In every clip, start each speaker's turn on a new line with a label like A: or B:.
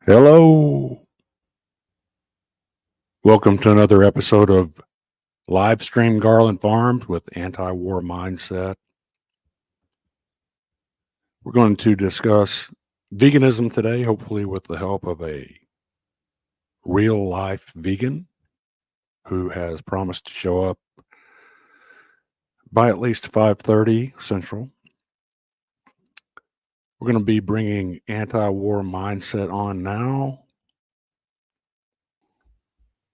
A: Hello. Welcome to another episode of Live Stream Garland Farms with Anti-War Mindset. We're going to discuss veganism today, hopefully with the help of a real life vegan who has promised to show up by at least 5:30 Central. We're going to be bringing Anti-War Mindset on now.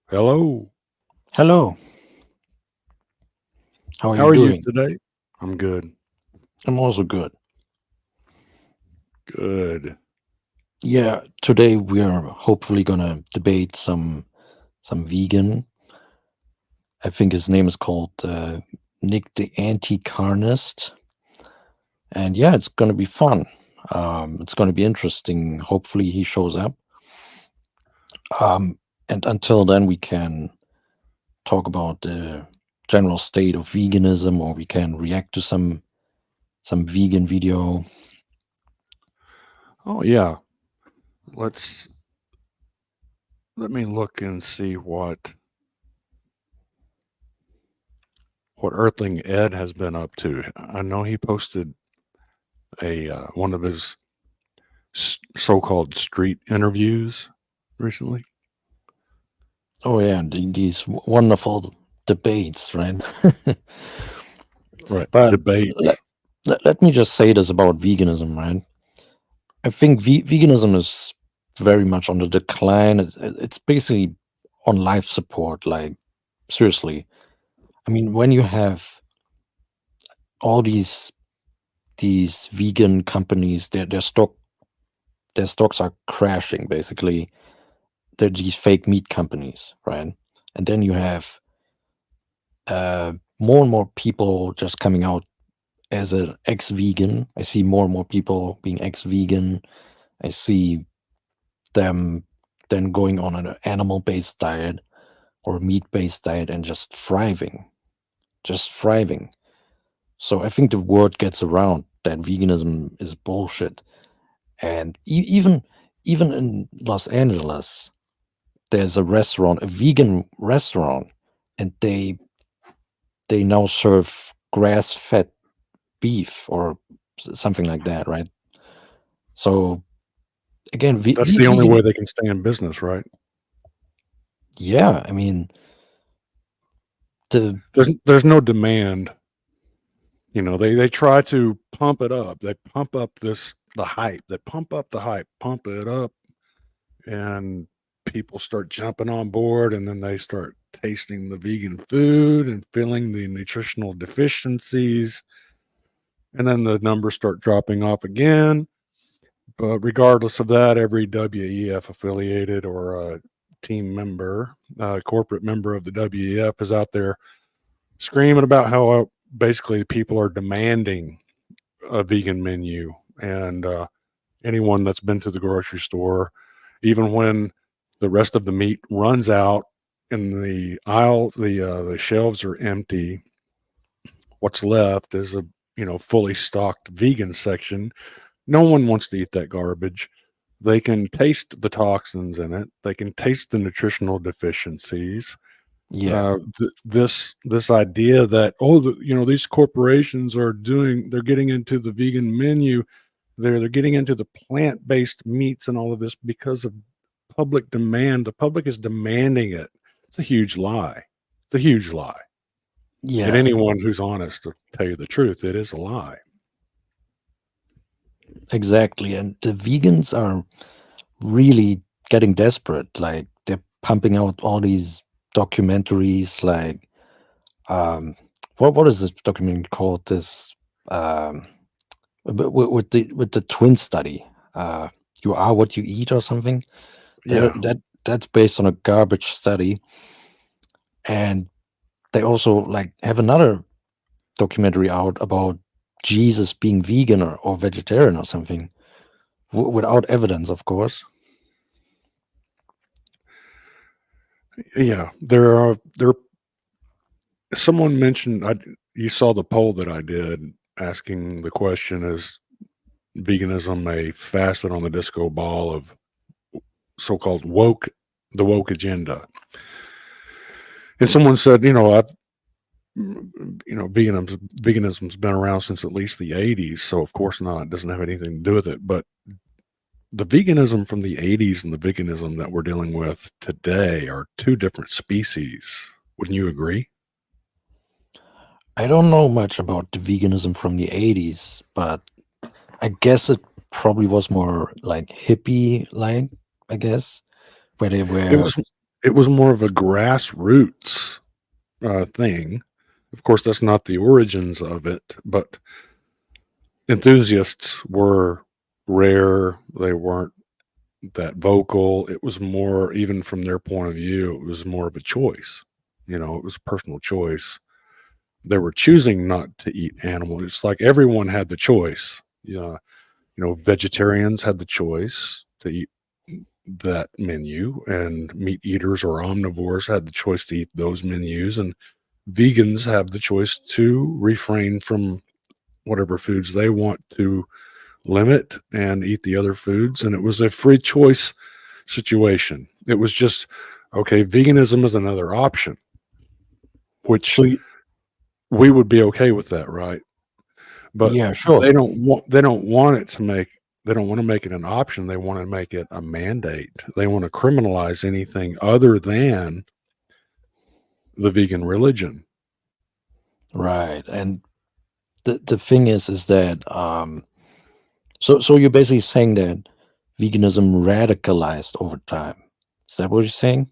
A: Hello.
B: Hello. How are
A: How
B: you
A: are you
B: doing?
A: today? I'm good.
B: I'm also good.
A: Good.
B: Yeah, today we are hopefully gonna debate some vegan. I think his name is called Nick the Anti-Carnist. And yeah, it's gonna be fun. It's gonna be interesting. Hopefully he shows up. And until then we can talk about the general state of veganism, or we can react to some vegan video.
A: Oh yeah. Let me look and see what Earthling Ed has been up to. I know he posted a one of his so-called street interviews recently.
B: Oh yeah, these wonderful debates, right?
A: Right,
B: But
A: debates.
B: let me just say this about veganism, right? I think veganism is very much on the decline. It's basically on life support. Like, seriously, I mean, when you have all these vegan companies, their stocks are crashing. Basically, they're these fake meat companies, right? And then you have more and more people just coming out as an ex-vegan. I see more and more people being ex-vegan. I see them then going on an animal-based diet or a meat-based diet and just thriving. So I think the word gets around that veganism is bullshit. And even in Los Angeles, there's a vegan restaurant, and they now serve grass-fed beef or something like that, right? So again,
A: That's the only
B: vegan,
A: way they can stay in business, right?
B: yeah. I mean, the
A: There's no demand. You know, they try to pump it up. They pump up the hype. They pump up the hype, pump it up, and people start jumping on board, and then they start tasting the vegan food and feeling the nutritional deficiencies, and then the numbers start dropping off again. But regardless of that, every WEF affiliated or team member, corporate member of the WEF is out there screaming about how basically people are demanding a vegan menu. And anyone that's been to the grocery store, even when the rest of the meat runs out and the aisle, the shelves are empty, what's left is a fully stocked vegan section. No one wants to eat that garbage. They can taste the toxins in it. They can taste the nutritional deficiencies.
B: yeah,
A: This idea that these corporations they're getting into the vegan menu, they're getting into the plant based meats and all of this because of public demand. The public is demanding it. It's a huge lie. It's a huge lie. And
B: yeah,
A: anyone who's honest to tell you the truth, it is a lie.
B: exactly. And the vegans are really getting desperate. Like, they're pumping out all these documentaries. Like, um, what is this documentary called? This with the twin study. You are what you eat, or something.
A: Yeah.
B: That's based on a garbage study, and they also like have another documentary out about Jesus being vegan or vegetarian or something, without evidence, of course.
A: Yeah. There someone mentioned you saw the poll that I did asking the question, is veganism a facet on the disco ball of so-called the woke agenda. And someone said, veganism's been around since at least the 80s, so of course not. It doesn't have anything to do with it. But the veganism from the 80s and the veganism that we're dealing with today are two different species. Wouldn't you agree?
B: I don't know much about the veganism from the 80s, but I guess it probably was more like hippie like, I guess, where they
A: It
B: were
A: was it was more of a grassroots thing. Of course, that's not the origins of it, but enthusiasts were rare. They weren't that vocal. It was more, even from their point of view, it was more of a choice. It was a personal choice. They were choosing not to eat animals. It's like everyone had the choice. Yeah, vegetarians had the choice to eat that menu, and meat eaters or omnivores had the choice to eat those menus, and vegans have the choice to refrain from whatever foods they want to limit and eat the other foods. And it was a free choice situation. It was just, okay, veganism is another option, which
B: so
A: we would be okay with that, right? But
B: yeah, sure.
A: they don't want it to make they don't want to make it an option. They want to make it a mandate. They want to criminalize anything other than the vegan religion.
B: Right. And the thing is that so you're basically saying that veganism radicalized over time. Is that what you're saying?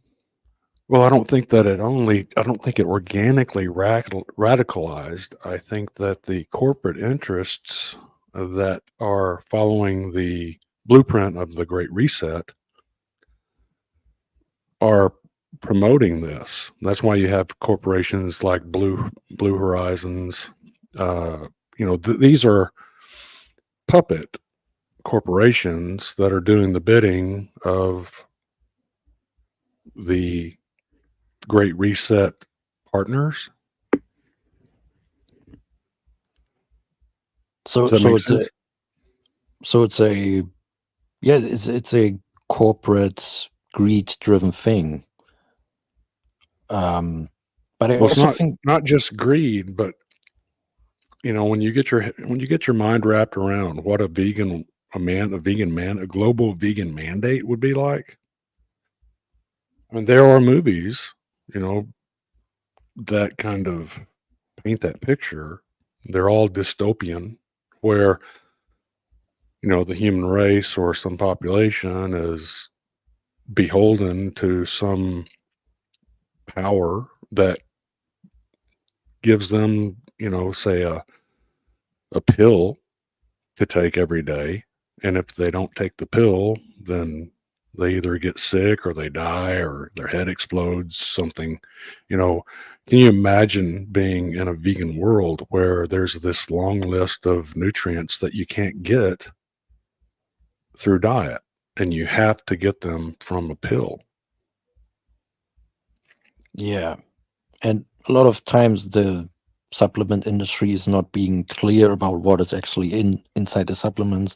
A: Well, I don't think it organically radicalized. I think that the corporate interests that are following the blueprint of the Great Reset are promoting this. That's why you have corporations like Blue Horizons. These are puppet corporations that are doing the bidding of the Great Reset partners.
B: So
A: Does that
B: so
A: make
B: it's a
A: sense?
B: so it's a yeah, it's a corporate greed driven thing. Um but I
A: Well, it's
B: also think
A: not just greed, but when you get your mind wrapped around what a vegan man, a global vegan mandate would be like. I mean, there are movies, you know, that kind of paint that picture. They're all dystopian, where the human race or some population is beholden to some power that gives them, say a pill to take every day. And if they don't take the pill, then they either get sick or they die or their head explodes, something. You know, can you imagine being in a vegan world where there's this long list of nutrients that you can't get through diet and you have to get them from a pill?
B: yeah. And a lot of times the supplement industry is not being clear about what is actually inside the supplements.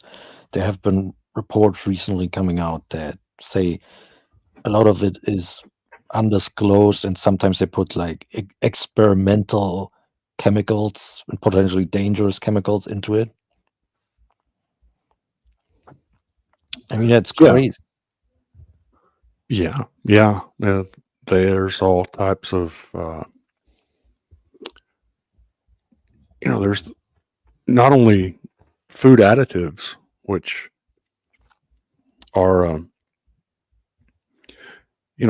B: There have been reports recently coming out that say a lot of it is undisclosed, and sometimes they put like experimental chemicals and potentially dangerous chemicals into it. I mean, that's
A: Yeah.
B: crazy.
A: Yeah. Yeah. There's all types of, there's not only food additives, which are,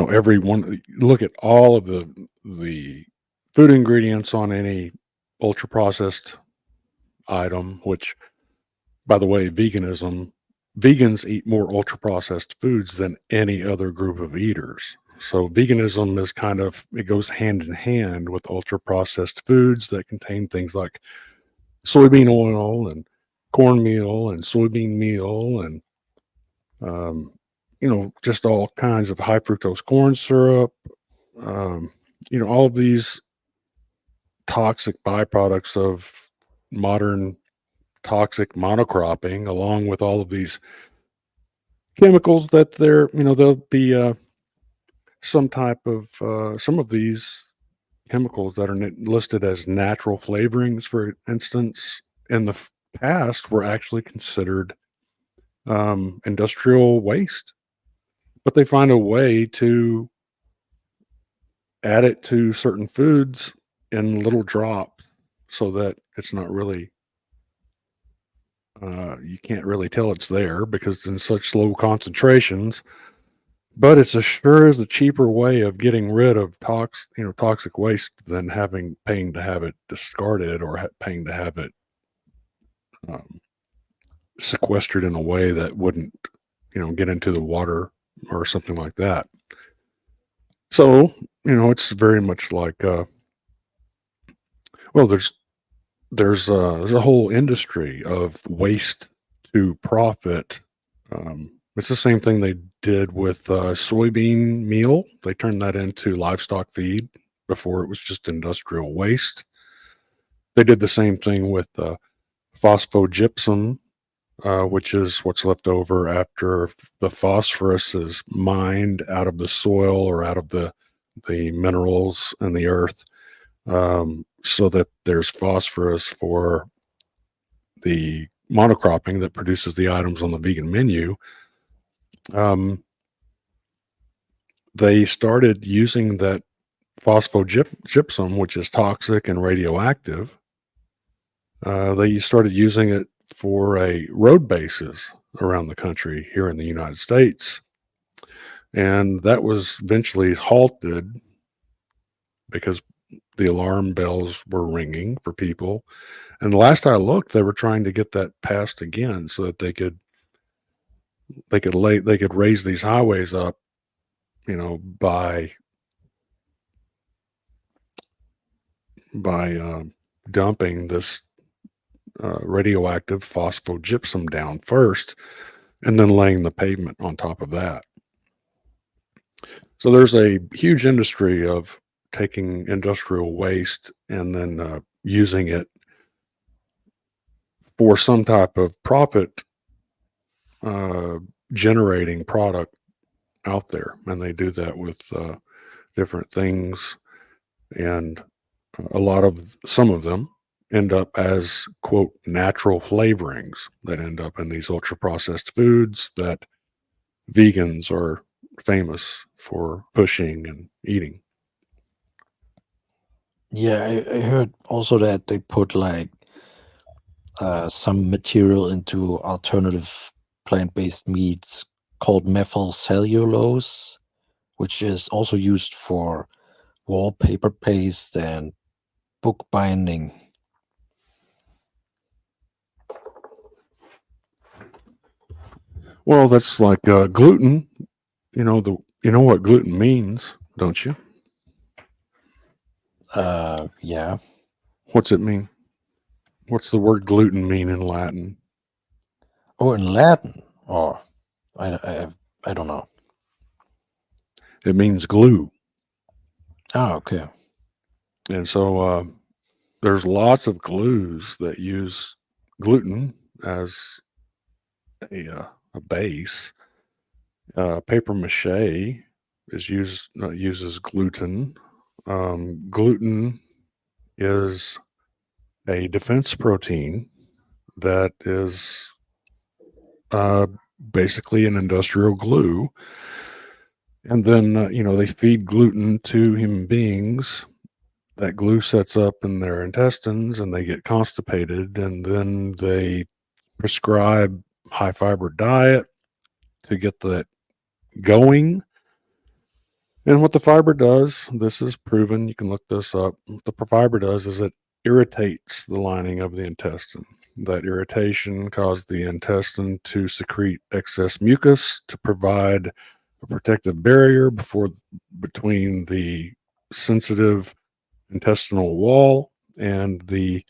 A: every one. Look at all of the food ingredients on any ultra processed item. Which, by the way, vegans eat more ultra processed foods than any other group of eaters. So veganism is it goes hand in hand with ultra processed foods that contain things like soybean oil and cornmeal and soybean meal and just all kinds of high fructose corn syrup. Um, all of these toxic byproducts of modern toxic monocropping, along with all of these chemicals that there'll be some type of some of these chemicals that are listed as natural flavorings, for instance, in the past were actually considered industrial waste, but they find a way to add it to certain foods in little drops so that it's not really you can't really tell it's there because it's in such low concentrations. But it's a sure is a cheaper way of getting rid of toxic waste than having paying to have it discarded or paying to have it um, sequestered in a way that wouldn't, get into the water or something like that. So, it's very much like, well, there's a whole industry of waste to profit. It's the same thing they did with soybean meal. They turned that into livestock feed before it was just industrial waste. They did the same thing with phosphogypsum, which is what's left over after the phosphorus is mined out of the soil or out of the minerals in the earth, so that there's phosphorus for the monocropping that produces the items on the vegan menu. Um, they started using that phosphogypsum, which is toxic and radioactive. They started using it for a road bases around the country here in the United States, and that was eventually halted because the alarm bells were ringing for people. And the last I looked, they were trying to get that passed again so that they could raise these highways up, by dumping this radioactive phosphogypsum down first, and then laying the pavement on top of that. So there's a huge industry of taking industrial waste and then using it for some type of profit uh, generating product out there, and they do that with different things, and a lot of some of them end up as quote natural flavorings that end up in these ultra processed foods that vegans are famous for pushing and eating.
B: Yeah, I heard also that they put like some material into alternative plant-based meats called methyl cellulose, which is also used for wallpaper paste and book binding.
A: Well, that's like gluten. You know what gluten means, don't you?
B: Yeah.
A: What's it mean? What's the word gluten mean in Latin?
B: Oh, in Latin. Oh, I don't know.
A: It means glue.
B: Ah, okay.
A: And so there's lots of glues that use gluten as a base. Paper mache uses gluten. Gluten is a defense protein that is uh, basically an industrial glue. And then, they feed gluten to human beings. That glue sets up in their intestines and they get constipated. And then they prescribe high fiber diet to get that going. And what the fiber does, this is proven, you can look this up. What the fiber does is it irritates the lining of the intestine. That irritation caused the intestine to secrete excess mucus to provide a protective barrier between the sensitive intestinal wall and the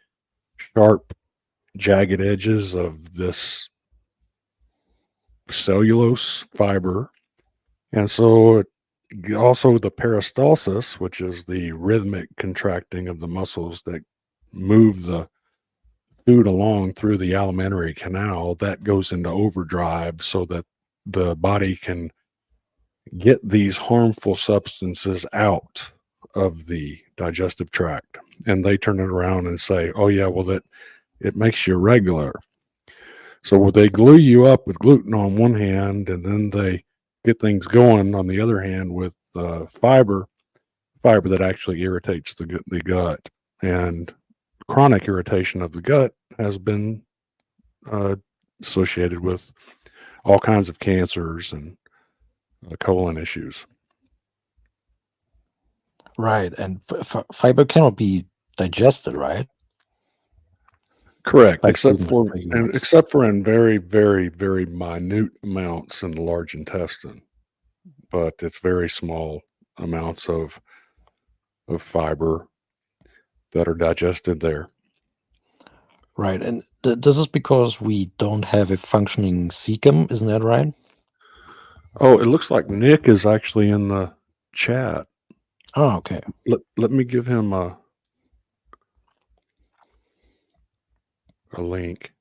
A: sharp, jagged edges of this cellulose fiber. And so also the peristalsis, which is the rhythmic contracting of the muscles that move the food along through the alimentary canal, that goes into overdrive so that the body can get these harmful substances out of the digestive tract. And they turn it around and say, oh, yeah, well, that it makes you regular. So they glue you up with gluten on one hand, and then they get things going on the other hand with fiber that actually irritates the gut. And chronic irritation of the gut has been uh, associated with all kinds of cancers and colon issues.
B: Right, and fiber cannot be digested, right?
A: Correct,
B: Like gluten for
A: except for in very, very, very minute amounts in the large intestine, but it's very small amounts of fiber that are digested there.
B: Right, and this is because we don't have a functioning cecum, isn't that right?
A: Oh, it looks like Nick is actually in the chat.
B: Oh, okay.
A: Let me give him a link.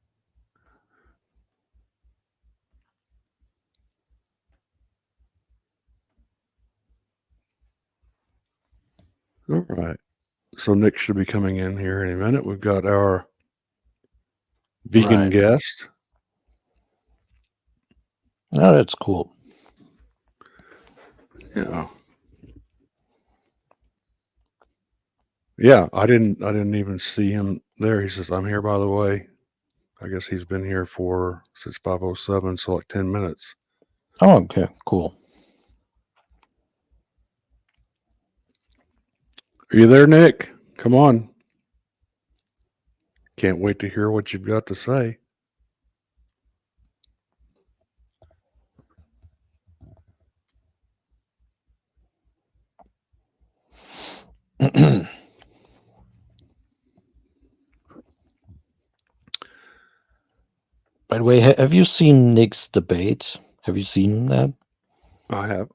A: All right. So Nick should be coming in here in a minute. We've got our vegan guest.
B: Oh, that's cool.
A: Yeah. Yeah, I didn't even see him there. He says, I'm here, by the way. I guess he's been here since 5:07, so like 10 minutes.
B: Oh, okay, cool.
A: Are you there, Nick? Come on. Can't wait to hear what you've got to say.
B: By the way, have you seen Nick's debate? Have you seen that?
A: I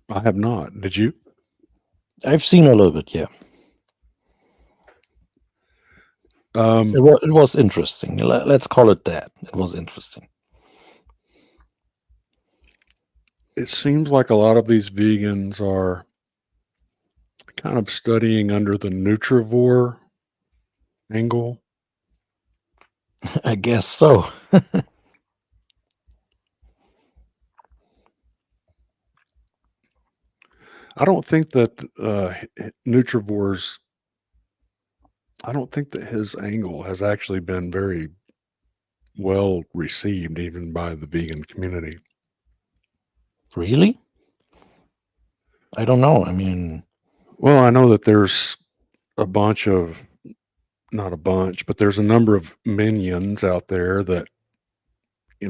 A: have not. Did you?
B: I've seen a little bit, yeah. It was interesting. Let's call it that. It was interesting.
A: It seems like a lot of these vegans are kind of studying under the nutrivore angle.
B: I guess so.
A: I don't think that nutrivore's. I don't think that his angle has actually been very well received, even by the vegan community.
B: Really? I don't know. I mean,
A: well, I know that there's a bunch of, not a bunch, but there's a number of minions out there that,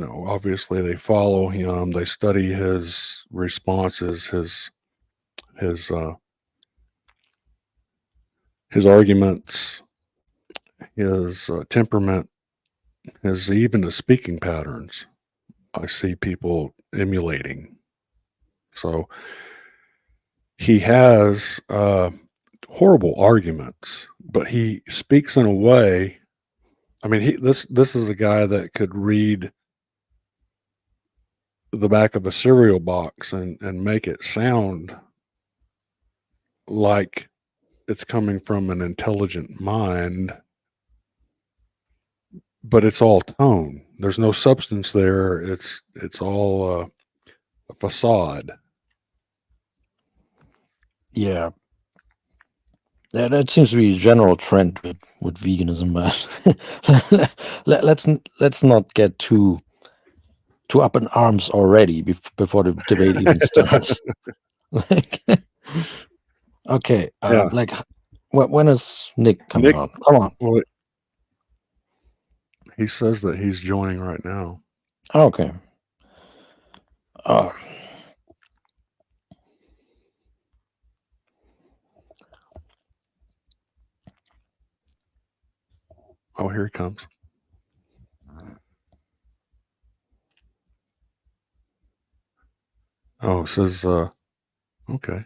A: obviously they follow him. They study his responses, his arguments, his temperament, even his speaking patterns. I see people emulating. So he has horrible arguments, but he speaks in a way. I mean, this is a guy that could read the back of a cereal box and make it sound like it's coming from an intelligent mind, but it's all tone. There's no substance there. It's all a facade.
B: Yeah. That seems to be a general trend with veganism, but let's not get too up in arms already before the debate even starts. Okay,
A: Yeah.
B: when is Nick coming on? Come on.
A: Well, he says that he's joining right now.
B: Okay. Oh,
A: here he comes. Oh, it says, okay.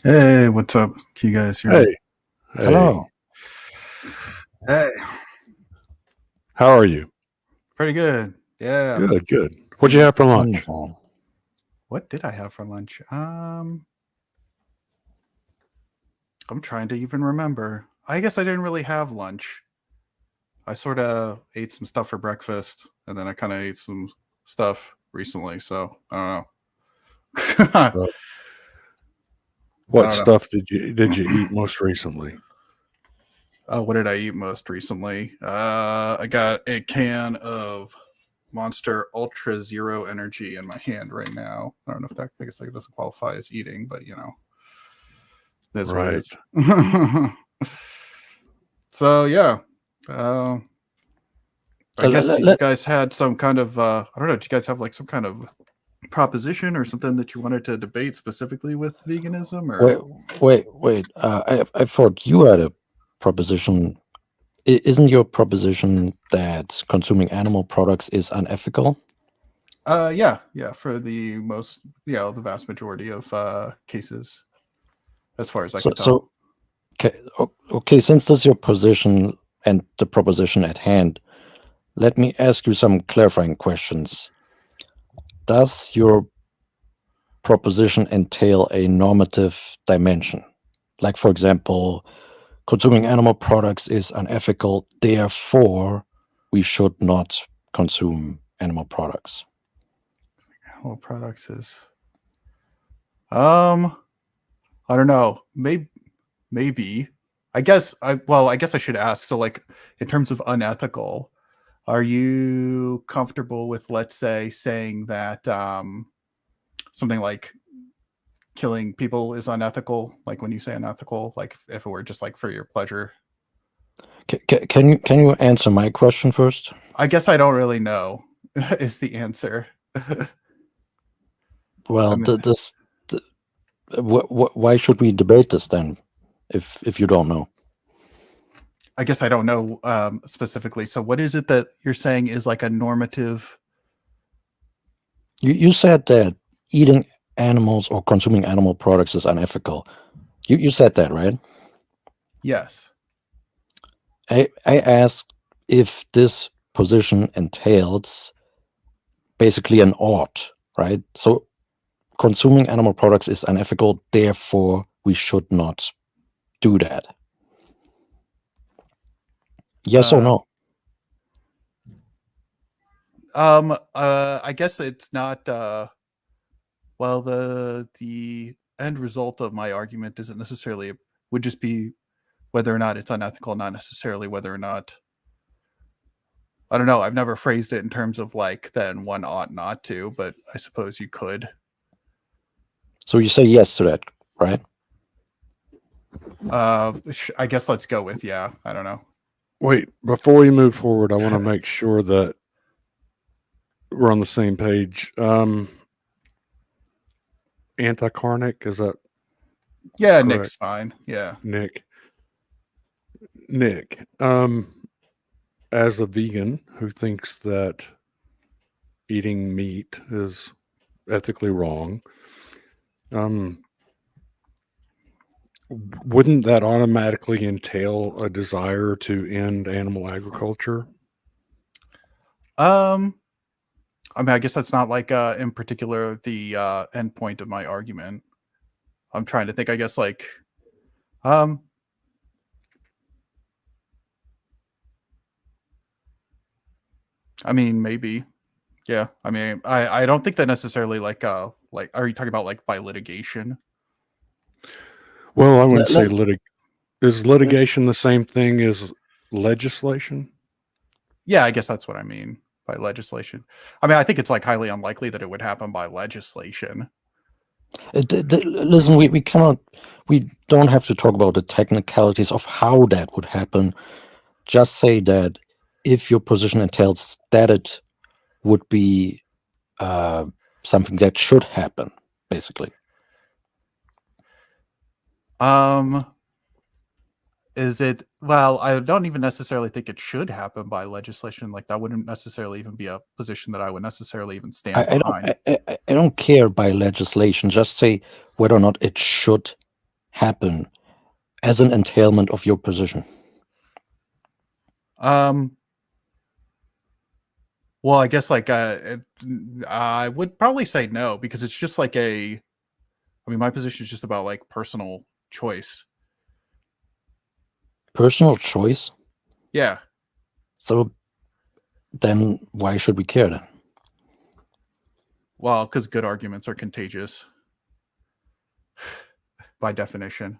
C: Hey, what's up? Can you guys hear me?
A: Hey.
B: Hello.
C: Hey.
A: How are you?
C: Pretty good. Yeah.
A: Good, good. What'd you have for lunch?
B: Wonderful.
C: What did I have for lunch? I'm trying to even remember. I guess I didn't really have lunch. I sort of ate some stuff for breakfast, and then I kind of ate some stuff recently. So I don't know.
A: So, what
C: I don't know.
A: stuff did you eat most recently?
C: What did I eat most recently? I got a can of Monster Ultra Zero Energy in my hand right now. I don't know if that, I guess that doesn't qualify as eating, but you know, that's what it is. So yeah, I guess you guys had some kind of I don't know. Do you guys have like some kind of proposition or something that you wanted to debate specifically with veganism? Or
B: Wait. I thought you had a proposition. Isn't your proposition that consuming animal products is unethical?
C: yeah, for the most, the vast majority of cases, as far as I can tell.
B: Okay. Since this is your position and the proposition at hand, let me ask you some clarifying questions. Does your proposition entail a normative dimension? Like, for example, consuming animal products is unethical, therefore we should not consume animal products.
C: Animal products is I don't know. Maybe. I guess I should ask. So like in terms of unethical, are you comfortable with, let's say, saying that something like killing people is unethical? Like when you say unethical, like if it were just like for your pleasure.
B: Can you answer my question first?
C: I guess I don't really know is the answer.
B: Well, why should we debate this then, if you don't know?
C: I guess I don't know specifically. So what is it that you're saying is like a normative?
B: You said that eating animals or consuming animal products is unethical. You said that, right?
C: Yes.
B: I asked if this position entails basically an ought, right? So consuming animal products is unethical, therefore we should not do that. Yes or no?
C: I guess it's not well, the end result of my argument isn't necessarily, would just be whether or not it's unethical, not necessarily whether or not, I don't know. I've never phrased it in terms of like then one ought not to, but I suppose you could.
B: So you say yes to that, right?
C: I guess let's go with yeah. I don't know.
A: Wait, before we move forward, I want to make sure that we're on the same page. Anticarnic, is that?
C: Yeah,
A: correct?
C: Nick's fine. Yeah.
A: Nick, as a vegan who thinks that eating meat is ethically wrong, wouldn't that automatically entail a desire to end animal agriculture?
C: I mean, I guess that's not like in particular the end point of my argument. I'm trying to think. I guess like I mean, maybe. Yeah. I mean, I don't think that necessarily like are you talking about like by litigation?
A: Well, I wouldn't say is litigation the same thing as legislation?
C: Yeah, I guess that's what I mean by legislation. I mean, I think it's like highly unlikely that it would happen by legislation.
B: Listen, we don't have to talk about the technicalities of how that would happen. Just say that if your position entails that it would be something that should happen, basically.
C: Is it, well, I don't even necessarily think it should happen by legislation. Like that wouldn't necessarily even be a position that I would necessarily even stand behind.
B: I don't care by legislation. Just say whether or not it should happen as an entailment of your position.
C: Well, I guess like I would probably say no, because it's just like I mean, my position is just about like personal choice.
B: Personal choice.
C: Yeah.
B: So then why should we care then?
C: Well, because good arguments are contagious by definition.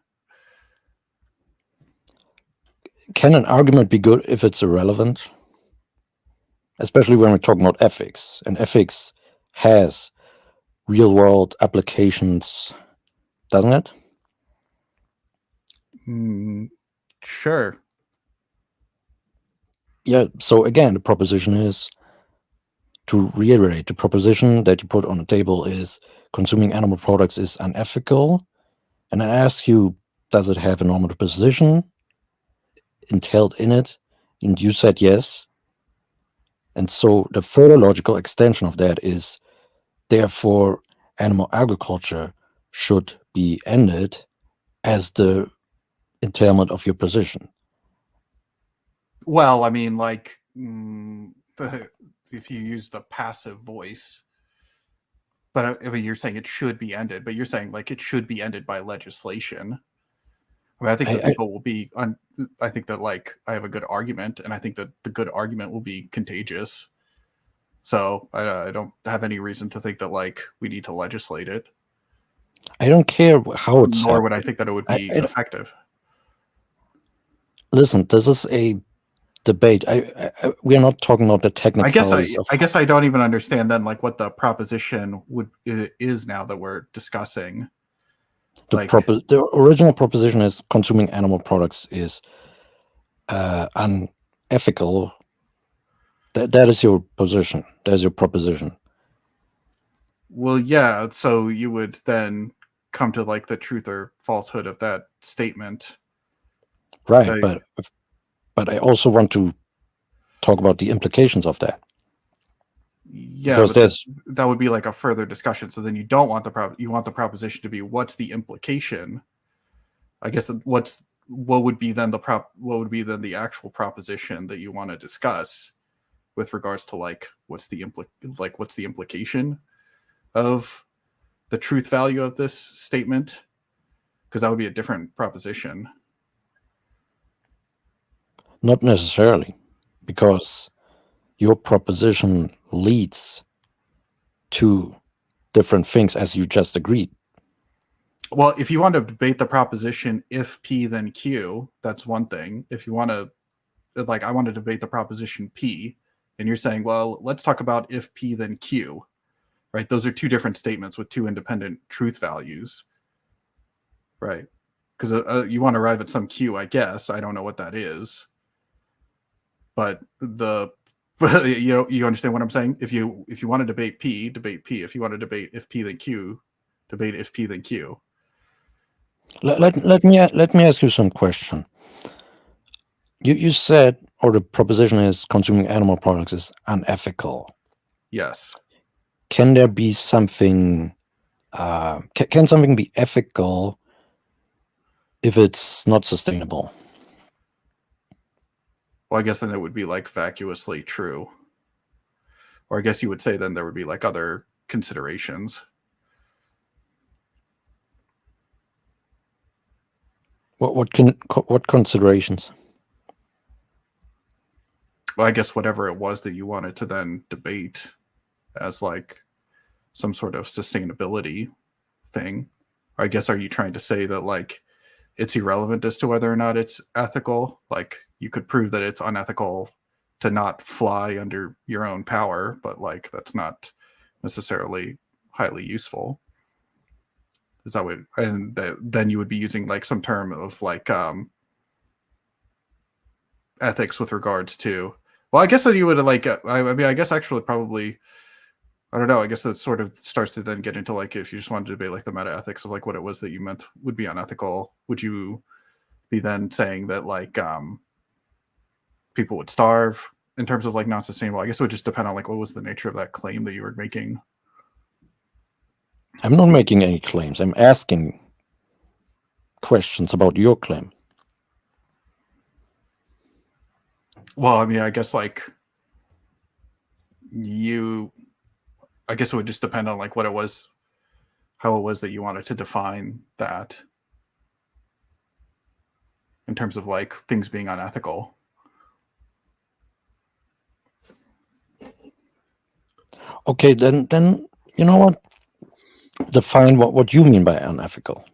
B: Can an argument be good if it's irrelevant? Especially when we're talking about ethics, and ethics has real world applications, doesn't it?
C: Sure.
B: Yeah. So again, the proposition is, to reiterate, the proposition that you put on the table is consuming animal products is unethical. And I ask you, does it have a normative position entailed in it? And you said yes. And so the further logical extension of that is, therefore, animal agriculture should be ended as the entailment of your position.
C: Well, I mean, like, if you use the passive voice, but I mean, you're saying it should be ended, but you're saying like it should be ended by legislation. I mean, I think that people will be I think that like I have a good argument, and I think that the good argument will be contagious. So I don't have any reason to think that like we need to legislate it.
B: I don't care how it's
C: Nor would I think that it would be effective.
B: Listen, this is a debate. We are not talking about the technicalities.
C: I guess I don't even understand then like what the proposition is now that we're discussing.
B: The original proposition is consuming animal products is unethical. That is your position. That is your proposition.
C: Well, yeah. So you would then come to like the truth or falsehood of that statement,
B: right? But I also want to talk about the implications of that.
C: Yeah, because that would be like a further discussion. So then you don't want you want the proposition to be what's the implication. I guess what would be then the actual proposition that you want to discuss with regards to like what's the implication of the truth value of this statement, because that would be a different proposition.
B: Not necessarily, because your proposition leads to different things, as you just agreed.
C: Well, if you want to debate the proposition if P then Q, that's one thing. If you want to, like, I want to debate the proposition P, and you're saying, well, let's talk about if P then Q, right? Those are two different statements with two independent truth values, right? Because you want to arrive at some Q, I guess. I don't know what that is, but you understand what I'm saying? If you want to debate P, debate P. If you want to debate if P then Q, debate if P then Q.
B: Let me ask you some question. You said, or the proposition is, consuming animal products is unethical.
C: Yes.
B: Can there be something? Can something be ethical if it's not sustainable?
C: Well, I guess then it would be like vacuously true. Or I guess you would say then there would be like other considerations.
B: What considerations?
C: Well, I guess whatever it was that you wanted to then debate as like some sort of sustainability thing. Or I guess, are you trying to say that like it's irrelevant as to whether or not it's ethical? Like you could prove that it's unethical to not fly under your own power, but like that's not necessarily highly useful. Is that what? And then you would be using like some term of like ethics with regards to. Well, I guess that you would like. I mean, I guess actually probably. I don't know. I guess that sort of starts to then get into like if you just wanted to debate like the meta ethics of like what it was that you meant would be unethical. Would you be then saying that like people would starve in terms of like non-sustainable? I guess it would just depend on like what was the nature of that claim that you were making.
B: I'm not making any claims. I'm asking questions about your claim.
C: Well, I mean, I guess like I guess it would just depend on like what it was, how it was that you wanted to define that in terms of like things being unethical.
B: Okay, then you know what? Define what you mean by unethical.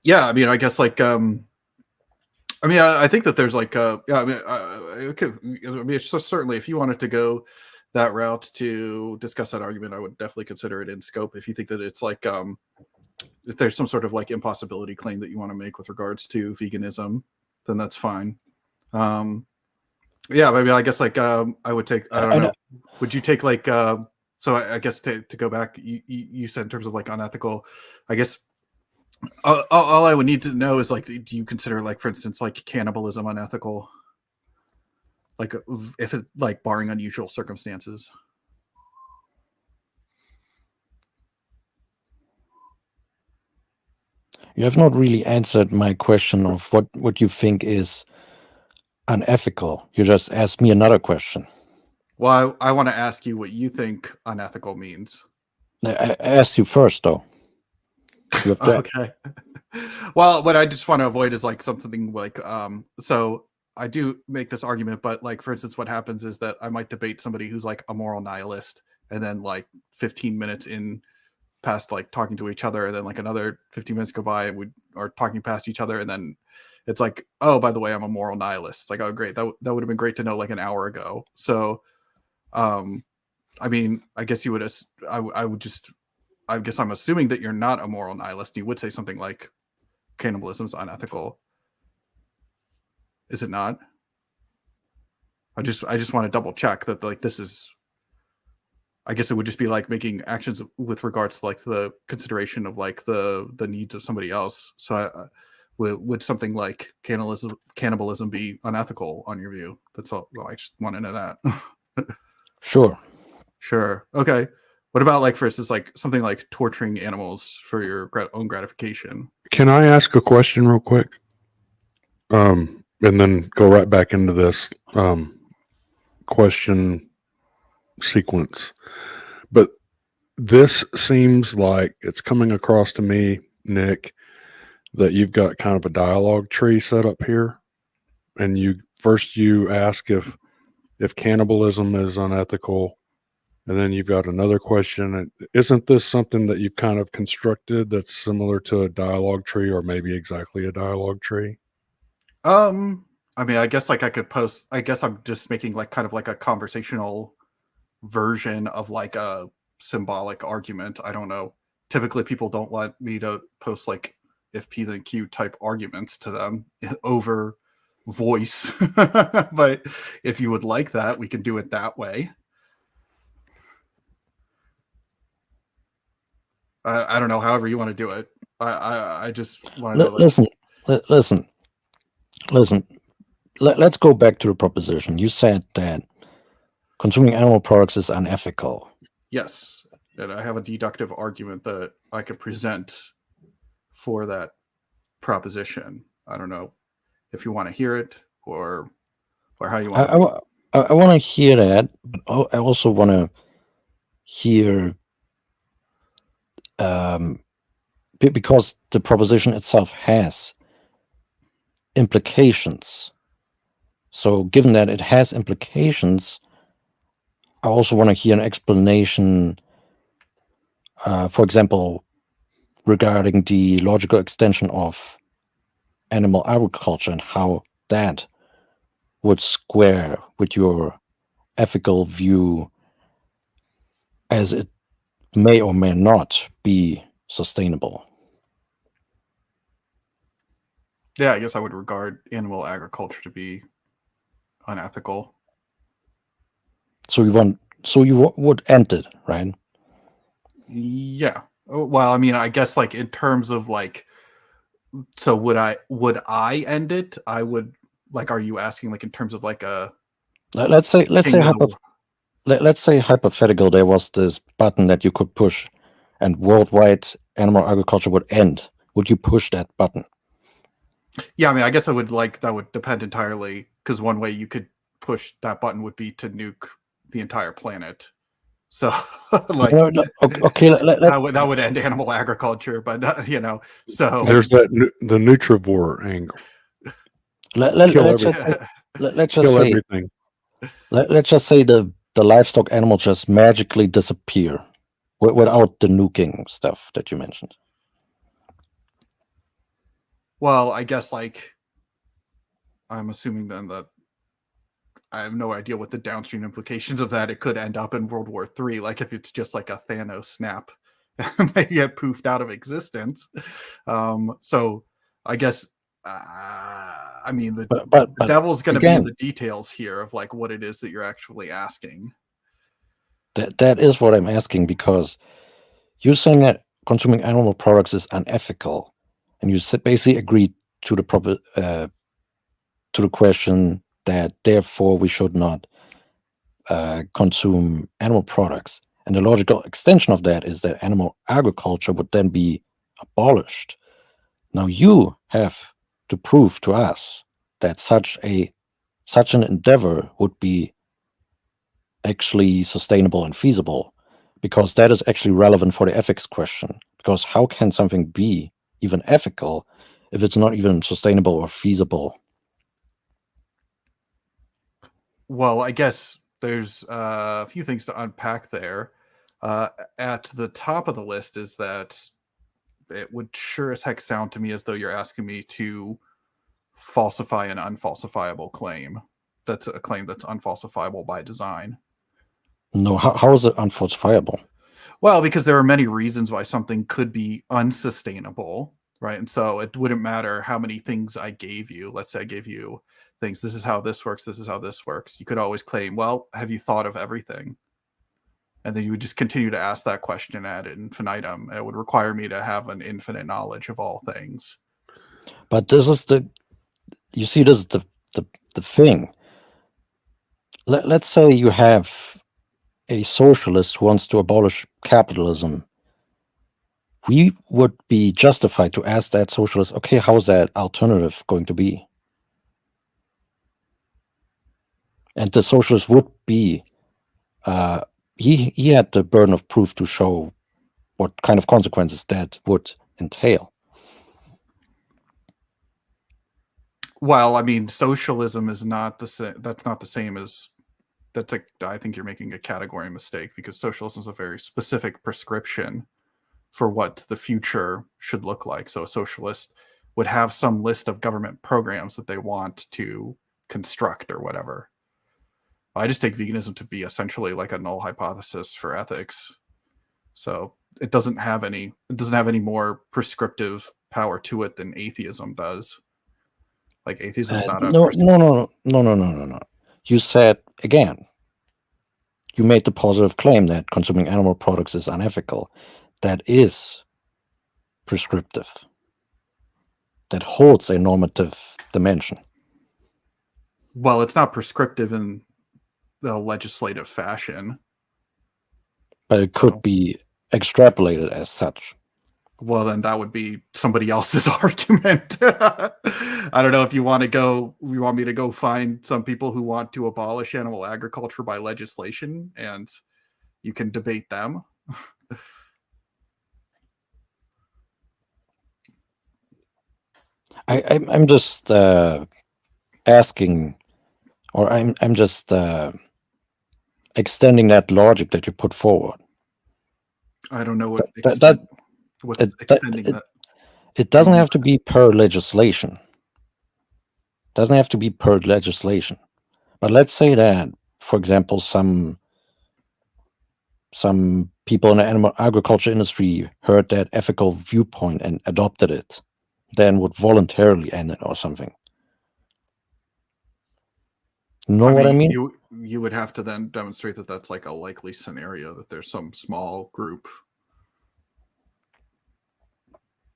C: Yeah, I mean, I guess like I think that there's like it's just certainly if you wanted to go that route to discuss that argument, I would definitely consider it in scope. If you think that it's like if there's some sort of like impossibility claim that you want to make with regards to veganism, then that's fine. Yeah, maybe I guess like I would take, I don't know. Would you take like so I guess to go back, you said in terms of like unethical, I guess all I would need to know is like, do you consider like, for instance, like cannibalism unethical? Like if it like barring unusual circumstances.
B: You have not really answered my question of what you think is unethical. You just asked me another question.
C: Well, I want to ask you what you think unethical means.
B: I asked you first, though. You have to,
C: Okay. Well, what I just want to avoid is like something like so I do make this argument, but like for instance, what happens is that I might debate somebody who's like a moral nihilist, and then like 15 minutes in past like talking to each other, and then like another 15 minutes go by and we are talking past each other, and then it's like, oh, by the way, I'm a moral nihilist. It's like, oh great, that would have been great to know like an hour ago. So I mean, I guess you would I guess I'm assuming that you're not a moral nihilist. You would say something like cannibalism is unethical. Is it not? I just want to double check that like this is, I guess it would just be like making actions with regards to like the consideration of like the needs of somebody else. So would something like cannibalism be unethical on your view? That's all. Well, I just want to know that.
B: sure.
C: Sure. Okay. What about like, for instance, like something like torturing animals for your own gratification?
A: Can I ask a question real quick? And then go right back into this question sequence. But this seems like it's coming across to me, Nick, that you've got kind of a dialogue tree set up here. And you ask if cannibalism is unethical. And then you've got another question. Isn't this something that you've kind of constructed that's similar to a dialogue tree, or maybe exactly a dialogue tree?
C: I mean, I guess like I could post, I guess I'm just making like kind of like a conversational version of like a symbolic argument. I don't know. Typically people don't want me to post like if P then Q type arguments to them over voice. But if you would like that, we can do it that way. I don't know, however you want to do it. I just want to know.
B: Listen. Let's go back to the proposition. You said that consuming animal products is unethical.
C: Yes, and I have a deductive argument that I could present for that proposition. I don't know if you want to hear it or how you want.
B: I want to hear that, but I also want to hear because the proposition itself has implications. So given that it has implications, I also want to hear an explanation, for example, regarding the logical extension of animal agriculture and how that would square with your ethical view, as it may or may not be sustainable.
C: Yeah, I guess I would regard animal agriculture to be unethical.
B: So you would end it, right?
C: Yeah. Well, I mean, I guess like in terms of like, so would I end it? I would like. Are you asking like in terms of like a?
B: Let's say hypothetical. There was this button that you could push, and worldwide animal agriculture would end. Would you push that button?
C: Yeah, I mean, I guess I would like that would depend entirely, because one way you could push that button would be to nuke the entire planet. So, like,
B: okay,
C: that would end animal agriculture, but so
A: There's the nutrivore angle.
B: let's
A: Kill
B: just
A: everything.
B: let's just
A: Kill
B: say
A: everything.
B: let's just say the livestock animals just magically disappear without the nuking stuff that you mentioned.
C: well, I guess like I'm assuming then that I have no idea what the downstream implications of that. It could end up in World War III, like if it's just like a Thanos snap and they get poofed out of existence. So I guess I mean
B: But
C: the devil's going to be in
B: again,
C: the details here of like what it is that you're actually asking.
B: that is what I'm asking, because you're saying that consuming animal products is unethical, and you basically agree to the to the question that therefore we should not consume animal products. And the logical extension of that is that animal agriculture would then be abolished. Now you have to prove to us that such an endeavor would be actually sustainable and feasible, because that is actually relevant for the ethics question. Because how can something be even ethical if it's not even sustainable or feasible?
C: Well, I guess there's a few things to unpack there. At the top of the list is that it would sure as heck sound to me as though you're asking me to falsify an unfalsifiable claim. That's a claim that's unfalsifiable by design.
B: No, how is it unfalsifiable?
C: Well, because there are many reasons why something could be unsustainable, right? And so it wouldn't matter how many things I gave you. Let's say I gave you things, this is how this works, this is how this works. You could always claim, well, have you thought of everything? And then you would just continue to ask that question ad infinitum. It would require me to have an infinite knowledge of all things.
B: But this is the thing. Let's say you have a socialist who wants to abolish capitalism. We would be justified to ask that socialist, okay, how is that alternative going to be? And the socialist would be, he had the burden of proof to show what kind of consequences that would entail.
C: Well, I mean, socialism is not the same. That's not the same as I think you're making a category mistake, because socialism is a very specific prescription for what the future should look like. So a socialist would have some list of government programs that they want to construct or whatever. I just take veganism to be essentially like a null hypothesis for ethics. So it doesn't have any more prescriptive power to it than atheism does. Like atheism is not a
B: no. You said, again, you made the positive claim that consuming animal products is unethical. That is prescriptive. That holds a normative dimension.
C: Well, it's not prescriptive in the legislative fashion.
B: But it could be extrapolated as such.
C: Well, then that would be somebody else's argument. I don't know if you want me to go find some people who want to abolish animal agriculture by legislation, and you can debate them.
B: I'm just asking, or I'm just extending that logic that you put forward.
C: I don't know what
B: what's extending that. It doesn't have to be per legislation. Doesn't have to be per legislation. But let's say that, for example, some people in the animal agriculture industry heard that ethical viewpoint and adopted it, then would voluntarily end it or something. What I mean?
C: You would have to then demonstrate that that's like a likely scenario, that there's some small group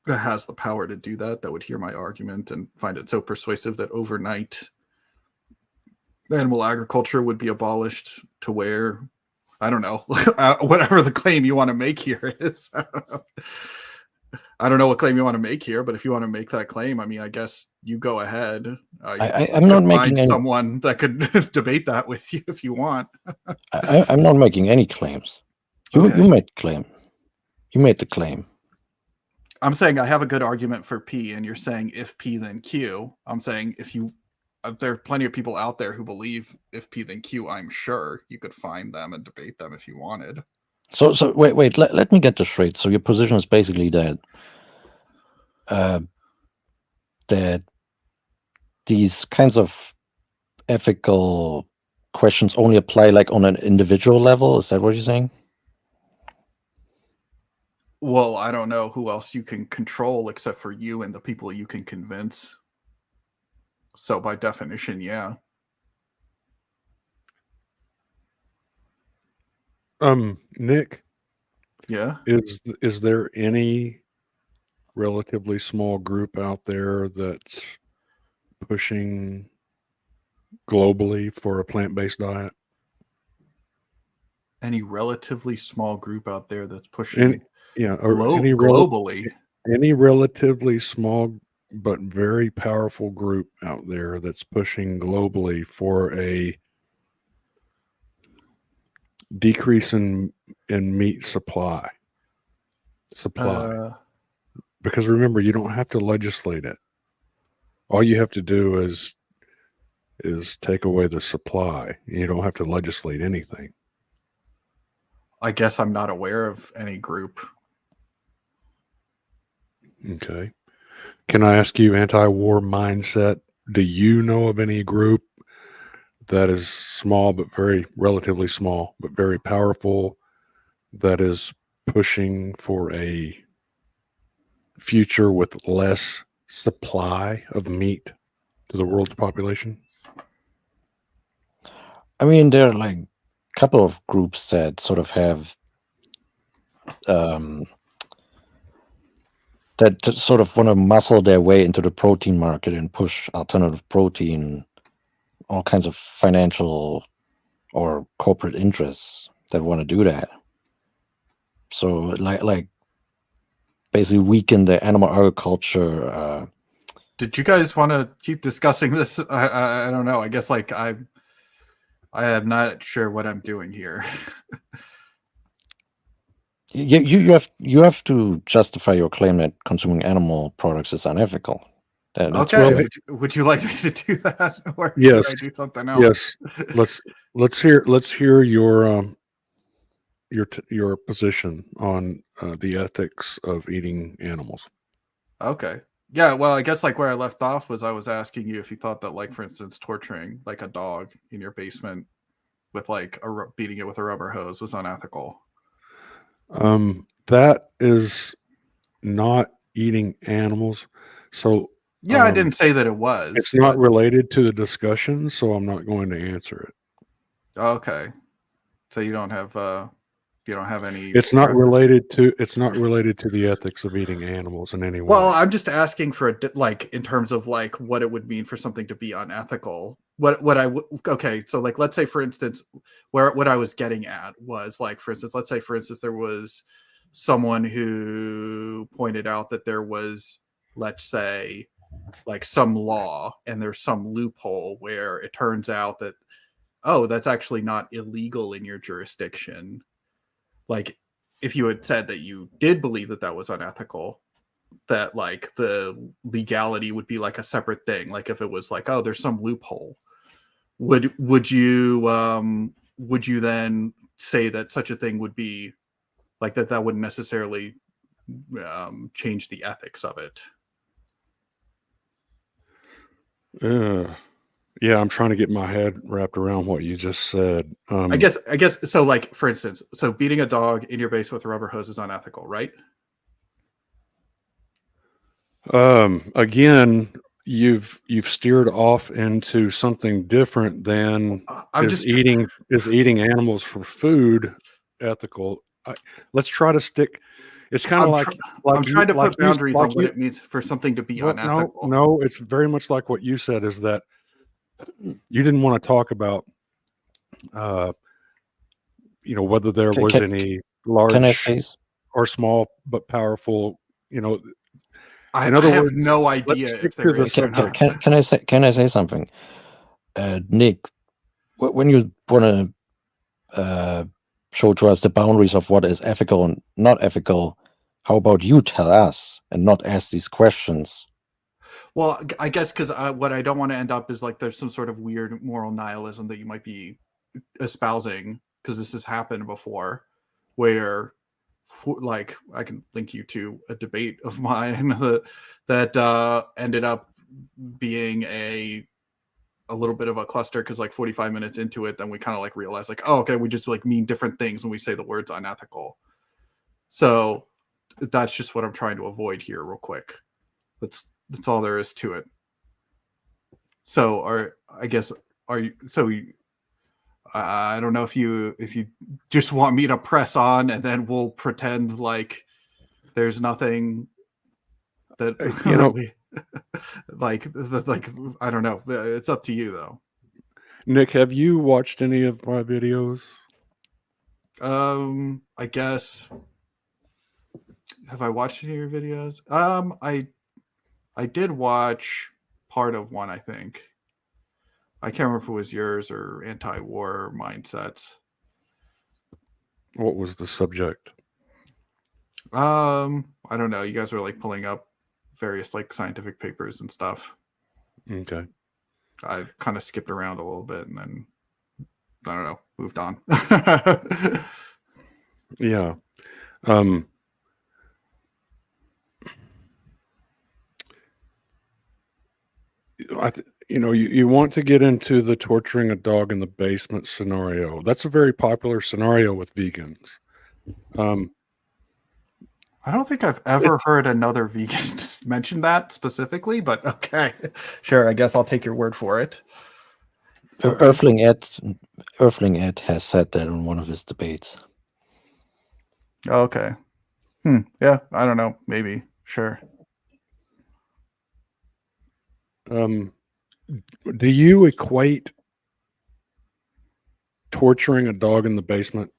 C: that has the power to do that would hear my argument and find it so persuasive that overnight animal agriculture would be abolished to where, I don't know, whatever the claim you want to make here is. I don't know what claim you want to make here, but if you want to make that claim, I mean, I guess you go ahead.
B: I'm not
C: Could find
B: making any.
C: someone that could debate that with you if you want.
B: I'm not making any claims. You
C: Okay.
B: made the claim. You made the claim.
C: I'm saying I have a good argument for P, and you're saying if P then Q. I'm saying if you, there are plenty of people out there who believe if P then Q. I'm sure you could find them and debate them if you wanted.
B: So wait. Let me get this straight. So your position is basically that that these kinds of ethical questions only apply like on an individual level. Is that what you're saying?
C: Well, I don't know who else you can control except for you and the people you can convince. So by definition, yeah.
A: Nick,
C: Yeah.
A: is there any relatively small group out there that's pushing globally for a plant-based diet?
C: Any relatively small group out there that's pushing
A: And yeah, or
C: globally.
A: any relatively small but very powerful group out there that's pushing globally for a decrease in meat supply. Because remember, you don't have to legislate it. All you have to do is take away the supply. You don't have to legislate anything.
C: I guess I'm not aware of any group.
A: Okay. Can I ask you, anti-war mindset, do you know of any group that is small but relatively small but very powerful that is pushing for a future with less supply of meat to the world's population?
B: I mean, there are like a couple of groups that sort of have that sort of want to muscle their way into the protein market and push alternative protein, all kinds of financial or corporate interests that want to do that. So like basically weaken the animal agriculture.
C: Did you guys want to keep discussing this? I don't know. I guess like I am not sure what I'm doing here.
B: You have to justify your claim that consuming animal products is unethical. That's
C: okay.
B: really...
C: Would you like me to do that, or
A: yes.
C: should I do something else?
A: Yes. Let's hear your position on the ethics of eating animals.
C: Okay. Yeah, well, I guess like where I left off was I was asking you if you thought that, like, for instance, torturing like a dog in your basement with like beating it with a rubber hose was unethical.
A: That is not eating animals. So
C: yeah, I didn't say that it was.
A: It's not related to the discussion, so I'm not going to answer it.
C: Okay. So you don't have any.
A: It's not related to the ethics of eating animals in any way.
C: Well, I'm just asking for like in terms of like what it would mean for something to be unethical. Okay, so like let's say for instance, what I was getting at was like for instance, let's say for instance there was someone who pointed out that there was, let's say, like some law and there's some loophole where it turns out that, oh, that's actually not illegal in your jurisdiction. Like if you had said that you did believe that that was unethical, that like the legality would be like a separate thing. Like if it was like, oh, there's some loophole, would you then say that such a thing would be like that wouldn't necessarily change the ethics of it?
A: Yeah, I'm trying to get my head wrapped around what you just said.
C: I guess so. Like for instance, so beating a dog in your base with a rubber hose is unethical, right?
A: Again, you've steered off into something different than eating animals for food ethical. Let's try to stick. It's kind of
C: I'm trying to put boundaries on what it means for something to be unethical.
A: No, it's very much like what you said, is that you didn't want to talk about, whether there was any large or small but powerful you know,
C: I
A: in other
C: have
A: words,
C: no
A: let's
C: idea
A: stick
C: if there
A: to the
C: is or
B: Can,
C: not.
B: can I say something? Nick, when you want to show to us the boundaries of what is ethical and not ethical, how about you tell us and not ask these questions?
C: Well, I guess because what I don't want to end up is like there's some sort of weird moral nihilism that you might be espousing, because this has happened before, where like I can link you to a debate of mine that ended up being a little bit of a cluster, because like 45 minutes into it, then we kind of like realized like, oh, okay, we just like mean different things when we say the words unethical. So that's just what I'm trying to avoid here real quick. That's all there is to it. So I don't know if you just want me to press on and then we'll pretend like there's nothing that
A: you know,
C: we like I don't know. It's up to you though.
A: Nick, have you watched any of my videos?
C: I guess, have I watched any of your videos? I did watch part of one, I think. I can't remember if it was yours or anti-war mindsets.
A: What was the subject?
C: I don't know. You guys were like pulling up various like scientific papers and stuff.
A: Okay.
C: I kind of skipped around a little bit and then I don't know, moved on.
A: Yeah. You want to get into the torturing a dog in the basement scenario. That's a very popular scenario with vegans.
C: I don't think I've ever
A: It's-
C: heard another vegan mention that specifically, but okay. Sure, I guess I'll take your word for it.
B: Earthling Ed has said that in one of his debates.
C: Okay. Yeah, I don't know. Maybe. Sure.
A: Do you equate torturing a dog in the basement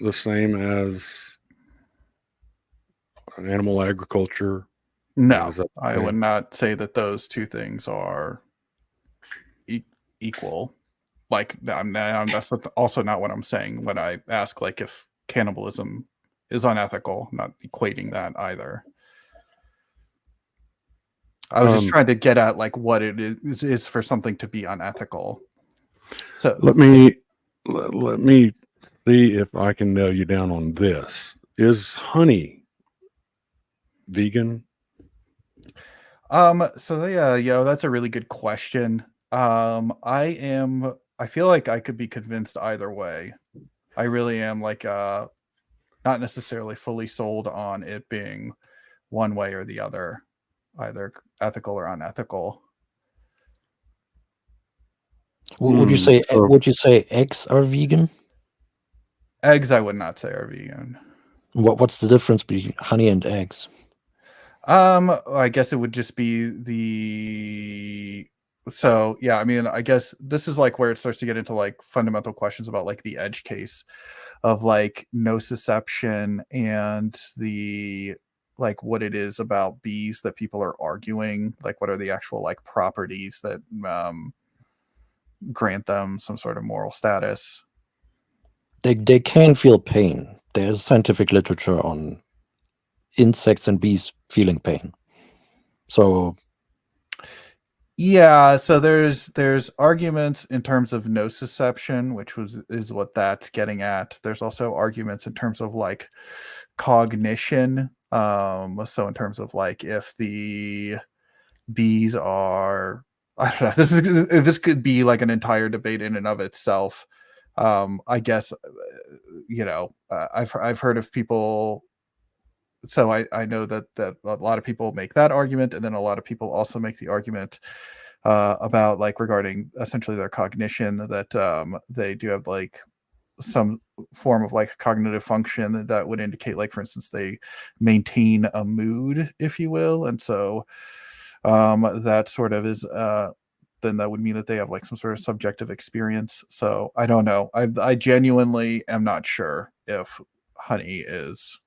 A: the same as animal agriculture?
C: No,
A: Is that the
C: I
A: same?
C: would not say that those two things are equal. Like, that's also not what I'm saying when I ask, like, if cannibalism is unethical. I'm not equating that either. I was just trying to get at like what it is for something to be unethical. So
A: let me see if I can nail you down on this. Is honey vegan?
C: So yeah, that's a really good question. I feel like I could be convinced either way. I really am like not necessarily fully sold on it being one way or the other, either ethical or unethical.
B: Would you say
A: So
B: eggs are vegan?
C: Eggs, I would not say are vegan.
B: What's the difference between honey and eggs?
C: I guess it would just be so yeah, I mean, I guess this is like where it starts to get into like fundamental questions about like the edge case of like nociception and the like what it is about bees that people are arguing, like what are the actual like properties that grant them some sort of moral status.
B: They can feel pain. There's scientific literature on insects and bees feeling pain. So
C: Yeah, so there's arguments in terms of nociception, which is what that's getting at. There's also arguments in terms of like cognition. So in terms of like if the bees are, I don't know, this could be like an entire debate in and of itself. I guess I've heard of people. So I know that a lot of people make that argument, and then a lot of people also make the argument about like regarding essentially their cognition, that they do have like some form of like cognitive function that would indicate, like for instance, they maintain a mood, if you will, and so that sort of is then that would mean that they have like some sort of subjective experience. So I don't know. I genuinely am not sure if honey is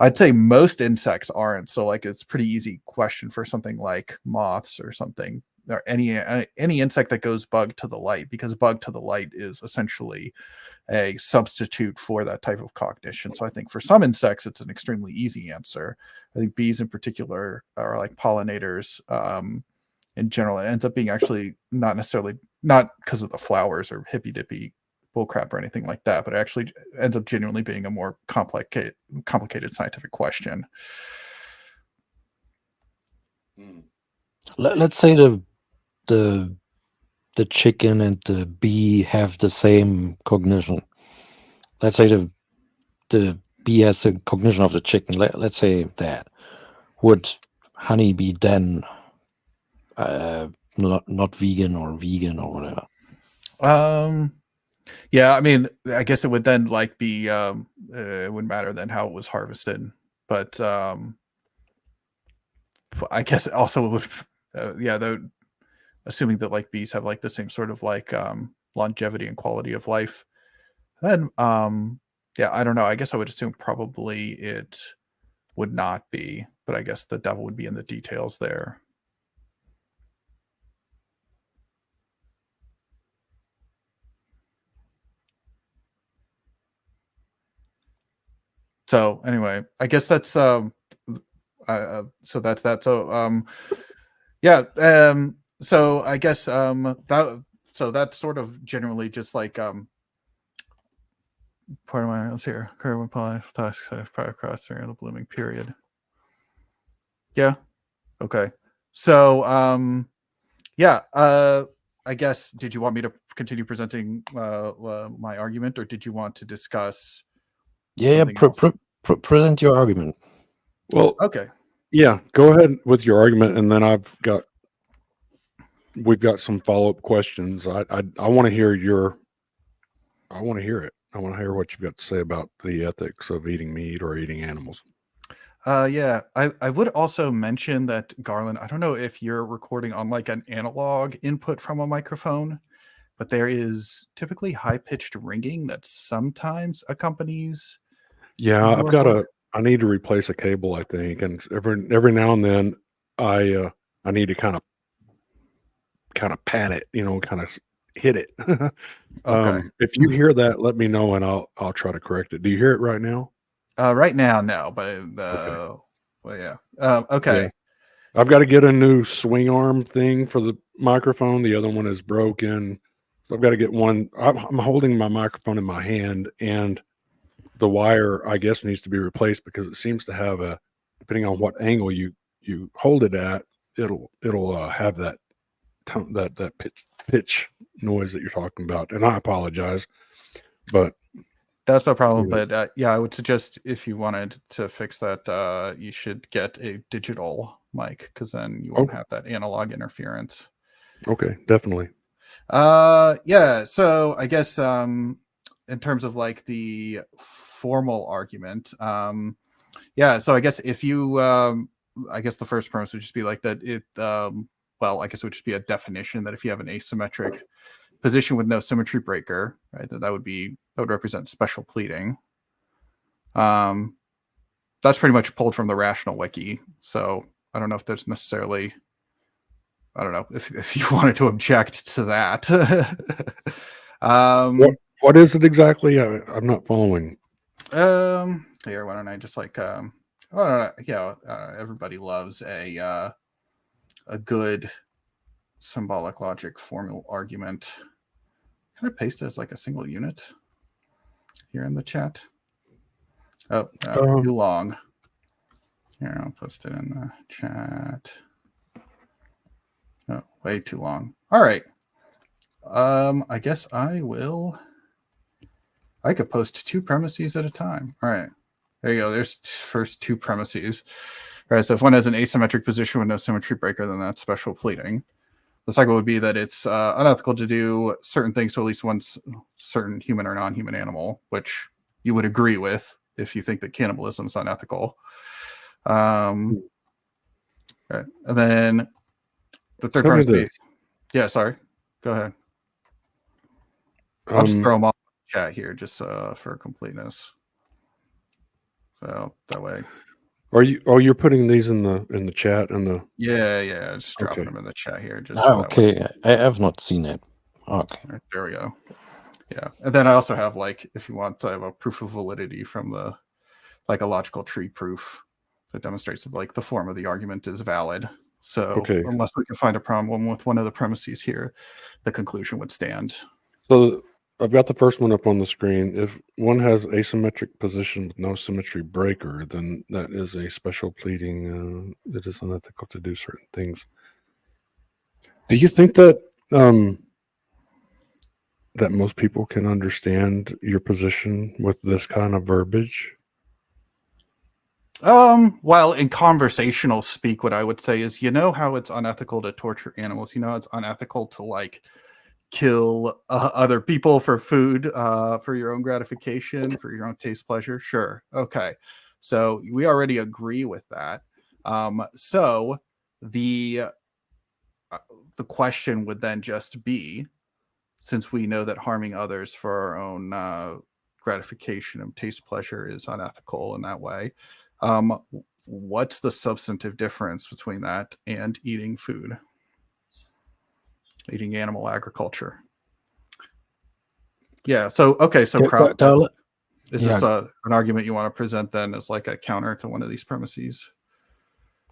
C: I'd say most insects aren't. So like it's a pretty easy question for something like moths or something, or any insect that goes bug to the light, because bug to the light is essentially a substitute for that type of cognition. So I think for some insects, it's an extremely easy answer. I think bees in particular are like pollinators. In general, it ends up being actually not necessarily, not because of the flowers or hippy dippy bullcrap or anything like that, but it actually ends up genuinely being a more complicated scientific question.
B: Let's say the chicken and the bee have the same cognition. Let's say the bee has the cognition of the chicken. Let's say that. Would honeybee then not vegan or vegan or whatever?
C: Yeah, I mean, I guess it would then like be it wouldn't matter then how it was harvested, but I guess also it would yeah, though, assuming that like bees have like the same sort of like longevity and quality of life, then yeah, I don't know. I guess I would assume probably it would not be, but I guess the devil would be in the details there. So anyway, I guess that's so that's that. So yeah, so I guess that so that's sort of generally just like part of my let's here carbon fire cross during the blooming period. Yeah. Okay. So yeah, I guess did you want me to continue presenting my argument, or did you want to discuss
B: Yeah,
C: something else?
B: present your argument.
A: Well,
C: Okay.
A: yeah, go ahead with your argument, and then we've got some follow-up questions. I want to hear I want to hear it. I want to hear what you've got to say about the ethics of eating meat or eating animals.
C: Yeah, I would also mention that, Garland, I don't know if you're recording on like an analog input from a microphone, but there is typically high-pitched ringing that sometimes accompanies
A: Yeah,
C: your voice.
A: I need to replace a cable, I think, and every now and then I need to kind of pat it, kind of hit it.
C: Okay.
A: If you hear that, let me know and I'll try to correct it. Do you hear it right now?
C: Right now, no, but
A: Okay.
C: well, yeah.
A: Yeah.
C: Okay.
A: I've got to get a new swing arm thing for the microphone. The other one is broken. So I've got to get one. I'm holding my microphone in my hand, and the wire, I guess, needs to be replaced because it seems to have depending on what angle you hold it at, it'll have that tone, that pitch noise that you're talking about. And I apologize, but
C: That's no problem.
A: yeah.
C: But yeah, I would suggest if you wanted to fix that, you should get a digital mic, because then you won't have that analog interference.
A: Okay, definitely.
C: Yeah. So I guess in terms of like the formal argument, yeah. So I guess if you, I guess the first premise would just be like that. Well, I guess it would just be a definition that if you have an asymmetric position with no symmetry breaker, right, that would represent special pleating. That's pretty much pulled from the Rational Wiki. So I don't know if there's necessarily, I don't know if you wanted to object to that.
A: What is it exactly? I'm not following.
C: Here, why don't I just like, I don't know, yeah, everybody loves a good symbolic logic formal argument. Can I paste it as like a single unit here in the chat? Oh, no, too long. Here, I'll post it in the chat. Oh, way too long. All right. I guess I could post 2 premises at a time. All right. There you go. There's first 2 premises. All right. So if one has an asymmetric position with no symmetry breaker, then that's special pleating. The second would be that it's unethical to do certain things to at least one certain human or non-human animal, which you would agree with if you think that cannibalism is unethical. Okay. And then the third premise would be, yeah, sorry. Go ahead. I'll just throw them all in the chat here just for completeness. So that way,
A: Are you? Oh, you're putting these in the chat and the.
C: yeah, just dropping
A: Okay.
C: them in the chat here, just so that way.
B: Okay, I have not seen it. Okay.
C: Right, there we go. Yeah, and then I also have, like, if you want, I have a proof of validity from the, like, a logical tree proof that demonstrates that, like, the form of the argument is valid. So
A: Okay.
C: unless we can find a problem with one of the premises here, the conclusion would stand.
A: So I've got the first one up on the screen. If one has asymmetric position with no symmetry breaker, then that is a special pleading. It is unethical to do certain things. Do you think that that most people can understand your position with this kind of verbiage?
C: Well, in conversational speak, what I would say is, how it's unethical to torture animals. It's unethical to, like, kill other people for food, for your own gratification, for your own taste pleasure. Sure. Okay. So we already agree with that. So the question would then just be, since we know that harming others for our own gratification and taste pleasure is unethical in that way, what's the substantive difference between that and eating food, eating animal agriculture? Yeah. So, okay. So, Kraut, is this an argument you want to present then as like a counter to one of these premises?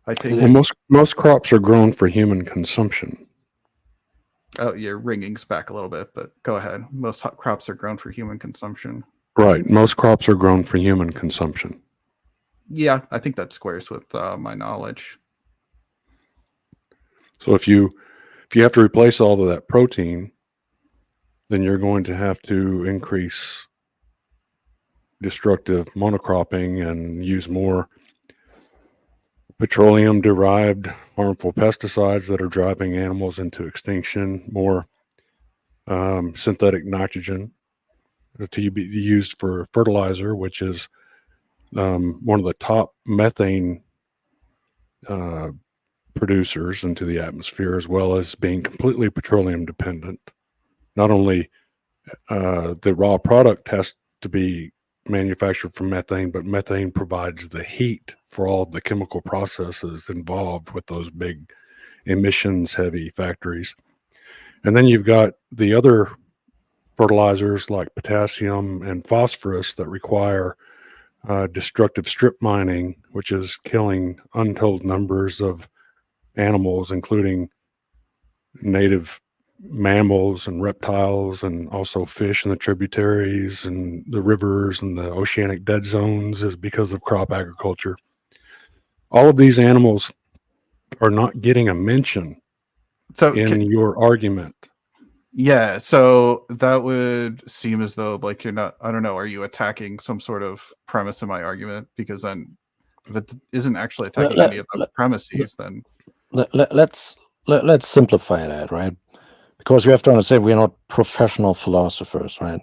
C: I take
A: Well, most crops are grown for human consumption.
C: Oh, your ringing's back a little bit, but go ahead. Most crops are grown for human consumption.
A: Right. Most crops are grown for human consumption.
C: Yeah, I think that squares with my knowledge.
A: So if you have to replace all of that protein, then you're going to have to increase destructive monocropping and use more petroleum-derived harmful pesticides that are driving animals into extinction, more synthetic nitrogen to be used for fertilizer, which is one of the top methane producers into the atmosphere, as well as being completely petroleum dependent. Not only the raw product has to be manufactured from methane, but methane provides the heat for all the chemical processes involved with those big emissions heavy factories. And then you've got the other fertilizers like potassium and phosphorus that require destructive strip mining, which is killing untold numbers of animals, including native mammals and reptiles, and also fish in the tributaries and the rivers and the oceanic dead zones, is because of crop agriculture. All of these animals are not getting a mention in your argument.
C: Yeah, so that would seem as though, like, you're not, I don't know, are you attacking some sort of premise in my argument? Because then if it isn't actually attacking any of the premises, then
B: let's simplify that, right? Because you have to understand, we're not professional philosophers, right?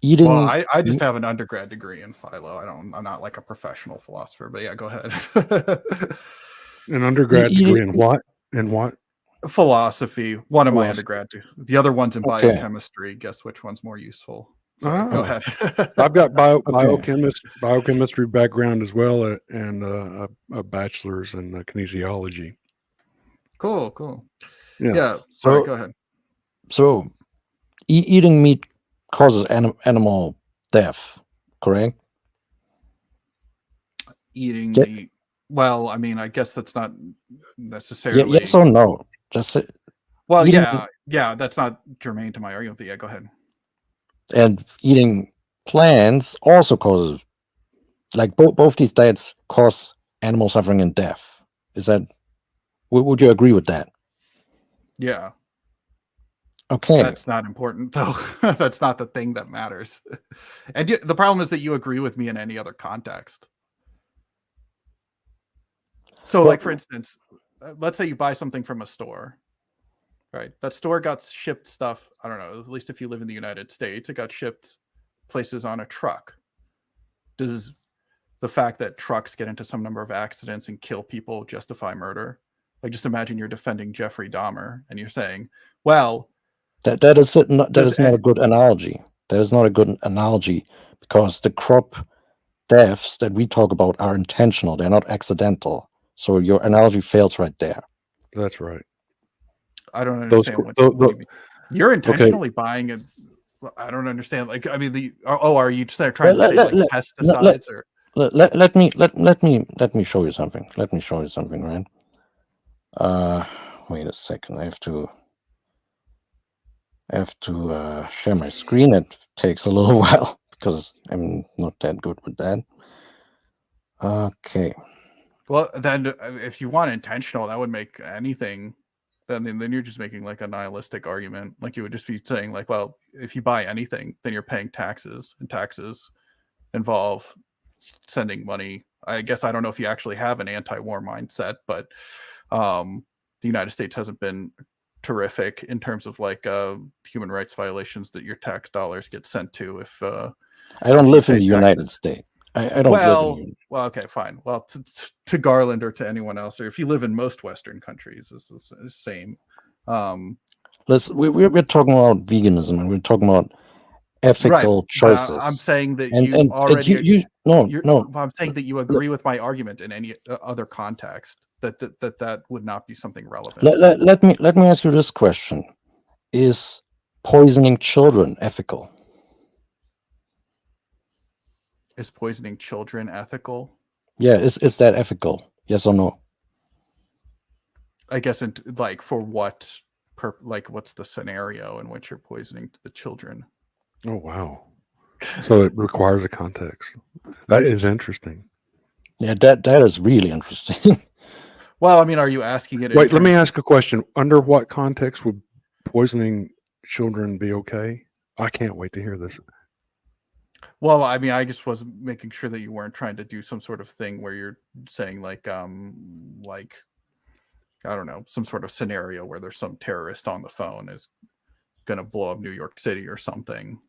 C: Well, I just have an undergrad degree in philo. I'm not like a professional philosopher, but yeah, go ahead.
A: An undergrad degree in what? In what?
C: Philosophy. One of my undergrad. The other one's in biochemistry. Guess which one's more useful? So go ahead.
A: I've got biochemistry background as well, and a bachelor's in kinesiology.
C: Cool.
A: Yeah.
C: Sorry, go ahead.
B: So, eating meat causes animal death, correct?
C: Eating meat. Well, I mean, I guess that's not necessarily.
B: Yes or no? Just
C: well, yeah, that's not germane to my argument. But yeah, go ahead.
B: And eating plants also causes, like, both these diets cause animal suffering and death. Is that? Would you agree with that?
C: Yeah.
B: Okay.
C: That's not important, though. That's not the thing that matters. And the problem is that you agree with me in any other context. So, like, for instance, let's say you buy something from a store, right? That store got shipped stuff, I don't know, at least if you live in the United States, it got shipped places on a truck. Does the fact that trucks get into some number of accidents and kill people justify murder? Like, just imagine you're defending Jeffrey Dahmer and you're saying, well,
B: that is not a good analogy. That is not a good analogy, because the crop deaths that we talk about are intentional. They're not accidental. So your analogy fails right there.
A: That's right.
C: I don't
B: Those,
C: understand what
B: tho-
C: you
B: tho-
C: mean. You're
B: okay.
C: intentionally buying it. I don't understand. Like, I mean, are you just there trying
B: Let,
C: to say
B: let,
C: like
B: let,
C: pesticides or?
B: let me show you something. Let me show you something, right? Wait a second. I have to share my screen. It takes a little while because I'm not that good with that. Okay.
C: Well, then if you want intentional, that would make anything. Then you're just making like a nihilistic argument. Like you would just be saying like, well, if you buy anything, then you're paying taxes, and taxes involve sending money. I guess I don't know if you actually have an anti-war mindset, but the United States hasn't been terrific in terms of like human rights violations that your tax dollars get sent to if
B: I don't
C: if you
B: live in
C: pay
B: the United
C: taxes.
B: States. I don't live in the
C: Well, okay, fine. Well, to Garland or to anyone else, or if you live in most Western countries, it's the same.
B: Listen, we're talking about veganism and we're talking about
C: Right,
B: ethical
C: but
B: choices.
C: I'm saying that
B: and
C: you
B: and
C: already
B: you no.
C: I'm saying that you agree with my argument in any other context that would not be something relevant.
B: Let me ask you this question: is poisoning children ethical?
C: Is poisoning children ethical?
B: Yeah, is that ethical? Yes or no?
C: I guess like for what like what's the scenario in which you're poisoning the children?
A: Oh wow. So it requires a context. That is interesting.
B: Yeah, that is really interesting.
C: Well, I mean, are you asking it in
A: Wait, let me
C: terms of-
A: ask a question. Under what context would poisoning children be okay? I can't wait to hear this.
C: Well, I mean, I just was making sure that you weren't trying to do some sort of thing where you're saying like I don't know, some sort of scenario where there's some terrorist on the phone is going to blow up New York City or something.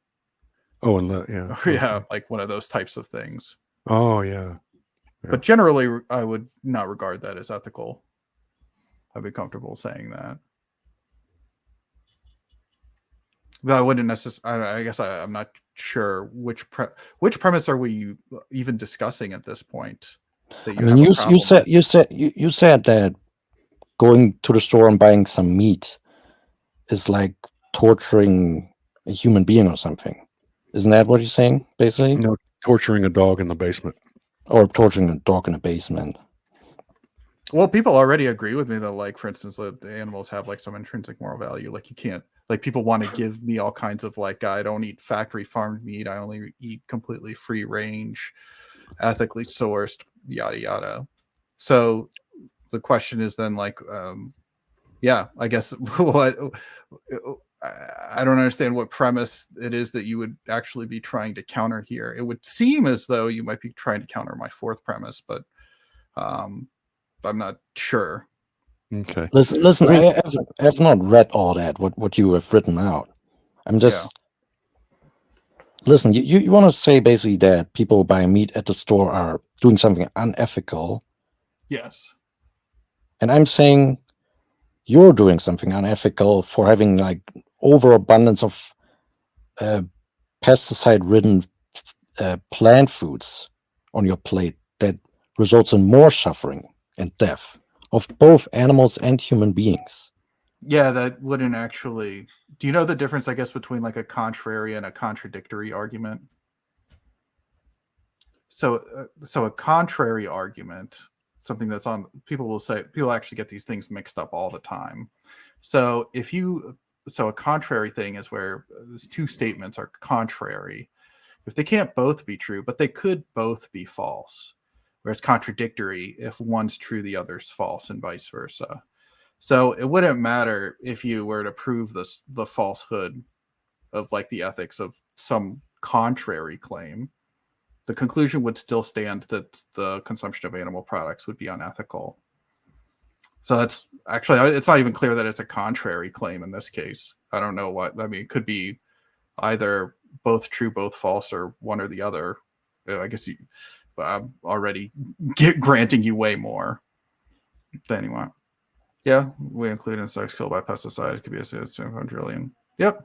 A: Oh, and yeah.
C: Yeah,
A: Okay.
C: like one of those types of things.
A: Oh, yeah.
C: But generally, I would not regard that as ethical. I'd be comfortable saying that. But I wouldn't necessarily. I guess I'm not sure which premise are we even discussing at this point that
B: I
C: you
B: mean,
C: have a problem with.
B: you said that going to the store and buying some meat is like torturing a human being or something. Isn't that what you're saying, basically?
A: No, torturing a dog in the basement.
B: Or torturing a dog in a basement.
C: Well, people already agree with me that, like, for instance, the animals have like some intrinsic moral value. Like, you can't, like, people want to give me all kinds of like, I don't eat factory farmed meat. I only eat completely free range, ethically sourced, yada yada. So the question is then like, yeah, I guess what I don't understand what premise it is that you would actually be trying to counter here. It would seem as though you might be trying to counter my fourth premise, but I'm not sure.
B: Okay. Listen.
A: I mean,
B: I have not read all that. What you have written out. I'm just listen. You want to say basically that people buying meat at the store are doing something unethical.
C: Yes.
B: And I'm saying you're doing something unethical for having like overabundance of pesticide-ridden plant foods on your plate that results in more suffering and death of both animals and human beings.
C: Yeah, that wouldn't actually. Do you know the difference, I guess, between like a contrary and a contradictory argument? So a contrary argument, something that's on, people actually get these things mixed up all the time. So a contrary thing is where these two statements are contrary. If they can't both be true, but they could both be false. Whereas contradictory, if one's true, the other's false, and vice versa. So it wouldn't matter if you were to prove the falsehood of like the ethics of some contrary claim. The conclusion would still stand that the consumption of animal products would be unethical. So that's actually, it's not even clear that it's a contrary claim in this case. I don't know what, I mean, it could be either both true, both false, or one or the other. I guess I'm already granting you way more than you want. Yeah, we include insects killed by pesticides. It could be a 700 Yep.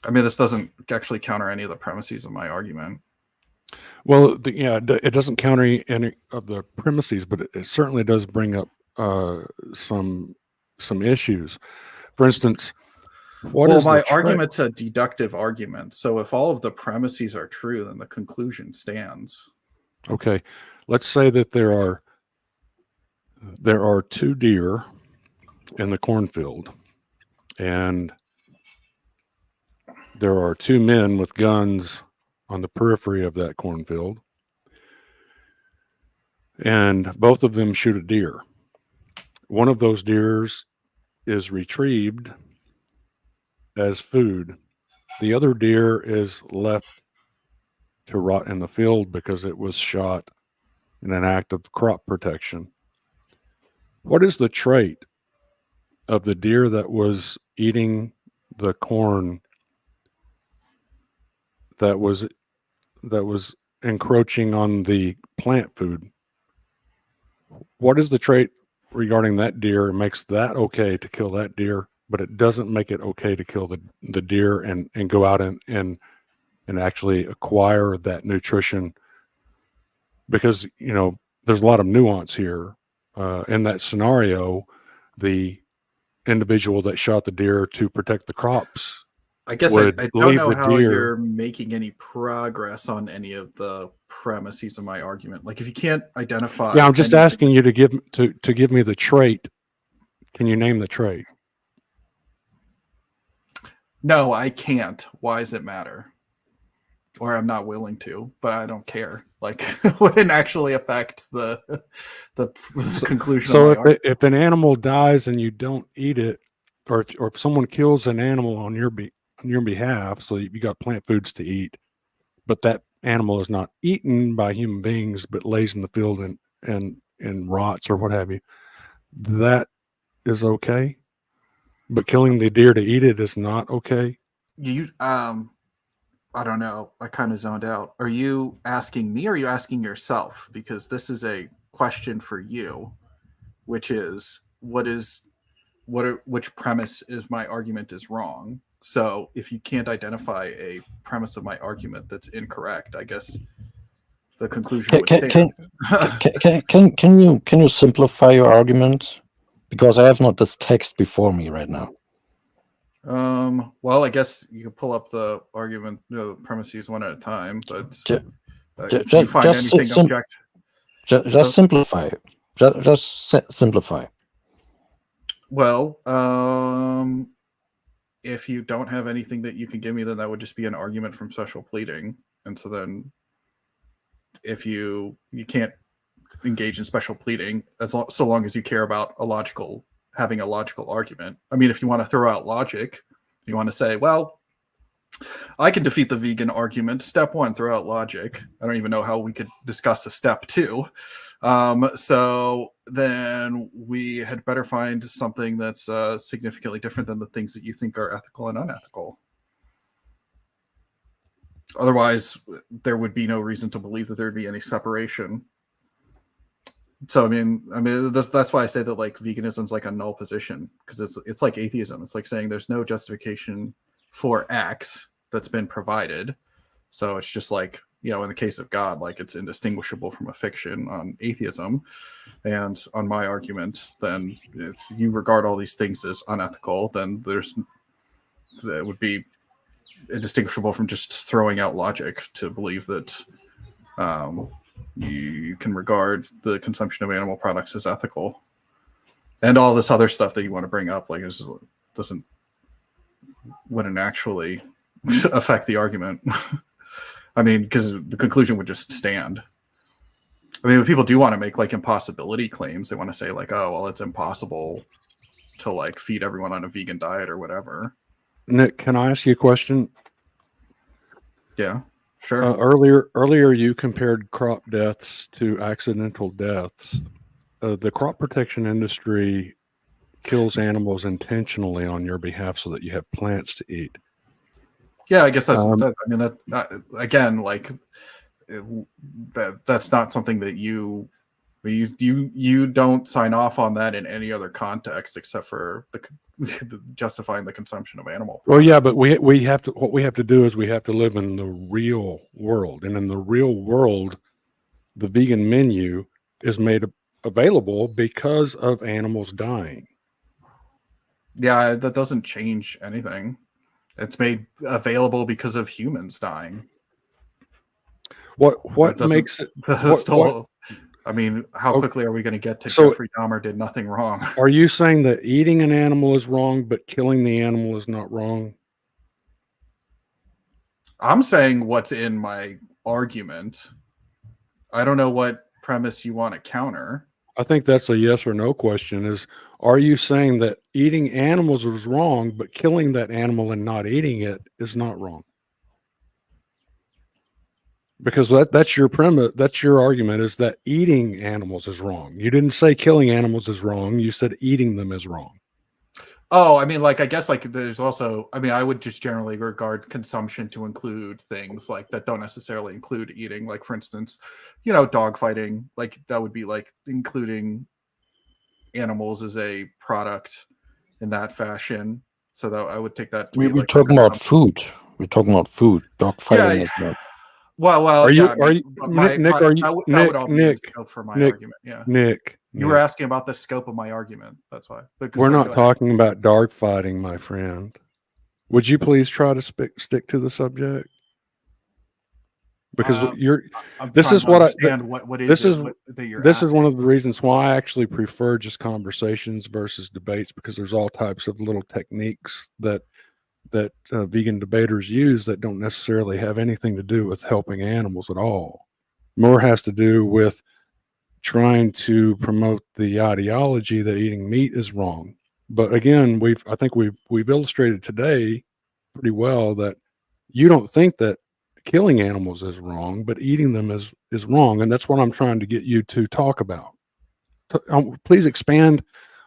C: I mean, this doesn't actually counter any of the premises of my argument.
A: Well, it doesn't counter any of the premises, but it certainly does bring up some issues. For instance, what
C: Well,
A: is the
C: my
A: trait?
C: argument's a deductive argument. So if all of the premises are true, then the conclusion stands.
A: Okay, let's say that there are two deer in the cornfield, and there are two men with guns on the periphery of that cornfield, and both of them shoot a deer. One of those deers is retrieved as food. The other deer is left to rot in the field because it was shot in an act of crop protection. What is the trait of the deer that was eating the corn that was encroaching on the plant food? What is the trait regarding that deer makes that okay to kill that deer, but it doesn't make it okay to kill the deer and go out and actually acquire that nutrition? Because there's a lot of nuance here. In that scenario, the individual that shot the deer to protect the crops
C: I guess
A: would
C: I don't
A: leave
C: know
A: the
C: how
A: deer.
C: you're making any progress on any of the premises of my argument. Like if you can't identify,
A: Yeah, I'm just
C: anything-
A: asking you to give me the trait. Can you name the trait?
C: No, I can't. Why does it matter? Or I'm not willing to, but I don't care. Like, it wouldn't actually affect the conclusion.
A: So
C: of my
A: if an animal dies and you don't eat it, or if someone kills an animal on your behalf, so you got plant foods to eat, but that animal is not eaten by human beings, but lays in the field and rots or what have you, that is okay. But killing the deer to eat it is not okay.
C: you I don't know. I kind of zoned out. Are you asking me or are you asking yourself? Because this is a question for you, which is which premise is my argument is wrong. So if you can't identify a premise of my argument that's incorrect, I guess the conclusion would stand.
B: Can you simplify your argument? Because I have not this text before me right now.
C: Well, I guess you can pull up the argument, premises one at a time, but if you
B: Just
C: find anything
B: just simplify. Just simplify.
C: Well, if you don't have anything that you can give me, then that would just be an argument from special pleading. And so then if you can't engage in special pleading so long as you care about having a logical argument. I mean, if you want to throw out logic, you want to say, well, I can defeat the vegan argument. Step one, throw out logic. I don't even know how we could discuss a step two. So then we had better find something that's significantly different than the things that you think are ethical and unethical. Otherwise, there would be no reason to believe that there'd be any separation. So I mean, that's why I say that like veganism's like a null position, because it's like atheism. It's like saying there's no justification for X that's been provided. So it's just like, in the case of God, like it's indistinguishable from a fiction on atheism. And on my argument, then if you regard all these things as unethical, then that would be indistinguishable from just throwing out logic to believe that you can regard the consumption of animal products as ethical. And all this other stuff that you want to bring up, like wouldn't actually affect the argument. I mean, because the conclusion would just stand. I mean, people do want to make like impossibility claims. They want to say like, oh, well, it's impossible to like feed everyone on a vegan diet or whatever.
A: Nick, can I ask you a question?
C: Yeah, sure.
A: Earlier you compared crop deaths to accidental deaths. The crop protection industry kills animals intentionally on your behalf so that you have plants to eat.
C: Yeah, I guess again, like that's not something that you You don't sign off on that in any other context except for justifying the consumption of animal
A: Well,
C: products.
A: yeah, but we have to. What we have to do is we have to live in the real world, and in the real world, the vegan menu is made available because of animals dying.
C: Yeah, that doesn't change anything. It's made available because of humans dying.
A: What
C: That doesn't-
A: makes it?
C: that's
A: What, what,
C: I mean, how
A: Oh,
C: quickly are we going to get to
A: so-
C: Jeffrey Dahmer did nothing wrong?
A: are you saying that eating an animal is wrong, but killing the animal is not wrong?
C: I'm saying what's in my argument. I don't know what premise you want to counter.
A: I think that's a yes or no question. Is, are you saying that eating animals is wrong, but killing that animal and not eating it is not wrong? Because that's your premise. That's your argument, is that eating animals is wrong. You didn't say killing animals is wrong. You said eating them is wrong.
C: Oh, I mean, like, I guess, like, there's also, I mean, I would just generally regard consumption to include things like that don't necessarily include eating. Like, for instance, dog fighting, like, that would be like including animals as a product in that fashion. So that I would take that to be
B: We're
C: like
B: talking about
C: consumption.
B: food. We're talking about food. Dog fighting is not.
C: Well,
A: Are you?
C: yeah, I mean,
A: Are you?
C: but
A: Nick? Are you?
C: that would
A: Nick?
C: all be in
A: Nick?
C: scope for my
A: Nick,
C: argument. Yeah.
A: Nick.
C: You were asking about the scope of my argument. That's why. But
A: We're
C: sorry,
A: not
C: go ahead.
A: talking about dog fighting, my friend. Would you please try to stick to the subject? Because
C: I'm
A: this
C: trying
A: is
C: to
A: what
C: understand what is
A: this
C: it
A: is
C: that you're
A: this is
C: asking.
A: one of the reasons why I actually prefer just conversations versus debates, because there's all types of little techniques that vegan debaters use that don't necessarily have anything to do with helping animals at all. More has to do with trying to promote the ideology that eating meat is wrong. But again, I think we've illustrated today pretty well that you don't think that killing animals is wrong, but eating them is wrong, and that's what I'm trying to get you to talk about. Please expand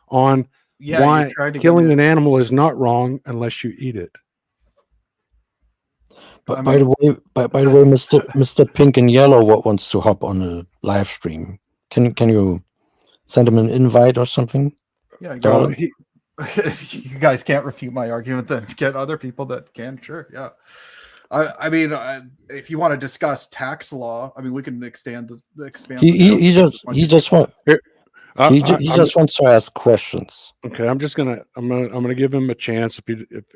A: on why
C: you tried to
A: killing an animal is not wrong unless you eat it.
B: But by the way, Mr. Pink and Yellow wants to hop on a live stream. Can you send him an invite or something?
C: Yeah,
B: Darling?
C: you guys can't refute my argument. Then get other people that can. Sure, yeah. I mean, if you want to discuss tax law, I mean, we can expand.
B: He just wants to ask questions.
A: Okay, I'm gonna give him a chance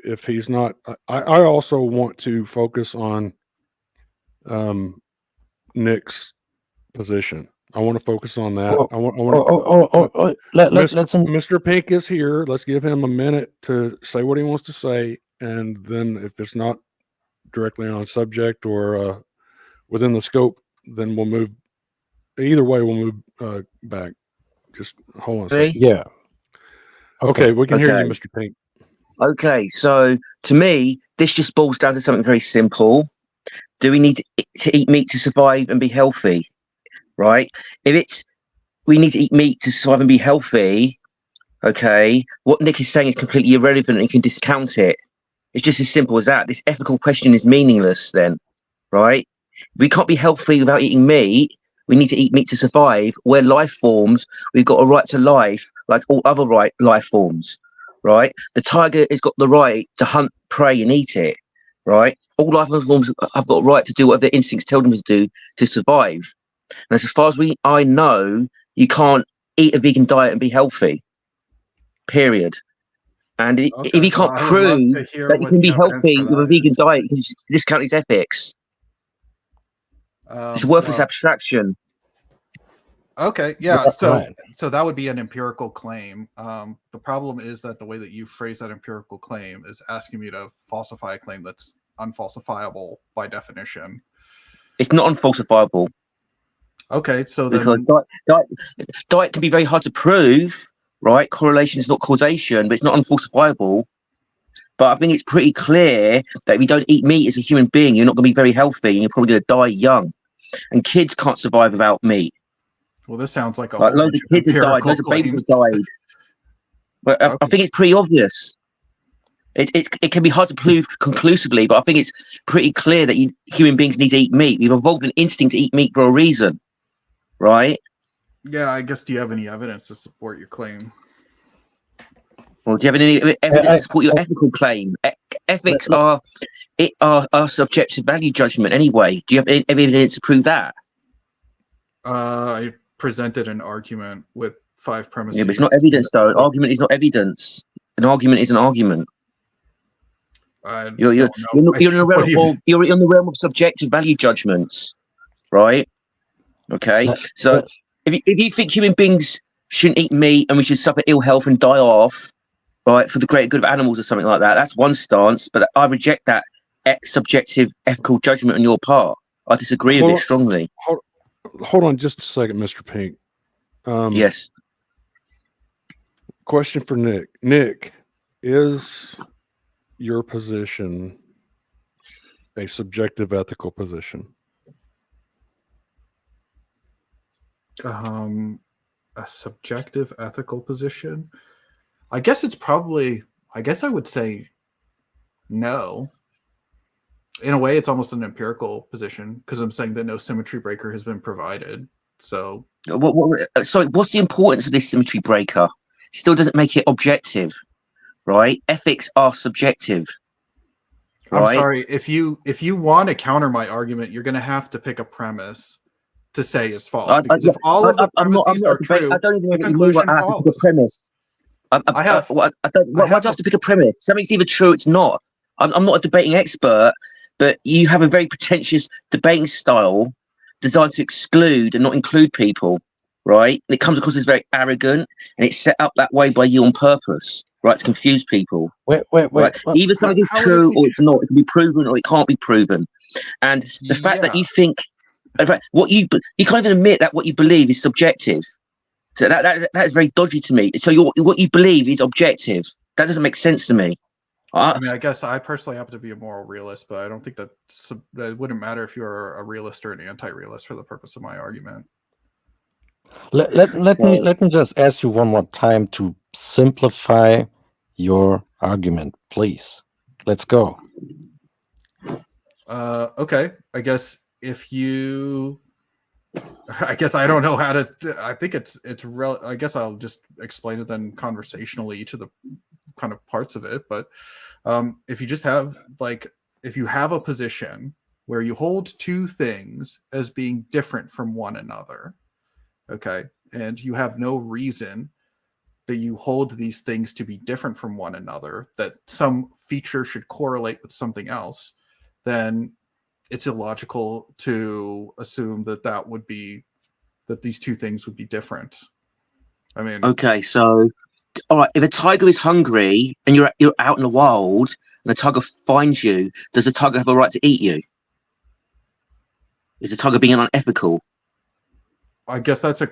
A: if he's not. I also want to focus on Nick's position. I want to focus on that. Mr. Pink is here. Let's give him a minute to say what he wants to say, and then if it's not directly on subject or within the scope, then we'll move. Either way, we'll move back. Just hold on a second.
B: Yeah.
A: Okay, we can hear you,
D: Okay.
A: Mr. Pink.
D: Okay, so to me, this just boils down to something very simple. Do we need to eat meat to survive and be healthy? Right? If it's we need to eat meat to survive and be healthy, okay, what Nick is saying is completely irrelevant and you can discount it. It's just as simple as that. This ethical question is meaningless then, right? We can't be healthy without eating meat. We need to eat meat to survive. We're life forms. We've got a right to life like all other life forms, right? The tiger has got the right to hunt prey and eat it, right? All life forms have got a right to do whatever their instincts tell them to do to survive. And as far as I know, you can't eat a vegan diet and be healthy, period. And if you can't prove that you can be healthy with a vegan diet, you can just discount his ethics. It's a worthless abstraction.
C: Okay, yeah.
B: That's
C: So
B: right.
C: so that would be an empirical claim. The problem is that the way that you phrase that empirical claim is asking me to falsify a claim that's unfalsifiable by definition.
D: It's not unfalsifiable.
C: Okay, so
D: Because
C: then
D: diet can be very hard to prove, right? Correlation is not causation, but it's not unfalsifiable. But I think it's pretty clear that if you don't eat meat as a human being, you're not going to be very healthy and you're probably going to die young. And kids can't survive without meat.
C: well, this sounds like a
D: Like,
C: whole
D: loads
C: bunch
D: of
C: of
D: kids have died,
C: empirical
D: loads of babies
C: claims.
D: have died. But I think it's pretty obvious. It can be hard to prove conclusively, but I think it's pretty clear that human beings need to eat meat. We've evolved an instinct to eat meat for a reason, right?
C: Yeah, I guess. Do you have any evidence to support your claim?
D: Well, do you have any evidence to support your ethical claim? Ethics are subjective value judgment anyway. Do you have any evidence to prove that?
C: I presented an argument with 5 premises.
D: Yeah, but it's not evidence, though. An argument is not evidence. An argument is an argument. You're in the realm of subjective value judgments, right? Okay. So if you think human beings shouldn't eat meat and we should suffer ill health and die off, right, for the greater good of animals or something like that, that's one stance. But I reject that subjective ethical judgment on your part. I disagree with it strongly.
A: Hold on just a second, Mr. Pink.
D: Yes.
A: Question for Nick. Nick, is your position a subjective ethical position?
C: A subjective ethical position? I guess it's probably, I guess I would say no. In a way, it's almost an empirical position because I'm saying that no symmetry breaker has been provided. So,
D: sorry, what's the importance of this symmetry breaker? It still doesn't make it objective, right? Ethics are subjective.
C: Right? I'm sorry, if you want to counter my argument, you're going to have to pick a premise to say is false. Because if all of the premises are true,
D: I don't even know what you mean. I have to pick a premise. Why do I have to pick a premise? Something's either true, or it's not. I'm not a debating expert, but you have a very pretentious debating style designed to exclude and not include people, right? And it comes across as very arrogant, and it's set up that way by you on purpose, right, to confuse people.
B: Wait.
D: Right? Either something is true or it's not. It can be proven or it can't be proven. And the fact that you think, in fact, you can't even admit that what you believe is subjective. So that is very dodgy to me. So what you believe is objective. That doesn't make sense to me.
C: I mean, I guess I personally happen to be a moral realist, but I don't think that it wouldn't matter if you're a realist or an anti-realist for the purpose of my argument.
B: Let me just ask you one more time to simplify your argument, please. Let's go.
C: Okay. I guess I don't know how to. I think it's real. I guess I'll just explain it then conversationally, each of the kind of parts of it. But if you just have if you have a position where you hold two things as being different from one another, okay, and you have no reason that you hold these things to be different from one another, that some feature should correlate with something else, then it's illogical to assume that these two things would be different. I mean,
D: okay, so all right, if a tiger is hungry and you're out in the wild and a tiger finds you, does the tiger have a right to eat you? Is the tiger being unethical?
C: I guess that's a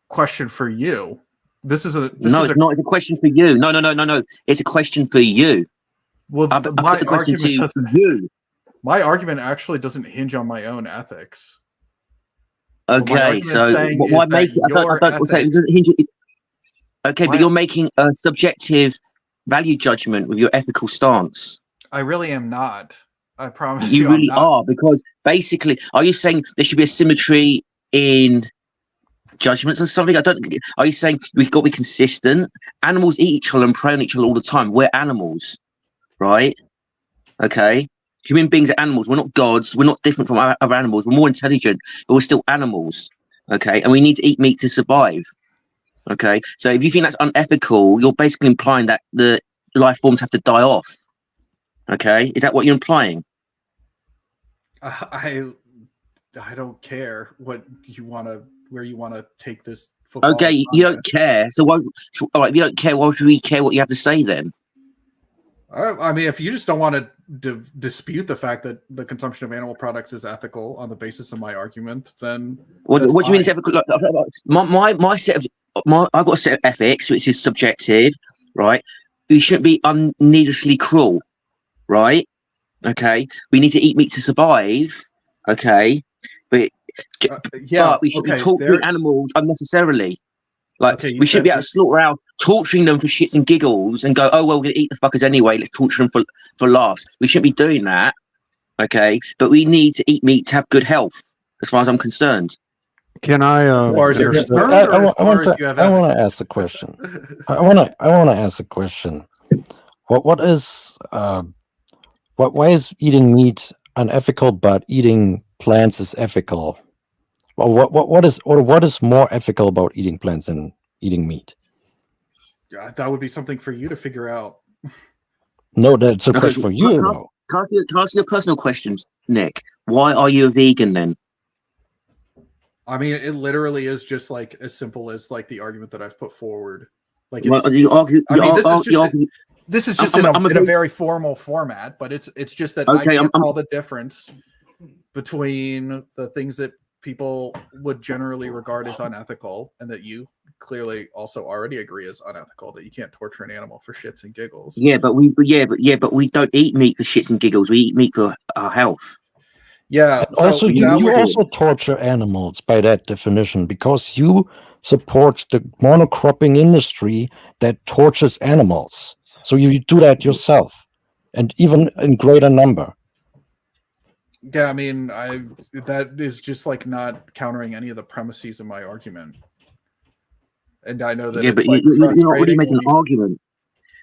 C: question for you. It's not a question for you. No. It's a question for you. Well,
D: my argument to you.
C: My argument actually doesn't hinge on my own ethics.
D: Okay, so why make it? I don't say it doesn't hinge. Okay, but you're making a subjective value judgment with your ethical stance.
C: I really am not. I promise
D: you. You really are, because basically, are you saying there should be a symmetry in judgments or something? Are you saying we've got to be consistent? Animals eat each other and prey on each other all the time. We're animals, right? Okay. Human beings are animals. We're not gods. We're not different from other animals. We're more intelligent, but we're still animals. Okay. And we need to eat meat to survive. Okay. So if you think that's unethical, you're basically implying that the life forms have to die off. Okay. Is that what you're implying?
C: I don't care where you want to take this football.
D: Okay. You don't care. So all right, if you don't care, why should we care what you have to say then?
C: I mean, if you just don't want to dispute the fact that the consumption of animal products is ethical on the basis of my argument, then
D: what do you mean it's ethical? I've got a set of ethics which is subjective, right? We shouldn't be needlessly cruel, right? Okay, we need to eat meat to survive, okay, but we should be torturing animals unnecessarily. Like, we should be able to slaughter out, torturing them for shits and giggles and go, oh, well, we're going to eat the fuckers anyway. Let's torture them for laughs. We shouldn't be doing that. Okay. But we need to eat meat to have good health, as far as I'm concerned.
A: Can I
C: As far as you're
A: intercept-
C: concerned, or as far as you have
B: I want to
C: evidence?
B: ask a question. I want to ask a question. What is why is eating meat unethical, but eating plants is ethical? Well, what is more ethical about eating plants than eating meat?
C: Yeah, that would be something for you to figure out.
B: No, that's a
D: Okay,
B: question for you, though.
D: Can I ask you a personal question, Nick? Why are you a vegan then?
C: I mean, it literally is just like as simple as like the argument that I've put forward. Like,
D: Well,
C: it's,
D: you argue.
C: I mean, this is
D: you
C: just
D: argue-
C: this is just
D: I'm a
C: in a
D: big-
C: very formal format, but it's just that
D: Okay,
C: I can't
D: I'm-
C: tell the difference between the things that people would generally regard as unethical, and that you clearly also already agree is unethical. That you can't torture an animal for shits and giggles.
D: Yeah, but we don't eat meat for shits and giggles. We eat meat for our health.
C: Yeah. So
B: Also,
C: that
B: you
C: would-
B: also torture animals by that definition because you support the monocropping industry that tortures animals. So you do that yourself, and even in greater number.
C: yeah, I mean, that is just like not countering any of the premises of my argument. And I know that
D: Yeah,
C: it's
D: but
C: like
D: you're not really
C: frustrating
D: making
C: when
D: an
C: you-
D: argument.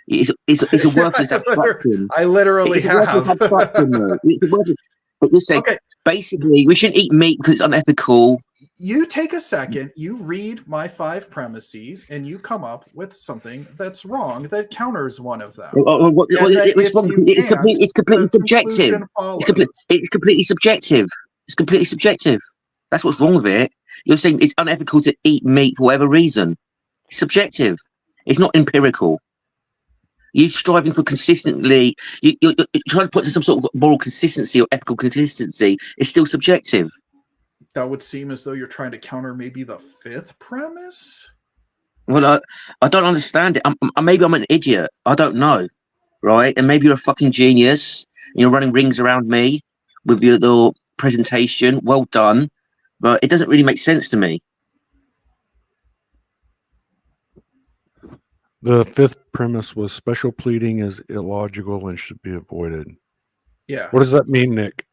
D: It's a worthless abstraction.
C: I literally
D: It's a worthless
C: have.
D: abstraction, though. It's a worthless. But you're saying
C: Okay,
D: basically we shouldn't eat meat because it's unethical.
C: you take a second, you read my 5 premises, and you come up with something that's wrong that counters one of them. And that
D: It's
C: if
D: wrong.
C: you
D: It's
C: can't,
D: completely
C: the
D: subjective.
C: conclusion
D: It's,
C: follows.
D: it's completely subjective. It's completely subjective. That's what's wrong with it. You're saying it's unethical to eat meat for whatever reason. It's subjective. It's not empirical. You're striving for consistently. You're trying to put to some sort of moral consistency or ethical consistency. It's still subjective.
C: That would seem as though you're trying to counter maybe the 5th premise.
D: Well, I don't understand it. Maybe I'm an idiot. I don't know, right? And maybe you're a fucking genius. And you're running rings around me with your little presentation. Well done, but it doesn't really make sense to me.
A: The 5th premise was special pleading is illogical and should be avoided.
C: Yeah.
A: What does that mean, Nick?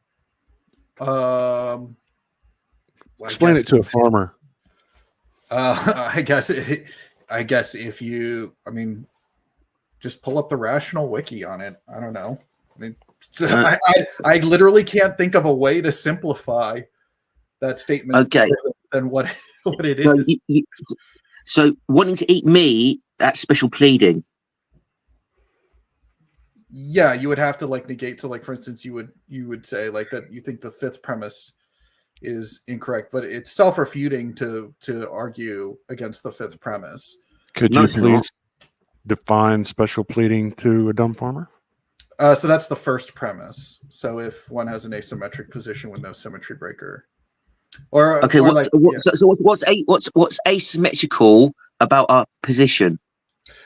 C: Well,
A: Explain it to a farmer.
C: I guess if you, I mean, just pull up the Rational Wiki on it. I don't know. I mean, I literally can't think of a way to simplify that statement
D: Okay.
C: than what it
D: So,
C: is.
D: so wanting to eat meat, that's special pleading.
C: Yeah, you would have to like negate. So, like for instance, you would say like that you think the 5th premise is incorrect, but it's self-refuting to argue against the 5th premise.
A: Could
D: No,
A: you
D: it's not.
A: please define special pleading to a dumb farmer?
C: So that's the first premise. So if one has an asymmetric position with no symmetry breaker, or
D: Okay,
C: or
D: what's asymmetrical about our position?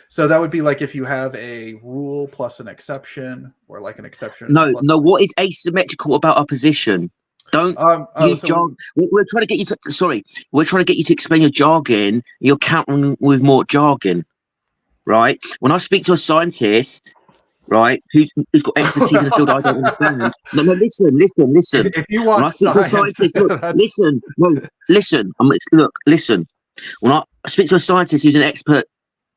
C: So that would be like if you have a rule plus an exception, or like an exception.
D: No,
C: plus-
D: no. What is asymmetrical about our position? Don't use
C: so
D: jargon. We're trying to get you to. Sorry, we're trying to get you to explain your jargon. You're countering with more jargon, right? When I speak to a scientist, right, who's got expertise in the field I don't understand. No, listen.
C: if you
D: When I
C: want
D: speak to a
C: science,
D: scientist, look, listen. Listen. When I speak to a scientist who's an expert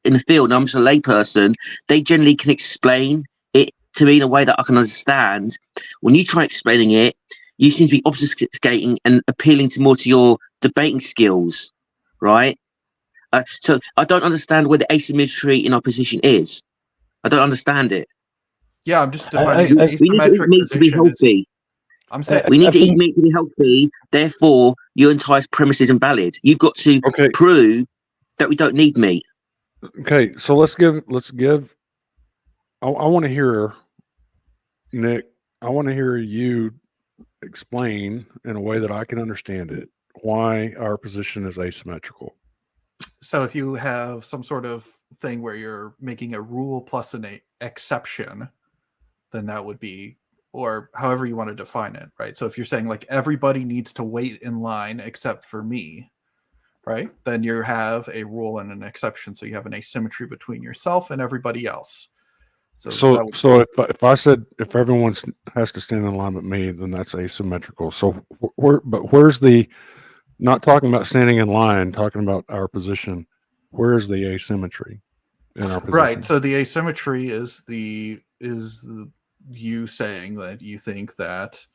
D: in the field, and I'm just a layperson, they generally can explain it to me in a way that I can understand. When you try explaining it, you seem to be obfuscating and appealing more to your debating skills, right? So I don't understand where the asymmetry in our position is. I don't understand it.
C: yeah, I'm just defining
B: I-
C: an
D: We need to eat
C: asymmetric
D: meat to be
C: position.
D: healthy.
C: I'm saying
D: We need to eat
B: think-
D: meat to be healthy. Therefore, your entire premise is invalid. You've got to
A: Okay.
D: prove that we don't need meat.
A: Okay, so let's give. I want to hear, Nick. I want to hear you explain in a way that I can understand it why our position is asymmetrical.
C: so. If you have some sort of thing where you're making a rule plus an exception, then that would be, or however you want to define it, right? So if you're saying like everybody needs to wait in line except for me, right? Then you have a rule and an exception. So you have an asymmetry between yourself and everybody else. So
A: If I said if everyone has to stand in line with me, then that's asymmetrical. So where's the Not talking about standing in line, talking about our position. Where is the asymmetry in our position?
C: Right. So the asymmetry is you saying that you think that,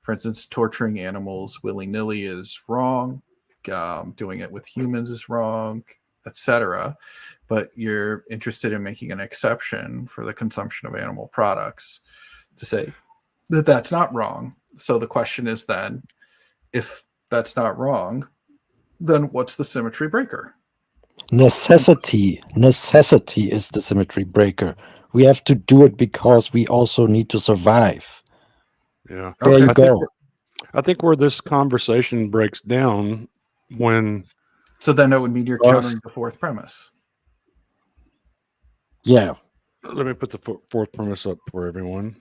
C: for instance, torturing animals willy-nilly is wrong, doing it with humans is wrong, etc. But you're interested in making an exception for the consumption of animal products to say that that's not wrong. So the question is then, if that's not wrong, then what's the symmetry breaker?
B: Necessity is the symmetry breaker. We have to do it because we also need to survive.
A: Yeah.
B: There
C: Okay.
B: you go.
A: I think where this conversation breaks down when
C: So then it would mean you're countering the fourth premise.
B: Yeah.
A: let me put the fourth premise up for everyone.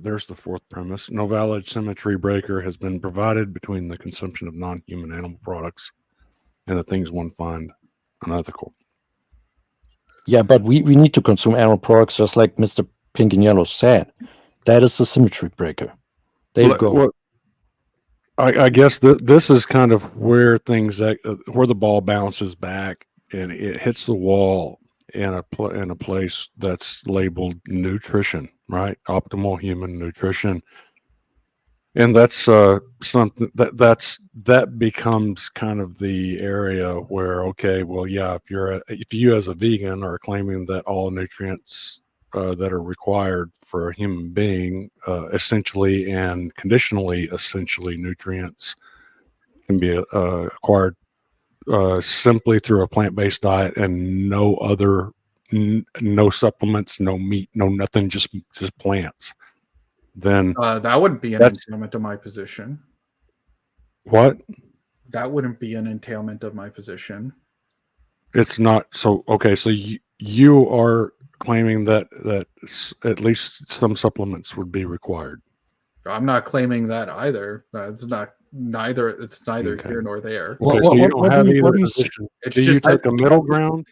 A: There's the fourth premise. No valid symmetry breaker has been provided between the consumption of non-human animal products and the things one find unethical.
B: Yeah, but we need to consume animal products just like Mr. Pink and Yellow said. That is the symmetry breaker. There you go.
A: Well, I guess this is kind of where things where the ball bounces back and it hits the wall in a place that's labeled nutrition, right? Optimal human nutrition, and that's something that becomes kind of the area where, okay, well, yeah, if you as a vegan are claiming that all nutrients that are required for a human being, essentially and conditionally, essentially nutrients can be acquired simply through a plant-based diet and no other, no supplements, no meat, no nothing, just plants. Then
C: that wouldn't be an entailment of my position.
A: What?
C: That wouldn't be an entailment of my position.
A: It's not. So okay, so you are claiming that at least some supplements would be required.
C: I'm not claiming that either. It's neither
A: Okay.
C: here nor there.
A: Okay, so you don't have either position.
C: It's
A: Do you
C: just
A: take a middle ground?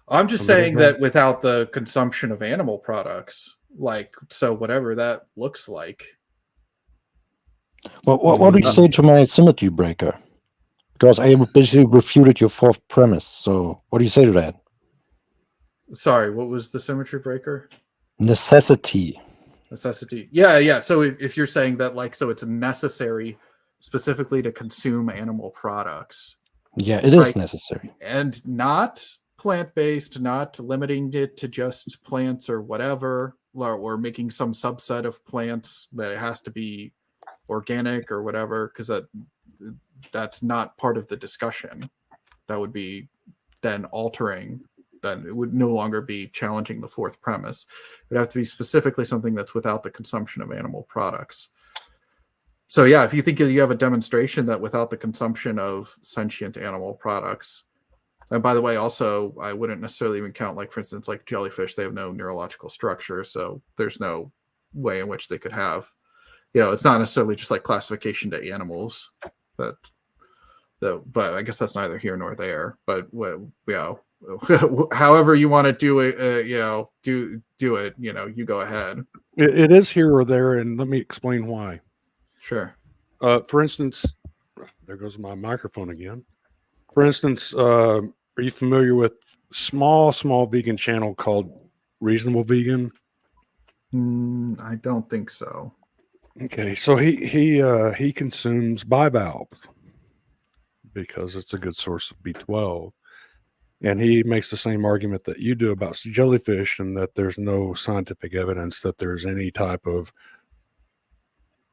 C: I'm just saying that without the consumption of animal products, like, so whatever that looks like.
B: Well, what do you say to my symmetry breaker? Because I basically refuted your fourth premise. So what do you say to that?
C: Sorry, what was the symmetry breaker?
B: Necessity.
C: Yeah. So if you're saying that, like, so it's necessary specifically to consume animal products.
B: Yeah, it is necessary.
C: And not plant-based, not limiting it to just plants or whatever, or making some subset of plants that it has to be organic or whatever, because that's not part of the discussion. That would be then altering, then it would no longer be challenging the fourth premise. It would have to be specifically something that's without the consumption of animal products. So yeah, if you think you have a demonstration that without the consumption of sentient animal products, and by the way, also, I wouldn't necessarily even count, like, for instance, like jellyfish, they have no neurological structure, so there's no way in which they could have, it's not necessarily just like classification to animals, but I guess that's neither here nor there. But however you want to do it, do it. You go ahead.
A: It is here or there, and let me explain why.
C: Sure.
A: For instance, there goes my microphone again. For instance, are you familiar with small vegan channel called Reasonable Vegan?
C: I don't think so.
A: Okay, so he consumes bivalves because it's a good source of B12, and he makes the same argument that you do about jellyfish, and that there's no scientific evidence that there's any type of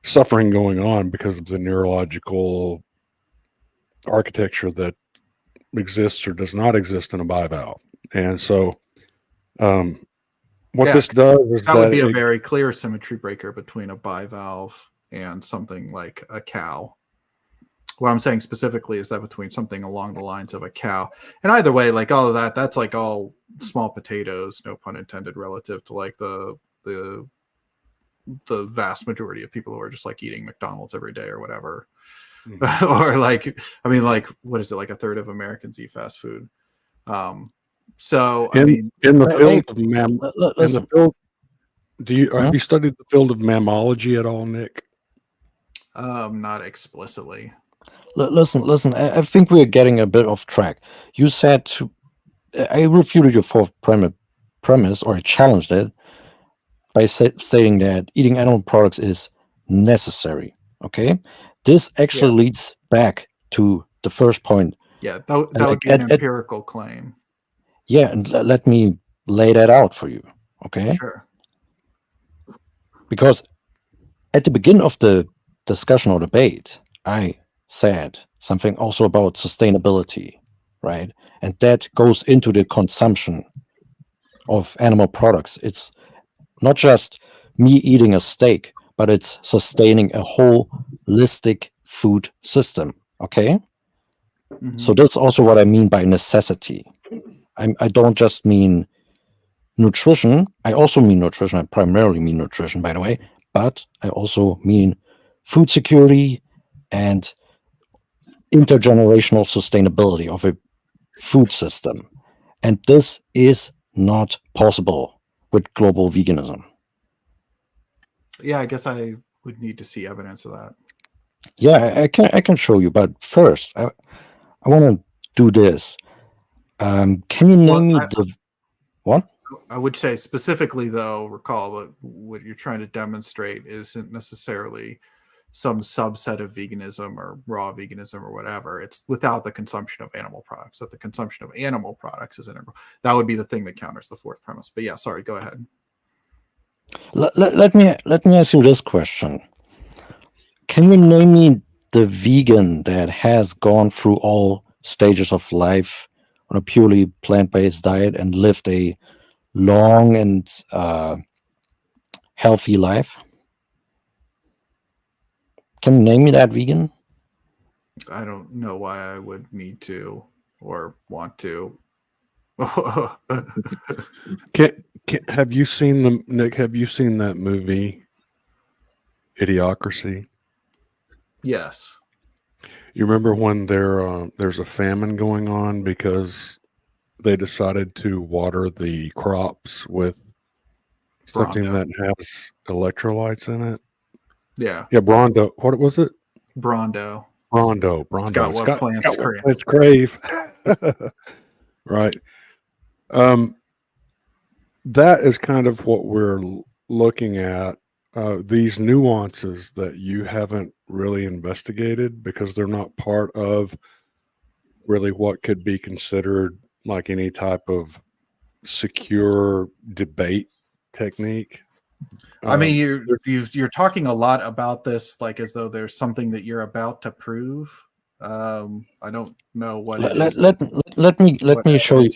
A: suffering going on because of the neurological architecture that exists or does not exist in a bivalve. And so what this does is
C: that would be a very clear symmetry breaker between a bivalve and something like a cow. What I'm saying specifically is that between something along the lines of a cow, and either way, like all of that, that's like all small potatoes, no pun intended, relative to like the vast majority of people who are just like eating McDonald's every day or whatever. Or like, I mean, like, what is it, like a third of Americans eat fast food. So I mean,
A: in the field of have you studied the field of mammalogy at all, Nick?
C: Not explicitly.
B: Listen. I think we're getting a bit off track. You said I refuted your fourth premise, or I challenged it by saying that eating animal products is necessary. Okay, this actually
C: Yeah.
B: leads back to the first point.
C: Yeah, that
B: And
C: would be an empirical claim.
B: yeah, and let me lay that out for you. Okay,
C: Sure.
B: because at the beginning of the discussion or debate, I said something also about sustainability, right? And that goes into the consumption of animal products. It's not just me eating a steak, but it's sustaining a holistic food system. Okay.
C: Mhm.
B: So that's also what I mean by necessity. I don't just mean nutrition. I also mean nutrition. I primarily mean nutrition, by the way, but I also mean food security and intergenerational sustainability of a food system. And this is not possible with global veganism.
C: Yeah, I guess I would need to see evidence of that.
B: Yeah, I can show you, but first I want to do this. Can you
C: Well,
B: name me the what?
C: I would say specifically, though, recall that what you're trying to demonstrate isn't necessarily some subset of veganism or raw veganism or whatever. It's without the consumption of animal products. That the consumption of animal products is integral. That would be the thing that counters the fourth premise. But yeah, sorry, go ahead.
B: Let me ask you this question. Can you name me the vegan that has gone through all stages of life on a purely plant-based diet and lived a long and healthy life? Can you name me that vegan?
C: I don't know why I would need to or want to.
A: Have you seen Nick? Have you seen that movie, Idiocracy?
C: Yes.
A: You remember when there's a famine going on because they decided to water the crops with something
C: Brondo.
A: that has electrolytes in it?
C: Yeah.
A: Yeah, Brondo. What was it?
C: Brondo.
A: Brondo.
C: It's got what plants crave.
A: Plants crave. Right. That is kind of what we're looking at. These nuances that you haven't really investigated because they're not part of really what could be considered like any type of secure debate technique.
C: I mean, you're talking a lot about this, like as though there's something that you're about to prove. I don't know what it is.
B: Let me show you.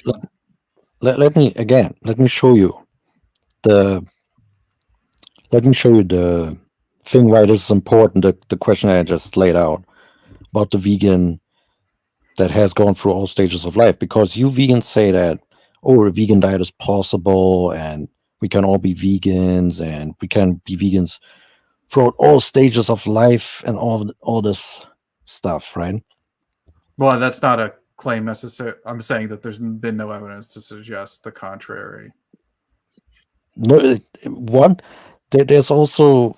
B: Let me show you the thing why this is important. The question I just laid out about the vegan that has gone through all stages of life, because you vegans say that, oh, a vegan diet is possible and we can all be vegans and we can be vegans throughout all stages of life and all this stuff, right?
C: Well, that's not a claim necessary. I'm saying that there's been no evidence to suggest the contrary.
B: No, what? There's also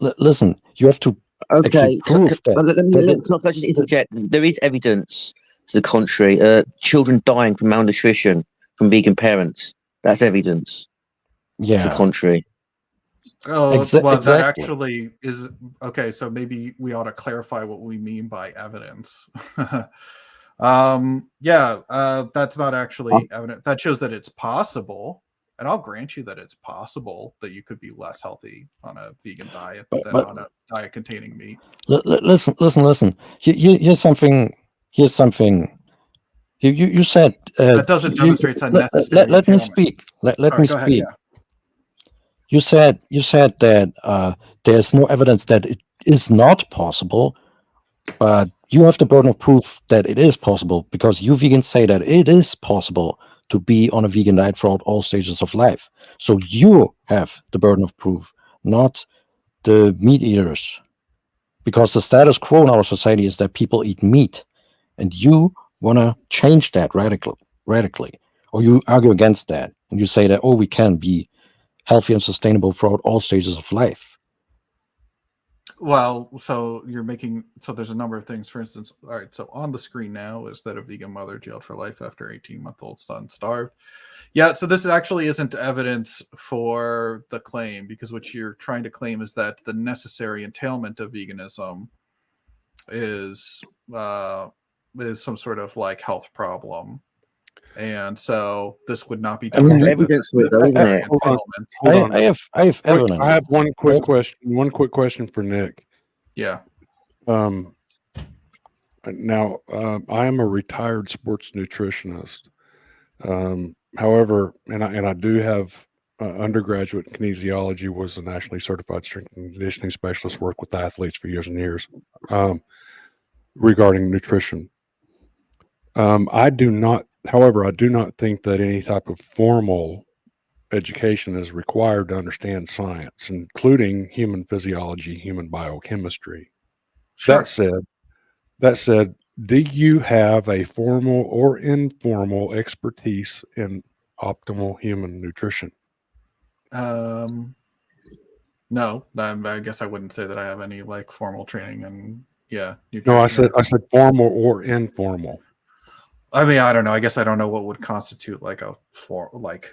B: listen. You have to
D: Okay,
B: prove that.
D: Can I just interject? There is evidence to the contrary. Children dying from malnutrition from vegan parents. That's evidence to the
B: Yeah,
D: contrary.
C: Oh, well,
B: exactly.
C: that actually is okay. So maybe we ought to clarify what we mean by evidence. That's not actually evidence. That shows that it's possible, and I'll grant you that it's possible that you could be less healthy on a vegan diet than on a diet containing meat.
B: Listen. Here's something. You said
C: That doesn't demonstrate it's unnecessary.
B: let me speak. Let me
C: Go ahead,
B: speak.
C: yeah.
B: You said that there's no evidence that it is not possible, but you have the burden of proof that it is possible because you vegans say that it is possible to be on a vegan diet throughout all stages of life. So you have the burden of proof, not the meat eaters, because the status quo in our society is that people eat meat, and you want to change that radically, or you argue against that, and you say that, oh, we can be healthy and sustainable throughout all stages of life.
C: Well, so there's a number of things. For instance, all right, so on the screen now is that a vegan mother jailed for life after 18-month-old son starved. Yeah, so this actually isn't evidence for the claim, because what you're trying to claim is that the necessary entailment of veganism is some sort of like health problem. And so this would not be
B: I mean,
D: There's
C: demonstrated.
D: evidence for it, though, isn't it?
A: Hold on.
C: Entailment.
A: Hold on.
B: I have
A: Quick,
B: evidence.
A: I have one quick
B: Right?
A: question. One quick question for Nick.
C: Yeah.
A: Now, I am a retired sports nutritionist. However, and I do have undergraduate in kinesiology, was a nationally certified strength and conditioning specialist, worked with athletes for years and years regarding nutrition. I do not think that any type of formal education is required to understand science, including human physiology, human biochemistry.
C: Sure.
A: That said, do you have a formal or informal expertise in optimal human nutrition?
C: No, I guess I wouldn't say that I have any like formal training and nutrition.
A: No, I said formal or informal.
C: I mean, I don't know. I guess I don't know what would constitute like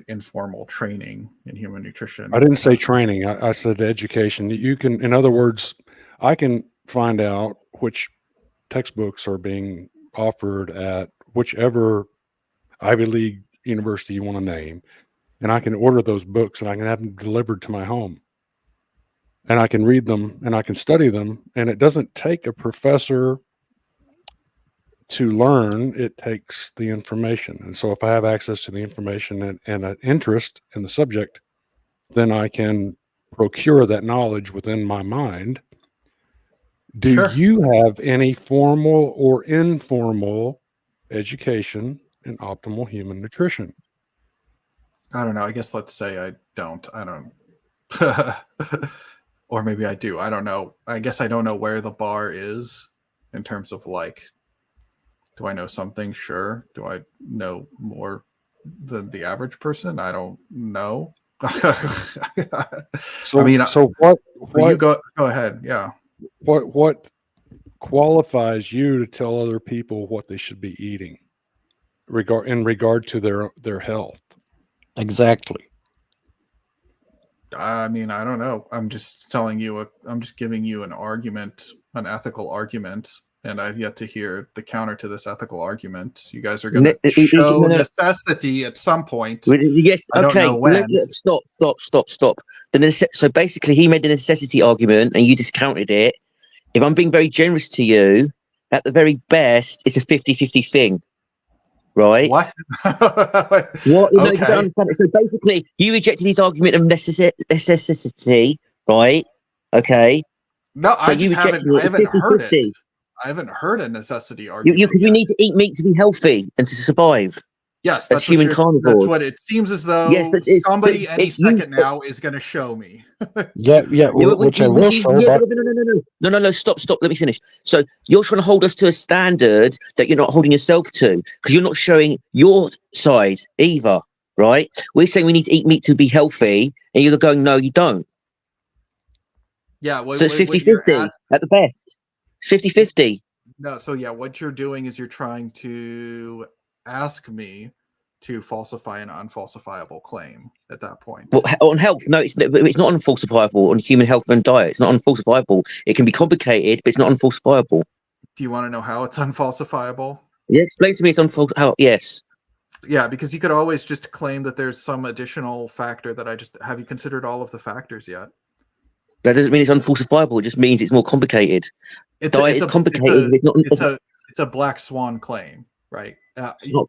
C: informal training in human nutrition.
A: I didn't say training. I said education. You can, in other words, I can find out which textbooks are being offered at whichever Ivy League university you want to name, and I can order those books and I can have them delivered to my home. And I can read them and I can study them. And it doesn't take a professor to learn, it takes the information. And so if I have access to the information and an interest in the subject, then I can procure that knowledge within my mind. Do
C: Sure.
A: you have any formal or informal education in optimal human nutrition?
C: I don't know. I guess let's say I don't. I don't. Or maybe I do. I don't know. I guess I don't know where the bar is in terms of like, do I know something? Sure. Do I know more than the average person? I don't know.
A: So,
C: I mean,
A: so what
C: you go ahead. Yeah.
A: what qualifies you to tell other people what they should be eating in regard to their health?
B: Exactly.
C: I mean, I don't know. I'm just telling you. I'm just giving you an argument, an ethical argument, and I've yet to hear the counter to this ethical argument. You guys are going to show necessity at some point.
D: Yes.
C: I don't know when.
D: Stop. So basically, he made the necessity argument, and you discounted it. If I'm being very generous to you, at the very best, it's a 50-50 thing. Right?
C: What?
D: What? No, you don't understand it. So basically, you rejected his argument of necessity, right? Okay.
C: No,
D: So
C: I just haven't heard it. I haven't heard a necessity argument.
D: Because we need to eat meat to be healthy and to survive.
C: Yes,
D: that's human carnivores.
C: That's what it seems as though somebody any second now is going to show me.
B: Which I will show.
D: No, stop. Let me finish. So you're trying to hold us to a standard that you're not holding yourself to, because you're not showing your side either, right? We're saying we need to eat meat to be healthy, and you're going, no, you don't.
C: Yeah.
D: So it's 50-50 at the best. 50-50.
C: No, so yeah, what you're doing is you're trying to ask me to falsify an unfalsifiable claim at that point.
D: Well, on health, no, it's not unfalsifiable. On human health and diet, it's not unfalsifiable. It can be complicated, but it's not unfalsifiable.
C: Do you want to know how it's unfalsifiable?
D: Yeah, explain to me it's unfalsifiable. Yes.
C: Yeah, because you could always just claim that there's some additional factor that have you considered all of the factors yet?
D: That doesn't mean it's unfalsifiable. It just means it's more complicated. Diet is complicated.
C: It's a black swan claim, right?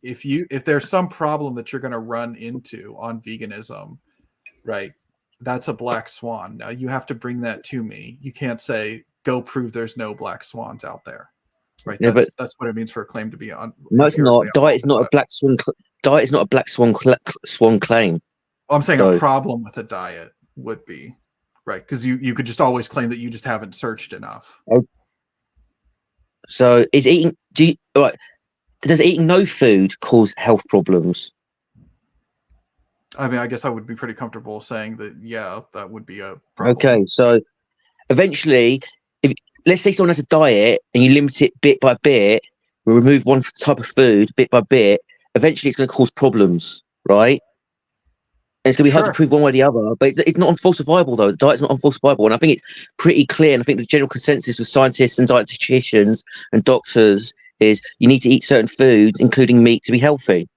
C: If there's some problem that you're going to run into on veganism, right? That's a black swan. Now you have to bring that to me. You can't say, go prove there's no black swans out there, right?
D: Yeah,
C: that's what it means for a claim to be on.
D: No, it's not. Diet is not a black swan. Diet is not a black swan claim.
C: I'm saying a problem with a diet would be, right? Because you could just always claim that you just haven't searched enough.
D: So is eating? Does eating no food cause health problems?
C: I mean, I guess I would be pretty comfortable saying that. Yeah, that would be a problem.
D: Okay, so eventually, let's say someone has a diet and you limit it bit by bit, remove one type of food bit by bit, eventually it's going to cause problems, right? And it's going to be hard to
C: Sure.
D: prove one way or the other, but it's not unfalsifiable though. The diet's not unfalsifiable, and I think it's pretty clear. And I think the general consensus with scientists and dietitians and doctors is you need to eat certain foods, including meat, to be healthy.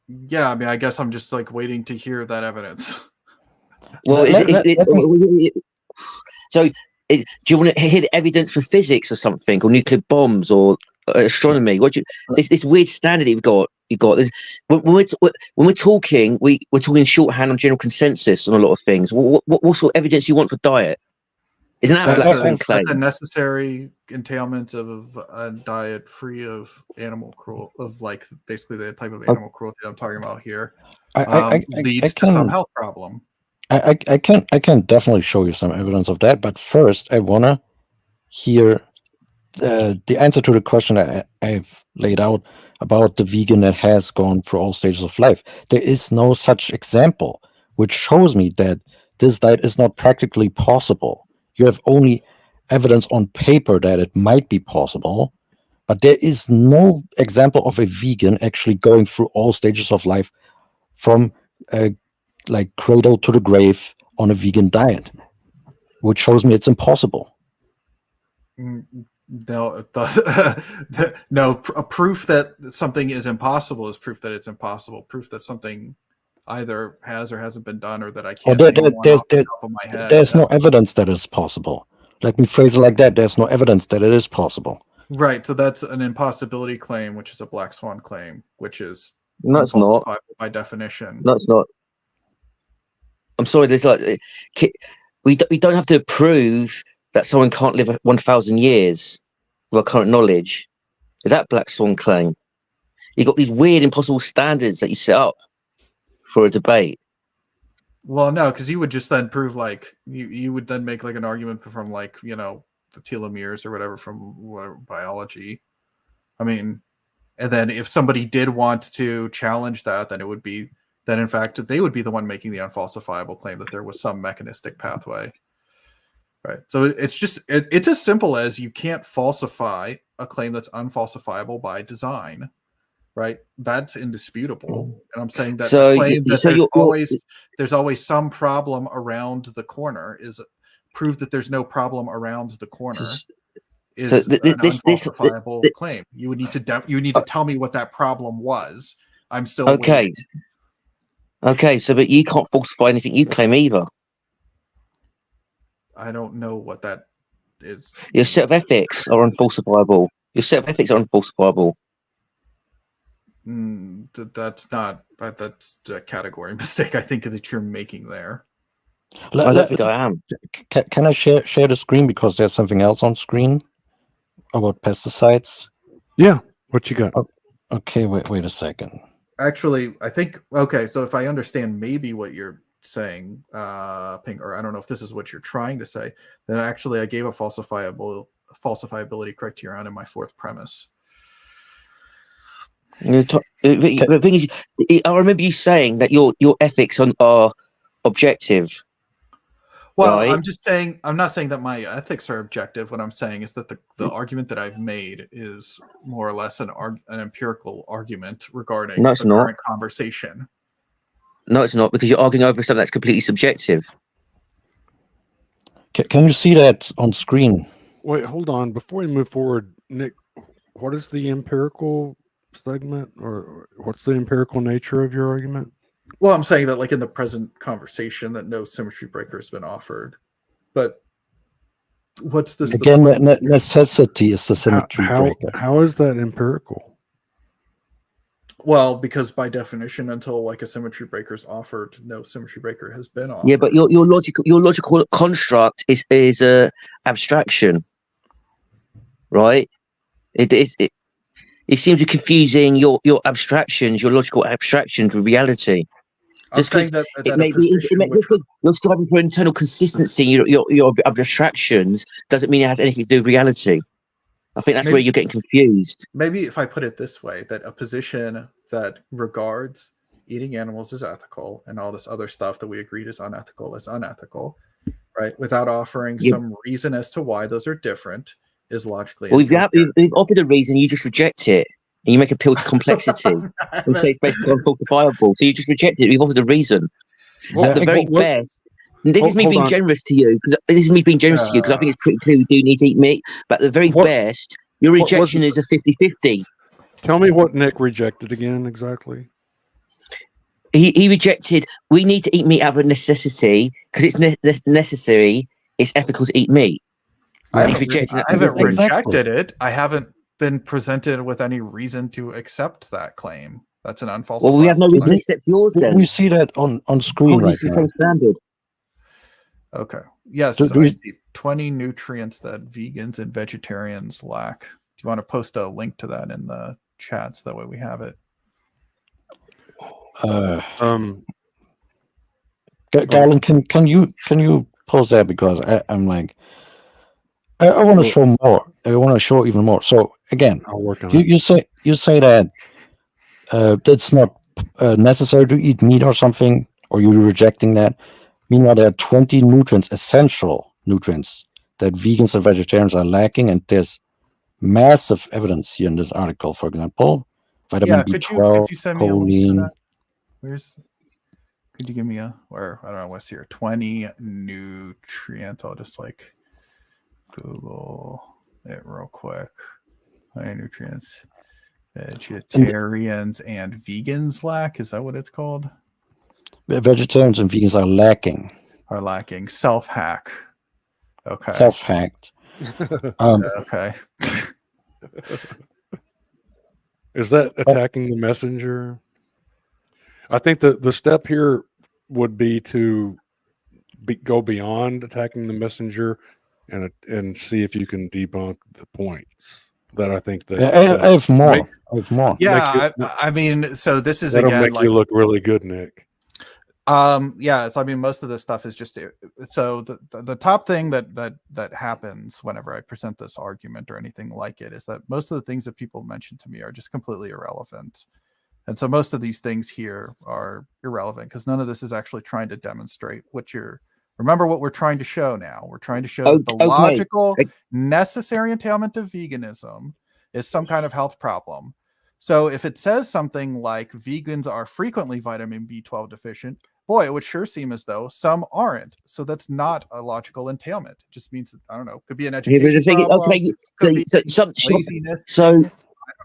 C: Yeah, I mean, I guess I'm just like waiting to hear that evidence.
D: Well,
B: Let me-
D: do you want to hear the evidence for physics or something, or nuclear bombs, or astronomy? This weird standard you've got. When we're talking, we're talking shorthand on general consensus on a lot of things. What sort of evidence you want for diet? Isn't that a black swan claim?
C: That's a necessary entailment of a diet free of animal cruelty, of like basically the type of animal cruelty I'm talking about here, leads to some health problem.
B: I can definitely show you some evidence of that, but first I wanna hear the answer to the question I've laid out about the vegan that has gone through all stages of life. There is no such example, which shows me that this diet is not practically possible. You have only evidence on paper that it might be possible, but there is no example of a vegan actually going through all stages of life from like cradle to the grave on a vegan diet, which shows me it's impossible.
C: No, no. A proof that something is impossible is proof that it's impossible. Proof that something either has or hasn't been done, or that I can't.
B: There's no evidence that it's possible. Let me phrase it like that. There's no evidence that it is possible.
C: Right. So that's an impossibility claim, which is a black swan claim, which is
D: That's not
C: by definition.
D: That's not. I'm sorry. There's like we don't have to prove that someone can't live 1,000 years with our current knowledge. Is that black swan claim? You've got these weird, impossible standards that you set up for a debate.
C: Well, no, because you would just then prove like you would then make like an argument from like, you know, the telomeres or whatever from biology. I mean, and then if somebody did want to challenge that, then it would be then in fact they would be the one making the unfalsifiable claim that there was some mechanistic pathway. Right. So it's just it's as simple as you can't falsify a claim that's unfalsifiable by design. Right. That's indisputable. And I'm saying that the claim that there's always some problem around the corner is prove that there's no problem around the corner is an unfalsifiable claim. You would need to tell me what that problem was. I'm still waiting.
D: Okay, so but you can't falsify anything you claim either.
C: I don't know what that is.
D: Your set of ethics are unfalsifiable. Your set of ethics are unfalsifiable.
C: That's a category mistake I think that you're making there.
D: I don't think I am.
B: Can I share the screen because there's something else on screen about pesticides?
A: Yeah. What you got?
B: Okay, wait a second.
C: Actually, I think okay. So if I understand maybe what you're saying, Ping, or I don't know if this is what you're trying to say, then actually I gave a falsifiability criterion in my fourth premise.
D: The thing is, I remember you saying that your ethics are objective.
C: Well,
D: right?
C: I'm not saying that my ethics are objective. What I'm saying is that the argument that I've made is more or less an empirical argument regarding the current conversation.
D: No, it's not, because you're arguing over something that's completely subjective.
B: Can you see that on screen?
A: Wait, hold on. Before we move forward, Nick, what is the empirical segment, or what's the empirical nature of your argument?
C: Well, I'm saying that like in the present conversation that no symmetry breaker has been offered. But what's this?
B: Again, necessity is the symmetry breaker.
A: How is that empirical?
C: Well, because by definition, until like a symmetry breaker is offered, no symmetry breaker has been offered.
D: Yeah, but your logical construct is a abstraction, right? It seems to be confusing your abstractions, your logical abstractions with reality.
C: I'm saying that
D: you're striving for internal consistency. Your abstractions doesn't mean it has anything to do with reality. I think that's where you're getting confused.
C: Maybe if I put it this way, that a position that regards eating animals as ethical and all this other stuff that we agreed is unethical, right? Without offering
D: Yeah.
C: some reason as to why those are different is logically
D: Well, we've
C: incoherent.
D: offered a reason, you just reject it, and you make appeal to complexity and say it's basically unfalsifiable. So you just reject it. We've offered a reason.
A: Well,
D: At the very
A: what-
D: best, and this is me
A: hold
D: being
A: on.
D: generous to you, because this is me being generous to you, because I think it's pretty clear we do need to eat meat. But at the very
A: What-
D: best, your
A: what was
D: rejection
A: it?
D: is a 50-50.
A: Tell me what Nick rejected again exactly.
D: He rejected, we need to eat meat out of necessity, because it's necessary, it's ethical to eat meat.
C: I
D: He's
C: haven't,
D: rejecting that
C: I haven't
D: completely.
B: Exactly.
C: rejected it. I haven't been presented with any reason to accept that claim. That's an unfalsifiable
D: Well, we have no reason to
C: claim.
D: accept yours then.
B: We see that on screen
D: Can't
B: right
D: use the
B: now.
D: same standard.
C: Okay. Yes,
B: Do
C: I
B: you-
C: see 20 nutrients that vegans and vegetarians lack. Do you want to post a link to that in the chat so that way we have it?
B: Garland, can you pause that, because I'm like, I want to show more. I want to show even more. So again,
A: I'll work on
B: you say that that's not necessary to eat meat or something, or you're rejecting that. Meanwhile, there are 20 nutrients, essential nutrients, that vegans and vegetarians are lacking, and there's massive evidence here in this article. For example, vitamin B12,
C: could you send me a link to
B: choline.
C: that? Could you give me I don't know what's here, 20 nutrients. I'll just like Google it real quick. 20 nutrients vegetarians and vegans lack. Is that what it's called?
B: Vegetarians and vegans are lacking.
C: Are lacking. Self-hack. Okay.
B: Self-hacked.
C: Okay.
A: Is that attacking the messenger? I think the step here would be to go beyond attacking the messenger and see if you can debunk the points that I think that
B: I have more. I have more.
C: Yeah, I mean, so this is
A: that'll
C: again
A: make
C: like
A: you look really good, Nick.
C: yeah, so I mean most of this stuff is just so the top thing that happens whenever I present this argument or anything like it is that most of the things that people mention to me are just completely irrelevant. And so most of these things here are irrelevant because none of this is actually trying to demonstrate remember what we're trying to show now. We're trying to show that the logical, necessary entailment of veganism is some kind of health problem. So if it says something like vegans are frequently vitamin B12 deficient, boy, it would sure seem as though some aren't. So that's not a logical entailment. It just means, I don't know, could be an education problem, could be laziness.
D: So
C: I don't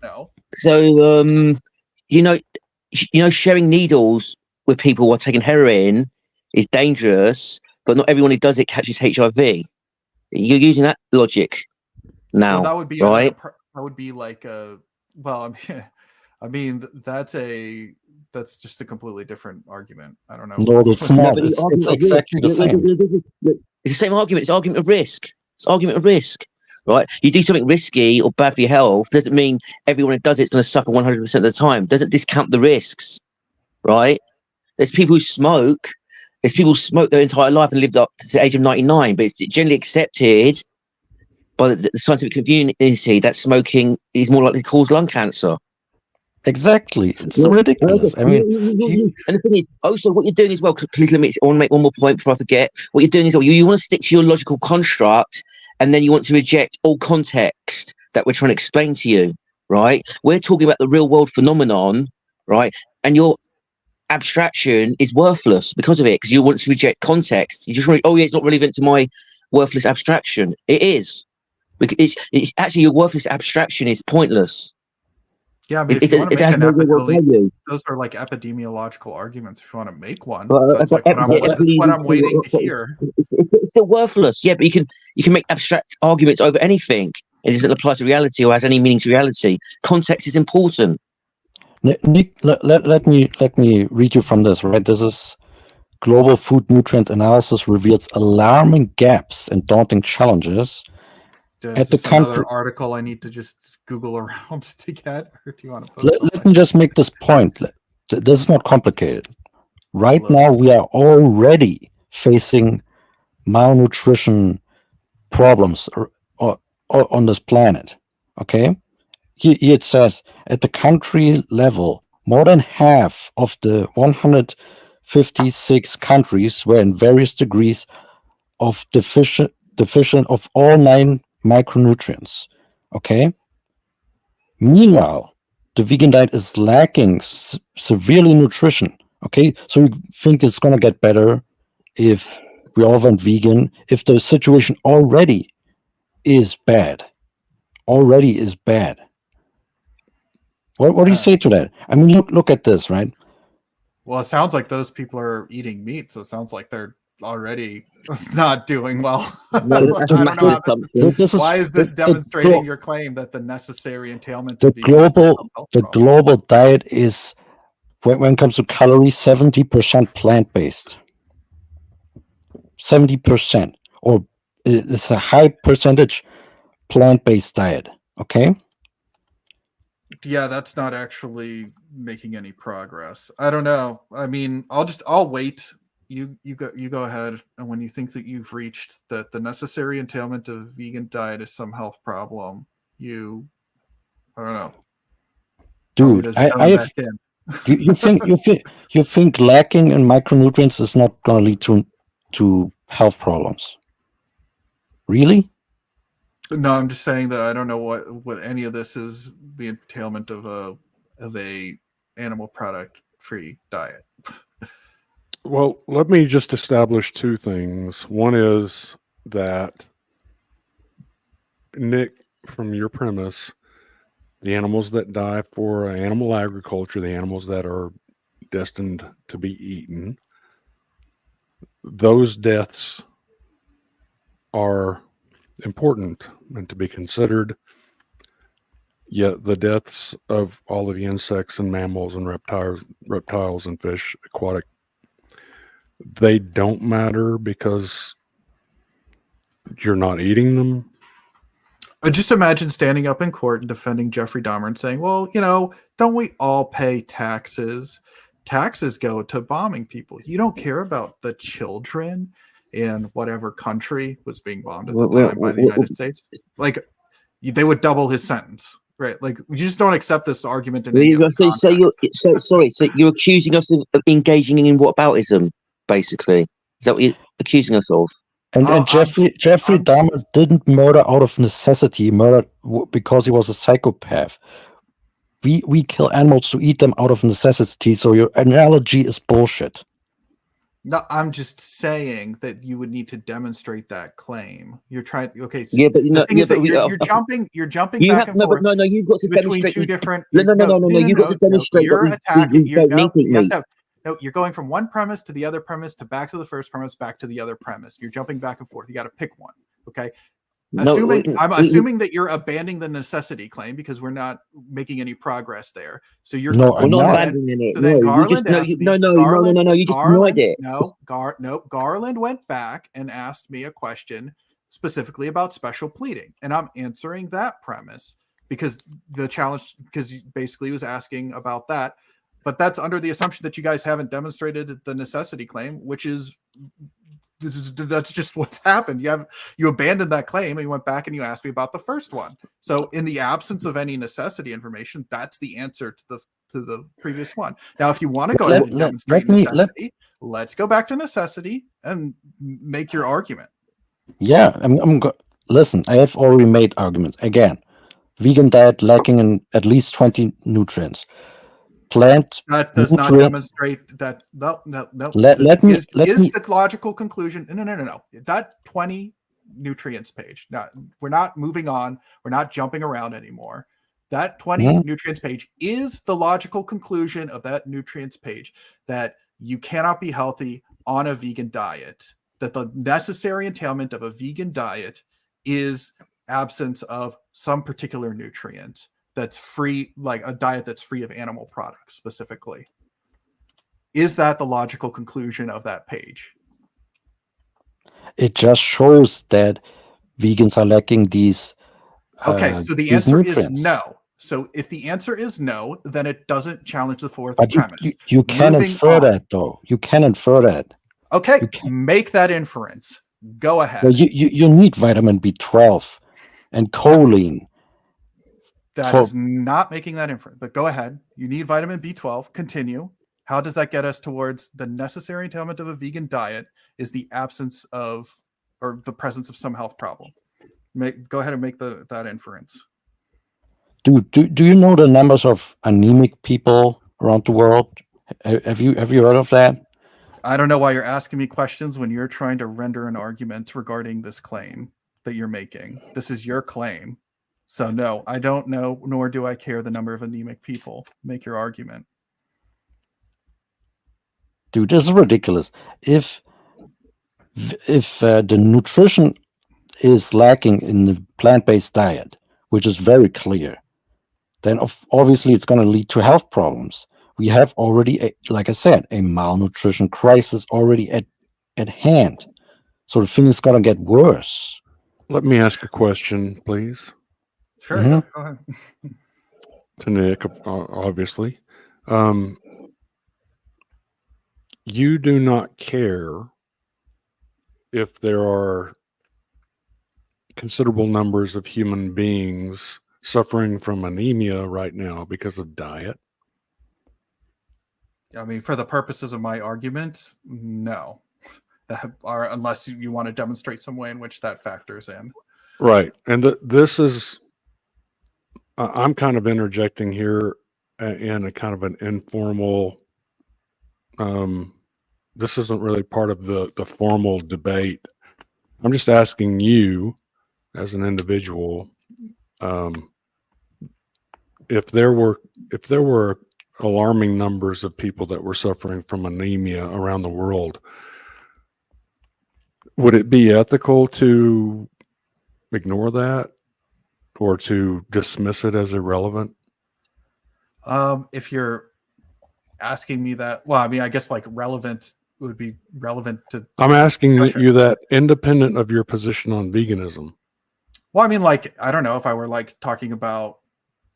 C: know.
D: So sharing needles with people who are taking heroin is dangerous, but not everyone who does it catches HIV. You're using that logic now,
C: well, that would be
D: right?
C: That would be like a. Well, I mean that's just a completely different argument. I don't know.
B: No, it's not. It's exactly the same.
D: It's the same argument. It's argument of risk. It's argument of risk, right? You do something risky or bad for your health doesn't mean everyone who does it's going to suffer 100% of the time. Doesn't discount the risks, right? There's people who smoke. There's people who smoke their entire life and lived up to the age of 99, but it's generally accepted by the scientific community that smoking is more likely to cause lung cancer.
B: Exactly. It's ridiculous. I mean,
D: and the thing is, also what you're doing as well, please let me, I want to make one more point before I forget. What you're doing is, you want to stick to your logical construct, and then you want to reject all context that we're trying to explain to you, right? We're talking about the real world phenomenon, right? And your abstraction is worthless because of it, because you want to reject context. You just want, it's not relevant to my worthless abstraction. It is. It's actually your worthless abstraction is pointless.
C: Yeah, I mean, if you want to make an those are like epidemiological arguments. If you want to make one, that's like what I'm waiting to hear.
D: It's still worthless. Yeah, but you can make abstract arguments over anything. It doesn't apply to reality or has any meaning to reality. Context is important.
B: Nick, let me read you from this. Right, this is Global Food Nutrient Analysis reveals alarming gaps and daunting challenges.
C: Is this another article I need to just Google around to get, or do you want to post
B: let me just make this point. This is not complicated. Right now, we are already facing malnutrition problems on this planet. Okay, here it says at the country level, more than half of the 156 countries were in various degrees of deficient of all 9 micronutrients. Okay. Meanwhile, the vegan diet is lacking severely nutrition. Okay, so you think it's gonna get better if we all went vegan? If the situation already is bad, what do you say to that? I mean, look at this, right?
C: Well, it sounds like those people are eating meat, so it sounds like they're already not doing well.
D: No, that's a
C: I don't know
D: massive
C: how
D: assumption.
C: why is this demonstrating your claim that the necessary entailment
B: the
C: of veganism is some health problem?
B: global diet is, when it comes to calories, 70% plant-based. 70%, or it's a high percentage plant-based diet. Okay.
C: Yeah, that's not actually making any progress. I don't know. I mean, I'll wait. You go ahead, and when you think that you've reached that the necessary entailment of vegan diet is some health problem, I don't know. Tell me
B: Dude,
C: to zone back in.
B: you think lacking in micronutrients is not going to lead to health problems? Really?
C: No, I'm just saying that I don't know what any of this is the entailment of a animal product free diet.
A: Well, let me just establish 2 things. One is that, Nick, from your premise, the animals that die for animal agriculture, the animals that are destined to be eaten, those deaths are important and to be considered. Yet the deaths of all of the insects and mammals and reptiles and fish, aquatic, they don't matter because you're not eating them.
C: Just imagine standing up in court and defending Jeffrey Dahmer and saying, well, don't we all pay taxes? Taxes go to bombing people. You don't care about the children in whatever country was being bombed at the time by the United States. Like, they would double his sentence, right? Like, you just don't accept this argument in any other context.
D: So you're accusing us of engaging in whataboutism, basically. Is that what you're accusing us of?
B: And Jeffrey Dahmer didn't murder out of necessity. He murdered because he was a psychopath. We kill animals to eat them out of necessity. So your analogy is bullshit.
C: No, I'm just saying that you would need to demonstrate that claim. You're trying. Okay. So
D: yeah, but
C: the thing is that you're jumping. You're jumping back and forth.
D: No. You've got to
C: between
D: demonstrate
C: 2 different.
D: No. You've got to demonstrate.
C: You're attacking.
D: No,
C: you're going from one premise to the other premise to back to the first premise, back to the other premise. You're jumping back and forth. You got to pick one. Okay. I'm assuming that you're abandoning the necessity claim because we're not making any progress there. So you're
D: we're not abandoning it.
C: So then Garland
D: you just denied it.
C: Garland went back and asked me a question specifically about special pleading, and I'm answering that premise because basically he was asking about that. But that's under the assumption that you guys haven't demonstrated the necessity claim, which is that's just what's happened. You abandoned that claim and you went back and you asked me about the first one. So in the absence of any necessity information, that's the answer to the previous one. Now, if you want to go ahead and demonstrate necessity, let's go back to necessity and make your argument.
B: Yeah, listen, I have already made arguments. Again, vegan diet lacking in at least 20 nutrients. Plant
C: that does not demonstrate that. No. The logical conclusion. No. That 20 nutrients page. Now, we're not moving on. We're not jumping around anymore. That 20 nutrients page is the logical conclusion of that nutrients page, that you cannot be healthy on a vegan diet, that the necessary entailment of a vegan diet is absence of some particular nutrient that's free, like a diet that's free of animal products specifically. Is that the logical conclusion of that page?
B: It just shows that vegans are lacking these.
C: Okay, so the answer is no. So if the answer is no, then it doesn't challenge the fourth premise.
B: You can infer that, though. You can infer that.
C: Okay, make that inference. Go ahead.
B: Well, you need vitamin B12 and choline.
C: That is not making that inference, but go ahead. You need vitamin B12. Continue. How does that get us towards the necessary entailment of a vegan diet is the absence of or the presence of some health problem. Go ahead and make that inference.
B: Do you know the numbers of anemic people around the world? Have you heard of that?
C: I don't know why you're asking me questions when you're trying to render an argument regarding this claim that you're making. This is your claim. So no, I don't know, nor do I care the number of anemic people. Make your argument.
B: Dude, this is ridiculous. If the nutrition is lacking in the plant-based diet, which is very clear, then obviously it's going to lead to health problems. We have already, like I said, a malnutrition crisis already at hand. So the thing is going to get worse.
A: Let me ask a question, please,
C: Sure, yeah, go ahead.
A: to Nick, obviously. You do not care if there are considerable numbers of human beings suffering from anemia right now because of diet?
C: I mean, for the purposes of my argument, no. Or unless you want to demonstrate some way in which that factors in.
A: Right. And this is, I'm kind of interjecting here in a kind of an informal, this isn't really part of the formal debate. I'm just asking you as an individual, if there were alarming numbers of people that were suffering from anemia around the world, would it be ethical to ignore that or to dismiss it as irrelevant?
C: If you're asking me that, well, I mean, I guess like relevant would be relevant to.
A: I'm asking you that independent of your position on veganism.
C: Well, I mean, like, I don't know if I were like talking about,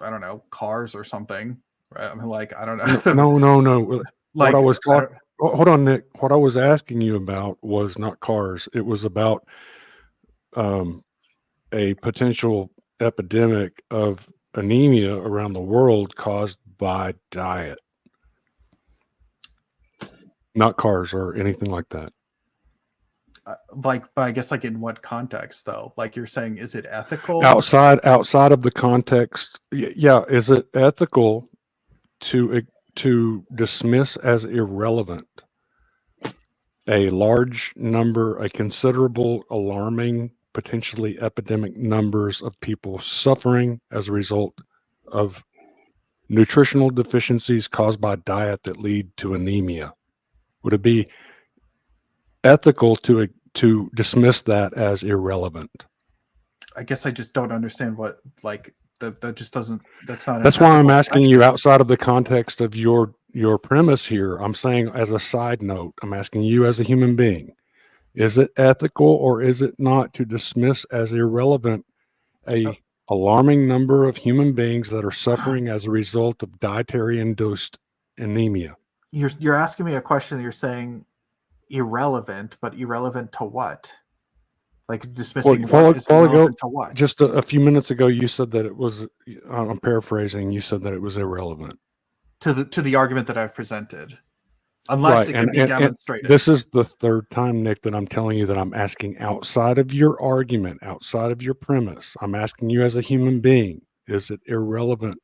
C: I don't know, cars or something, right? I mean, like, I don't know.
A: No.
C: Like,
A: what I was talking, hold on, Nick. What I was asking you about was not cars. It was about a potential epidemic of anemia around the world caused by diet, not cars or anything like that.
C: Like, but I guess like in what context though? Like you're saying, is it ethical?
A: Outside of the context, yeah. Is it ethical to dismiss as irrelevant a large number, a considerable, alarming, potentially epidemic numbers of people suffering as a result of nutritional deficiencies caused by diet that lead to anemia? Would it be ethical to dismiss that as irrelevant?
C: I guess I just don't understand what, like, that just doesn't, that's not.
A: That's why I'm asking you outside of the context of your premise here. I'm saying as a side note, I'm asking you as a human being, is it ethical or is it not to dismiss as irrelevant a alarming number of human beings that are suffering as a result of dietary induced anemia?
C: You're asking me a question that you're saying irrelevant, but irrelevant to what? Like dismissing what is irrelevant to what?
A: Just a few minutes ago, you said that it was, I'm paraphrasing, you said that it was irrelevant.
C: To the argument that I've presented. Unless it can be demonstrated.
A: This is the third time, Nick, that I'm telling you that I'm asking outside of your argument, outside of your premise. I'm asking you as a human being, is it irrelevant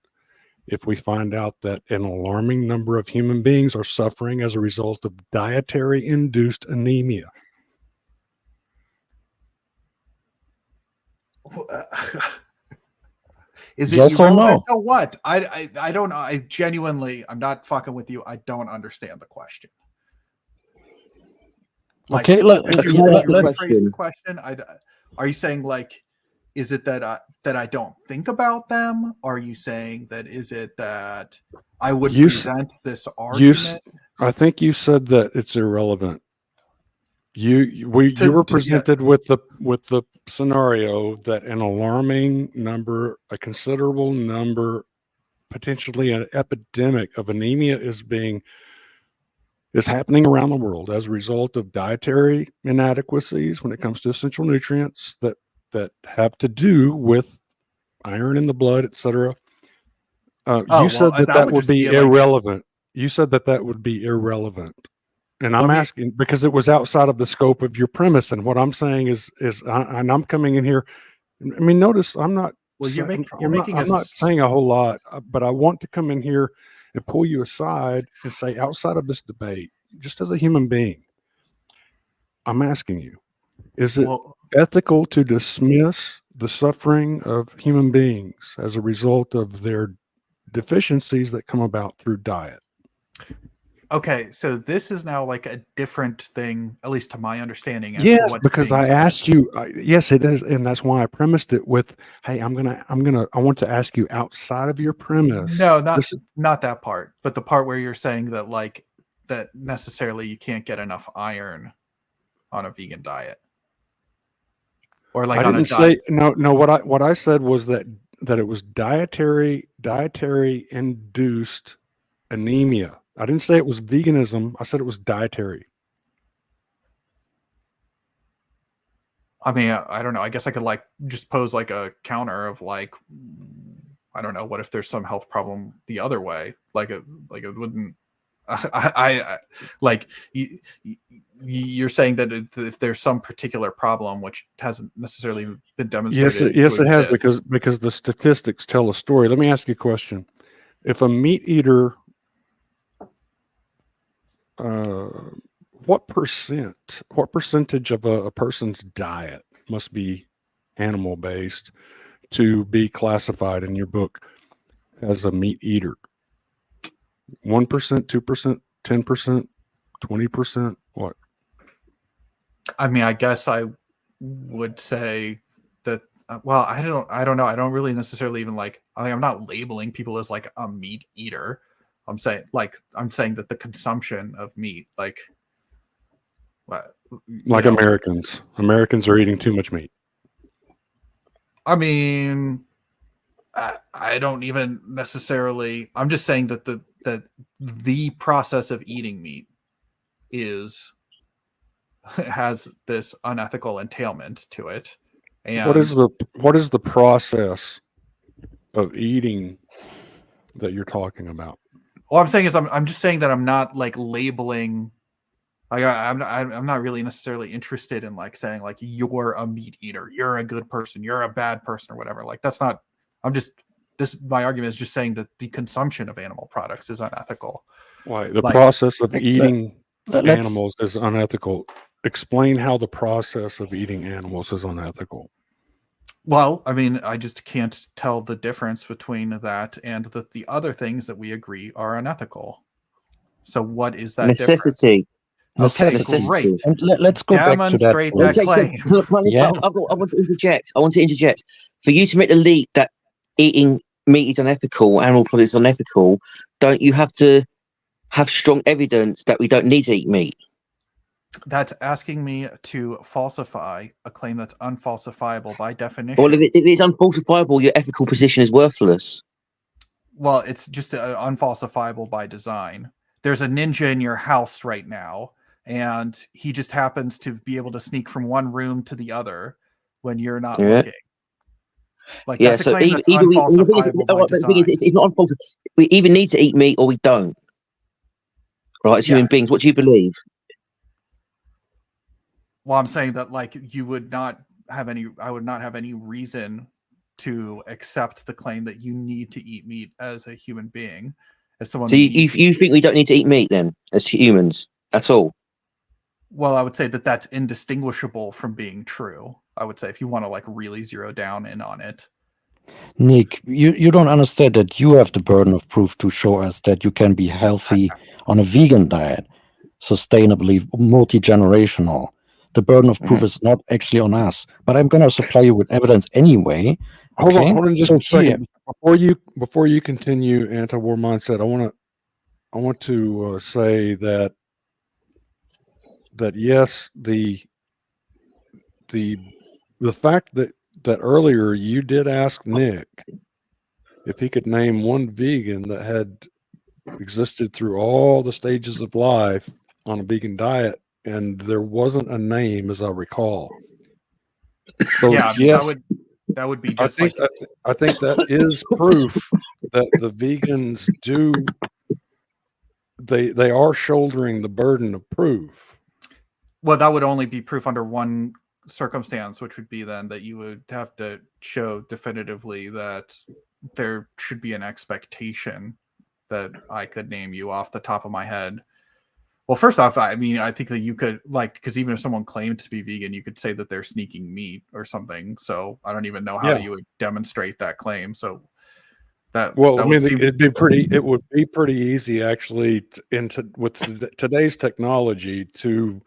A: if we find out that an alarming number of human beings are suffering as a result of dietary induced anemia?
C: Is it
B: yes or no?
C: To what? I don't know. I genuinely, I'm not fucking with you. I don't understand the question. Like,
B: okay, let's
C: rephrase the question. Are you saying like, is it that I don't think about them? Are you saying that is it that I would present this argument?
A: I think you said that it's irrelevant. You were presented with the scenario that an alarming number, a considerable number, potentially an epidemic of anemia is happening around the world as a result of dietary inadequacies when it comes to essential nutrients that have to do with iron in the blood, etc. You said that would be irrelevant. You said that would be irrelevant. And I'm asking because it was outside of the scope of your premise. And what I'm saying is, and I'm coming in here. I mean, notice I'm not.
C: Well, you're
A: I'm not saying a whole lot, but I want to come in here and pull you aside and say, outside of this debate, just as a human being, I'm asking you, is it ethical to dismiss the suffering of human beings as a result of their deficiencies that come about through diet?
C: Okay, so this is now like a different thing, at least to my understanding. As
A: Yes,
C: to what's
A: because
C: being
A: I
C: said.
A: asked you. Yes, it is, and that's why I premised it with, "Hey, I want to ask you outside of your premise."
C: No, not that part, but the part where you're saying that like that necessarily you can't get enough iron on a vegan diet, or like
A: I
C: on a
A: didn't
C: diet.
A: say no. What I said was that it was dietary induced anemia. I didn't say it was veganism. I said it was dietary.
C: I mean, I don't know. I guess I could like just pose like a counter of like, I don't know. What if there's some health problem the other way? Like it wouldn't. I like you're saying that if there's some particular problem which hasn't necessarily been demonstrated.
A: Yes, it has because the statistics tell a story. Let me ask you a question: if a meat eater, what percentage of a person's diet must be animal based to be classified in your book as a meat eater? 1%, 2%, 10%, 20%? What?
C: I mean, I guess I would say that. Well, I don't know. I don't really necessarily even like. I'm not labeling people as like a meat eater. I'm saying that the consumption of meat, like
A: Americans are eating too much meat.
C: I mean, I don't even necessarily. I'm just saying that the process of eating meat has this unethical entailment to it. And
A: what is the process of eating that you're talking about?
C: All I'm saying is I'm just saying that I'm not like labeling. I'm not really necessarily interested in like saying like you're a meat eater, you're a good person, you're a bad person, or whatever. Like that's not. My argument is just saying that the consumption of animal products is unethical.
A: Why the process of eating animals is unethical? Explain how the process of eating animals is unethical.
C: Well, I mean, I just can't tell the difference between that and the other things that we agree are unethical. So what is that
D: necessity?
C: Difference? Okay, great.
B: And let's go
C: demonstrate
B: back to that.
C: claim.
D: Yeah. I want to interject. For you to make the leap that eating meat is unethical, animal products is unethical, don't you have to have strong evidence that we don't need to eat meat?
C: That's asking me to falsify a claim that's unfalsifiable by definition.
D: Well, if it's unfalsifiable, your ethical position is worthless.
C: Well, it's just unfalsifiable by design. There's a ninja in your house right now, and he just happens to be able to sneak from one room to the other when you're not looking. Like that's a claim that's unfalsifiable by design.
D: It's not unfalsifiable. We either need to eat meat or we don't. Right, as human beings, what do you believe?
C: Well, I'm saying that like I would not have any reason to accept the claim that you need to eat meat as a human being. If someone,
D: so you think we don't need to eat meat then, as humans, at all?
C: Well, I would say that that's indistinguishable from being true. I would say if you want to like really zero down in on it.
B: Nick, you don't understand that you have the burden of proof to show us that you can be healthy on a vegan diet, sustainably, multi-generational. The burden of proof is not actually on us, but I'm going to supply you with evidence anyway.
A: Hold on just a second. Before you continue anti-war mindset, I want to say that yes, the fact that earlier you did ask Nick if he could name one vegan that had existed through all the stages of life on a vegan diet, and there wasn't a name, as I recall. So
C: yeah,
A: yes,
C: that would be just
A: I think that is proof that the vegans they are shouldering the burden of proof.
C: Well, that would only be proof under one circumstance, which would be then that you would have to show definitively that there should be an expectation that I could name you off the top of my head. Well, first off, I mean, I think that you could, like, because even if someone claimed to be vegan, you could say that they're sneaking meat or something. So I don't even know how you would demonstrate that claim. So that
A: it would be pretty easy actually with today's technology to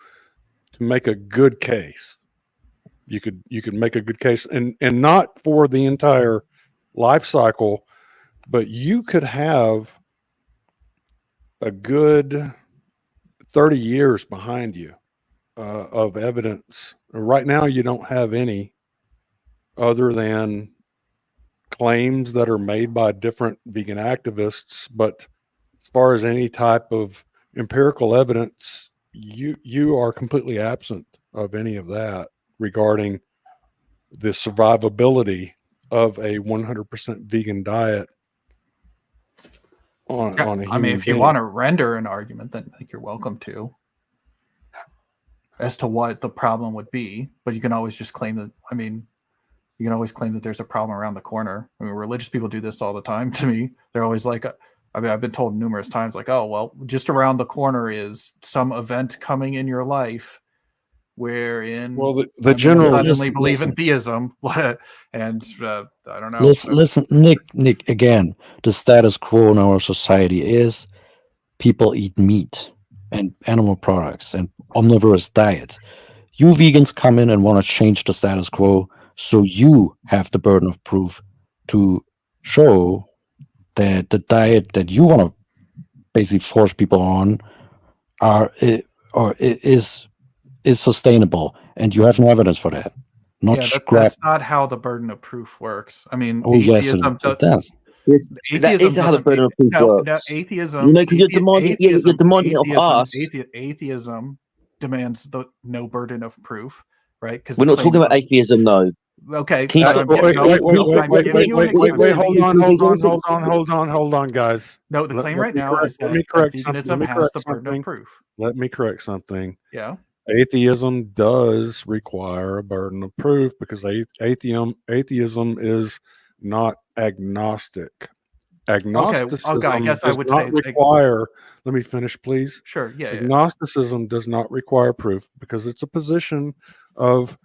A: make a good case. You could make a good case, and not for the entire life cycle, but you could have a good 30 years behind you of evidence. Right now, you don't have any other than claims that are made by different vegan activists. But as far as any type of empirical evidence, you are completely absent of any of that regarding the survivability of a 100% vegan diet on a human
C: I mean, if you
A: being.
C: want to render an argument, then I think you're welcome to, as to what the problem would be. But you can always just claim that. I mean, you can always claim that there's a problem around the corner. I mean, religious people do this all the time to me. They're always like, I mean, I've been told numerous times, like, oh, well, just around the corner is some event coming in your life wherein
A: the general
C: suddenly believe in theism. And I don't know.
B: Listen, Nick, again, the status quo in our society is people eat meat and animal products and omnivorous diets. You vegans come in and want to change the status quo, so you have the burden of proof to show that the diet that you want to basically force people on is sustainable, and you have no evidence for that.
C: That's not how the burden of proof works. I mean,
B: atheism does.
C: Atheism
D: how the burden of proof works.
C: No, atheism.
D: Because you're demanding it of us.
C: Atheism demands no burden of proof, right? Because
D: we're not talking about atheism, though.
C: Okay.
A: Wait, hold on, guys.
C: No, the claim right now is that veganism has the burden of proof.
A: Let me correct something.
C: Yeah.
A: Atheism does require a burden of proof because atheism is not agnostic. Agnosticism
C: I guess I would
A: say require. Let me finish, please.
C: Sure. Yeah.
A: Agnosticism does not require proof because it's a position of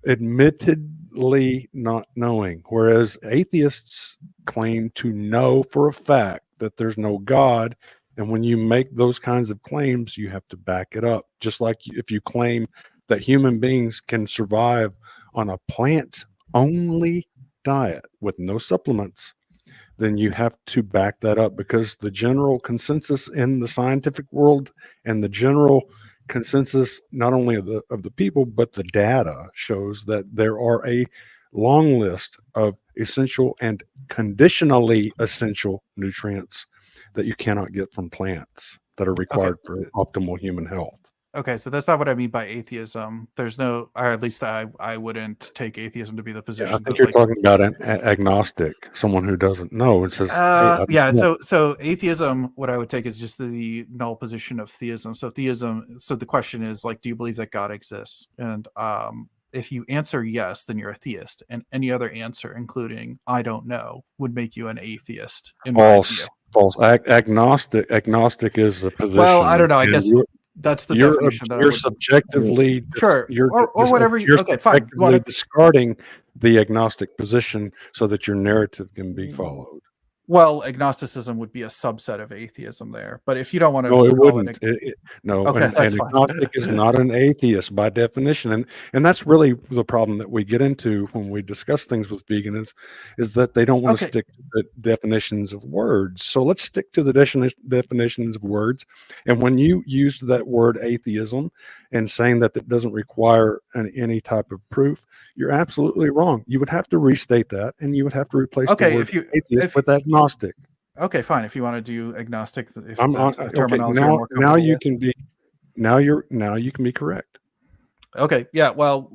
A: admittedly not knowing, whereas atheists claim to know for a fact that there's no God. And when you make those kinds of claims, you have to back it up. Just like if you claim that human beings can survive on a plant-only diet with no supplements, then you have to back that up, because the general consensus in the scientific world and the general consensus, not only of the people, but the data shows that there are a long list of essential and conditionally essential nutrients that you cannot get from plants that are required for optimal human health.
C: Okay, so that's not what I mean by atheism. There's no, or at least I wouldn't take atheism to be the position.
A: I think you're talking about an agnostic, someone who doesn't know and says,
C: So atheism, what I would take is just the null position of theism. So the question is, like, do you believe that God exists? And if you answer yes, then you're a theist. And any other answer, including I don't know, would make you an atheist.
A: False. Agnostic is a position.
C: Well, I don't know. I guess that's the definition that
A: you're subjectively
C: or whatever.
A: You're subjectively discarding the agnostic position so that your narrative can be followed.
C: Well, agnosticism would be a subset of atheism there, but if you don't want to,
A: no, it wouldn't. An agnostic is not an atheist by definition, and that's really the problem that we get into when we discuss things with vegans, is that they don't want to stick to the definitions of words. So let's stick to the definitions of words. And when you used that word atheism and saying that it doesn't require any type of proof, you're absolutely wrong. You would have to restate that, and you would have to replace the word atheist with agnostic.
C: Okay, fine. If you want to do agnostic, if
A: that's the terminology you're more comfortable with. You can be correct.
C: Okay, yeah. Well,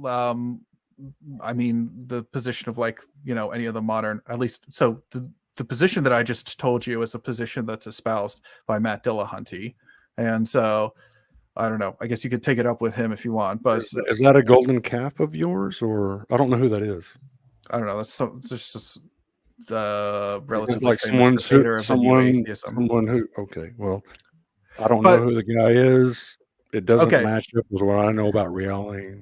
C: I mean, the position of, like, any of the modern, at least, so the position that I just told you is a position that's espoused by Matt Dillahunty, And so I don't know. I guess you could take it up with him if you want, but
A: Is that a golden calf of yours, or I don't know who that is?
C: I don't know. That's just the
A: Is it
C: relatively
A: like
C: famous defender of the new atheism.
A: someone who? Okay, well, I don't
C: But-
A: know who the guy is. It doesn't
C: Okay.
A: match up with what I know about reality.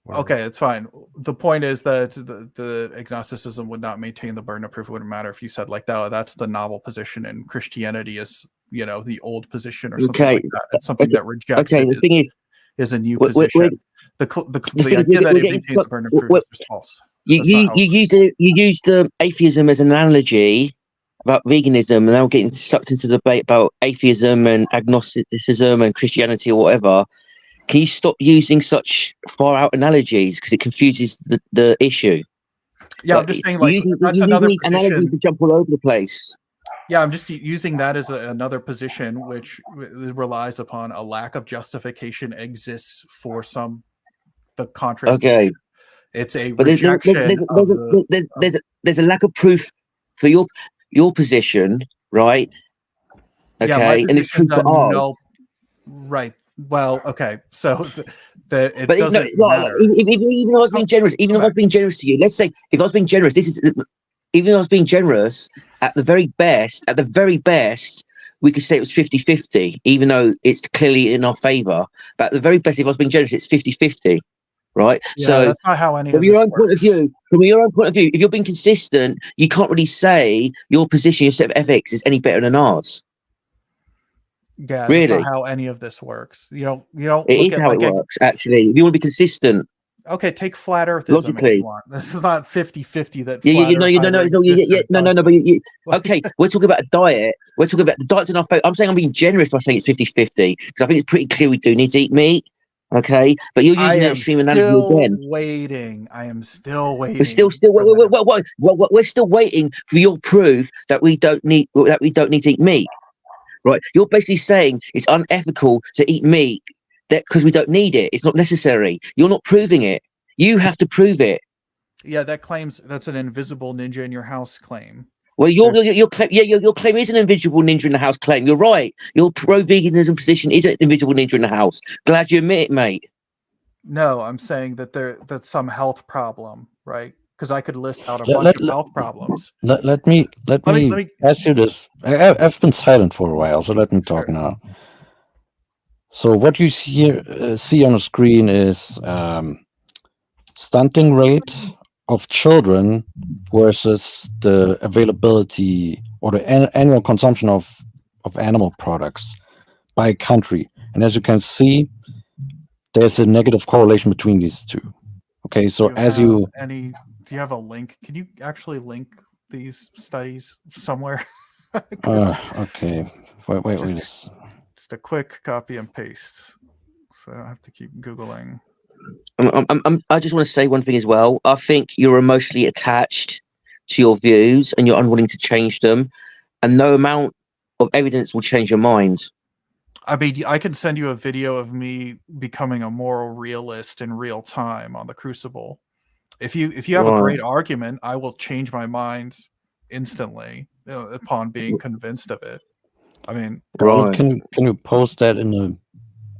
A: Whatever.
C: Okay, it's fine. The point is that the agnosticism would not maintain the burden of proof. It wouldn't matter if you said like that. That's the novel position, and Christianity is, the old position or something like that. It's something that rejects
D: Okay,
C: it
D: the thing
C: is a new
D: we're-
C: position. The
D: thing is,
C: idea that
D: we're
C: it
D: getting
C: maintains the burden of proof is just false.
D: you
C: That's not
D: you
C: how
D: you
C: it
D: used atheism as an analogy about veganism, and now we're getting sucked into the debate about atheism and agnosticism and Christianity or whatever. Can you stop using such far out analogies because it confuses the issue?
C: Yeah, I'm just saying, like, that's another
D: these analogies
C: position.
D: to jump all over the place.
C: Yeah, I'm just using that as another position which relies upon a lack of justification exists for the contrary
D: Okay.
C: position. It's a
D: But
C: rejection
D: there's a lack of proof for your position, right? Okay,
C: yeah, my
D: and it's proof
C: position's
D: for ours.
C: no, right. Well, okay, so it
D: But
C: doesn't matter.
D: even if I was being generous, even if I was being generous to you, let's say if I was being generous, even if I was being generous, at the very best, we could say it was 50-50, even though it's clearly in our favor. But at the very best, if I was being generous, it's 50-50, right?
C: Yeah,
D: So
C: that's not how any
D: from
C: of
D: your
C: this
D: own point of
C: works.
D: view, if you're being consistent, you can't really say your position, your set of ethics is any better than ours.
C: Yeah,
D: Really?
C: that's not how any of this works. You don't
D: It
C: look
D: is
C: at
D: how
C: like
D: it works, actually. If you want to be consistent,
C: okay, take flat earthism if
D: logically.
C: you want. This is not 50-50 that
D: Yeah,
C: flat
D: no,
C: Earth either exists or
D: no.
C: doesn't.
D: But okay, we're talking about a diet. We're talking about the diet's in our favor. I'm saying I'm being generous by saying it's 50-50 because I think it's pretty clear we do need to eat meat. Okay, but you're using an extreme analogy again.
C: I am still waiting.
D: We're still waiting for your proof that we don't need to eat meat. Right? You're basically saying it's unethical to eat meat because we don't need it. It's not necessary. You're not proving it. You have to prove it.
C: Yeah, that's an invisible ninja in your house claim.
D: Well, your claim is an invisible ninja in the house claim. You're right. Your pro-veganism position is an invisible ninja in the house. Glad you admit it, mate.
C: No, I'm saying that that's some health problem, right? Because I could list out a bunch of health problems.
B: Let me ask you this. I've been silent for a while, so let me talk now. So what you see on the screen is stunting rate of children versus the availability or the annual consumption of animal products by country. And as you can see, there's a negative correlation between these two. Okay, so do
C: you have a link? Can you actually link these studies somewhere?
B: Okay. Wait.
C: Just a quick copy and paste, so I don't have to keep Googling.
D: I just want to say one thing as well. I think you're emotionally attached to your views and you're unwilling to change them, and no amount of evidence will change your mind.
C: I mean, I can send you a video of me becoming a moral realist in real time on the Crucible. If you have a great argument, I will change my mind instantly upon being convinced of it. I mean,
B: can you post that in the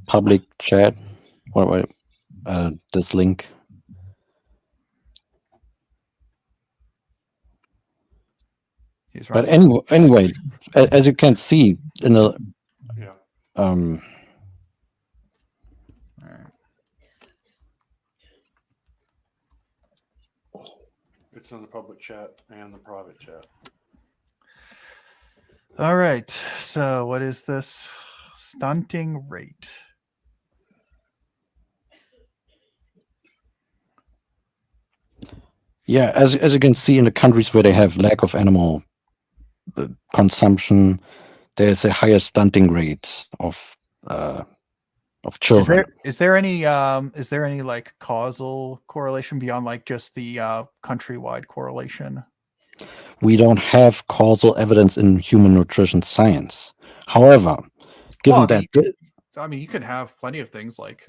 B: public chat? What this link?
C: He's right.
B: But anyway, as you can see in the
A: It's in the public chat and the private chat.
C: All right. So what is this stunting rate?
B: Yeah, as you can see in the countries where they have lack of animal consumption, there's a higher stunting rate of children.
C: Is there any like causal correlation beyond like just the countrywide correlation?
B: We don't have causal evidence in human nutrition science. However, given
C: you can have plenty of things like,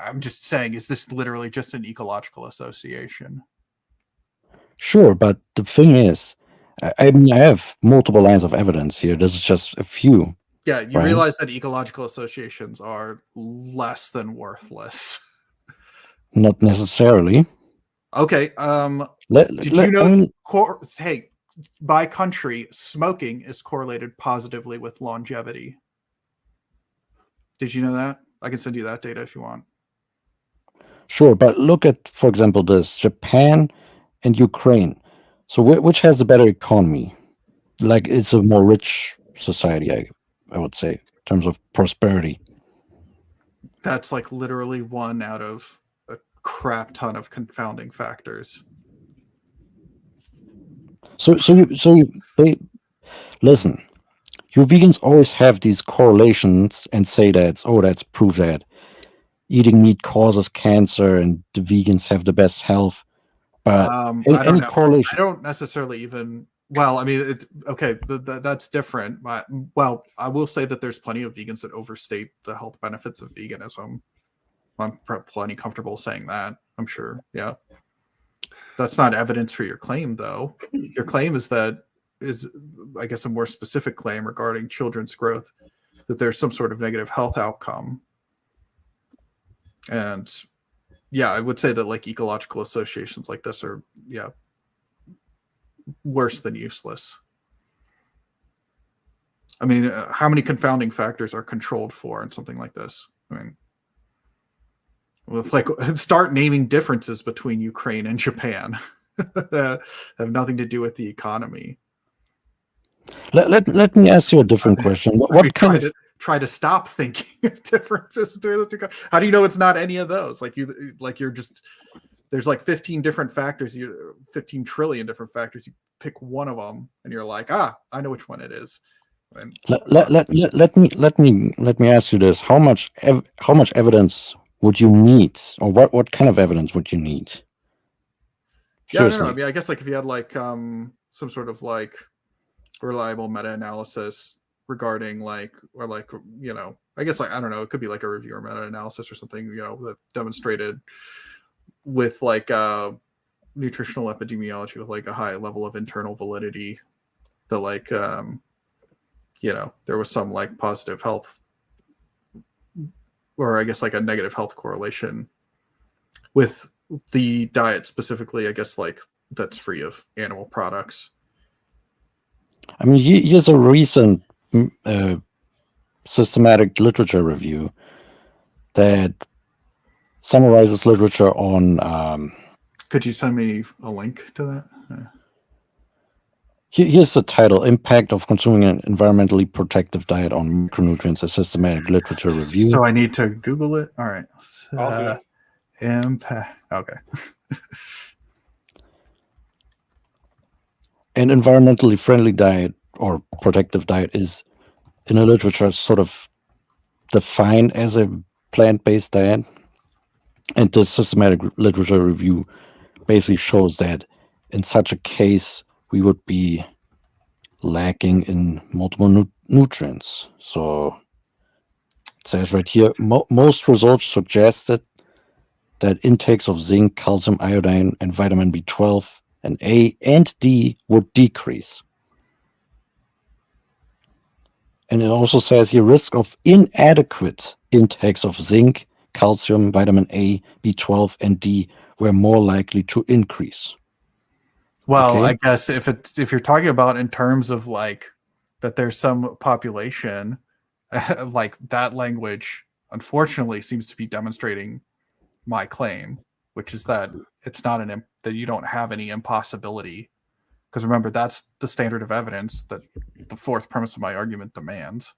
C: I'm just saying, is this literally just an ecological association?
B: Sure, but the thing is, I have multiple lines of evidence here. This is just a few.
C: Yeah, you
B: Right.
C: realize that ecological associations are less than worthless.
B: Not necessarily.
C: Okay. Did you
B: I
C: know?
B: mean,
C: Hey, by country, smoking is correlated positively with longevity. Did you know that? I can send you that data if you want.
B: sure, but look at, for example, this Japan and Ukraine. So which has the better economy? Like, it's a more rich society, I would say, in terms of prosperity.
C: That's like literally one out of a crap ton of confounding factors.
B: Listen. You vegans always have these correlations and say that, oh, that's proof that eating meat causes cancer and the vegans have the best health. But
C: I don't
B: any
C: know. I
B: correlation,
C: don't necessarily even. Well, I mean, okay. That's different. Well, I will say that there's plenty of vegans that overstate the health benefits of veganism. I'm plenty comfortable saying that. I'm sure. Yeah, that's not evidence for your claim, though. Your claim is, I guess, a more specific claim regarding children's growth, that there's some sort of negative health outcome. And yeah, I would say that like ecological associations like this are, yeah, worse than useless. I mean, how many confounding factors are controlled for in something like this? I mean, like, start naming differences between Ukraine and Japan that have nothing to do with the economy.
B: let me ask you a different question. What kind of
C: try to stop thinking differences between the two countries? How do you know it's not any of those? You're just, there's like 15 different factors, 15 trillion different factors. You pick one of them and you're like, I know which one it is. And,
B: let me ask you this: how much evidence would you need, or what kind of evidence would you need?
C: yeah, I don't know. I
B: Seriously.
C: mean, I guess like if you had like some sort of like reliable meta-analysis regarding like, or like, you know, I guess like, I don't know, it could be like a review or meta-analysis or something, you know, that demonstrated with like nutritional epidemiology with like a high level of internal validity that like you know, there was some like positive health, or I guess like a negative health correlation with the diet specifically, I guess like that's free of animal products.
B: I mean, here's a recent systematic literature review that summarizes literature on.
C: Could you send me a link to that?
B: Here's the title: Impact of Consuming an Environmentally Protective Diet on Micronutrients, a Systematic Literature Review.
C: So I need to Google it. All right.
A: I'll do it.
C: Impact. Okay.
B: An environmentally friendly diet or protective diet is, in the literature, sort of defined as a plant-based diet. And this systematic literature review basically shows that in such a case, we would be lacking in multiple nutrients. So it says right here, most results suggested that intakes of zinc, calcium, iodine, and vitamin B12 and A and D would decrease. And it also says here, risk of inadequate intakes of zinc, calcium, vitamin A, B12, and D were more likely to increase.
C: Well,
B: Okay.
C: I guess if you're talking about in terms of like that there's some population, like that language unfortunately seems to be demonstrating my claim, which is that it's not that you don't have any impossibility. Because remember, that's the standard of evidence that the fourth premise of my argument demands.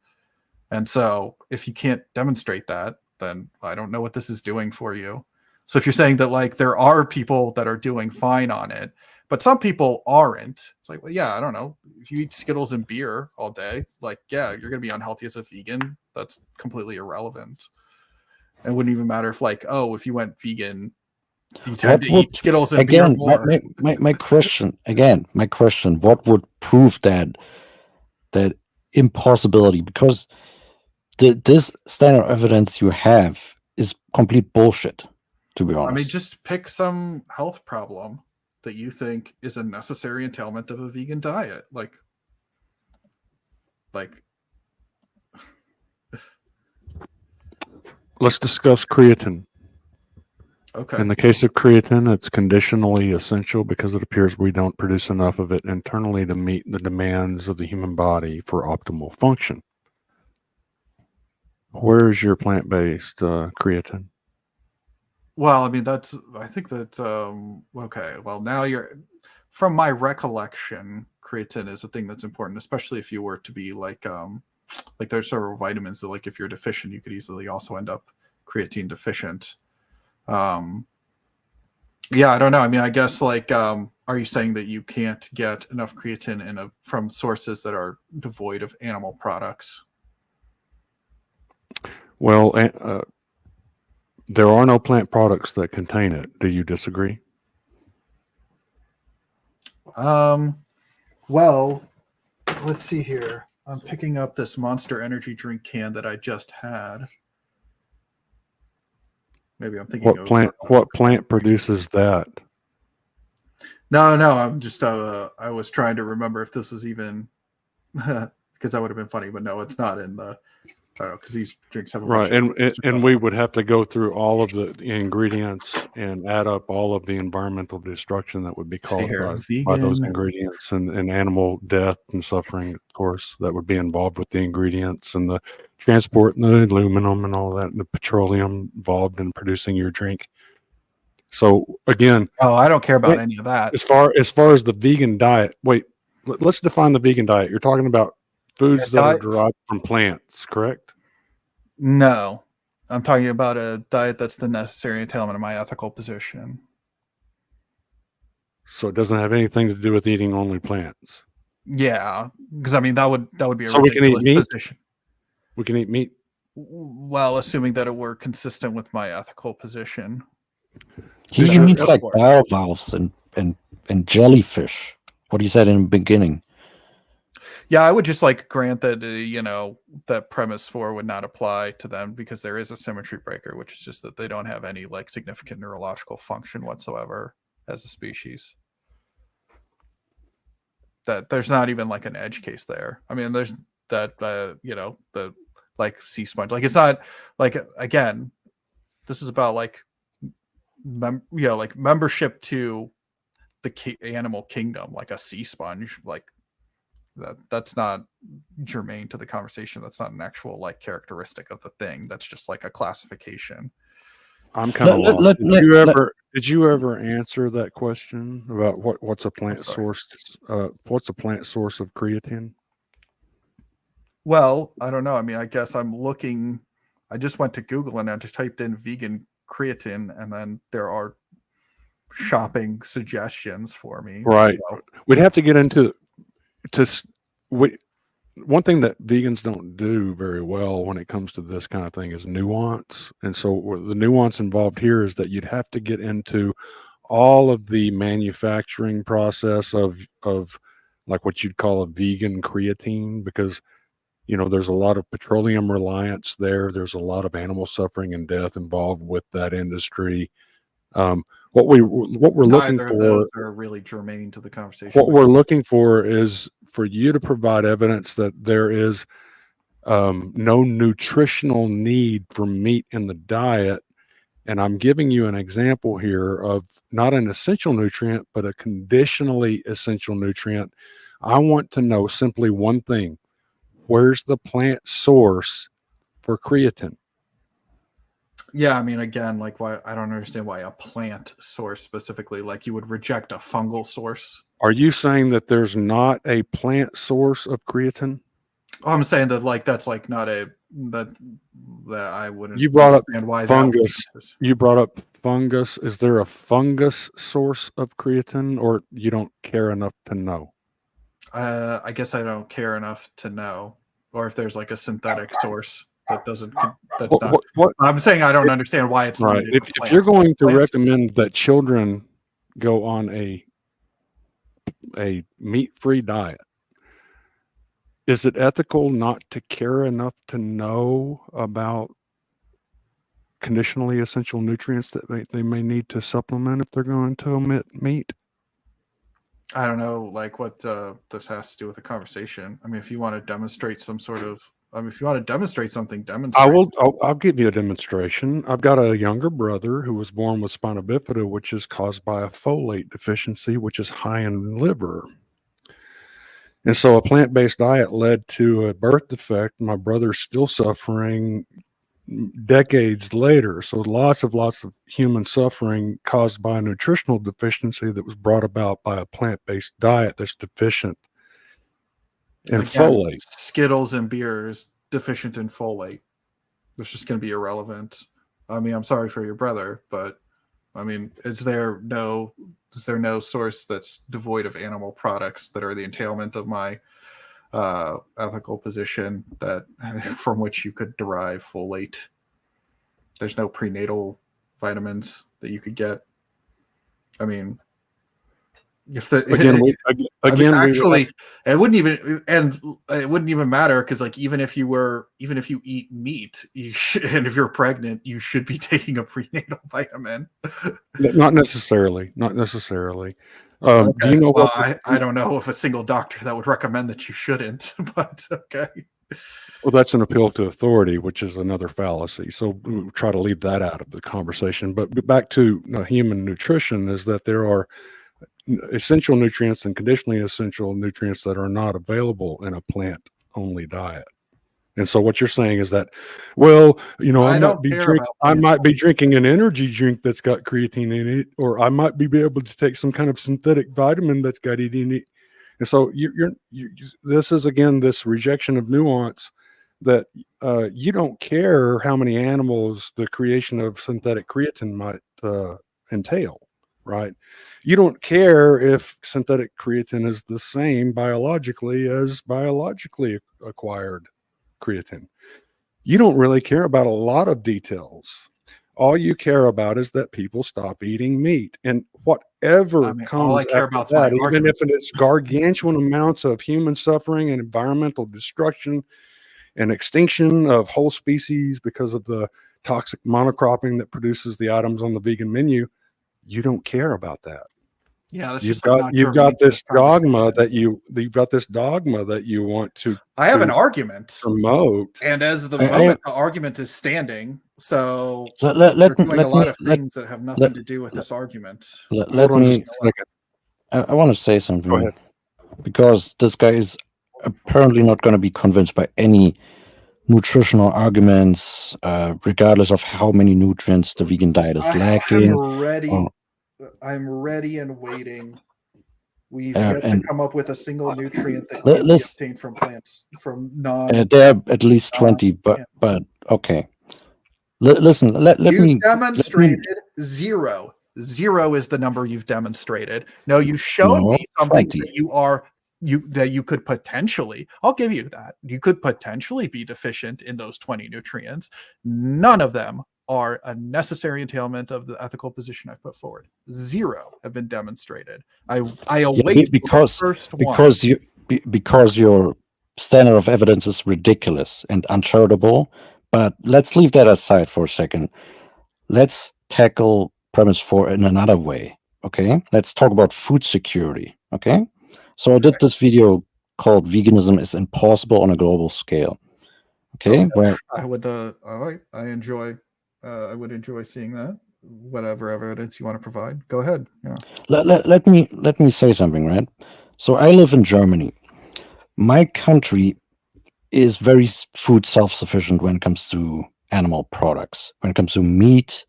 C: And so if you can't demonstrate that, then I don't know what this is doing for you. So if you're saying that like there are people that are doing fine on it, but some people aren't, it's like, well, yeah, I don't know. If you eat Skittles and beer all day, like, yeah, you're going to be unhealthy as a vegan. That's completely irrelevant. It wouldn't even matter if like, oh, if you went vegan, you tend to eat Skittles and beer more.
B: My question, what would prove that impossibility? Because this standard evidence you have is complete bullshit, to be honest.
C: I mean, just pick some health problem that you think is a necessary entailment of a vegan diet. Like
A: let's discuss creatine.
C: Okay.
A: In the case of creatine, it's conditionally essential because it appears we don't produce enough of it internally to meet the demands of the human body for optimal function. Where's your plant-based creatine?
C: Well, I mean, I think that, okay. Well, now from my recollection, creatine is a thing that's important, especially if you were to be like there's several vitamins that, like, if you're deficient, you could easily also end up creatine deficient. Yeah, I don't know. I mean, I guess, like, are you saying that you can't get enough creatine from sources that are devoid of animal products?
A: Well, there are no plant products that contain it. Do you disagree?
C: Well, let's see here. I'm picking up this Monster Energy drink can that I just had. Maybe I'm thinking
A: What plant produces that?
C: No. I'm just I was trying to remember if this was even because that would have been funny, but no, it's not in the. I don't know, because these drinks have a
A: Right,
C: bunch of
A: and we would have to go through all of the ingredients and add up all of the environmental destruction that would be
C: See
A: caused
C: here,
A: by those
C: vegan.
A: ingredients and animal death and suffering, of course, that would be involved with the ingredients and the transport and the aluminum and all that, and the petroleum involved in producing your drink. So again,
C: Oh, I don't care about any of that.
A: as far as the vegan diet, wait, let's define the vegan diet. You're talking about foods that are derived from plants, correct?
C: No, I'm talking about a diet that's the necessary entailment of my ethical position.
A: So it doesn't have anything to do with eating only plants.
C: Yeah, because I mean that would be a
A: So we can eat
C: ridiculous
A: meat?
C: position.
A: We can eat meat.
C: Well, assuming that it were consistent with my ethical position.
B: He
A: Is your
B: means like
C: ethical-
B: bivalves and jellyfish. What he said in the beginning.
C: Yeah, I would just like grant that that premise 4 would not apply to them because there is a symmetry breaker, which is just that they don't have any like significant neurological function whatsoever as a species. That there's not even like an edge case there. I mean, there's that the like sea sponge. Like, it's not like, again, this is about like like membership to the animal kingdom, like a sea sponge, like that's not germane to the conversation. That's not an actual like characteristic of the thing. That's just like a classification.
A: I'm kind of lost. Did you ever answer that question about what's a plant source? What's a plant source of creatine?
C: Well, I don't know. I mean, I guess I'm looking. I just went to Google and I just typed in vegan creatine, and then there are shopping suggestions for me.
A: Right.
C: So.
A: We'd have to get into one thing that vegans don't do very well when it comes to this kind of thing is nuance. And so the nuance involved here is that you'd have to get into all of the manufacturing process of like what you'd call a vegan creatine, because there's a lot of petroleum reliance there. There's a lot of animal suffering and death involved with that industry. What we're looking for,
C: Neither of those are really germane to the conversation.
A: What we're looking for is for you to provide evidence that there is no nutritional need for meat in the diet. And I'm giving you an example here of not an essential nutrient, but a conditionally essential nutrient. I want to know simply one thing. Where's the plant source for creatine?
C: Yeah, I mean, again, like, why I don't understand why a plant source specifically, like you would reject a fungal source.
A: Are you saying that there's not a plant source of creatine?
C: Oh, I'm saying that like that's like not that I wouldn't.
A: You brought up
C: why
A: fungus. You brought up fungus. Is there a fungus source of creatine, or you don't care enough to know?
C: I guess I don't care enough to know, or if there's like a synthetic source that doesn't. That's not. What I'm saying, I don't understand why it's
A: right. If you're going to recommend that children go on a meat-free diet, is it ethical not to care enough to know about conditionally essential nutrients that they may need to supplement if they're going to omit meat?
C: I don't know, like what this has to do with the conversation. I mean, if you want to demonstrate some sort of if you want to demonstrate something,
A: I
C: demonstrate.
A: will. I'll give you a demonstration. I've got a younger brother who was born with spina bifida, which is caused by a folate deficiency, which is high in liver. And so a plant-based diet led to a birth defect. My brother's still suffering decades later. So lots of human suffering caused by a nutritional deficiency that was brought about by a plant-based diet that's deficient in
C: Again,
A: folate.
C: Skittles and beers deficient in folate. It's just going to be irrelevant. I mean, I'm sorry for your brother, but I mean, is there no source that's devoid of animal products that are the entailment of my ethical position that from which you could derive folate? There's no prenatal vitamins that you could get. I mean, if the it wouldn't even matter because like even if you eat meat, and if you're pregnant, you should be taking a prenatal vitamin.
A: Not necessarily.
C: Okay.
A: Do you know
C: Well,
A: what?
C: I don't know of a single doctor that would recommend that you shouldn't, but okay.
A: Well, that's an appeal to authority, which is another fallacy. So we try to leave that out of the conversation. But back to human nutrition is that there are essential nutrients and conditionally essential nutrients that are not available in a plant-only diet. And so what you're saying is that, well, I might be drinking an energy drink that's got creatine in it, or I might be able to take some kind of synthetic vitamin that's got it in it. And so this is again this rejection of nuance that you don't care how many animals the creation of synthetic creatine might entail, right? You don't care if synthetic creatine is the same biologically as biologically acquired creatine. You don't really care about a lot of details. All you care about is that people stop eating meat, and whatever comes after that, even if it's gargantuan amounts of human suffering and environmental destruction and extinction of whole species because of the toxic monocropping that produces the items on the vegan menu, you don't care about that.
C: Yeah, that's
A: you've got this dogma that you want to.
C: I have an argument
A: promote,
C: and as the moment the argument is standing, so we're doing a lot of things that have nothing to do with this argument.
B: Let me. I want to say something.
A: Go ahead.
B: Because this guy is apparently not going to be convinced by any nutritional arguments, regardless of how many nutrients the vegan diet is lacking.
C: I'm ready and waiting. We've yet to come up with a single nutrient that can be obtained from plants from non.
B: There are at least 20, but okay. Listen, let me
C: demonstrated zero. Zero is the number you've demonstrated. No, you showed me something
B: 20.
C: that you could potentially. I'll give you that. You could potentially be deficient in those 20 nutrients. None of them are a necessary entailment of the ethical position I've put forward. Zero have been demonstrated. I await
B: because
C: the first
B: because your standard of evidence is ridiculous and uncharitable. But let's leave that aside for a second. Let's tackle premise 4 in another way. Okay, let's talk about food security. Okay, so I did this video called "Veganism is Impossible on a Global Scale." Okay, where
C: I would I would enjoy seeing that. Whatever evidence you want to provide, go ahead. Yeah.
B: Let me say something, right? So I live in Germany. My country is very food self-sufficient when it comes to animal products, when it comes to meat,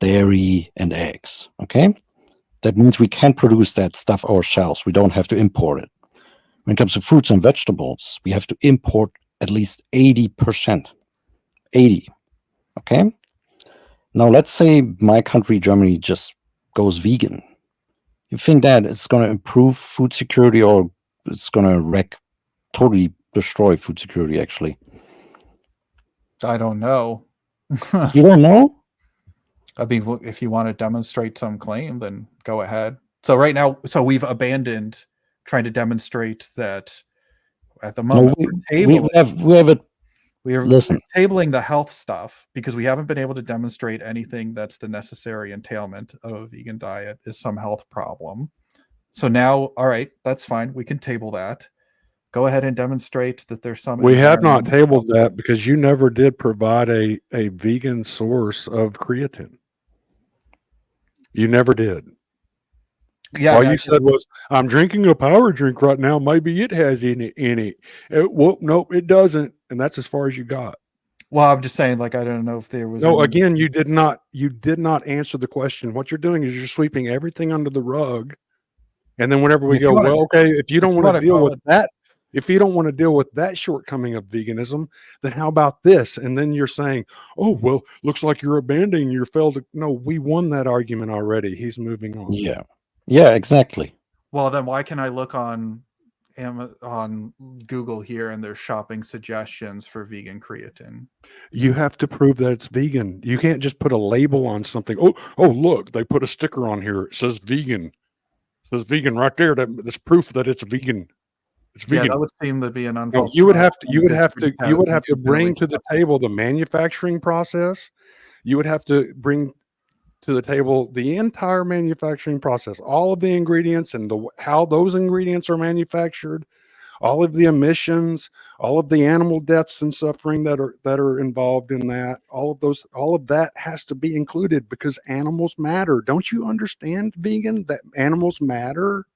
B: dairy, and eggs. Okay, that means we can produce that stuff ourselves. We don't have to import it. When it comes to fruits and vegetables, we have to import at least 80%. 80. Okay. Now, let's say my country, Germany, just goes vegan. You think that it's going to improve food security or it's going to totally destroy food security, actually?
C: I don't know.
B: You don't know?
C: I mean, if you want to demonstrate some claim, then go ahead. So right now, we've abandoned trying to demonstrate that at the moment. We're tabling the health stuff because we haven't been able to demonstrate anything that's the necessary entailment of a vegan diet is some health problem. So now, all right, that's fine. We can table that. Go ahead and demonstrate that there's some.
A: We have not
C: environmental-
A: tabled that because you never did provide a vegan source of creatine. You never did.
C: Yeah,
A: All
C: I mean,
A: you said was, "I'm drinking a power drink right now. Maybe it has in it." Well, nope, it doesn't, and that's as far as you got.
C: well, I'm just saying, like, I don't know if there was.
A: No,
C: any-
A: again, you did not answer the question. What you're doing is you're sweeping everything under the rug, and then whenever we
C: If you
A: go,
C: wanna-
A: well, okay, if you don't
C: you
A: want to
C: wanna
A: deal
C: call
A: with that, if you don't want to deal with that shortcoming of veganism, then how about this? And then you're saying, oh, well, looks like you're abandoning your failed. No, we won that argument already. He's moving on.
B: Yeah. Yeah, exactly.
C: Well, then why can I look on on Google here and there's shopping suggestions for vegan creatine?
A: You have to prove that it's vegan. You can't just put a label on something. Oh, look, they put a sticker on here. It says vegan. It says vegan right there. That's proof that it's vegan. It's
C: Yeah,
A: vegan.
C: that would seem to be an
A: No,
C: unfalsifiable.
A: you would have to
C: infinitely
A: bring to the table the manufacturing process. You would have to bring to the table the entire manufacturing process, all of the ingredients and how those ingredients are manufactured, all of the emissions, all of the animal deaths and suffering that are involved in that. All of that has to be included because animals matter. Don't you understand, vegan, that animals matter?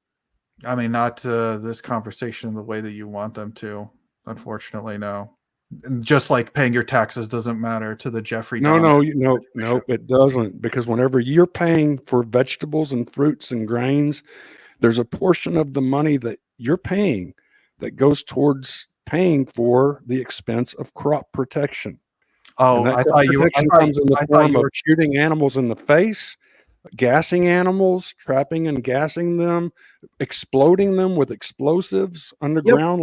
C: I mean, not this conversation the way that you want them to. Unfortunately, no. And just like paying your taxes doesn't matter to the Jeffrey.
A: No,
C: Dahmer.
A: it doesn't. Because whenever you're paying for vegetables and fruits and grains, there's a portion of the money that you're paying that goes towards paying for the expense of crop protection.
C: Oh,
A: And that
C: I
A: crop
C: thought you were.
A: protection comes in the form of shooting animals in the face, gassing animals, trapping and gassing them, exploding them with explosives underground.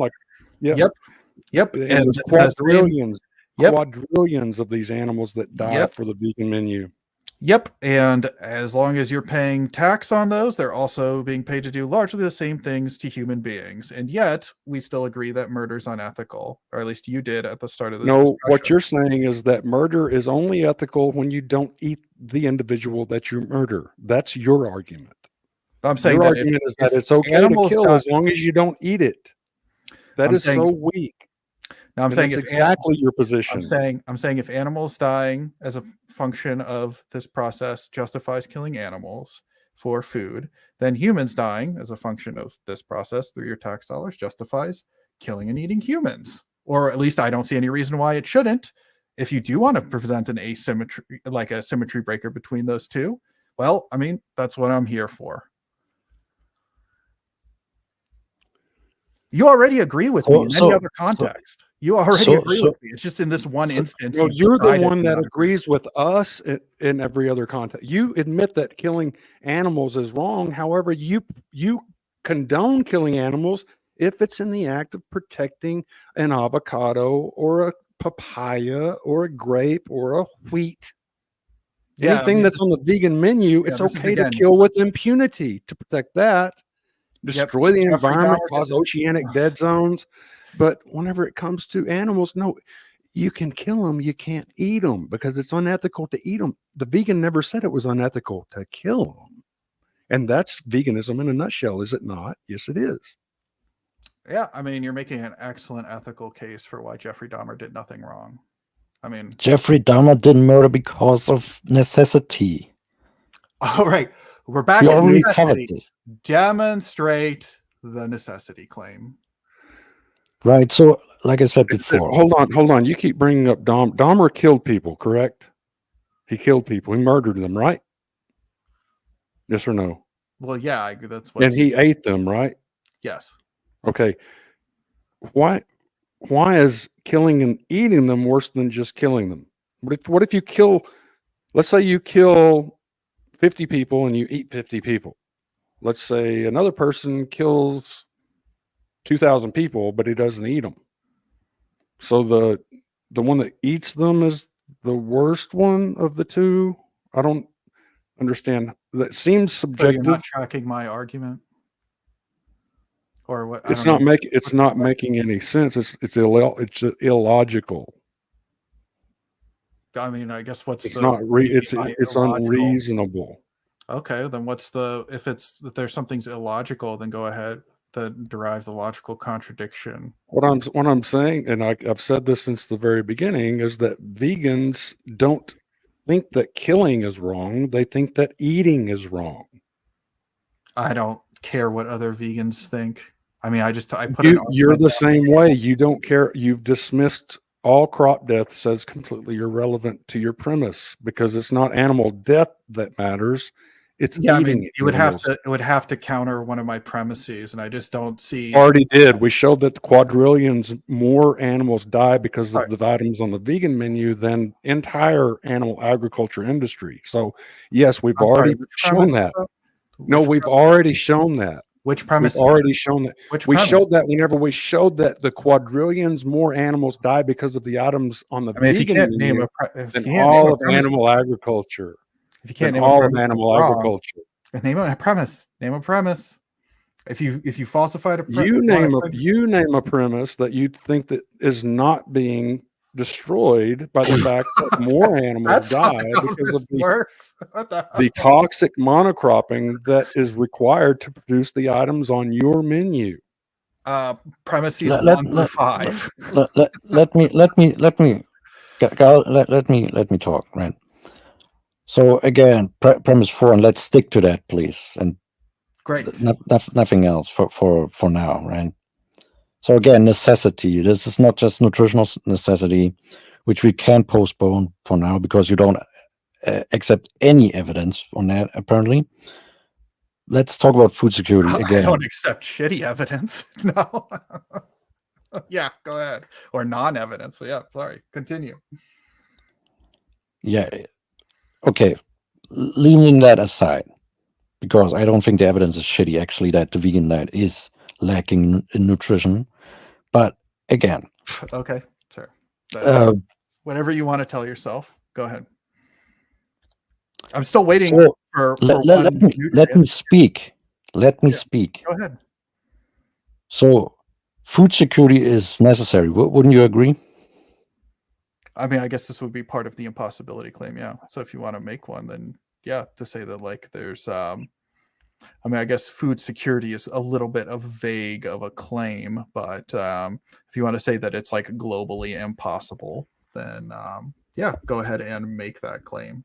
C: Yep.
A: And there's quadrillions of these animals that die
C: Yep.
A: for the vegan menu.
C: Yep. And as long as you're paying tax on those, they're also being paid to do largely the same things to human beings. And yet we still agree that murder's unethical, or at least you did at the start of this.
A: No,
C: discussion.
A: what you're saying is that murder is only ethical when you don't eat the individual that you murder. That's your argument.
C: I'm saying
A: Your
C: that
A: argument is that
C: if
A: it's okay to
C: animals
A: kill
C: die-
A: as long as you don't eat it. That
C: I'm
A: is
C: saying-
A: so weak.
C: Now I'm
A: And
C: saying
A: that's
C: if
A: exactly your position.
C: I'm saying if animals dying as a function of this process justifies killing animals for food, then humans dying as a function of this process through your tax dollars justifies killing and eating humans. Or at least I don't see any reason why it shouldn't. If you do want to present an asymmetry, like a symmetry breaker between those two, well, I mean, that's what I'm here for. You already agree with me in any other context. You already agree with me. It's just in this one instance.
A: No, you're the one that agrees with us in every other context. You admit that killing animals is wrong. However, you condone killing animals if it's in the act of protecting an avocado or a papaya or a grape or a wheat. Anything that's on the vegan menu, it's okay to kill with impunity to protect that. Destroy the environment, cause oceanic dead zones. But whenever it comes to animals, no, you can kill them. You can't eat them because it's unethical to eat them. The vegan never said it was unethical to kill them. And that's veganism in a nutshell, is it not? Yes, it is.
C: Yeah, I mean, you're making an excellent ethical case for why Jeffrey Dahmer did nothing wrong. I mean,
B: Jeffrey Dahmer didn't murder because of necessity.
C: All right, we're back.
B: We already covered this.
C: Demonstrate the necessity claim.
B: Right. So, like I said before,
A: hold on. You keep bringing up Dahmer killed people, correct? He killed people. He murdered them, right? Yes or no?
C: Well, yeah, that's what.
A: And he ate them, right?
C: Yes.
A: Okay. Why is killing and eating them worse than just killing them? What if you kill? Let's say you kill 50 people and you eat 50 people. Let's say another person kills 2,000 people, but he doesn't eat them. So the one that eats them is the worst one of the two. I don't understand. That seems subjective.
C: So you're not tracking my argument, or what?
A: It's not making any sense. It's illogical.
C: I mean, I guess
A: it's unreasonable.
C: Okay, then if there's something's illogical, then go ahead. that derive the logical contradiction.
A: What I'm saying, and I've said this since the very beginning, is that vegans don't think that killing is wrong. They think that eating is wrong.
C: I don't care what other vegans think. I mean, I put an
A: You're
C: argument
A: the
C: down.
A: same way. You don't care. You've dismissed all crop deaths as completely irrelevant to your premise because it's not animal death that matters. It's
C: Yeah, I
A: eating
C: mean, it would have
A: animals.
C: to it would have to counter one of my premises, and I just don't see.
A: Already did. We showed that the quadrillions more animals die because of
C: Right.
A: the items on the vegan menu than entire animal agriculture industry. So yes, we've
C: I'm sorry,
A: already
C: which
A: shown
C: premise?
A: that.
C: though?
A: No,
C: Which
A: we've
C: premise?
A: already shown that.
C: Which
A: We've
C: premise? is
A: already
C: that?
A: shown that.
C: Which
A: We
C: premise?
A: showed that whenever we showed that the quadrillions more animals die because of the items on the
C: I mean, if you
A: vegan
C: can't name
A: menu
C: if
A: than
C: you can't name
A: all
C: a
A: of
C: premise,
A: animal agriculture.
C: if you
A: Than
C: can't name a
A: all of
C: premise, that's
A: animal
C: wrong.
A: agriculture.
C: Name a premise. Name a premise. If you falsified a
A: You name a premise that you think that is not being destroyed by the fact that more animals
C: That's
A: die
C: how
A: because of
C: this works. What the
A: the
C: hell?
A: toxic monocropping that is required to produce the items on your menu.
C: Premises
B: Let,
C: 1
B: let,
C: through
B: let,
C: 5.
B: let me talk, right? So again, premise 4, and let's stick to that, please, and
C: Great.
B: nothing else for now, right? So again, necessity. This is not just nutritional necessity, which we can postpone for now because you don't accept any evidence on that, apparently. Let's talk about food security
C: I
B: again.
C: don't accept shitty evidence. No. Yeah, go ahead. Or non-evidence. But yeah, sorry. Continue.
B: Yeah. Okay. Leaving that aside, because I don't think the evidence is shitty, actually, that the vegan diet is lacking in nutrition. But again,
C: Okay, sure. Whatever you want to tell yourself, go ahead. I'm still waiting
B: so
C: for
B: let
C: one
B: me
C: nutrient.
B: speak. Let me
C: Yeah.
B: speak.
C: Go ahead.
B: So food security is necessary. Wouldn't you agree?
C: I mean, I guess this would be part of the impossibility claim, yeah. So if you want to make one, then yeah, to say that like there's I mean, I guess food security is a little bit of vague of a claim, but if you want to say that it's like globally impossible, then yeah, go ahead and make that claim.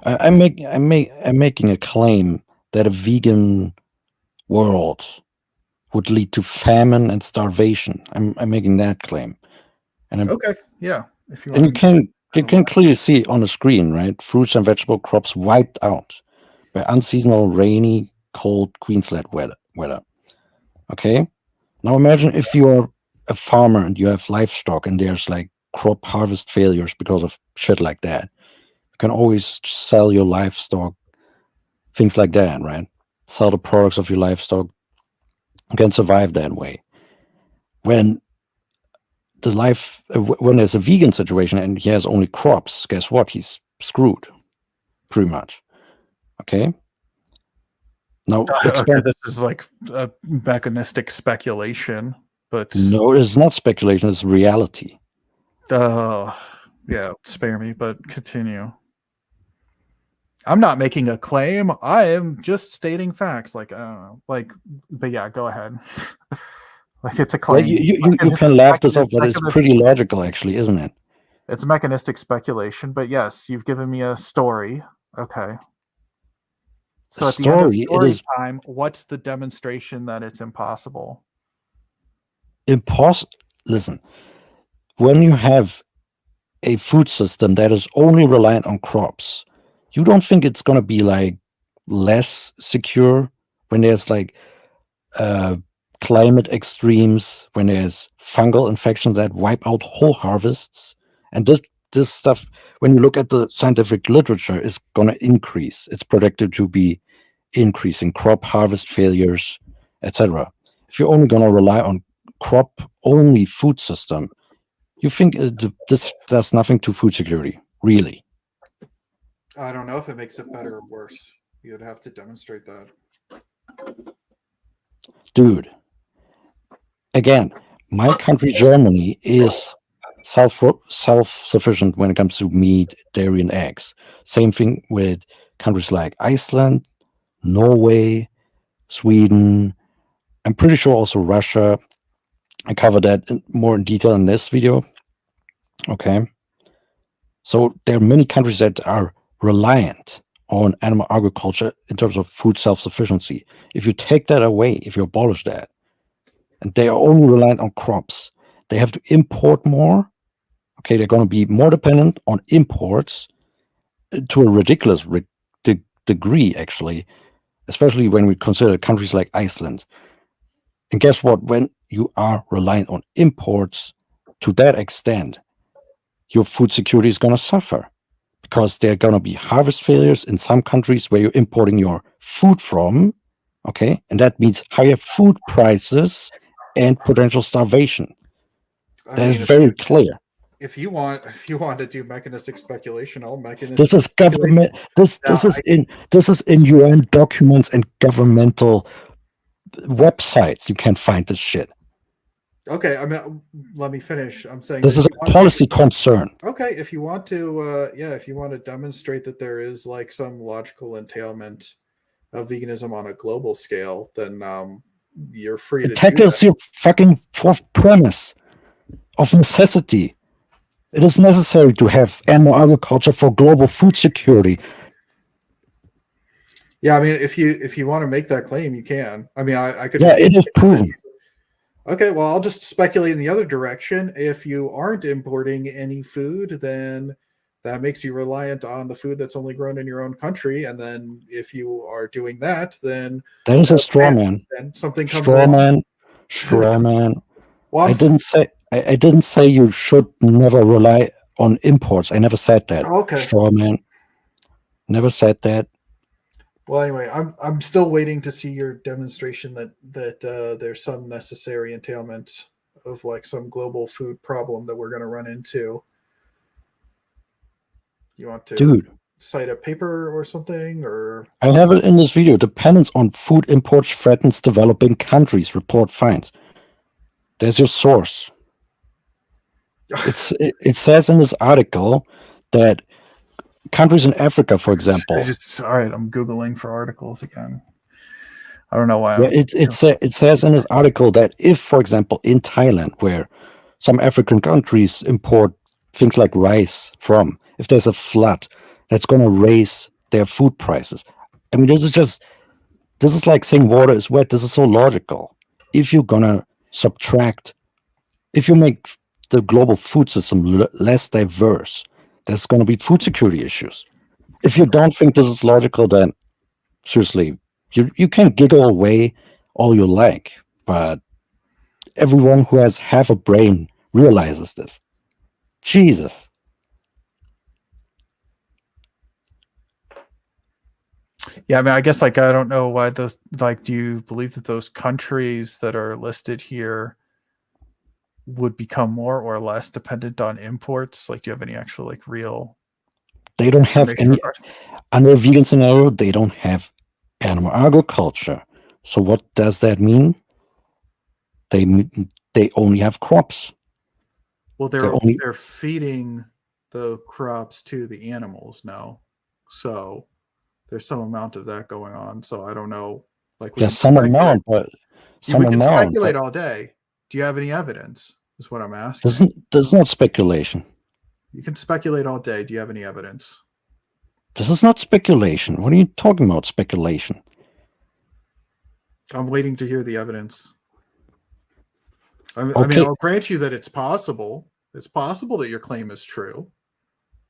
B: I'm making a claim that a vegan world would lead to famine and starvation. I'm making that claim, and
C: Okay, yeah. If you
B: and
C: want to,
B: you can clearly see on the screen, right? Fruits and vegetable crops wiped out by unseasonal, rainy, cold Queensland weather. Okay, now imagine if you're a farmer and you have livestock and there's like crop harvest failures because of shit like that. You can always sell your livestock, things like that, right? Sell the products of your livestock. You can survive that way. When when there's a vegan situation and he has only crops, guess what? He's screwed, pretty much. Okay. Now,
C: okay, this is like a mechanistic speculation, but
B: no, it's not speculation; it's reality.
C: yeah, spare me, but continue. I'm not making a claim. I am just stating facts. Like, but yeah, go ahead. Like, it's a
B: Well,
C: claim.
B: you can laugh this off, but it's pretty logical, actually, isn't it?
C: It's mechanistic speculation, but yes, you've given me a story. Okay. So at the end of story time, what's the demonstration that it's impossible?
B: Listen, when you have a food system that is only reliant on crops, you don't think it's going to be like less secure when there's like climate extremes, when there's fungal infections that wipe out whole harvests, and this stuff, when you look at the scientific literature, is going to increase. It's predicted to be increasing crop harvest failures, etc. If you're only going to rely on crop only food system, you think this does nothing to food security, really?
C: I don't know if it makes it better or worse. You'd have to demonstrate that.
B: Dude, again, my country, Germany, is self-sufficient when it comes to meat, dairy, and eggs. Same thing with countries like Iceland, Norway, Sweden, I'm pretty sure also Russia. I covered that more in detail in this video. Okay. So there are many countries that are reliant on animal agriculture in terms of food self-sufficiency. If you take that away, if you abolish that, and they are only reliant on crops, they have to import more. Okay, they're going to be more dependent on imports to a ridiculous degree, actually, especially when we consider countries like Iceland. And guess what? When you are reliant on imports to that extent, your food security is going to suffer because there are going to be harvest failures in some countries where you're importing your food from. Okay, and that means higher food prices and potential starvation. That is very clear.
C: If you want to do mechanistic speculation, I'll mechanistic.
B: This is government. This is in UN documents and governmental websites. You can find this shit.
C: Okay, I mean, let me finish. I'm saying
B: this is a policy concern.
C: Okay, if you want to, if you want to demonstrate that there is like some logical entailment of veganism on a global scale, then you're free to
B: tackles your fucking fourth premise of necessity. It is necessary to have animal agriculture for global food security.
C: Yeah, I mean, if you want to make that claim, you can. I mean, I could.
B: Yeah, it is proven.
C: Okay, well, I'll just speculate in the other direction. If you aren't importing any food, then that makes you reliant on the food that's only grown in your own country. And then if you are doing that, then
B: that is a straw man.
C: Then something comes
B: straw
C: along.
B: man.
C: Well,
B: I didn't say you should never rely on imports. I never said that.
C: Okay.
B: Straw man. Never said that.
C: Well, anyway, I'm still waiting to see your demonstration that there's some necessary entailment of like some global food problem that we're going to run into. You want to cite a paper or something, or
B: I have it in this video. Dependence on food imports threatens developing countries. Report finds. There's your source. It says in this article that countries in Africa, for example.
C: All right, I'm Googling for articles again. I don't know why.
B: Yeah, it says in this article that if, for example, in Thailand, where some African countries import things like rice from, if there's a flood, that's going to raise their food prices. I mean, this is like saying water is wet. This is so logical. If you're going to subtract, if you make the global food system less diverse, there's going to be food security issues. If you don't think this is logical, then seriously, you can giggle away all you like, but everyone who has half a brain realizes this. Jesus.
C: Yeah, I mean, I guess like I don't know why those like. Do you believe that those countries that are listed here would become more or less dependent on imports? Like, do you have any actual like real?
B: They don't have any under a vegan scenario. They don't have animal agriculture. So what does that mean? They only have crops.
C: Well, they're feeding the crops to the animals now, so there's some amount of that going on. So I don't know. Like,
B: some amount, but
C: we can speculate all day. Do you have any evidence? Is what I'm asking.
B: This is not speculation.
C: You can speculate all day. Do you have any evidence?
B: This is not speculation. What are you talking about? Speculation.
C: I'm waiting to hear the evidence. I mean, I'll grant you that it's possible. It's possible that your claim is true.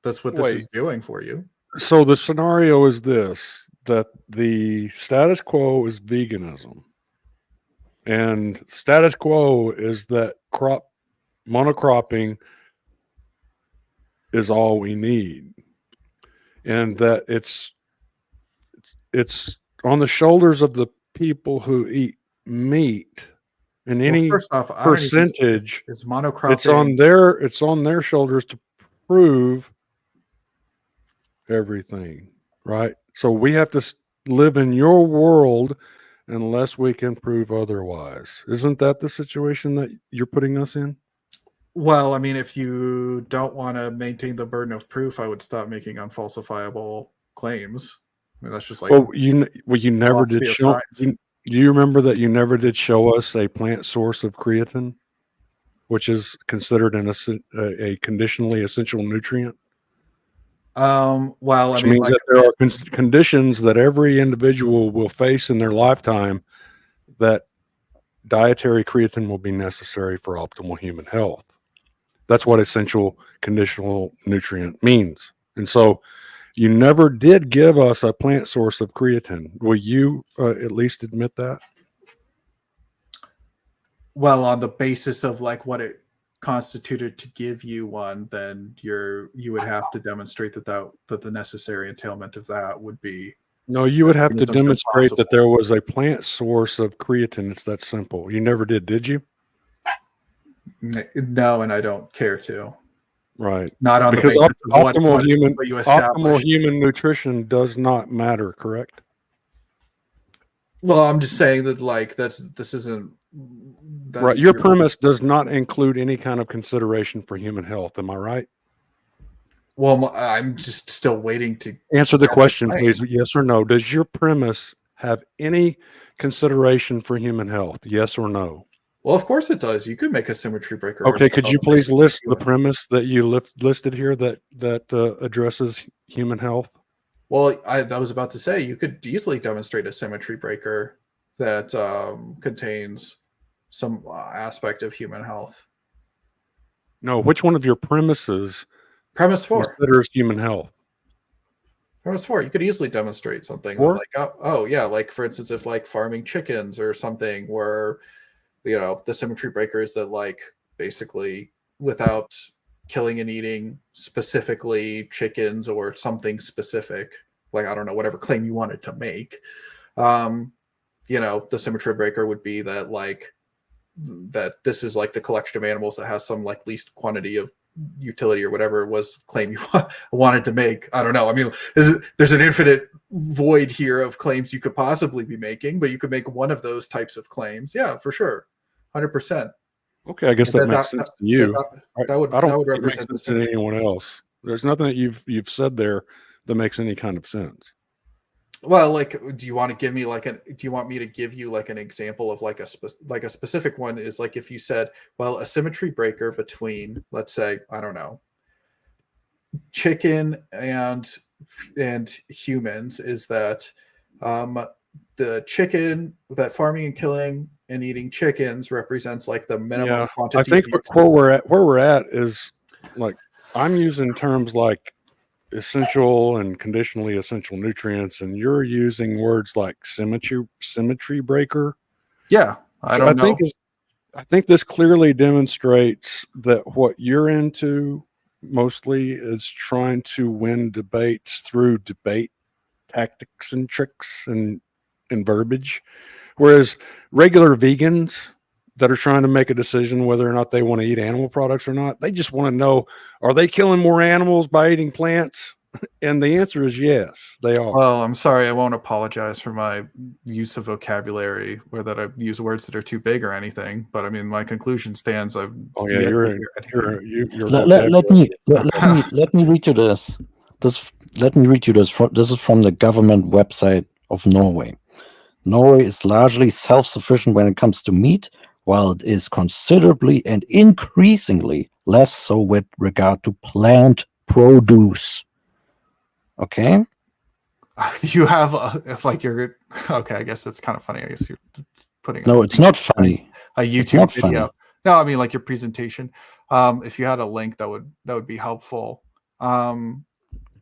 C: That's what this is doing for you.
A: So the scenario is this, that the status quo is veganism. And status quo is that monocropping is all we need. And that it's on the shoulders of the people who eat meat. And any
C: first off,
A: percentage
C: is monocropping.
A: It's on their shoulders to prove everything, right? So we have to live in your world unless we can prove otherwise. Isn't that the situation that you're putting us in?
C: Well, I mean, if you don't want to maintain the burden of proof, I would stop making unfalsifiable claims. I mean, that's just like
A: you never did show Do you remember that you never did show us a plant source of creatine, which is considered a conditionally essential nutrient?
C: Well, I
A: Which
C: mean,
A: means
C: like,
A: that there are conditions that every individual will face in their lifetime that dietary creatine will be necessary for optimal human health. That's what essential conditional nutrient means. And so you never did give us a plant source of creatine. Will you at least admit that?
C: well, on the basis of like what it constituted to give you one, then you would have to demonstrate that the necessary entailment of that would be
A: No, you would have to
C: veganism's
A: demonstrate that
C: impossible.
A: there was a plant source of creatine. It's that simple. You never did you?
C: No, and I don't care to.
A: Right.
C: Not on the
A: Because
C: basis of
A: optimal human
C: what you
A: optimal
C: established.
A: human nutrition does not matter, correct?
C: Well, I'm just saying that like this isn't that
A: Right. Your premise does not include any kind of consideration for human health. Am I right?
C: Well, I'm just still waiting to
A: Answer the
C: get
A: question,
C: claim.
A: please. Yes or no. Does your premise have any consideration for human health? Yes or no?
C: Well, of course it does. You could make a symmetry breaker.
A: Okay. Could you please list the
C: human.
A: premise that you listed here that addresses human health?
C: Well, I was about to say you could easily demonstrate a symmetry breaker that contains some aspect of human health.
A: No. Which one of your premises
C: Premise 4.
A: considers human health?
C: Premise 4. You could easily demonstrate something that,
A: Four?
C: like, oh yeah, like for instance, if like farming chickens or something, where the symmetry breakers that like basically without killing and eating specifically chickens or something specific, like I don't know, whatever claim you wanted to make, the symmetry breaker would be that like that this is like the collection of animals that has some like least quantity of utility or whatever was claim you wanted to make. I don't know. I mean, there's an infinite void here of claims you could possibly be making, but you could make one of those types of claims. Yeah, for sure. 100%.
A: Okay, I guess that makes sense to you.
C: That would
A: I don't
C: think it
A: think it makes
C: represent the
A: sense to
C: symmetry.
A: anyone else. There's nothing that you've said there that makes any kind of sense.
C: Well, like, do you want me to give you like an example of like a specific one? Is like if you said, well, a symmetry breaker between, let's say, I don't know, chicken and humans is that the chicken that farming and killing and eating chickens represents like the minimum quantity.
A: I think where we're at is like I'm using terms like essential and conditionally essential nutrients, and you're using words like symmetry breaker.
C: Yeah, I don't know.
A: I think this clearly demonstrates that what you're into mostly is trying to win debates through debate tactics and tricks and verbiage, whereas regular vegans that are trying to make a decision whether or not they want to eat animal products or not, they just want to know, are they killing more animals by eating plants? And the answer is yes, they are.
C: Well, I'm sorry, I won't apologize for my use of vocabulary where that I use words that are too big or anything. But I mean, my conclusion stands.
A: Oh yeah, you're
B: let me read you this. Let me read you this. This is from the government website of Norway. Norway is largely self-sufficient when it comes to meat, while it is considerably and increasingly less so with regard to plant produce. Okay.
C: You have if like you're okay. I guess that's kind of funny. I guess you're putting.
B: No, it's not funny.
C: A YouTube video. Funny. No, I mean like your presentation. If you had a link, that would be helpful.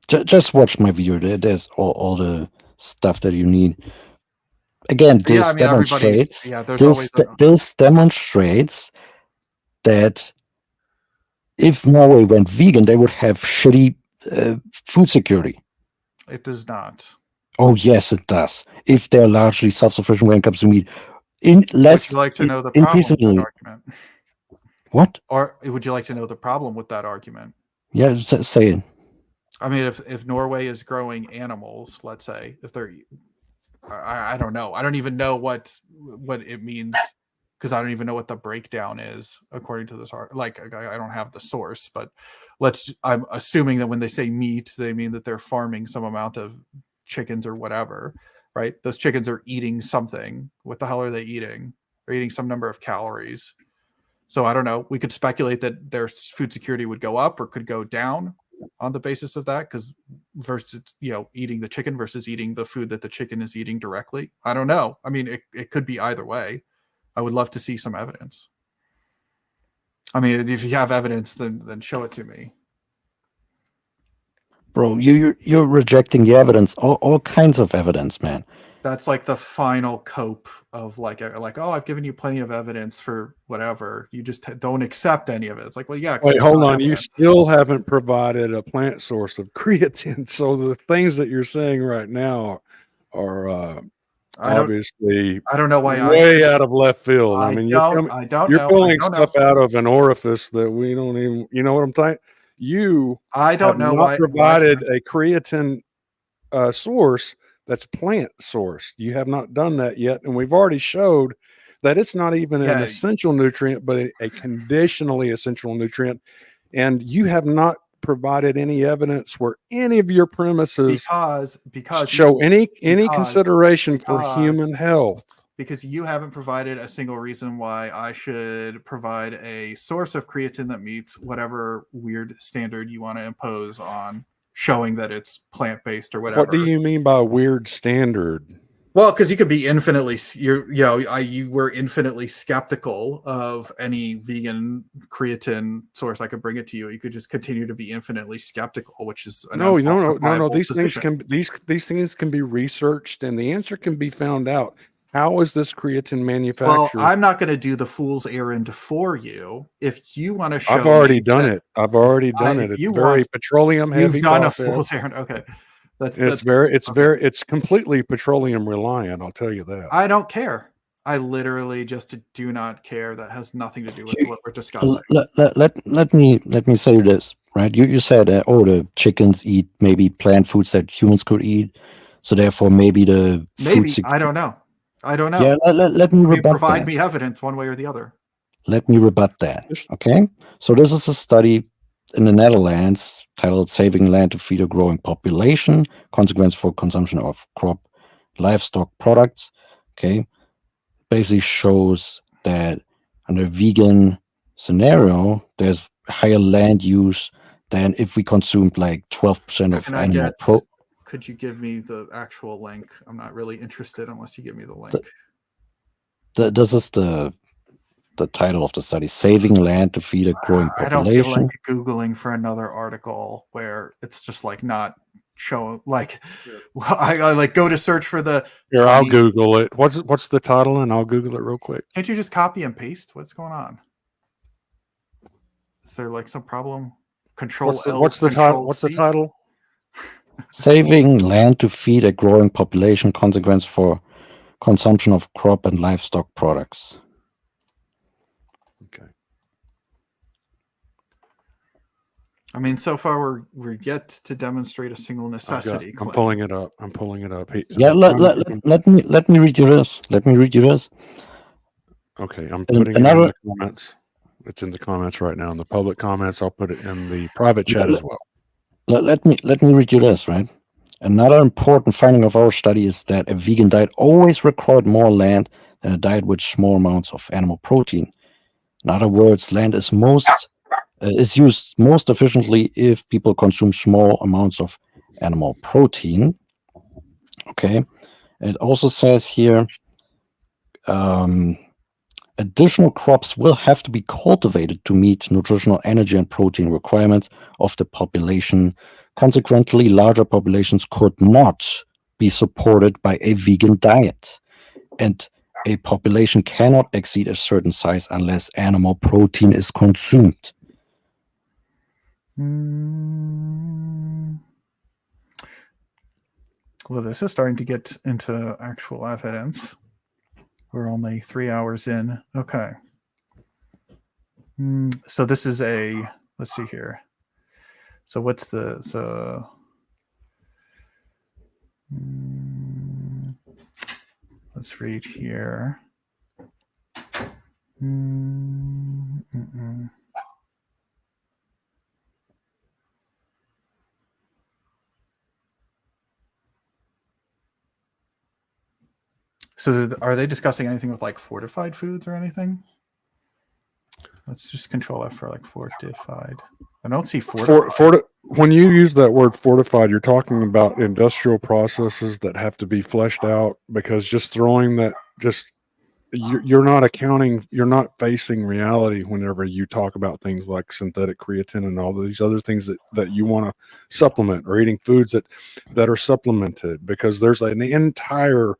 B: Just watch my video. There's all the stuff that you need. Again, this demonstrates. This demonstrates that if Norway went vegan, they would have shitty food security.
C: It does not.
B: Oh yes, it does. If they're largely self-sufficient when it comes to meat,
C: would you like to know the problem with that argument?
B: What?
C: Or would you like to know the problem with that argument?
B: Yeah, say it.
C: I mean, if Norway is growing animals, let's say, if they're, I don't know. I don't even know what it means because I don't even know what the breakdown is according to this art. Like, I don't have the source, but I'm assuming that when they say meat, they mean that they're farming some amount of chickens or whatever. right? Those chickens are eating something. What the hell are they eating? They're eating some number of calories. So I don't know. We could speculate that their food security would go up or could go down on the basis of that, because versus, you know, eating the chicken versus eating the food that the chicken is eating directly. I don't know. I mean, it could be either way. I would love to see some evidence. I mean, if you have evidence, then show it to me.
B: Bro, you're rejecting the evidence, all kinds of evidence, man.
C: That's like the final cope of like, oh, I've given you plenty of evidence for whatever. You just don't accept any of it. It's like, well, yeah. 'cause
A: Wait,
C: it's
A: hold
C: not
A: on. You
C: evidence.
A: still haven't provided a plant source of creatine. So the things that you're saying right now are obviously
C: I don't know why
A: way out of left field. I
C: I
A: mean,
C: don't
A: you're
C: know.
A: pulling
C: I don't
A: stuff
C: know.
A: out of an orifice that we don't even, you know what I'm saying? You
C: I don't
A: have
C: know
A: not
C: why
A: provided a creatine source that's plant sourced. You have not done that yet. And we've already showed that it's not even an
C: Yeah.
A: essential nutrient, but a conditionally essential nutrient. And you have not provided any evidence where any of your premises
C: because
A: show any
C: because-
A: consideration for
C: because-
A: human health.
C: because you haven't provided a single reason why I should provide a source of creatine that meets whatever weird standard you want to impose on showing that it's plant-based or whatever.
A: What do you mean by weird standard?
C: Well, because you could be infinitely, you were infinitely skeptical of any vegan creatine source. I could bring it to you. You could just continue to be infinitely skeptical, which is
A: No.
C: unfalsifiable
A: These things
C: position.
A: these things can be researched, and the answer can be found out. How is this creatine
C: Well,
A: manufactured?
C: I'm not going to do the fool's errand for you. If you want to show,
A: I've already
C: me
A: done
C: that-
A: it. I've already done
C: if
A: it. It's
C: you
A: a very
C: want,
A: petroleum
C: you've
A: heavy
C: done
A: process.
C: a fool's errand. Okay, that's
A: It's it's completely petroleum reliant. I'll tell you that.
C: I don't care. I literally just do not care. That has nothing to do with what we're discussing.
B: Let me say this, right? You said that the chickens eat maybe plant foods that humans could eat, so therefore maybe the
C: Maybe
B: food
C: I don't know.
B: Yeah, let me
C: I mean,
B: rebut
C: provide
B: that.
C: me evidence one way or the other.
B: Let me rebut that. Okay, so this is a study in the Netherlands titled "Saving Land to Feed a Growing Population: Consequence for Consumption of Crop Livestock Products." Okay, basically shows that under a vegan scenario, there's higher land use than if we consumed like 12% of
C: Can I
B: animal
C: get? Could you give me the actual link? I'm not really interested unless you give me the link.
B: This is the title of the study: "Saving Land to Feed a Growing
C: I don't feel
B: Population."
C: like Googling for another article where it's just like not show like well, I like go to search for the
A: Here, I'll
C: 20
A: Google it. What's the title? And I'll Google it real quick.
C: Can't you just copy and paste? What's going on? Is there like some problem? Control L.
A: What's the title?
C: Control
A: What's the
C: C?
A: title?
B: Saving land to feed a growing population, consequence for consumption of crop and livestock products.
A: Okay.
C: I mean, so far we're yet to demonstrate a single necessity
A: I'm
C: claim.
A: pulling it up. I'm pulling it up.
B: Yeah, let me read you this. Let me read you this.
A: Okay, I'm putting it in the comments. It's in the comments right now. In the public comments, I'll put it in the private chat as well.
B: Let me read you this, right? Another important finding of our study is that a vegan diet always required more land than a diet with small amounts of animal protein. In other words, land is used most efficiently if people consume small amounts of animal protein. Okay. It also says here, additional crops will have to be cultivated to meet nutritional energy and protein requirements of the population. Consequently, larger populations could not be supported by a vegan diet. And a population cannot exceed a certain size unless animal protein is consumed.
C: Well, this is starting to get into actual evidence. We're only 3 hours in. Okay. So this is let's see here. So what's let's read here. So are they discussing anything with like fortified foods or anything? Let's just control F for like fortified. I don't see fortified.
A: When you use that word fortified, you're talking about industrial processes that have to be fleshed out, because just throwing that, just you're not accounting, you're not facing reality whenever you talk about things like synthetic creatine and all these other things that you want to supplement, or eating foods that are supplemented, because there's an entire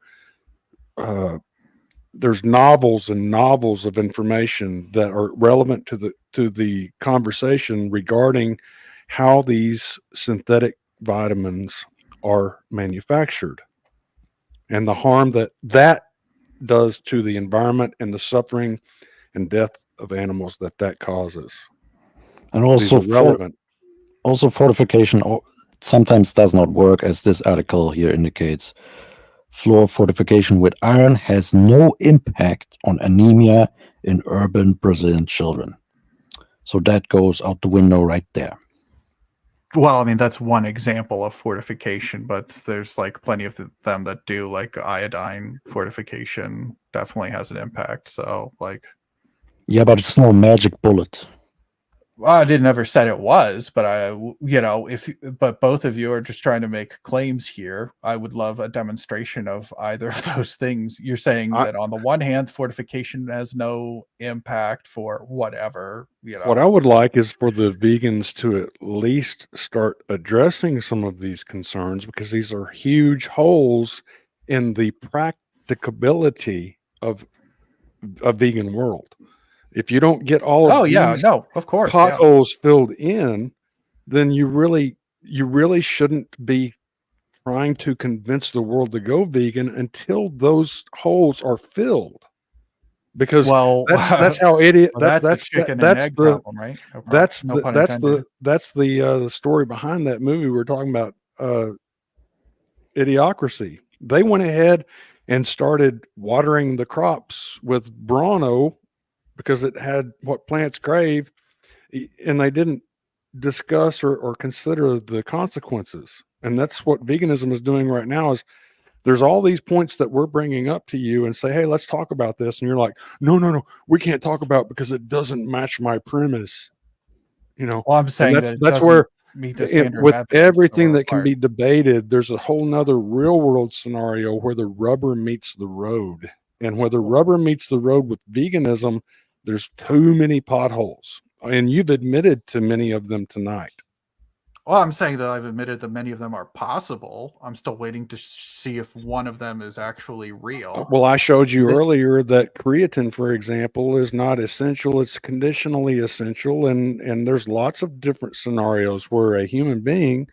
A: there's novels and novels of information that are relevant to the conversation regarding how these synthetic vitamins are manufactured, and the harm that does to the environment, and the suffering and death of animals that causes.
B: And
A: These are relevant.
B: also fortification sometimes does not work, as this article here indicates. Floor fortification with iron has no impact on anemia in urban Brazilian children. So that goes out the window right there.
C: Well, I mean, that's one example of fortification, but there's like plenty of them that do, like iodine fortification definitely has an impact. So like,
B: Yeah, but it's no magic bullet.
C: well, I didn't ever said it was, but but both of you are just trying to make claims here. I would love a demonstration of either of those things. You're saying that on the one hand, fortification has no impact for whatever,
A: What I would like is for the vegans to at least start addressing some of these concerns, because these are huge holes in the practicability of a vegan world. If you don't get all of these
C: of course,
A: potholes filled in, then you really shouldn't be trying to convince the world to go vegan until those holes are filled. Because that's how idiot
C: that's the chicken and egg problem, right?
A: That's the story behind that movie we were talking about, Idiocracy. They went ahead and started watering the crops with Brawno because it had what plants crave, and they didn't discuss or consider the consequences. And that's what veganism is doing right now. Is there's all these points that we're bringing up to you and say, hey, let's talk about this, and you're like, no, we can't talk about it because it doesn't match my premise.
C: Well, I'm saying
A: that's where
C: meet the standard
A: with everything that can be debated, there's a whole nother real world scenario where the rubber meets the road. And where the rubber meets the road with veganism, there's too many potholes. And you've admitted to many of them tonight.
C: Well, I'm saying that I've admitted that many of them are possible. I'm still waiting to see if one of them is actually real.
A: Well, I showed you earlier that creatine, for example, is not essential. It's conditionally essential. And there's lots of different scenarios where a human being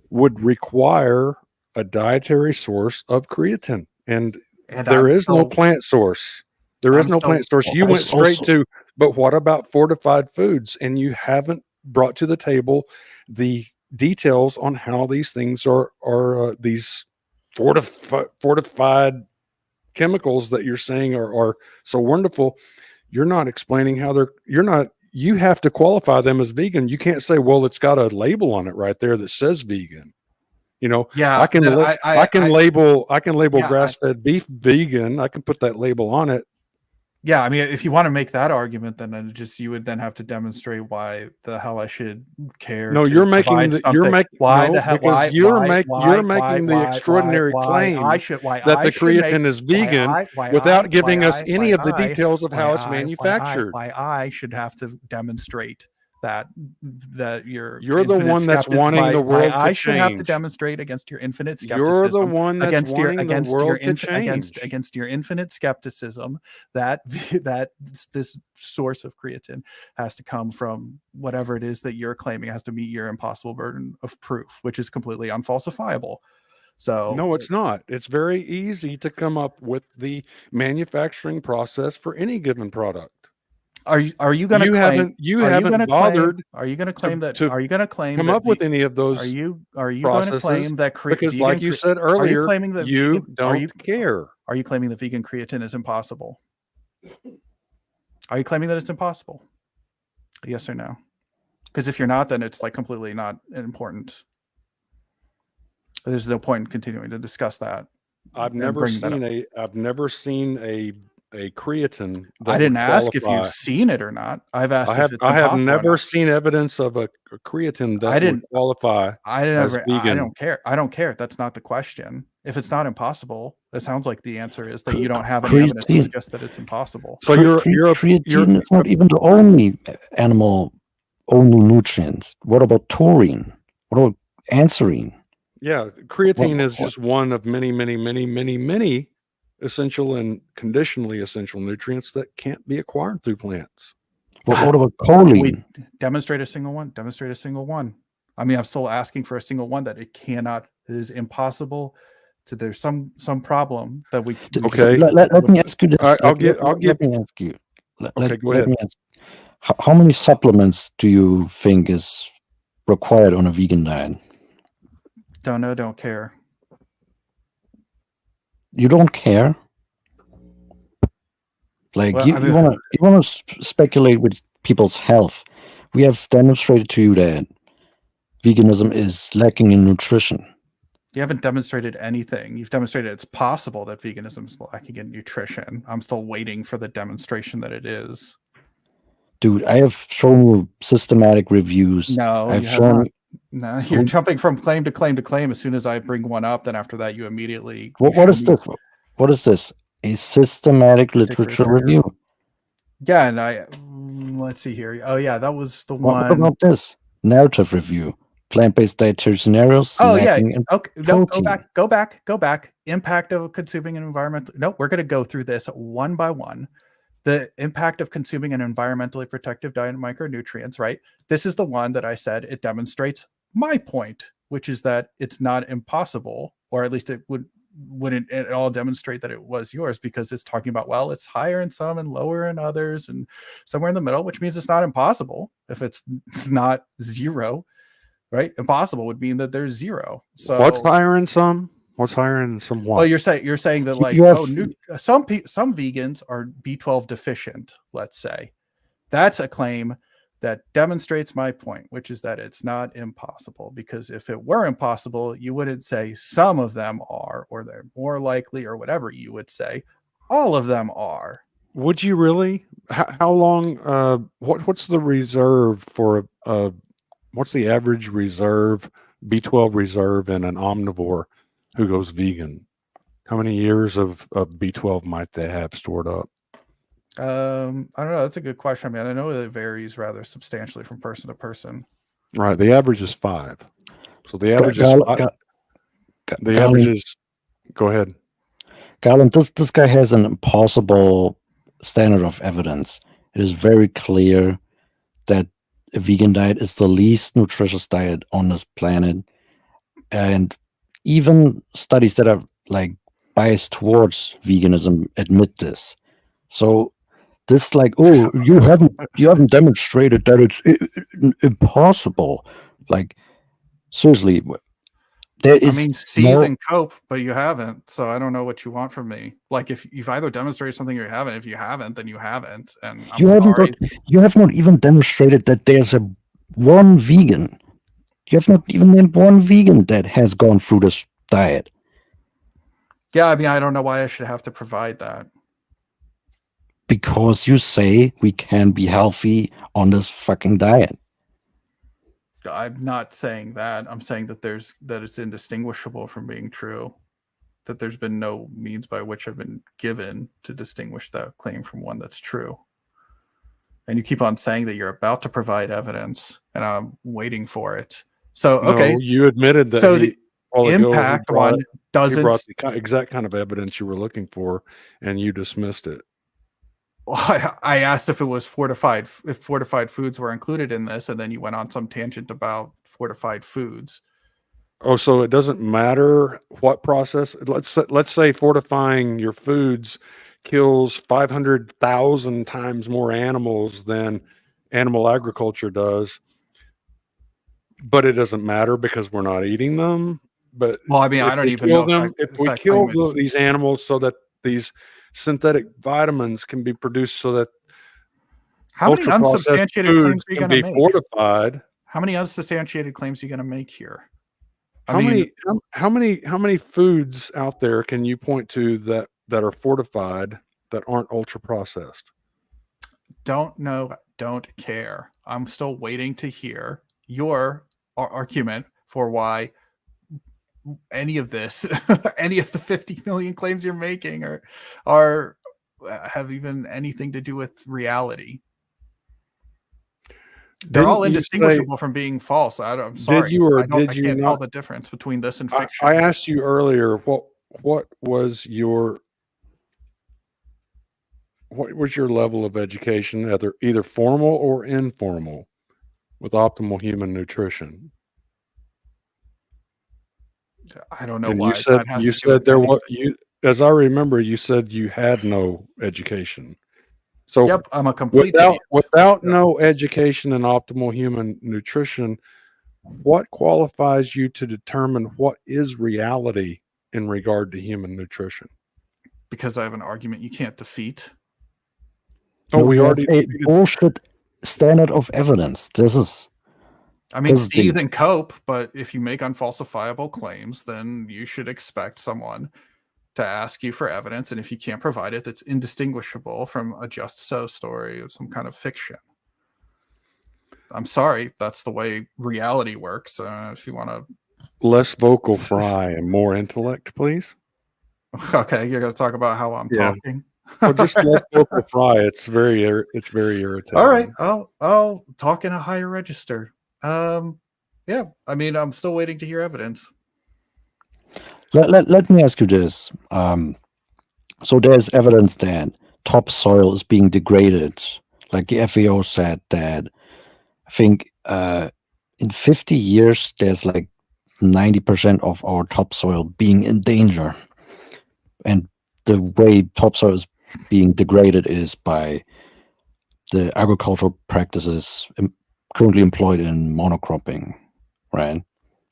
A: would require a dietary source of creatine. And there is no plant source. There is no plant source. You went straight to, but what about fortified foods? And you haven't brought to the table the details on how these things are these fortified chemicals that you're saying are so wonderful. You're not explaining how you have to qualify them as vegan. You can't say, well, it's got a label on it right there that says vegan.
C: Yeah,
A: I can label grass-fed beef vegan. I can put that label on it.
C: Yeah, I mean, if you want to make that argument, then you would then have to demonstrate why the hell I should care.
A: No, you're making the extraordinary claim that the creatine is vegan without giving us any of the details of how it's manufactured.
C: Why I should have to demonstrate that you're
A: the one that's wanting the world to change.
C: I should have to demonstrate against your infinite skepticism.
A: You're the one that's wanting the world to change.
C: Against your infinite skepticism that this source of creatine has to come from whatever it is that you're claiming, has to meet your impossible burden of proof, which is completely unfalsifiable. So
A: no, it's not. It's very easy to come up with the manufacturing process for any given product.
C: Are you going to claim?
A: You haven't bothered.
C: Are you going to claim that? Are you going to claim
A: come up with any of those?
C: Are you going to claim that?
A: Because, like you said earlier,
C: claiming that
A: you don't care.
C: Are you claiming that vegan creatine is impossible? Are you claiming that it's impossible? Yes or no? Because if you're not, then it's like completely not important. There's no point in continuing to discuss that.
A: I've
C: and
A: never
C: bring that up.
A: seen a creatine that
C: I
A: would
C: didn't ask if
A: qualify.
C: you've seen it or not. I've asked if it's
A: I have
C: impossible or
A: never
C: not.
A: seen evidence of a creatine
C: I
A: that would
C: didn't.
A: qualify
C: I
A: as
C: never. I
A: vegan.
C: don't care. I don't care. That's not the question. If it's not impossible, it sounds like the answer is that you don't have any evidence to
B: Creatine.
C: suggest that it's impossible.
A: So you're
B: Creatine is not even the only animal-only nutrient. What about taurine? What about anserine?
A: yeah, creatine is
B: what-
A: just one of many, many, many, many, many essential and conditionally essential nutrients that can't be acquired through plants.
B: What about
C: Can we
B: choline?
C: demonstrate a single one? Demonstrate a single one. I mean, I'm still asking for a single one that it cannot. It is impossible. To there's some problem that we.
A: Okay.
B: Let me ask you this.
A: All right,
B: Let me ask you.
A: Okay, go
B: Let
A: ahead.
B: me ask. How many supplements do you think is required on a vegan diet?
C: Don't know. Don't care.
B: You don't care. Like
C: Well,
B: you want to speculate with people's health. We have demonstrated to you that veganism is lacking in nutrition.
C: You haven't demonstrated anything. You've demonstrated it's possible that veganism is lacking in nutrition. I'm still waiting for the demonstration that it is.
B: Dude, I have shown you systematic reviews.
C: No,
B: I've
C: you have
B: shown
C: not. No, you're jumping from claim to claim to claim. As soon as I bring one up, then after that, you immediately.
B: What is this? What is this? A systematic literature review.
C: Yeah, and let's see here. Oh yeah, that was the one.
B: What about this? Narrative review. Plant-based dietary scenarios.
C: Oh yeah.
B: In
C: Okay. No,
B: protein.
C: go back. Impact of consuming an environmental. No, we're going to go through this one by one. The impact of consuming an environmentally protective diet and micronutrients, right? This is the one that I said it demonstrates my point, which is that it's not impossible, or at least it wouldn't at all demonstrate that it was yours, because it's talking about, well, it's higher in some and lower in others and somewhere in the middle, which means it's not impossible if it's not zero, right? Impossible would mean that there's zero. So
A: what's higher in some? What's higher in some what?
C: well, you're saying that like some vegans are B12 deficient, let's say. That's a claim that demonstrates my point, which is that it's not impossible, because if it were impossible, you wouldn't say some of them are, or they're more likely, or whatever. You would say all of them are.
A: Would you really? How long? What's the reserve for? What's the average reserve B12 reserve in an omnivore who goes vegan? How many years of B12 might they have stored up?
C: I don't know. That's a good question. I mean, I know it varies rather substantially from person to person.
A: Right. The average is 5. So the average is 5. The average is. Go ahead.
B: Garland, this guy has an impossible standard of evidence. It is very clear that a vegan diet is the least nutritious diet on this planet. And even studies that are like biased towards veganism admit this. So this like, oh, you haven't demonstrated that it's impossible. Like, seriously, there is.
C: I mean, seethe and cope, but you haven't. So I don't know what you want from me. Like, if you've either demonstrated something or you haven't. If you haven't, then you haven't. And I'm sorry.
B: You have not even demonstrated that there's one vegan. You have not even named one vegan that has gone through this diet.
C: Yeah, I mean, I don't know why I should have to provide that.
B: Because you say we can be healthy on this fucking diet.
C: I'm not saying that. I'm saying that it's indistinguishable from being true. That there's been no means by which I've been given to distinguish that claim from one that's true. And you keep on saying that you're about to provide evidence, and I'm waiting for it. So okay,
A: you admitted that.
C: So the impact one doesn't.
A: He brought the exact kind of evidence you were looking for, and you dismissed it.
C: I asked if it was fortified foods were included in this, and then you went on some tangent about fortified foods.
A: Oh, so it doesn't matter what process. Let's say fortifying your foods kills 500,000 times more animals than animal agriculture does, but it doesn't matter because we're not eating them. But
C: well, I mean, I don't even know
A: if we kill these animals so that these synthetic vitamins can be produced, so that
C: how many unsubstantiated claims are you going to make?
A: Fortified.
C: How many unsubstantiated claims are you going to make here?
A: How many foods out there can you point to that are fortified that aren't ultra processed?
C: Don't know, don't care. I'm still waiting to hear your argument for why any of this, any of the 50 million claims you're making are have even anything to do with reality. They're all indistinguishable from being false. I'm sorry. I can't tell the difference between this and fiction.
A: I asked you earlier what was your level of education, either formal or informal, with optimal human nutrition?
C: I don't know
A: And
C: why.
A: you said there was as I remember, you said you had no education. So
C: yep, I'm a complete idiot.
A: Without no education in optimal human nutrition, what qualifies you to determine what is reality in regard to human nutrition?
C: Because I have an argument you can't defeat.
B: Oh, we already a bullshit standard of evidence.
C: I mean, Steve and cope, but if you make unfalsifiable claims, then you should expect someone to ask you for evidence, and if you can't provide it, that's indistinguishable from a just so story of some kind of fiction. I'm sorry, that's the way reality works. If you want to
A: less vocal fry and more intellect, please.
C: Okay, you're going to talk about how I'm talking.
A: Well, just less vocal fry. It's very irritating.
C: All right, I'll talk in a higher register. Yeah, I mean, I'm still waiting to hear evidence.
B: Let me ask you this. So there's evidence that topsoil is being degraded. Like the FAO said that, I think in 50 years, there's like 90% of our topsoil being in danger. And the way topsoil is being degraded is by the agricultural practices currently employed in monocropping, right?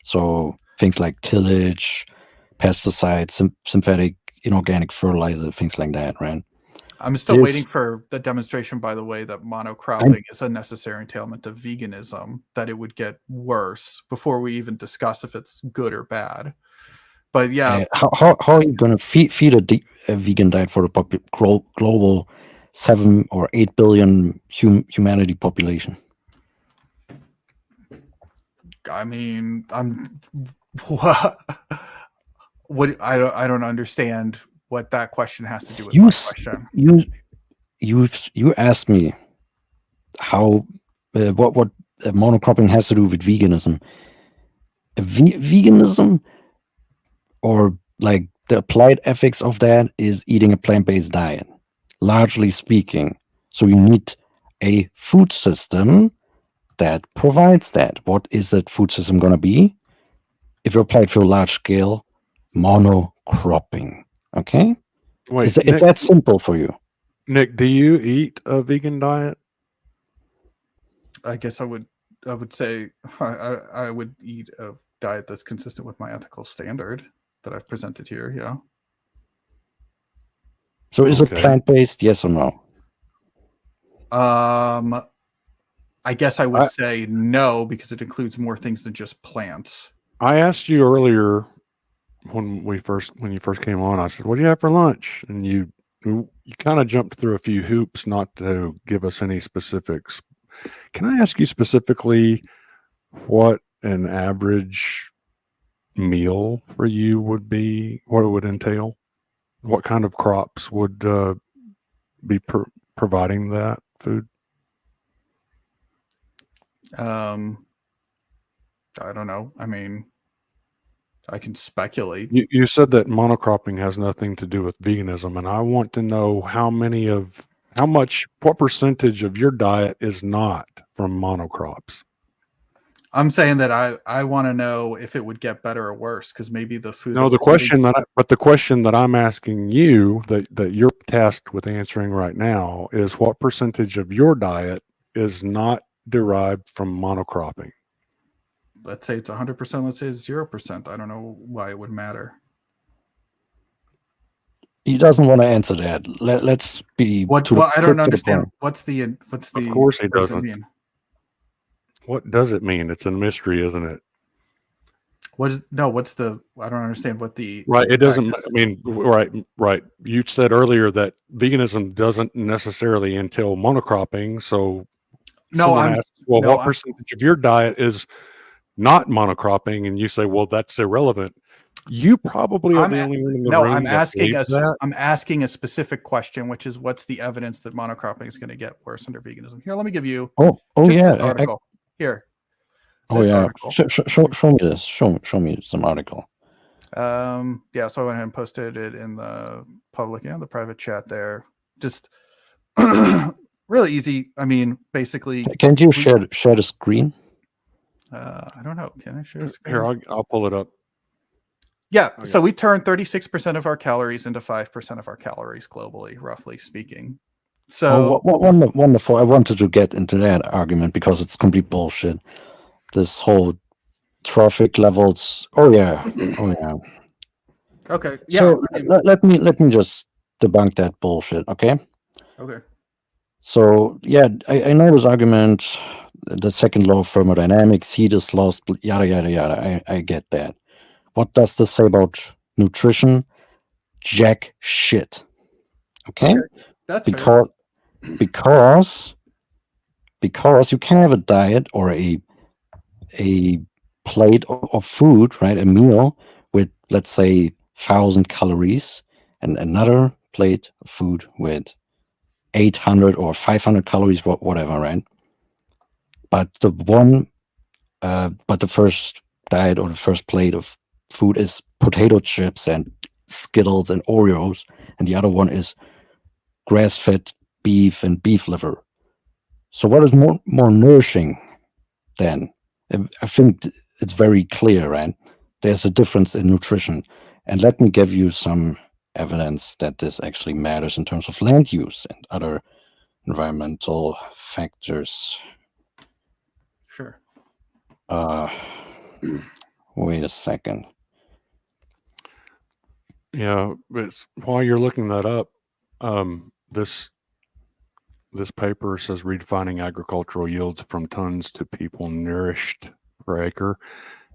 B: So things like tillage, pesticides, synthetic inorganic fertilizer, things like that, right?
C: I'm still waiting for the demonstration, by the way, that monocropping is a necessary entailment of veganism, that it would get worse before we even discuss if it's good or bad. But yeah.
B: How are you going to feed a vegan diet for the global 7 or 8 billion humanity population?
C: I mean, what I don't understand what that question has to do with my question.
B: You asked me how what monocropping has to do with veganism. Veganism, or like the applied ethics of that, is eating a plant-based diet, largely speaking. So you need a food system that provides that. What is that food system going to be? If you apply it for large scale, monocropping. Okay?
A: Wait,
B: it's that simple for you.
A: Nick, do you eat a vegan diet?
C: I guess I would say I would eat a diet that's consistent with my ethical standard that I've presented here. Yeah.
B: So is it plant-based? Yes or no?
C: I guess I would say no, because it includes more things than just plants.
A: I asked you earlier when you first came on, I said, what do you have for lunch? And you kind of jumped through a few hoops not to give us any specifics. Can I ask you specifically what an average meal for you would be, what it would entail? What kind of crops would be providing that food?
C: I don't know. I mean, I can speculate.
A: You said that monocropping has nothing to do with veganism, and I want to know what percentage of your diet is not from monocrops?
C: I'm saying that I want to know if it would get better or worse, because maybe the food.
A: No, the question that I'm asking you, that you're tasked with answering right now, is what percentage of your diet is not derived from monocropping?
C: Let's say it's 100%. Let's say it's 0%. I don't know why it would matter.
B: He doesn't want to answer that. Let's be.
C: Well, I don't understand. What's the?
A: Of course he doesn't. What does it mean? It's a mystery, isn't it?
C: What's the? I don't understand what the
A: Right. It
C: diet
A: doesn't,
C: is.
A: I mean, right. You said earlier that veganism doesn't necessarily entail monocropping. So
C: No,
A: someone
C: I'm
A: asks, well,
C: no,
A: what percentage of your diet is not monocropping? And you say, well, that's irrelevant. You probably are
C: I'm
A: the
C: a-
A: only one in the
C: no,
A: room that believes that.
C: I'm asking a specific question, which is what's the evidence that monocropping is going to get worse under veganism? Here, let me give you
B: Oh
C: just
B: yeah.
C: this article. Here,
B: Oh
C: this
B: yeah.
C: article.
B: Show me this. Show me some article.
C: Yeah, so I went ahead and posted it in the public and the private chat there. Just really easy. I mean, basically,
B: Can't you share the screen?
C: I don't know. Can I share screen?
A: Here, I'll pull it up.
C: Yeah,
A: Okay.
C: so we turn 36% of our calories into 5% of our calories globally, roughly speaking. So
B: Wonderful. I wanted to get into that argument because it's complete bullshit. This whole trophic levels. Oh yeah.
C: okay, yeah.
B: So
C: I mean,
B: let me just debunk that bullshit. Okay.
C: okay.
B: So yeah, I know this argument. The second law of thermodynamics, heat is lost. Yada yada yada. I get that. What does this say about nutrition? Jack shit. Okay.
C: That's fair.
B: Because you can have a diet or a plate of food, right? A meal with, let's say, 1,000 calories, and another plate of food with 800 or 500 calories, whatever, right? But the first diet or the first plate of food is potato chips and Skittles and Oreos, and the other one is grass-fed beef and beef liver. So what is more nourishing then? I think it's very clear, right? There's a difference in nutrition. And let me give you some evidence that this actually matters in terms of land use and other environmental factors.
C: Sure.
B: Wait a second.
A: Yeah, but while you're looking that up, this paper says redefining agricultural yields from tons to people nourished per acre,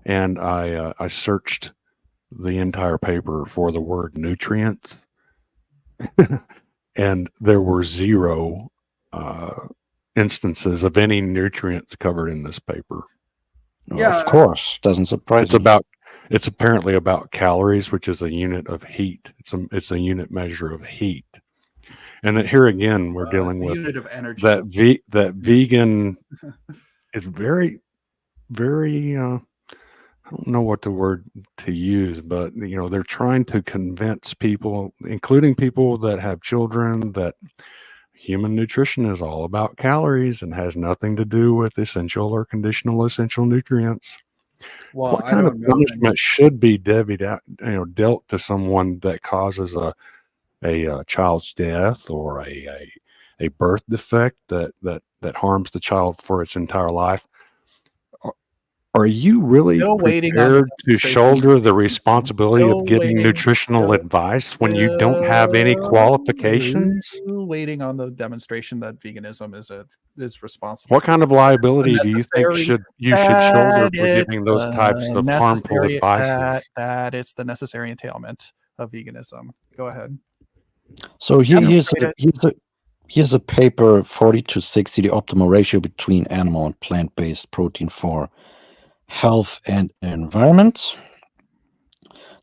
A: and I searched the entire paper for the word nutrients, and there were zero instances of any nutrients covered in this paper.
C: Yeah.
B: Of course, doesn't surprise me.
A: It's apparently about calories, which is a unit of heat. It's a unit measure of heat. And that here again, we're dealing with
C: unit of energy.
A: that vegan is very, very, I don't know what the word to use, but they're trying to convince people, including people that have children, that human nutrition is all about calories and has nothing to do with essential or conditional essential nutrients.
C: Well,
A: What kind of punishment should be dealt to someone that causes a child's death or a birth defect that harms the child for its entire life? Are you really
C: Still waiting on the
A: prepared to
C: demonstration.
A: shoulder the responsibility
C: Still
A: of giving
C: waiting.
A: nutritional advice when you don't have any qualifications?
C: Still waiting on the demonstration that veganism is responsible.
A: What kind of liability do you think you should shoulder for giving those types of harmful advices?
C: That it's the necessary entailment of veganism. Go ahead.
B: So here's a paper, 40-60, the optimal ratio between animal and plant-based protein for health and environment.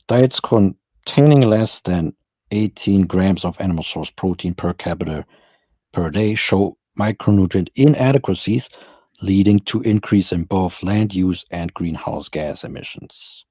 B: Diets containing less than 18 grams of animal source protein per capita per day show micronutrient inadequacies, leading to increase in both land use and greenhouse gas emissions.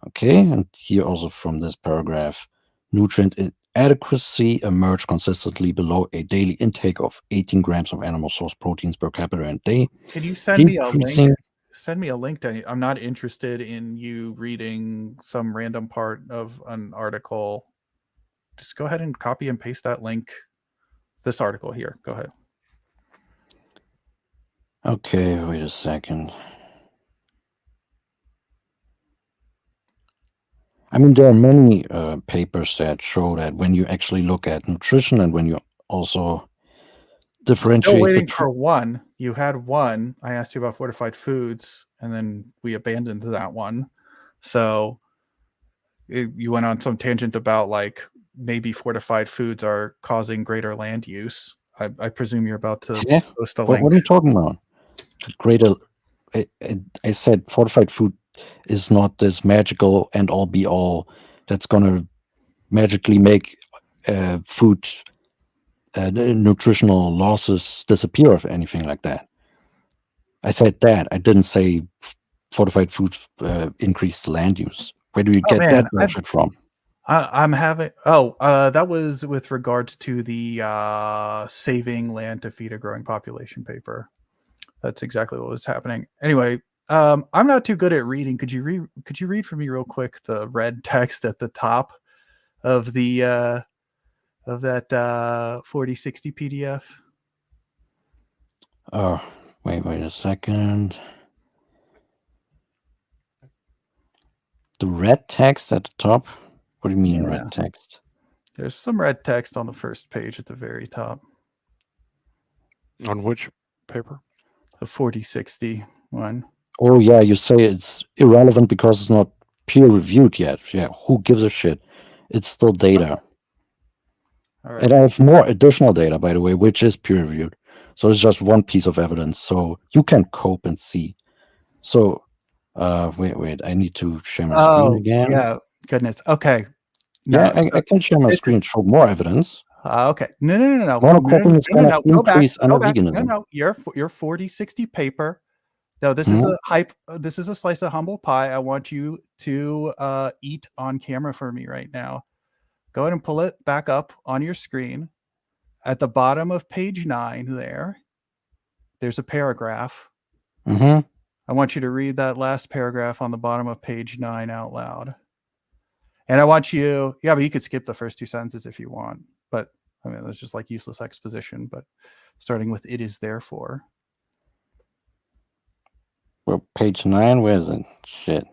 B: Okay, and here also from this paragraph, nutrient inadequacy emerged consistently below a daily intake of 18 grams of animal source proteins per capita and day.
C: Can you send me a link? Send me a link to I'm not interested in you reading some random part of an article. Just go ahead and copy and paste that link. This article here. Go ahead.
B: Okay, wait a second. I mean, there are many papers that show that when you actually look at nutrition and when you also differentiate.
C: Still waiting for one. You had one. I asked you about fortified foods, and then we abandoned that one. So you went on some tangent about like maybe fortified foods are causing greater land use. I presume you're about to
B: Yeah.
C: post a
B: What
C: link.
B: are you talking about? Greater. I said fortified food is not this magical and all be all that's gonna magically make food nutritional losses disappear or anything like that. I said that. I didn't say fortified foods increase land use. Where do you
C: Oh
B: get
C: man,
B: that bullshit from?
C: I'm having. That was with regards to the saving land to feed a growing population paper. That's exactly what was happening. Anyway, I'm not too good at reading. Could you read for me real quick the red text at the top of the of that 4060 PDF?
B: Oh, wait a second. The red text at the top? What do you mean
C: Yeah.
B: red text?
C: There's some red text on the first page at the very top.
A: On which paper?
C: The 4060 one.
B: Oh yeah, you say it's irrelevant because it's not peer reviewed yet. Yeah, who gives a shit? It's still data.
C: All right.
B: And I have more additional data, by the way, which is peer reviewed. So it's just one piece of evidence. So you can cope and see. So wait, I need to share my screen again.
C: Yeah, goodness. Okay.
B: Yeah, I can share my screen and show more evidence.
C: Okay. No.
B: Monocropping is going to increase under
C: Go back.
B: veganism.
C: No. Your 4060 paper. No, this is a hype. This is a slice of humble pie. I want you to eat on camera for me right now. Go ahead and pull it back up on your screen. At the bottom of page 9 there's a paragraph.
B: Mm-hmm.
C: I want you to read that last paragraph on the bottom of page 9 out loud. And I want you, but you could skip the first 2 sentences if you want. But I mean, it's just like useless exposition. But starting with "it is therefore."
B: Well, page 9, where is it? Shit.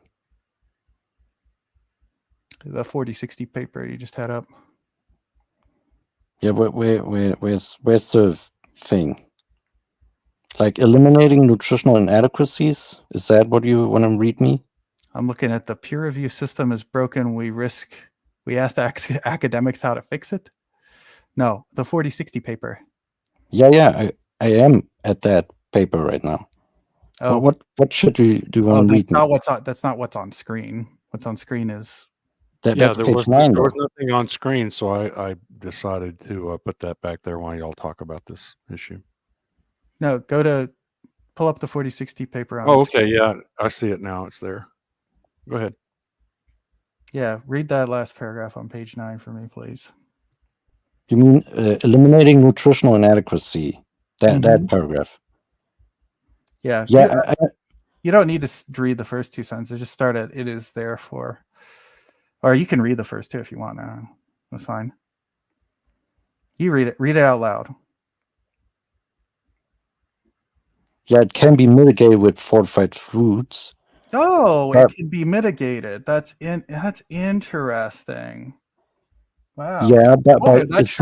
C: The 4060 paper you just had up.
B: Yeah, where's the thing? Like eliminating nutritional inadequacies? Is that what you want to read me?
C: I'm looking at the peer review system is broken. We asked academics how to fix it. No, the 4060 paper.
B: Yeah, I am at that paper right now.
C: Oh,
B: what should you do? Want to read me?
C: That's not what's on screen. What's on screen is
B: that's
A: there
B: page
A: was
B: 9.
A: There was nothing on screen, so I decided to put that back there while y'all talk about this issue.
C: no. Go to pull up the 4060 paper. On
A: Oh, okay, yeah, I see it now. It's there. Go ahead.
C: Yeah, read that last paragraph on page 9 for me, please.
B: You mean eliminating nutritional inadequacy? That paragraph.
C: Yeah.
B: Yeah.
C: You don't need to read the first 2 sentences. Just start at "it is therefore," or you can read the first 2 if you want. That's fine. You read it. Read it out loud.
B: Yeah, it can be mitigated with fortified foods.
C: Oh, it can be mitigated. That's interesting. Wow.
B: Yeah, but it's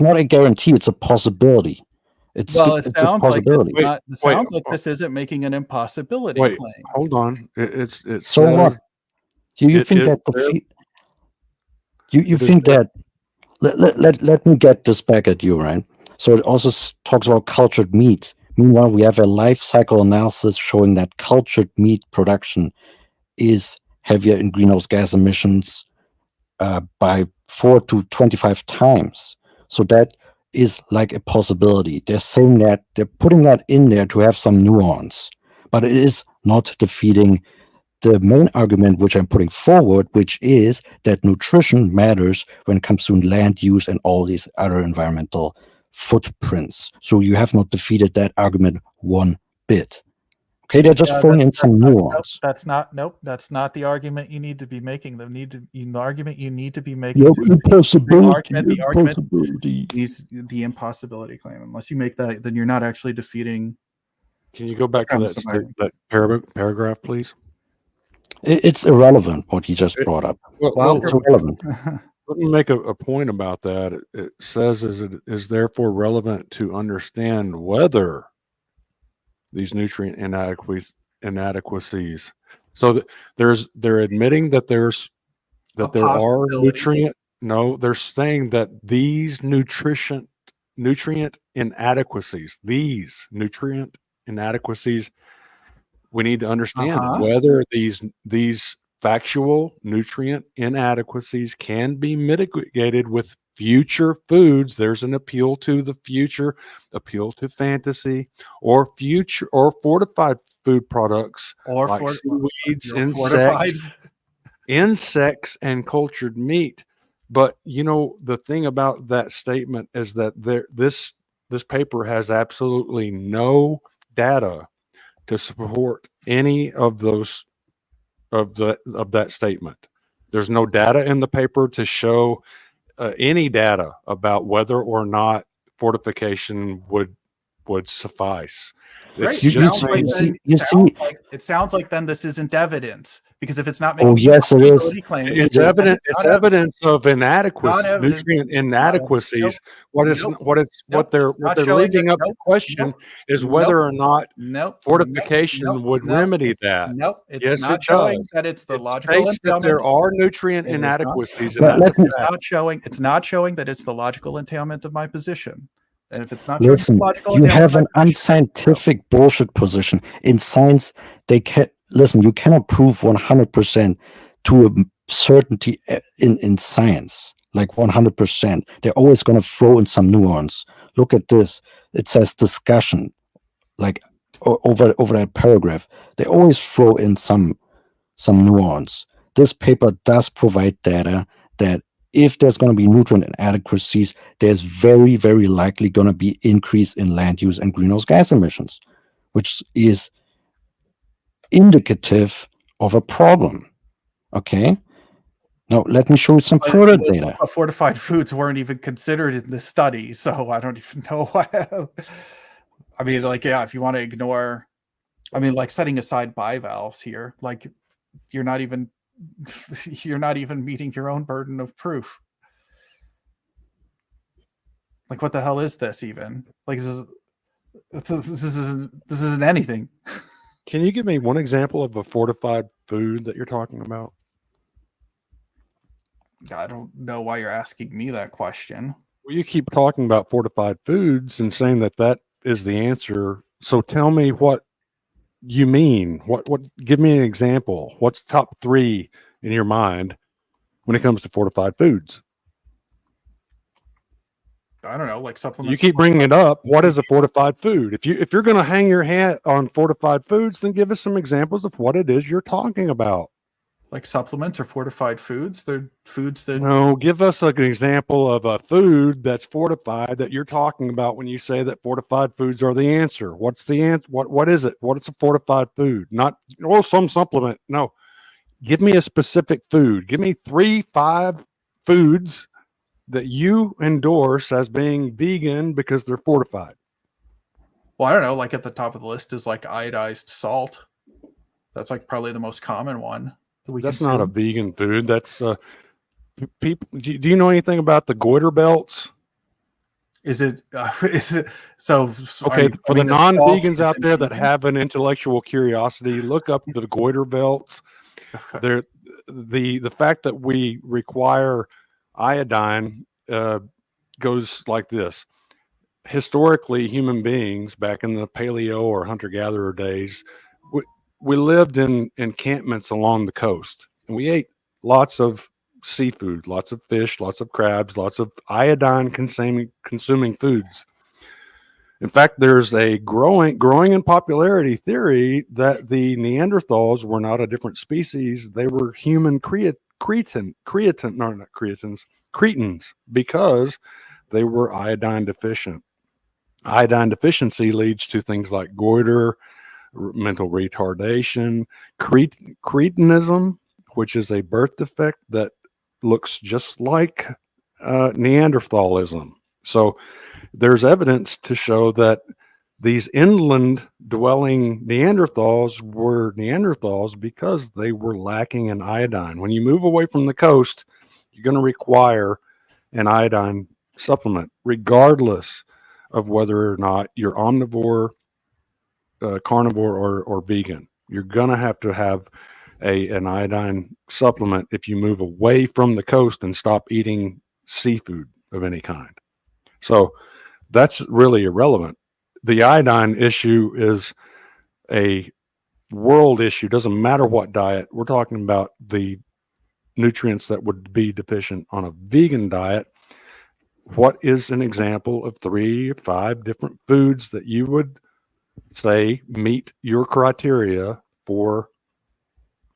B: not a guarantee. It's a possibility.
C: It sounds like this isn't making an impossibility claim.
A: Hold on. It
B: so
A: says,
B: what? You think that you think that? Let me get this back at you, right? So it also talks about cultured meat. Meanwhile, we have a life cycle analysis showing that cultured meat production is heavier in greenhouse gas emissions by 4 to 25 times. So that is like a possibility. They're saying that, they're putting that in there to have some nuance, but it is not defeating the main argument which I'm putting forward, which is that nutrition matters when it comes to land use and all these other environmental footprints. So you have not defeated that argument one bit. Okay, they're just throwing in some nuance.
C: That's not the argument you need to be making. The argument you need to be making.
B: The
C: argument is the impossibility claim. Unless you make that, then you're not actually defeating.
A: Can you go back to that paragraph, please?
B: It's irrelevant what you just brought up.
A: Well,
B: it's irrelevant.
A: Let me make a point about that. It says it is therefore relevant to understand whether these nutrient inadequacies So they're admitting that there
C: A
A: are
C: possibility.
A: they're saying that these nutrient inadequacies, we need to understand
C: Uh-huh.
A: whether these factual nutrient inadequacies can be mitigated with future foods. There's an appeal to the future, appeal to fantasy, or future or fortified food products
C: Or
A: like
C: for
A: seaweeds,
C: your fortified.
A: insects and cultured meat. But the thing about that statement is that this paper has absolutely no data to support any of those of that statement. There's no data in the paper to show any data about whether or not fortification would suffice.
C: Great.
A: It's
B: You, you,
A: just
B: see-
A: saying
B: you see,
C: It sounds like then this isn't evidence, because if it's not
B: oh,
C: making
B: yes, it is.
C: possibility claims,
A: it's
C: then
A: evidence.
C: it's
A: It's
C: not evidence.
A: evidence of
C: Not evidence.
A: nutrient
C: Nope.
A: inadequacies. What
C: Nope.
A: they're
C: It's not
A: they're
C: showing that.
A: leaving up to
C: Nope.
A: question
C: Nope.
A: is
C: Nope.
A: whether or not
C: Nope.
A: fortification would remedy that.
C: Nope. It's
A: Yes,
C: not
A: it
C: showing
A: does.
C: that it's the
A: It
C: logical
A: states that
C: entailment.
A: there are nutrient
C: It is not.
A: inadequacies,
C: So
A: and that's a
B: Let me-
C: it's
A: fact.
C: not showing. It's not showing that it's the logical entailment of my position. And if it's not showing the
B: Listen,
C: logical
B: you
C: entailment
B: have
C: of
B: an
C: my position,
B: unscientific bullshit position. In science, they can listen, you cannot prove 100% to a certainty in science, like 100%. They're always going to throw in some nuance. Look at this. It says discussion, like over that paragraph. They always throw in some nuance. This paper does provide data that if there's going to be nutrient inadequacies, there's very, very likely going to be increase in land use and greenhouse gas emissions, which is indicative of a problem. Okay. Now let me show you some further data.
C: fortified foods weren't even considered in this study, so I don't even know why. I mean, like, yeah, if you want to ignore, I mean, like setting aside bivalves here, like you're not even meeting your own burden of proof. Like, what the hell is this even? Like, this isn't anything.
A: Can you give me one example of a fortified food that you're talking about?
C: I don't know why you're asking me that question.
A: Well, you keep talking about fortified foods and saying that is the answer. So tell me what you mean. What give me an example. What's top 3 in your mind when it comes to fortified foods?
C: I don't know, like supplements.
A: You keep bringing it up. What is a fortified food? If you're going to hang your hat on fortified foods, then give us some examples of what it is you're talking about.
C: Like supplements or fortified foods. They're foods that
A: No, give us an example of a food that's fortified that you're talking about when you say that fortified foods are the answer. What's the answer? What is it? What is a fortified food? Not some supplement. No, give me a specific food. Give me 3-5 foods that you endorse as being vegan because they're fortified.
C: Well, I don't know, like at the top of the list is like iodized salt. That's like probably the most common one that we
A: That's
C: consume.
A: not a vegan food. That's people. Do you know anything about the goiter belts?
C: Is it so?
A: Okay, for the non-vegans out there that
C: vegan?
A: have an intellectual curiosity, look up the goiter belts.
C: Okay.
A: They're the fact that we require iodine goes like this. Historically, human beings back in the paleo or hunter-gatherer days, we lived in encampments along the coast, and we ate lots of seafood, lots of fish, lots of crabs, lots of iodine consuming foods. In fact, there's a growing in popularity theory that the Neanderthals were not a different species; they were human Cretans, because they were iodine deficient. Iodine deficiency leads to things like goiter, mental retardation, cretinism, which is a birth defect that looks just like Neanderthalism. So there's evidence to show that these inland dwelling Neanderthals were Neanderthals because they were lacking in iodine. When you move away from the coast, you're going to require an iodine supplement, regardless of whether or not you're omnivore, carnivore, or vegan. You're going to have an iodine supplement if you move away from the coast and stop eating seafood of any kind. So that's really irrelevant. The iodine issue is a world issue. Doesn't matter what diet. We're talking about the nutrients that would be deficient on a vegan diet. What is an example of 3 or 5 different foods that you would say meet your criteria for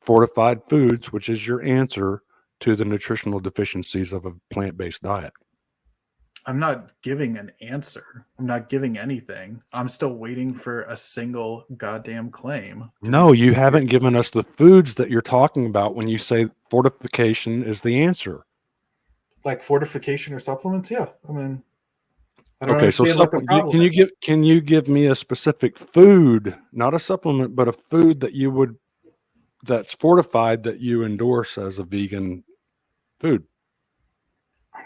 A: fortified foods, which is your answer to the nutritional deficiencies of a plant-based diet?
C: I'm not giving an answer. I'm not giving anything. I'm still waiting for a single goddamn claim.
A: No, you haven't given us the foods that you're talking about when you say fortification is the answer.
C: Like fortification or supplements? Yeah. I mean, I don't
A: Okay, so
C: understand what the problem is.
A: can you give me a specific food, not a supplement, but a food that you would that's fortified that you endorse as a vegan food?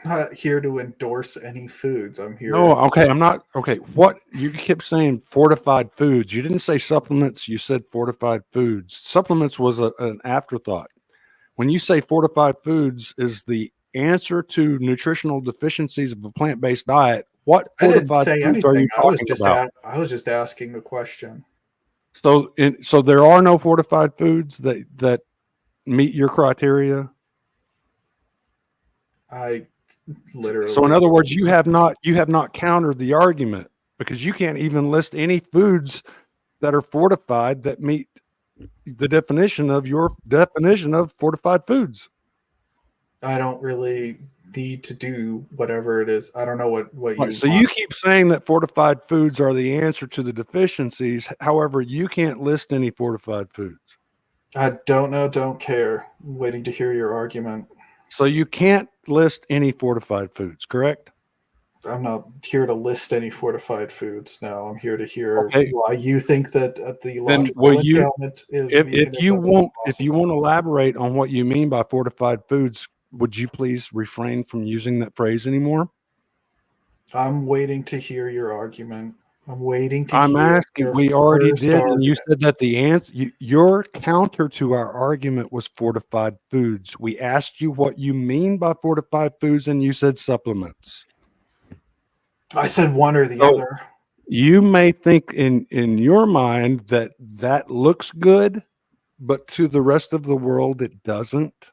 C: I'm not here to endorse any foods. I'm here.
A: No, okay, I'm not. Okay, what you kept saying fortified foods. You didn't say supplements. You said fortified foods. Supplements was an afterthought. When you say fortified foods is the answer to nutritional deficiencies of a plant-based diet, what
C: I didn't
A: fortified
C: say
A: foods are you
C: anything.
A: talking about?
C: I was just asking a question.
A: So there are no fortified foods that meet your criteria.
C: I literally.
A: So in other words, you have not countered the argument, because you can't even list any foods that are fortified that meet the definition of your definition of fortified foods.
C: I don't really need to do whatever it is. I don't know what you.
A: Right, so you keep saying that fortified foods are the answer to the deficiencies. However, you can't list any fortified foods.
C: I don't know. Don't care. I'm waiting to hear your argument.
A: So you can't list any fortified foods, correct?
C: I'm not here to list any fortified foods. No, I'm here to hear
A: Okay.
C: why you think that the
A: Then
C: logical
A: will you,
C: entailment is
A: if you want
C: possible.
A: to elaborate on what you mean by fortified foods, would you please refrain from using that phrase anymore?
C: I'm waiting to hear your argument. I'm waiting to
A: I'm
C: hear
A: asking.
C: your
A: We already
C: first
A: did, and you
C: argument.
A: said that the answer, your counter to our argument was fortified foods. We asked you what you mean by fortified foods, and you said supplements.
C: I said one or the
A: So
C: other.
A: you may think in your mind that looks good, but to the rest of the world, it doesn't.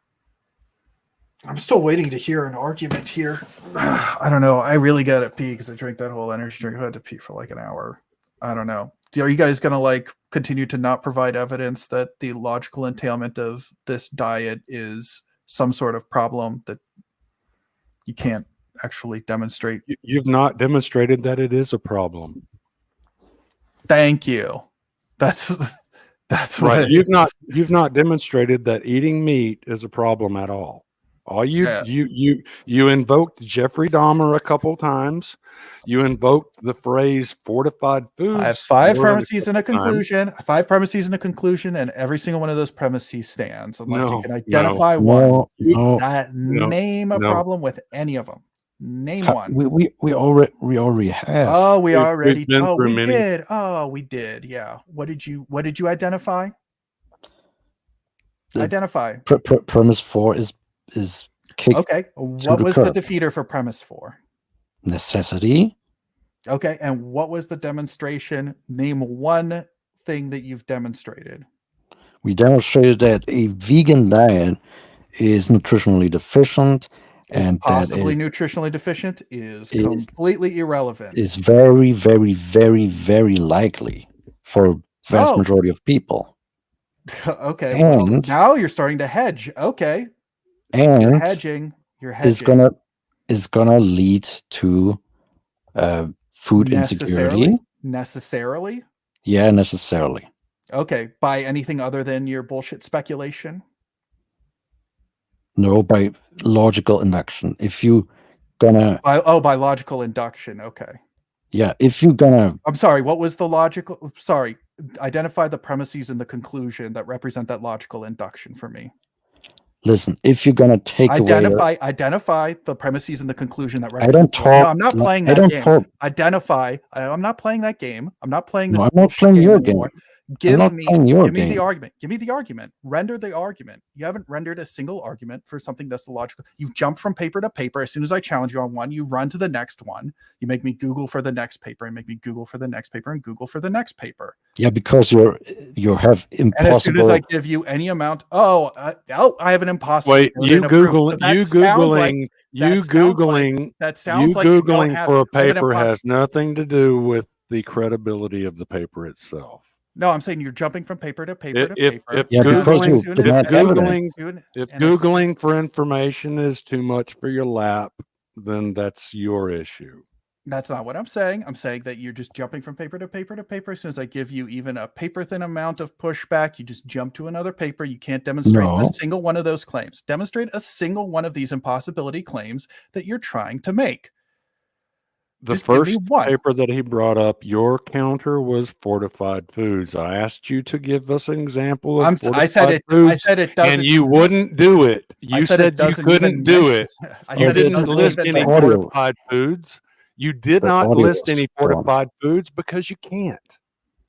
C: I'm still waiting to hear an argument here. I don't know. I really got to pee because I drank that whole energy drink. I had to pee for like an hour. I don't know. Are you guys going to like continue to not provide evidence that the logical entailment of this diet is some sort of problem that you can't actually demonstrate?
A: You've not demonstrated that it is a problem.
C: Thank you. That's
A: Right.
C: what
A: You've not demonstrated that eating meat is a problem at all. All you invoked Jeffrey Dahmer a couple times. You invoked the phrase fortified foods.
C: I have 5
A: more than
C: premises and a
A: couple times.
C: conclusion. 5 premises and a conclusion, and every single one of those premises stands unless you
A: No,
C: can
A: no,
C: identify one.
B: No,
C: Name a
A: no.
C: problem with any of them. Name
B: Ha-
C: one.
B: we already have.
C: Oh, we
A: We've
C: already.
A: been
C: Oh,
A: through
C: we
A: many.
C: did. Oh, we did. Yeah. What did you identify?
B: The
C: Identify.
B: Premise 4 is kicked
C: Okay.
B: to
C: What
B: the
C: was the
B: curb.
C: defeater for premise 4?
B: Necessity.
C: Okay. And what was the demonstration? Name one thing that you've demonstrated.
B: We demonstrated that a vegan diet is nutritionally deficient
C: Is
B: and
C: possibly
B: that
C: nutritionally deficient is
B: is-
C: completely irrelevant.
B: is very, very, very, very likely for vast
C: Oh.
B: majority of people.
C: Okay, well,
B: And-
C: now you're starting to hedge. Okay, you're
B: And
C: hedging. You're
B: is
C: hedging.
B: gonna lead to food insecurity.
C: Necessarily.
B: Yeah, necessarily.
C: Okay, by anything other than your bullshit speculation.
B: No, by logical induction. If you gonna
C: By logical induction. Okay.
B: if you gonna
C: I'm sorry. What was the logical? Sorry. Identify the premises and the conclusion that represent that logical induction for me.
B: listen, if you're gonna take away
C: Identify the premises and the conclusion that
B: I
C: represent.
B: don't
C: No,
B: talk
C: I'm not playing
B: I
C: that
B: don't
C: game.
B: talk
C: Identify. I'm not playing that game. I'm not playing this.
B: No, I'm not
C: bullshit
B: playing
C: game
B: your
C: anymore.
B: game.
C: Give
B: not
C: me
B: playing your
C: the
B: game.
C: argument. Give me the argument. Render the argument. You haven't rendered a single argument for something that's logical. You've jumped from paper to paper. As soon as I challenge you on one, you run to the next one. You make me Google for the next paper, and make me Google for the next paper, and Google for the next paper.
B: Yeah, because you have
C: And as soon as I
B: impossible.
C: give you any amount, I have an impossible.
A: Wait, you
C: Google.
A: googling
C: That sounds like you don't have
A: for a
C: it. I have an
A: paper has
C: impossible.
A: nothing to do with the credibility of the paper itself.
C: No, I'm saying you're jumping from paper to paper to
A: If
C: paper.
B: Yeah, because you
C: As soon as-
B: demand
C: as soon-
B: evidence.
A: if
C: and as-
A: googling for information is too much for your lap, then that's your issue.
C: That's not what I'm saying. I'm saying that you're just jumping from paper to paper to paper. As soon as I give you even a paper thin amount of pushback, you just jump to another paper. You can't demonstrate
B: No.
C: a single one of those claims. Demonstrate a single one of these impossibility claims that you're trying to make.
A: The
C: Just give me
A: first
C: one.
A: paper that he brought up, your counter was fortified foods. I asked you to give us an example of
C: I said
A: fortified
C: it. I
A: foods,
C: said it doesn't.
A: and you wouldn't do it.
C: I
A: You
C: said it
A: said you
C: doesn't
A: couldn't
C: even
A: do
C: mention-
A: it.
C: I
A: You
C: said it
A: didn't
C: doesn't
A: list
C: even
A: any
C: mention-
B: audio.
A: fortified foods. You did
B: The
A: not
B: audio
A: list
B: was
A: any
B: gone.
A: fortified foods because you can't.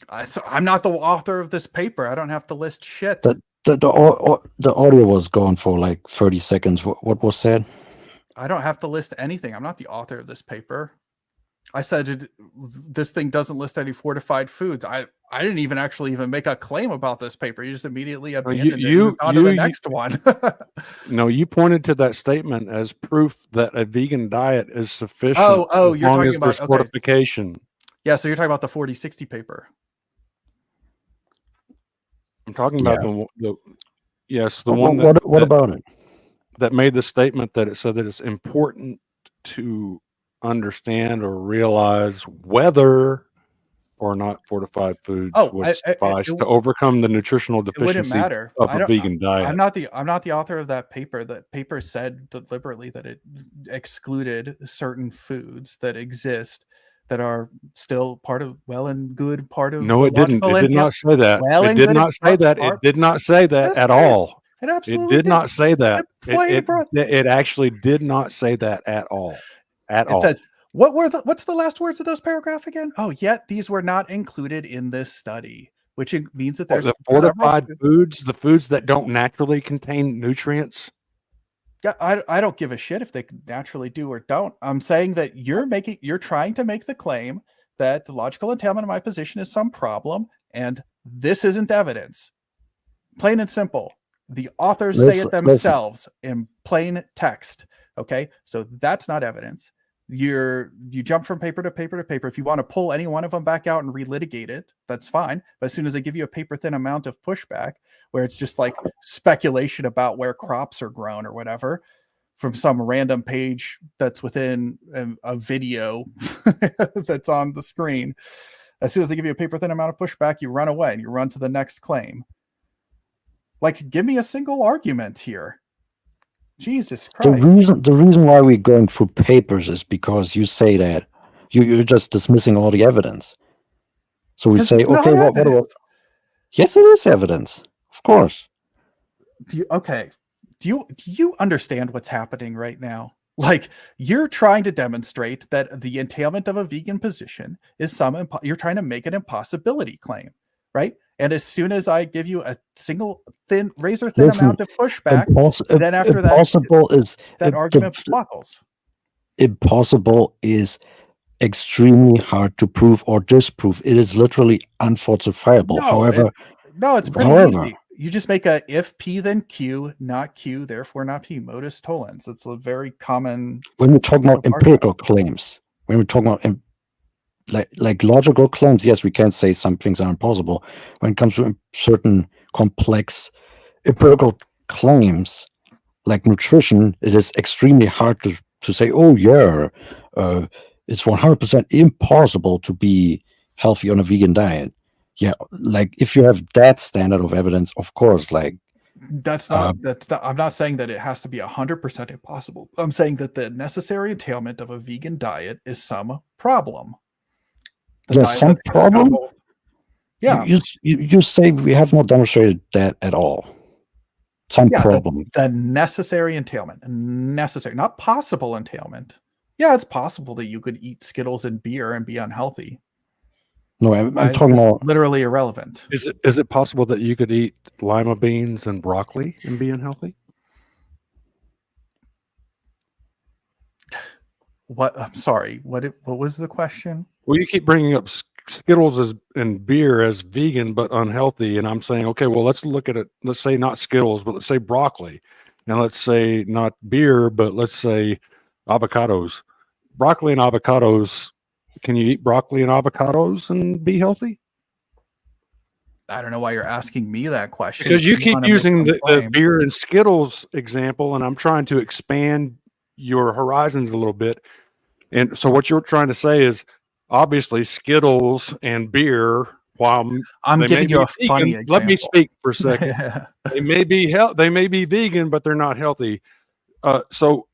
C: I'm not the author of this paper. I don't have to list shit.
B: The audio was gone for like 30 seconds. What was said?
C: I don't have to list anything. I'm not the author of this paper. I said this thing doesn't list any fortified foods. I didn't even actually make a claim about this paper. You just immediately abandoned it and moved on to the next one.
A: No, you pointed to that statement as proof that a vegan diet is sufficient.
C: Oh,
A: as
C: you're
A: long
C: talking
A: as
C: about-
A: there's
C: okay.
A: fortification.
C: Yeah, so you're talking about the 4060 paper.
A: I'm talking about the
B: What,
A: one
B: what about it?
A: that made the statement that it said that it's important to understand or realize whether or not fortified foods would suffice to overcome the nutritional
C: It wouldn't
A: deficiency
C: matter.
A: of a vegan diet.
C: I'm not the author of that paper. That paper said deliberately that it excluded certain foods that exist that are still part of
A: No, it didn't. It did not say that. It did not say that. It did not say that at all.
C: It
A: It
C: absolutely
A: did not say that.
C: It
A: It actually did not say that at all. At all.
C: said, what's the last words of those paragraph again? Oh, yet these were not included in this study, which means that there's
A: the fortified foods, the foods that don't naturally contain nutrients.
C: Yeah, I don't give a shit if they naturally do or don't. I'm saying that you're trying to make the claim that the logical entailment of my position is some problem, and this isn't evidence. Plain and simple. The authors say it themselves in plain text. Okay, so that's not evidence. You jump from paper to paper to paper. If you want to pull any one of them back out and relitigate it, that's fine. But as soon as I give you a paper thin amount of pushback, where it's just like speculation about where crops are grown or whatever, from some random page that's within a video that's on the screen, as soon as I give you a paper thin amount of pushback, you run away and you run to the next claim. Like, give me a single argument here. Jesus Christ.
B: The reason why we're going through papers is because you say that you're just dismissing all the evidence. So we say, okay, what about? Yes, it is evidence, of course.
C: Do you understand what's happening right now? Like, you're trying to demonstrate that the entailment of a vegan position is you're trying to make an impossibility claim, right? And as soon as I give you a single razor thin amount of pushback, then after that argument buckles.
B: Impossible is extremely hard to prove or disprove. It is literally unfalsifiable.
C: No, it's pretty easy. You just make a if P then Q, not Q, therefore not P. Modus tollens. It's a very common.
B: When we talk about empirical claims, when we talk about like logical claims, yes, we can say some things are impossible. When it comes to certain complex empirical claims, like nutrition, it is extremely hard to say, oh yeah, it's 100% impossible to be healthy on a vegan diet. Yeah, like if you have that standard of evidence, of course, like
C: that's not. I'm not saying that it has to be 100% impossible. I'm saying that the necessary entailment of a vegan diet is some problem.
B: Some problem.
C: Yeah,
B: you say we have not demonstrated that at all. Some problem.
C: The necessary entailment, necessary, not possible entailment. Yeah, it's possible that you could eat Skittles and beer and be unhealthy.
B: No, I'm talking
C: It's
B: about.
C: literally irrelevant.
A: Is it possible that you could eat lima beans and broccoli and be unhealthy?
C: What? I'm sorry. What was the question?
A: Well, you keep bringing up Skittles and beer as vegan but unhealthy, and I'm saying, okay, well, let's look at it. Let's say not Skittles, but let's say broccoli, and let's say not beer, but let's say avocados. Broccoli and avocados. Can you eat broccoli and avocados and be healthy?
C: I don't know why you're asking me that question.
A: Because you
C: If
A: keep
C: wanna make
A: using
C: some
A: the
C: claim.
A: beer and Skittles example, and I'm trying to expand your horizons a little bit. And so what you're trying to say is obviously Skittles and beer, while
C: I'm
A: they may
C: giving you
A: be
C: a funny
A: vegan, let me
C: example.
A: speak for a second. They may be they may be vegan, but they're not healthy. So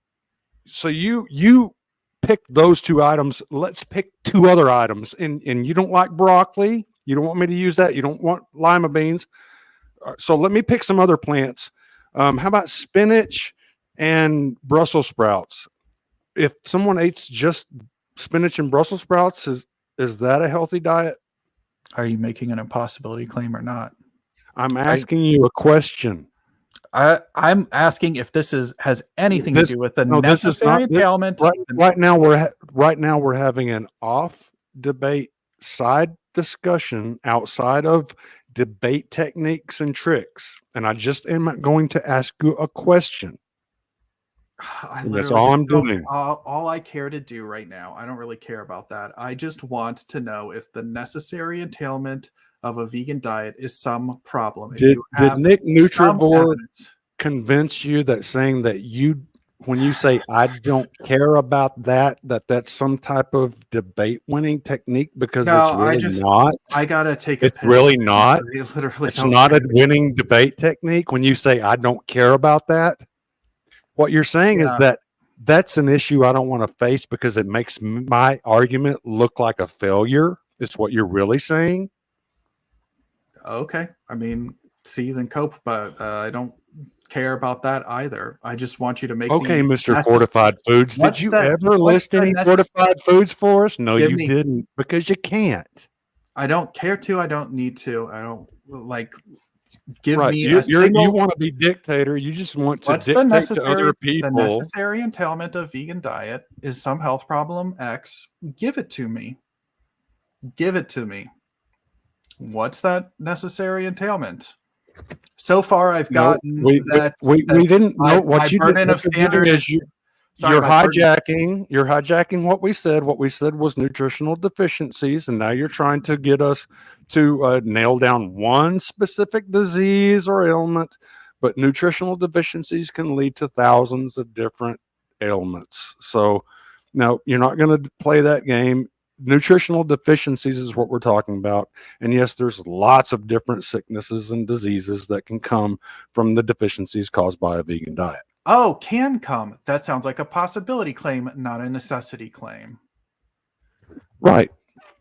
A: you pick those two items. Let's pick two other items. And you don't like broccoli. You don't want me to use that. You don't want lima beans. So let me pick some other plants. How about spinach and Brussels sprouts? If someone eats just spinach and Brussels sprouts, is that a healthy diet?
C: Are you making an impossibility claim or not?
A: I'm asking you a question.
C: I'm asking if this has anything to do with the
A: this is
C: necessary
A: not
C: entailment.
A: right now. We're having an off debate side discussion outside of debate techniques and tricks, and I just am going to ask you a question. That's all I'm doing.
C: All I care to do right now, I don't really care about that. I just want to know if the necessary entailment of a vegan diet is some problem. If
A: Did
C: you have
A: Nick
C: some
A: Nutrivore
C: evidence.
A: convince you that saying that when you say I don't care about that's some type of debate winning technique? Because
C: No,
A: it's really not.
C: I gotta take a
A: It's
C: piss.
A: really not.
C: I literally
A: It's
C: don't
A: not a
C: care.
A: winning debate technique when you say I don't care about that. What you're saying is
C: Yeah.
A: that's an issue I don't want to face because it makes my argument look like a failure. Is what you're really saying?
C: Okay. I mean, see, then cope, but I don't care about that either. I just want you to make
A: Okay,
C: the
A: Mr. Fortified Foods. Did you ever list any fortified foods for us? No, you didn't, because you can't.
C: I don't care to. I don't need to. I don't like give
A: Right.
C: me
A: You
C: a single.
A: you want to be dictator. You just want to
C: What's the
A: dictate to other
C: necessary?
A: people.
C: The necessary entailment of vegan diet is some health problem X. Give it to me. Give it to me. What's that necessary entailment? So far, I've gotten
A: we didn't know what you
C: burden
A: did.
C: of standard is.
A: You're hijacking what we said. What we said was nutritional deficiencies, and now you're trying to get us to nail down one specific disease or ailment. But nutritional deficiencies can lead to thousands of different ailments. So, no, you're not going to play that game. Nutritional deficiencies is what we're talking about. And yes, there's lots of different sicknesses and diseases that can come from the deficiencies caused by a vegan diet.
C: Oh, can come. That sounds like a possibility claim, not a necessity claim.
A: Right.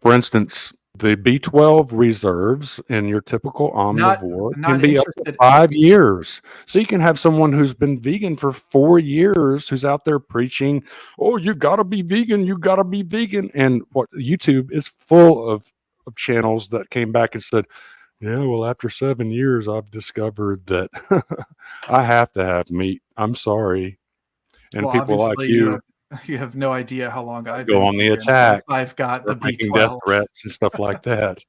A: For instance, the B12 reserves in your typical omnivore can be up to 5 years. So you can have someone who's been vegan for 4 years who's out there preaching, oh, you got to be vegan, you got to be vegan. And what YouTube is full of channels that came back and said, yeah, well, after 7 years, I've discovered that I have to have meat. I'm sorry. And people like you
C: have no idea how long I've
A: go
C: been
A: on the attack.
C: I've got the
A: making
C: B12
A: death threats and stuff like that.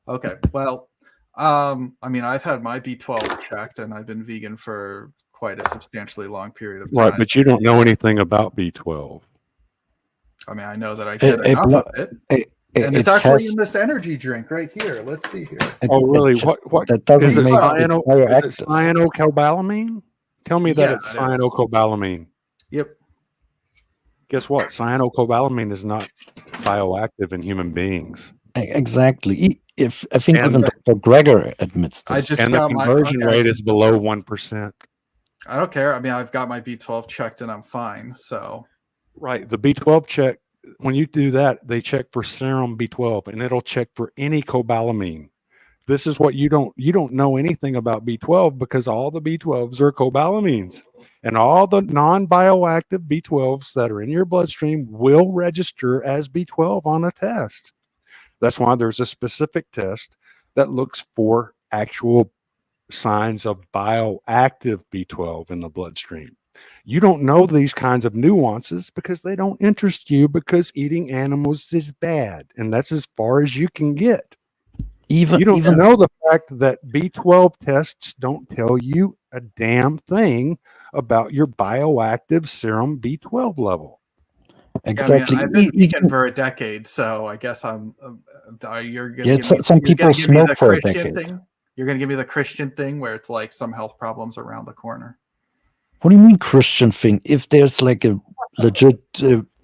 C: Okay, well, I mean, I've had my B12 checked, and I've been vegan for quite a substantially long period of time.
A: Right, but you don't know anything about B12.
C: I mean, I know that I get enough of it. And it's actually in this energy drink right here. Let's see here.
A: Oh, really? What
B: that doesn't
A: is it?
B: make
A: Is it cyanocobalamin? Tell me that it's cyanocobalamin.
C: Yep.
A: Guess what? Cyanocobalamin is not bioactive in human beings.
B: Exactly. If I think even Dr. Greger admits this.
A: And the conversion rate is below 1%.
C: I don't care. I mean, I've got my B12 checked and I'm fine. So,
A: right, the B12 check. When you do that, they check for serum B12, and it'll check for any cobalamin. This is what you don't know anything about B12 because all the B12s are cobalamins, and all the non-bioactive B12s that are in your bloodstream will register as B12 on a test. That's why there's a specific test that looks for actual signs of bioactive B12 in the bloodstream. You don't know these kinds of nuances because they don't interest you, because eating animals is bad, and that's as far as you can get.
B: Even
A: You don't
B: even
A: know the fact that B12 tests don't tell you a damn thing about your bioactive serum B12 level.
C: Yeah, I mean,
B: exactly.
C: I've been vegan
B: Even,
C: for a decade, so I guess you're gonna
B: yeah,
C: give me
B: some
C: you're gonna
B: people
C: give me
B: smoke
C: the
B: for a
C: Christian
B: decade.
C: thing. You're gonna give me the Christian thing where it's like some health problems around the corner.
B: What do you mean Christian thing? If there's like a legit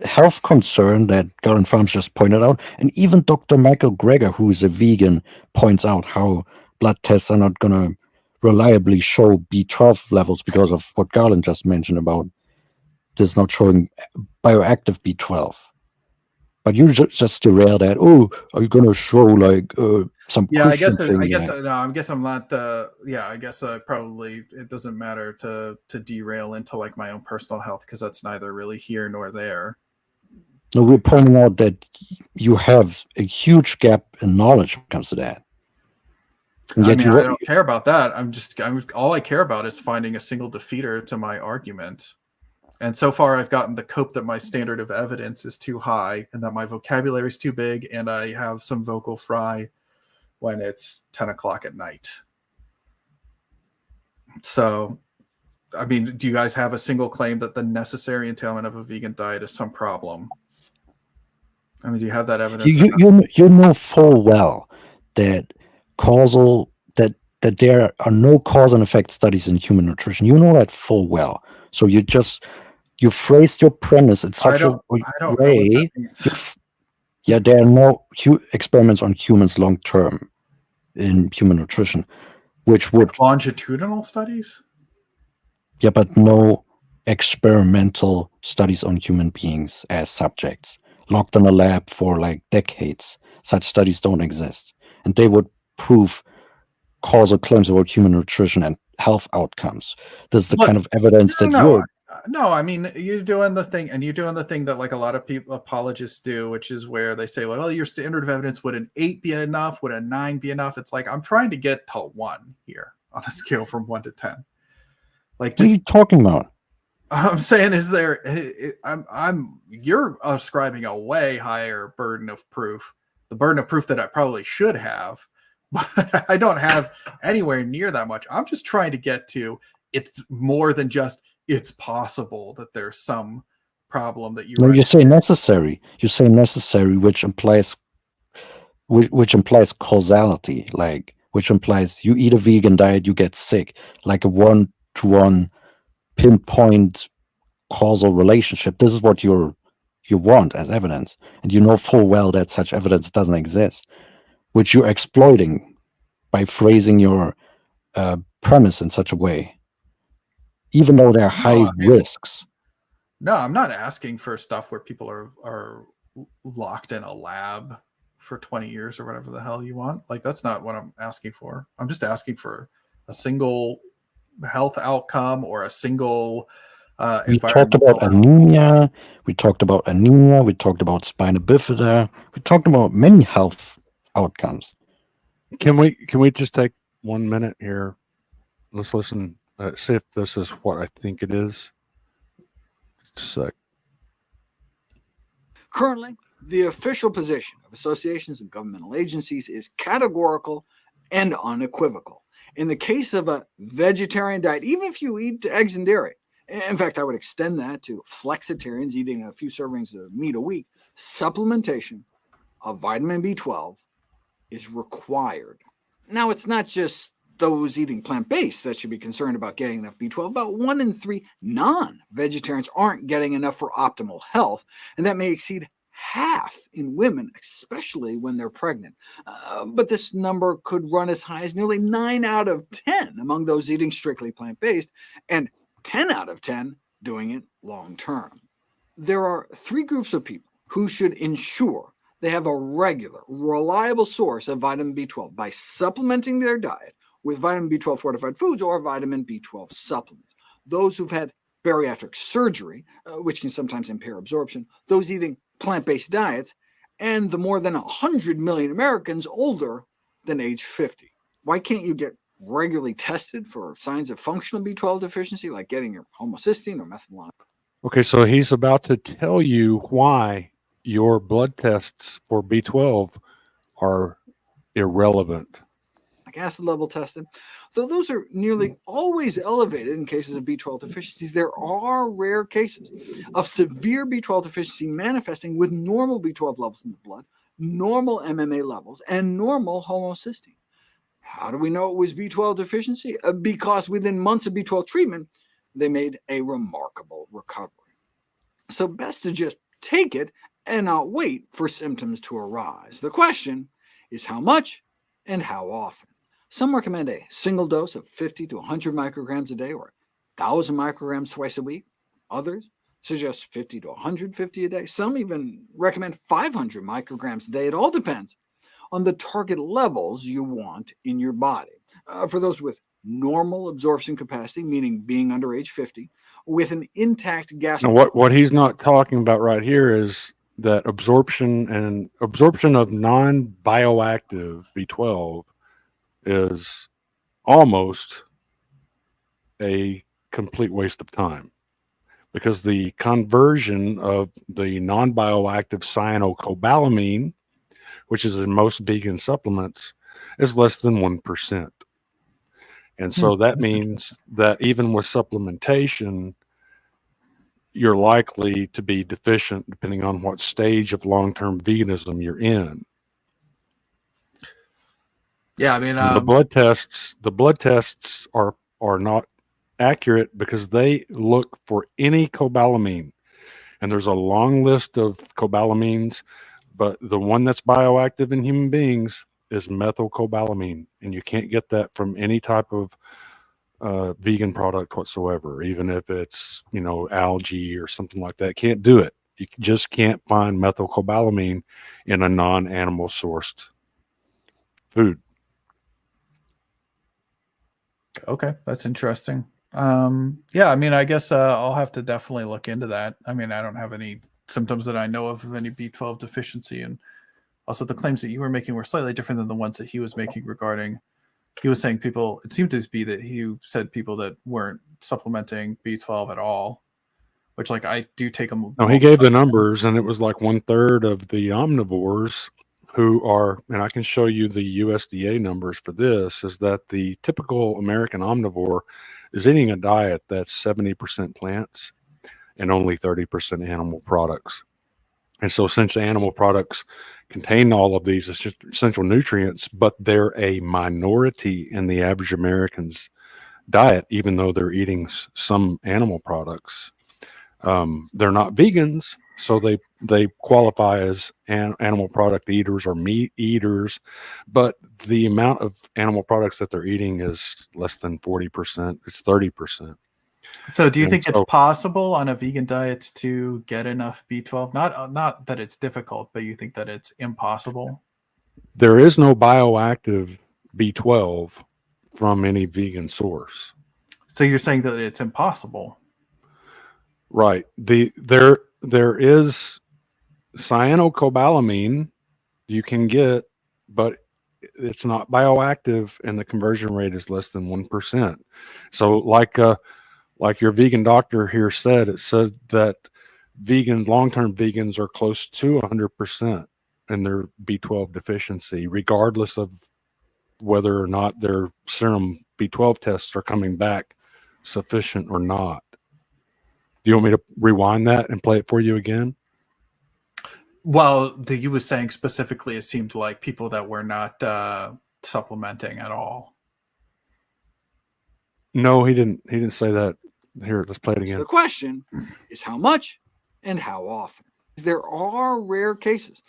B: health concern that Galen Farms just pointed out, and even Dr. Michael Greger, who is a vegan, points out how blood tests are not going to reliably show B12 levels because of what Garland just mentioned about this not showing bioactive B12. But you just derail that. Oh, are you going to show like some
C: Yeah, I
B: Christian
C: guess
B: thing?
C: I guess
B: there?
C: no, I guess I'm not. Yeah, I guess probably it doesn't matter to derail into like my own personal health because that's neither really here nor there.
B: No, we're pointing out that you have a huge gap in knowledge when it comes to that. And
C: I
B: yet
C: mean,
B: you
C: I don't care about that. All I care about is finding a single defeater to my argument. And so far, I've gotten the cope that my standard of evidence is too high and that my vocabulary is too big, and I have some vocal fry when it's 10 o'clock at night. So, I mean, do you guys have a single claim that the necessary entailment of a vegan diet is some problem? I mean, do you have that evidence?
B: you know full well that that there are no cause and effect studies in human nutrition. You know that full well. So you phrased your premise in such a
C: I don't know what that
B: way.
C: means.
B: Yeah, there are no experiments on humans long term in human nutrition, which would
C: Longitudinal studies?
B: yeah, but no experimental studies on human beings as subjects locked in a lab for like decades. Such studies don't exist, and they would prove causal claims about human nutrition and health outcomes. This is the
C: Look,
B: kind of evidence that you're.
C: No, I mean, you're doing the thing, and you're doing the thing that like a lot of people apologists do, which is where they say, well, your standard of evidence, would an 8 be enough? Would a 9 be enough? It's like, I'm trying to get to 1 here on a scale from 1 to 10. Like,
B: What are you talking about?
C: I'm saying, is there? You're ascribing a way higher burden of proof, the burden of proof that I probably should have, but I don't have anywhere near that much. I'm just trying to get to it's more than just it's possible that there's some problem that you.
B: No, you say necessary. You say necessary, which implies causality, like which implies you eat a vegan diet, you get sick, like a 1-to-1 pinpoint causal relationship. This is what you want as evidence, and you know full well that such evidence doesn't exist, which you're exploiting by phrasing your premise in such a way, even though there are high risks.
C: No, I'm not asking for stuff where people are locked in a lab for 20 years or whatever the hell you want. Like, that's not what I'm asking for. I'm just asking for a single health outcome or a single
B: we talked about anemia. We talked about spina bifida. We talked about many health outcomes.
A: Can we just take 1 minute here? Let's listen. See if this is what I think it is. Just a sec.
E: Currently, the official position of associations and governmental agencies is categorical and unequivocal. In the case of a vegetarian diet, even if you eat eggs and dairy, in fact, I would extend that to flexitarians eating a few servings of meat a week, supplementation of vitamin B12 is required. Now, it's not just those eating plant-based that should be concerned about getting enough B12. About 1 in 3 non-vegetarians aren't getting enough for optimal health, and that may exceed half in women, especially when they're pregnant. But this number could run as high as nearly 9 out of 10 among those eating strictly plant-based, and 10 out of 10 doing it long-term. There are 3 groups of people who should ensure they have a regular, reliable source of vitamin B12 by supplementing their diet with vitamin B12 fortified foods or vitamin B12 supplements. Those who've had bariatric surgery, which can sometimes impair absorption, those eating plant-based diets, and the more than 100 million Americans older than age 50. Why can't you get regularly tested for signs of functional B12 deficiency, like getting your homocysteine or methylmalonic?
A: Okay, so he's about to tell you why your blood tests for B12 are irrelevant.
E: Acid level tested. Though those are nearly always elevated in cases of B12 deficiency, there are rare cases of severe B12 deficiency manifesting with normal B12 levels in the blood, normal MMA levels, and normal homocysteine. How do we know it was B12 deficiency? Because within months of B12 treatment, they made a remarkable recovery. So best to just take it and not wait for symptoms to arise. The question is how much and how often. Some recommend a single dose of 50 to 100 micrograms a day or 1,000 micrograms twice a week. Others suggest 50 to 150 a day. Some even recommend 500 micrograms a day. It all depends on the target levels you want in your body. For those with normal absorption capacity, meaning being under age 50, with an intact gas.
A: Now, what he's not talking about right here is that absorption of non-bioactive B12 is almost a complete waste of time, because the conversion of the non-bioactive cyanocobalamin, which is in most vegan supplements, is less than 1%. And so that means that even with supplementation, you're likely to be deficient depending on what stage of long-term veganism you're in.
C: Yeah, I mean,
A: The blood tests are not accurate because they look for any cobalamin, and there's a long list of cobalamins, but the one that's bioactive in human beings is methylcobalamin, and you can't get that from any type of vegan product whatsoever, even if it's, algae or something like that. Can't do it. You just can't find methylcobalamin in a non-animal sourced food.
C: Okay, that's interesting. Yeah, I mean, I guess I'll have to definitely look into that. I mean, I don't have any symptoms that I know of any B12 deficiency, and also the claims that you were making were slightly different than the ones that he was making regarding. He was saying people. It seemed to be that he said people that weren't supplementing B12 at all, which, like, I do take them.
A: No, he gave the numbers, and it was like 1/3 of the omnivores who are, and I can show you the USDA numbers for this, is that the typical American omnivore is eating a diet that's 70% plants and only 30% animal products. And so since animal products contain all of these essential nutrients, but they're a minority in the average American's diet, even though they're eating some animal products, they're not vegans, so they qualify as animal product eaters or meat eaters, but the amount of animal products that they're eating is less than 40%. It's 30%.
C: So do you
A: And
C: think it's
A: so-
C: possible on a vegan diet to get enough B12? Not that it's difficult, but you think that it's impossible?
A: There is no bioactive B12 from any vegan source.
C: So you're saying that it's impossible?
A: Right. There is cyanocobalamin you can get, but it's not bioactive, and the conversion rate is less than 1%. So like your vegan doctor here said, it said that long-term vegans are close to 100% in their B12 deficiency, regardless of whether or not their serum B12 tests are coming back sufficient or not. Do you want me to rewind that and play it for you again?
C: Well, you was saying specifically, it seemed like people that were not supplementing at all.
A: No, he didn't. He didn't say that. Here, let's play it
E: So
A: again.
E: the question is how much and how often. There are rare cases,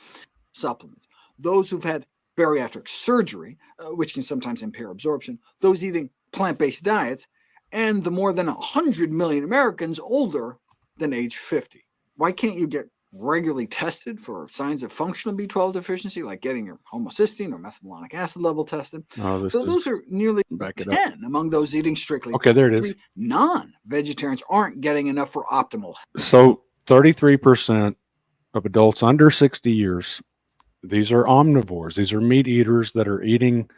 E: supplements, those who've had bariatric surgery, which can sometimes impair absorption, those eating plant-based diets, and the more than 100 million Americans older than age 50. Why can't you get regularly tested for signs of functional B12 deficiency, like getting your homocysteine or methylmalonic acid level tested?
A: Oh,
E: So those are nearly
A: back it up.
E: 10 among those eating strictly.
A: Okay, there it is.
E: Non-vegetarians aren't getting enough for optimal.
A: So 33% of adults under 60 years These are omnivores. These are meat eaters that are eating.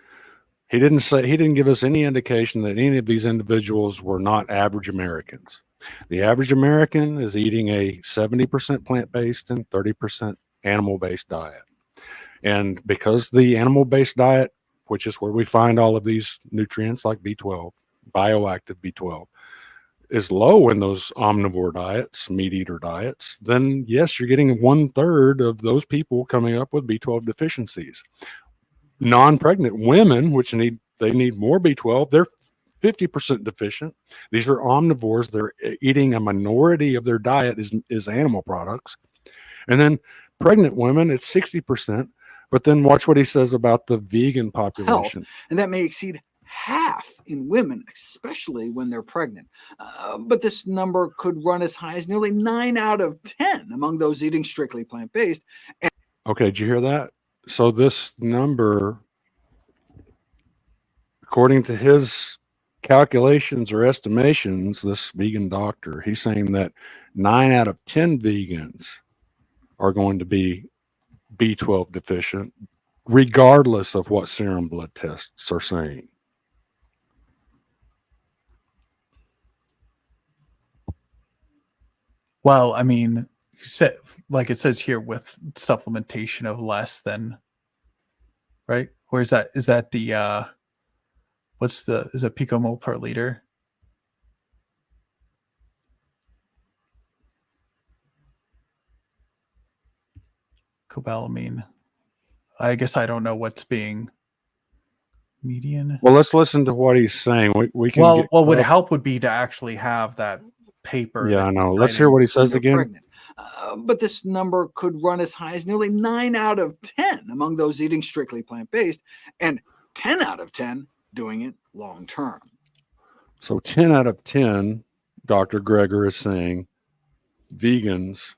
A: He didn't give us any indication that any of these individuals were not average Americans. The average American is eating a 70% plant-based and 30% animal-based diet. And because the animal-based diet, which is where we find all of these nutrients like B12, bioactive B12, is low in those omnivore diets, meat eater diets, then yes, you're getting 1/3 of those people coming up with B12 deficiencies. Non-pregnant women, which they need more B12, they're 50% deficient. These are omnivores. They're eating a minority of their diet is animal products. And then pregnant women, it's 60%. But then watch what he says about the vegan population.
E: And that may exceed half in women, especially when they're pregnant. But this number could run as high as nearly 9 out of 10 among those eating strictly plant-based.
A: Okay, did you hear that? So this number, according to his calculations or estimations, this vegan doctor, he's saying that 9 out of 10 vegans are going to be B12 deficient, regardless of what serum blood tests are saying.
C: Well, I mean, like it says here, with supplementation of less than, right? Or is that the is it picomole per liter? Cobalamin. I guess I don't know what's being median.
A: Well, let's listen to what he's saying. We can.
C: What would help would be to actually have that paper.
A: Yeah, I know. Let's hear what he says again.
E: Pregnant. But this number could run as high as nearly 9 out of 10 among those eating strictly plant-based, and 10 out of 10 doing it long term.
A: So 10 out of 10, Dr. Greger is saying vegans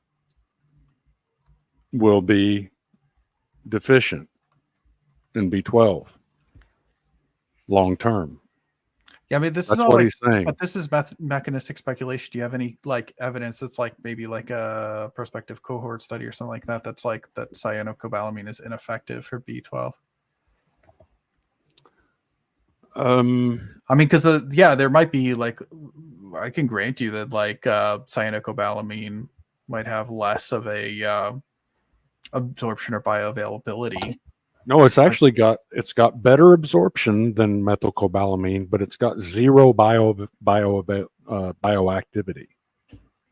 A: will be deficient in B12 long term.
C: Yeah, I mean, this
A: That's
C: is all
A: what
C: like,
A: he's saying.
C: but this is mechanistic speculation. Do you have any like evidence that's like maybe like a prospective cohort study or something like that? That's like that cyanocobalamin is ineffective for B12. I mean, because there might be like, I can grant you that like cyanocobalamin might have less of a absorption or bioavailability.
A: No, it's actually got better absorption than methylcobalamin, but it's got zero bioactivity.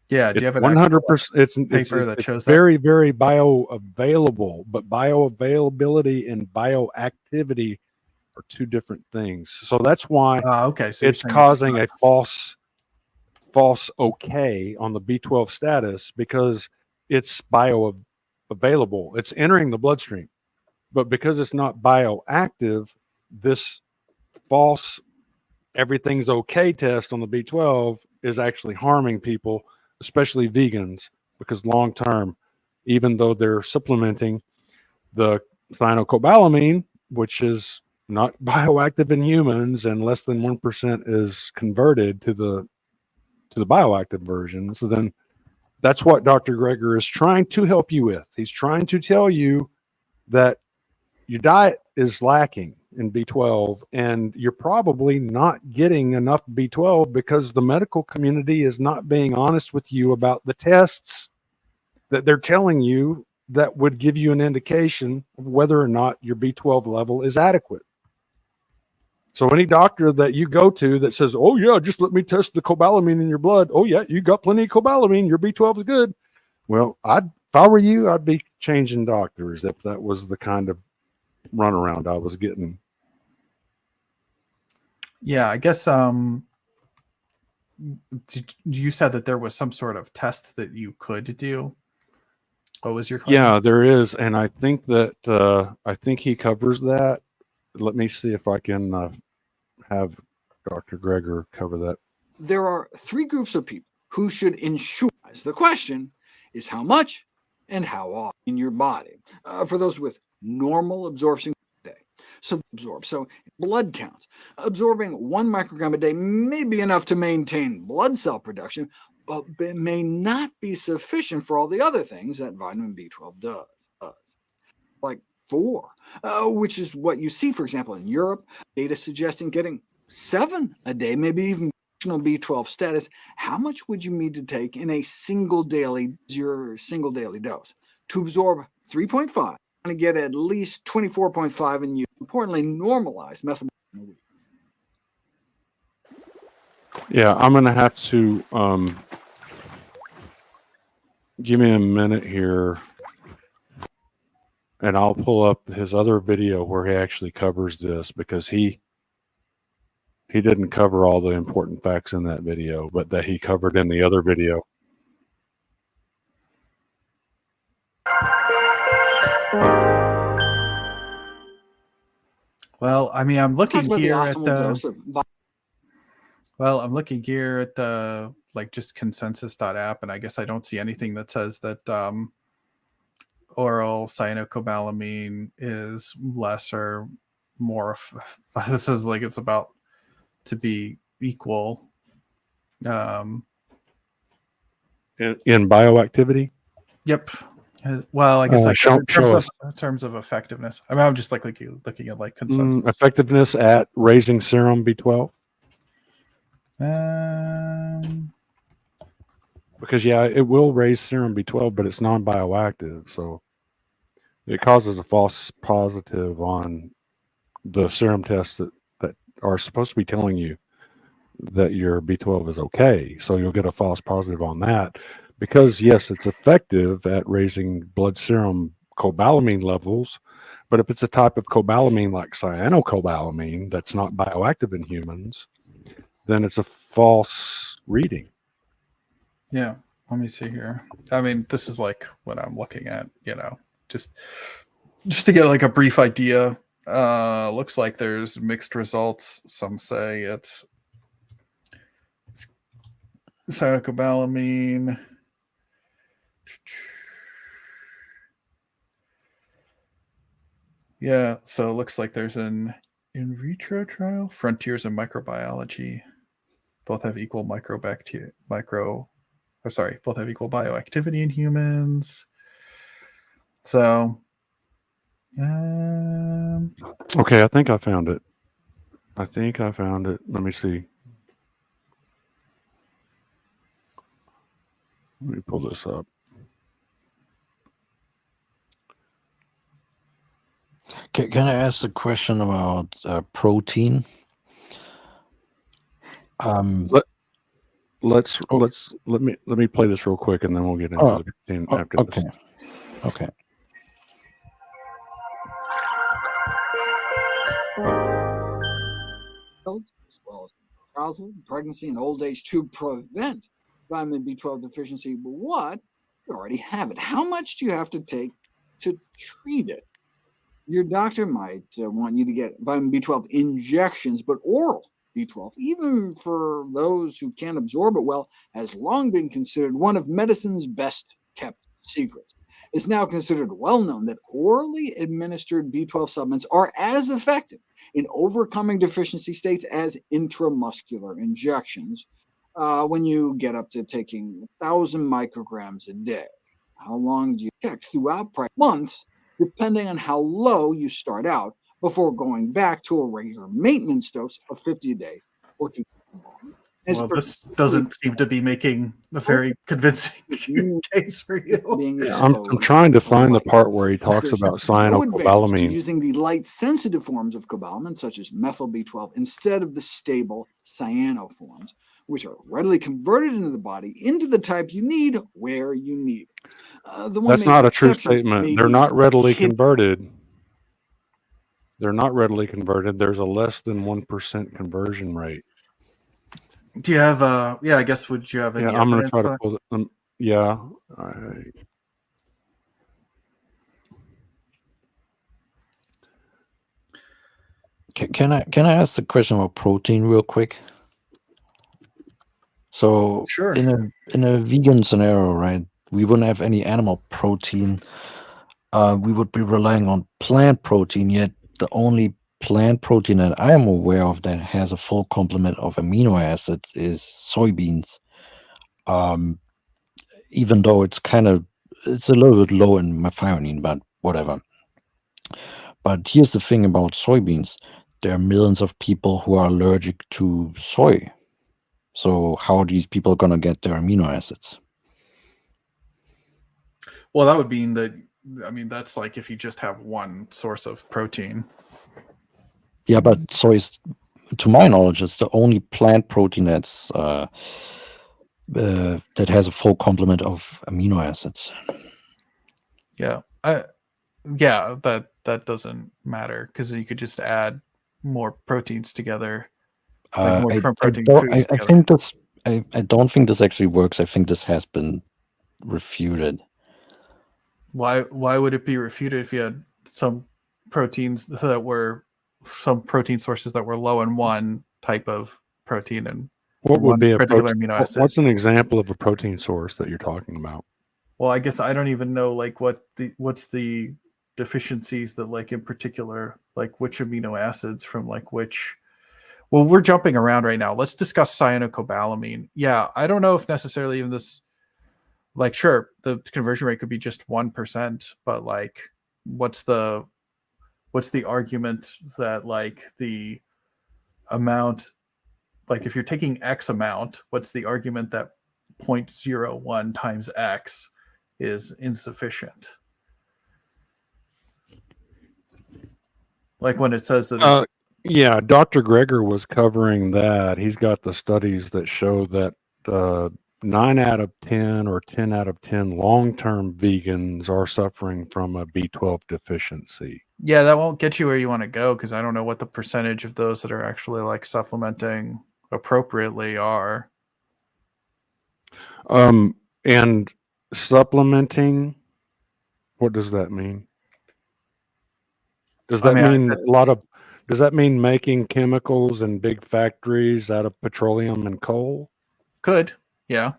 C: Yeah, do you have an
A: 100%? It's
C: paper that shows
A: very, very bioavailable, but bioavailability and bioactivity are two different things. So that's why
C: okay, so
A: it's causing a false okay on the B12 status, because it's bioavailable. It's entering the bloodstream. But because it's not bioactive, this false everything's okay test on the B12 is actually harming people, especially vegans, because long term, even though they're supplementing the cyanocobalamin, which is not bioactive in humans, and less than 1% is converted to the bioactive version. So then that's what Dr. Greger is trying to help you with. He's trying to tell you that your diet is lacking in B12, and you're probably not getting enough B12 because the medical community is not being honest with you about the tests that they're telling you that would give you an indication of whether or not your B12 level is adequate. So any doctor that you go to that says, oh yeah, just let me test the cobalamin in your blood. Oh yeah, you got plenty of cobalamin. Your B12 is good. Well, if I were you, I'd be changing doctors if that was the kind of runaround I was getting.
C: Yeah, I guess you said that there was some sort of test that you could do. What was your claim?
A: Yeah, there is, and I think that I think he covers that. Let me see if I can have Dr. Greger cover that.
E: There are 3 groups of people who should ensure. The question is how much and how often in your body. For those with normal absorption day, so blood counts. Absorbing 1 microgram a day may be enough to maintain blood cell production, but it may not be sufficient for all the other things that vitamin B12 does. Like 4, which is what you see, for example, in Europe. Data suggesting getting 7 a day, maybe even functional B12 status. How much would you need to take in a your single daily dose? To absorb 3.5, and get at least 24.5 and you importantly normalize methylation in a week.
A: Yeah, I'm gonna have to give me a minute here, and I'll pull up his other video where he actually covers this, because he didn't cover all the important facts in that video, but that he covered in the other video.
C: Well, I mean, I'm looking
E: Talk about the
C: here at
E: optimal
C: the.
E: dose of
C: Well, I'm looking here at the like just consensus.app, and I guess I don't see anything that says that oral cyanocobalamin is less or more. This is like it's about to be equal.
A: In bioactivity.
C: Yep. Well, I guess
A: show
C: in terms
A: us.
C: in terms of effectiveness. I mean, I'm just like looking at like consensus.
A: Effectiveness at raising serum B12. Because yeah, it will raise serum B12, but it's non-bioactive, so it causes a false positive on the serum tests that are supposed to be telling you that your B12 is okay. So you'll get a false positive on that, because yes, it's effective at raising blood serum cobalamin levels, but if it's a type of cobalamin like cyanocobalamin that's not bioactive in humans, then it's a false reading.
C: Yeah, let me see here. I mean, this is like what I'm looking at, just to get like a brief idea. Looks like there's mixed results. Some say it's cyanocobalamin. Yeah, so it looks like there's an in vitro trial, Frontiers in Microbiology. Both have equal both have equal bioactivity in humans. So,
A: okay, I think I found it. Let me see. Let me pull this up.
B: Can I ask a question about protein?
A: Let me play this real quick, and then we'll get into the protein after
B: okay.
A: this.
B: Okay.
E: As well as childhood, pregnancy, and old age to prevent vitamin B12 deficiency. But what? You already have it. How much do you have to take to treat it? Your doctor might want you to get vitamin B12 injections, but oral B12, even for those who can't absorb it well, has long been considered one of medicine's best kept secrets. It's now considered well known that orally administered B12 supplements are as effective in overcoming deficiency states as intramuscular injections when you get up to taking 1,000 micrograms a day. How long do you check throughout months, depending on how low you start out, before going back to a regular maintenance dose of 50 a day or 2.
C: Well, this doesn't seem to be making a very convincing case for you.
A: I'm trying to find the part where he talks about cyanocobalamin.
E: Using the light-sensitive forms of cobalamin, such as methyl B12, instead of the stable cyano forms, which are readily converted into the body into the type you need where you need.
A: That's not a true statement. They're not readily converted. They're not readily converted. There's a less than 1% conversion rate.
C: Do you have I guess would you have any
A: I'm going to try
C: evidence
A: to pull it. Yeah. All right.
B: Can I ask the question about protein real quick? So
C: Sure.
B: in a vegan scenario, right, we wouldn't have any animal protein. We would be relying on plant protein, yet the only plant protein that I am aware of that has a full complement of amino acids is soybeans. Even though it's a little bit low in methionine, but whatever. But here's the thing about soybeans. There are millions of people who are allergic to soy. So how are these people going to get their amino acids?
C: Well, that would mean that, I mean, that's like if you just have one source of protein.
B: Yeah, but soy is, to my knowledge, it's the only plant protein that's that has a full complement of amino acids.
C: Yeah. Yeah, that doesn't matter because you could just add more proteins together, like more protein foods
B: I
C: together.
B: think that's. I don't think this actually works. I think this has been refuted.
C: Why would it be refuted if you had some proteins that were some protein sources that were low in one type of protein and
A: What would
C: one
A: be a
C: particular
A: protein?
C: amino acid?
A: What's an example of a protein source that you're talking about?
C: Well, I guess I don't even know like what's the deficiencies that like in particular, like which amino acids from like which. Well, we're jumping around right now. Let's discuss cyanocobalamin. Yeah, I don't know if necessarily even this, like, sure, the conversion rate could be just 1%, but like, what's the argument that like the amount, like if you're taking X amount, what's the argument that 0.01 times X is insufficient? Like when it says that it's
A: Yeah, Dr. Greger was covering that. He's got the studies that show that 9 out of 10 or 10 out of 10 long-term vegans are suffering from a B12 deficiency.
C: yeah, that won't get you where you want to go because I don't know what the percentage of those that are actually like supplementing appropriately are.
A: And supplementing, what does that mean? Does that mean a lot of, does that mean making chemicals in big factories out of petroleum and coal?
C: Could, yeah.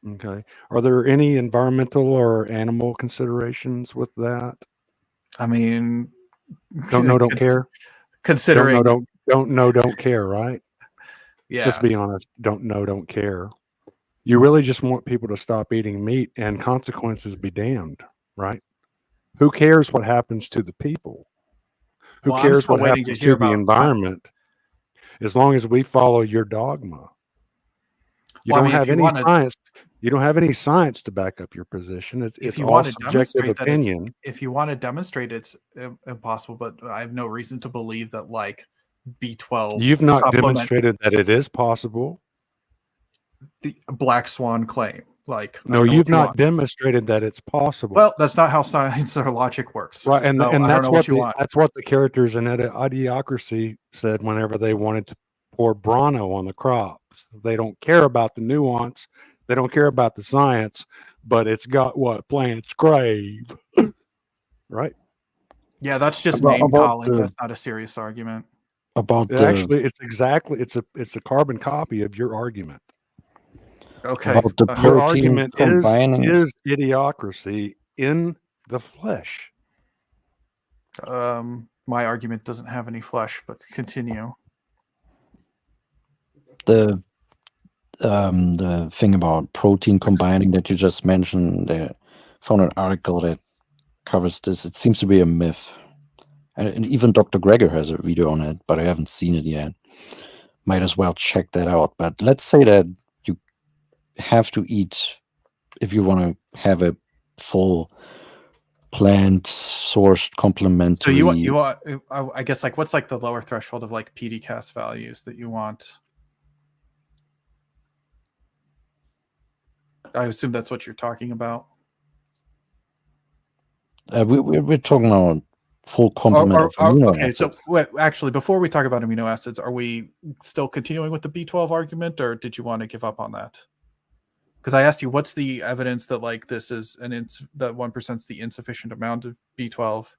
A: Okay. Are there any environmental or animal considerations with that?
C: I mean,
A: Don't know, don't care.
C: Considering,
A: don't know, don't care, right?
C: yeah.
A: Let's be honest. Don't know, don't care. You really just want people to stop eating meat and consequences be damned, right? Who cares what happens to the people? Who
C: Well,
A: cares what happens to the environment? As long as we follow your dogma. You don't have any science. You don't have any science to back up your position. It's all subjective opinion.
C: If you want to demonstrate it's impossible, but I have no reason to believe that like B12.
A: You've not demonstrated that it is possible.
C: The black swan claim. Like,
A: no, you've not demonstrated that it's possible.
C: Well, that's not how science or logic works.
A: Right, and that's what the characters in Idiocracy said whenever they wanted to pour Brawno on the crops. They don't care about the nuance. They don't care about the science, but it's got what plants crave. Right?
C: Yeah, that's just name calling. That's not a serious argument.
A: Actually, it's a carbon copy of your argument.
C: Okay.
A: Your argument is Idiocracy in the flesh.
C: My argument doesn't have any flesh, but continue.
B: The thing about protein combining that you just mentioned, I found an article that covers this. It seems to be a myth. And even Dr. Greger has a video on it, but I haven't seen it yet. Might as well check that out. But let's say that you have to eat, if you want to have a full plant-sourced complementary.
C: So you want, I guess, like what's like the lower threshold of like PDCAS values that you want? I assume that's what you're talking about.
B: We're talking about full complement of amino acids.
C: So actually, before we talk about amino acids, are we still continuing with the B12 argument, or did you want to give up on that? Because I asked you, what's the evidence that like this is that 1% is the insufficient amount of B12,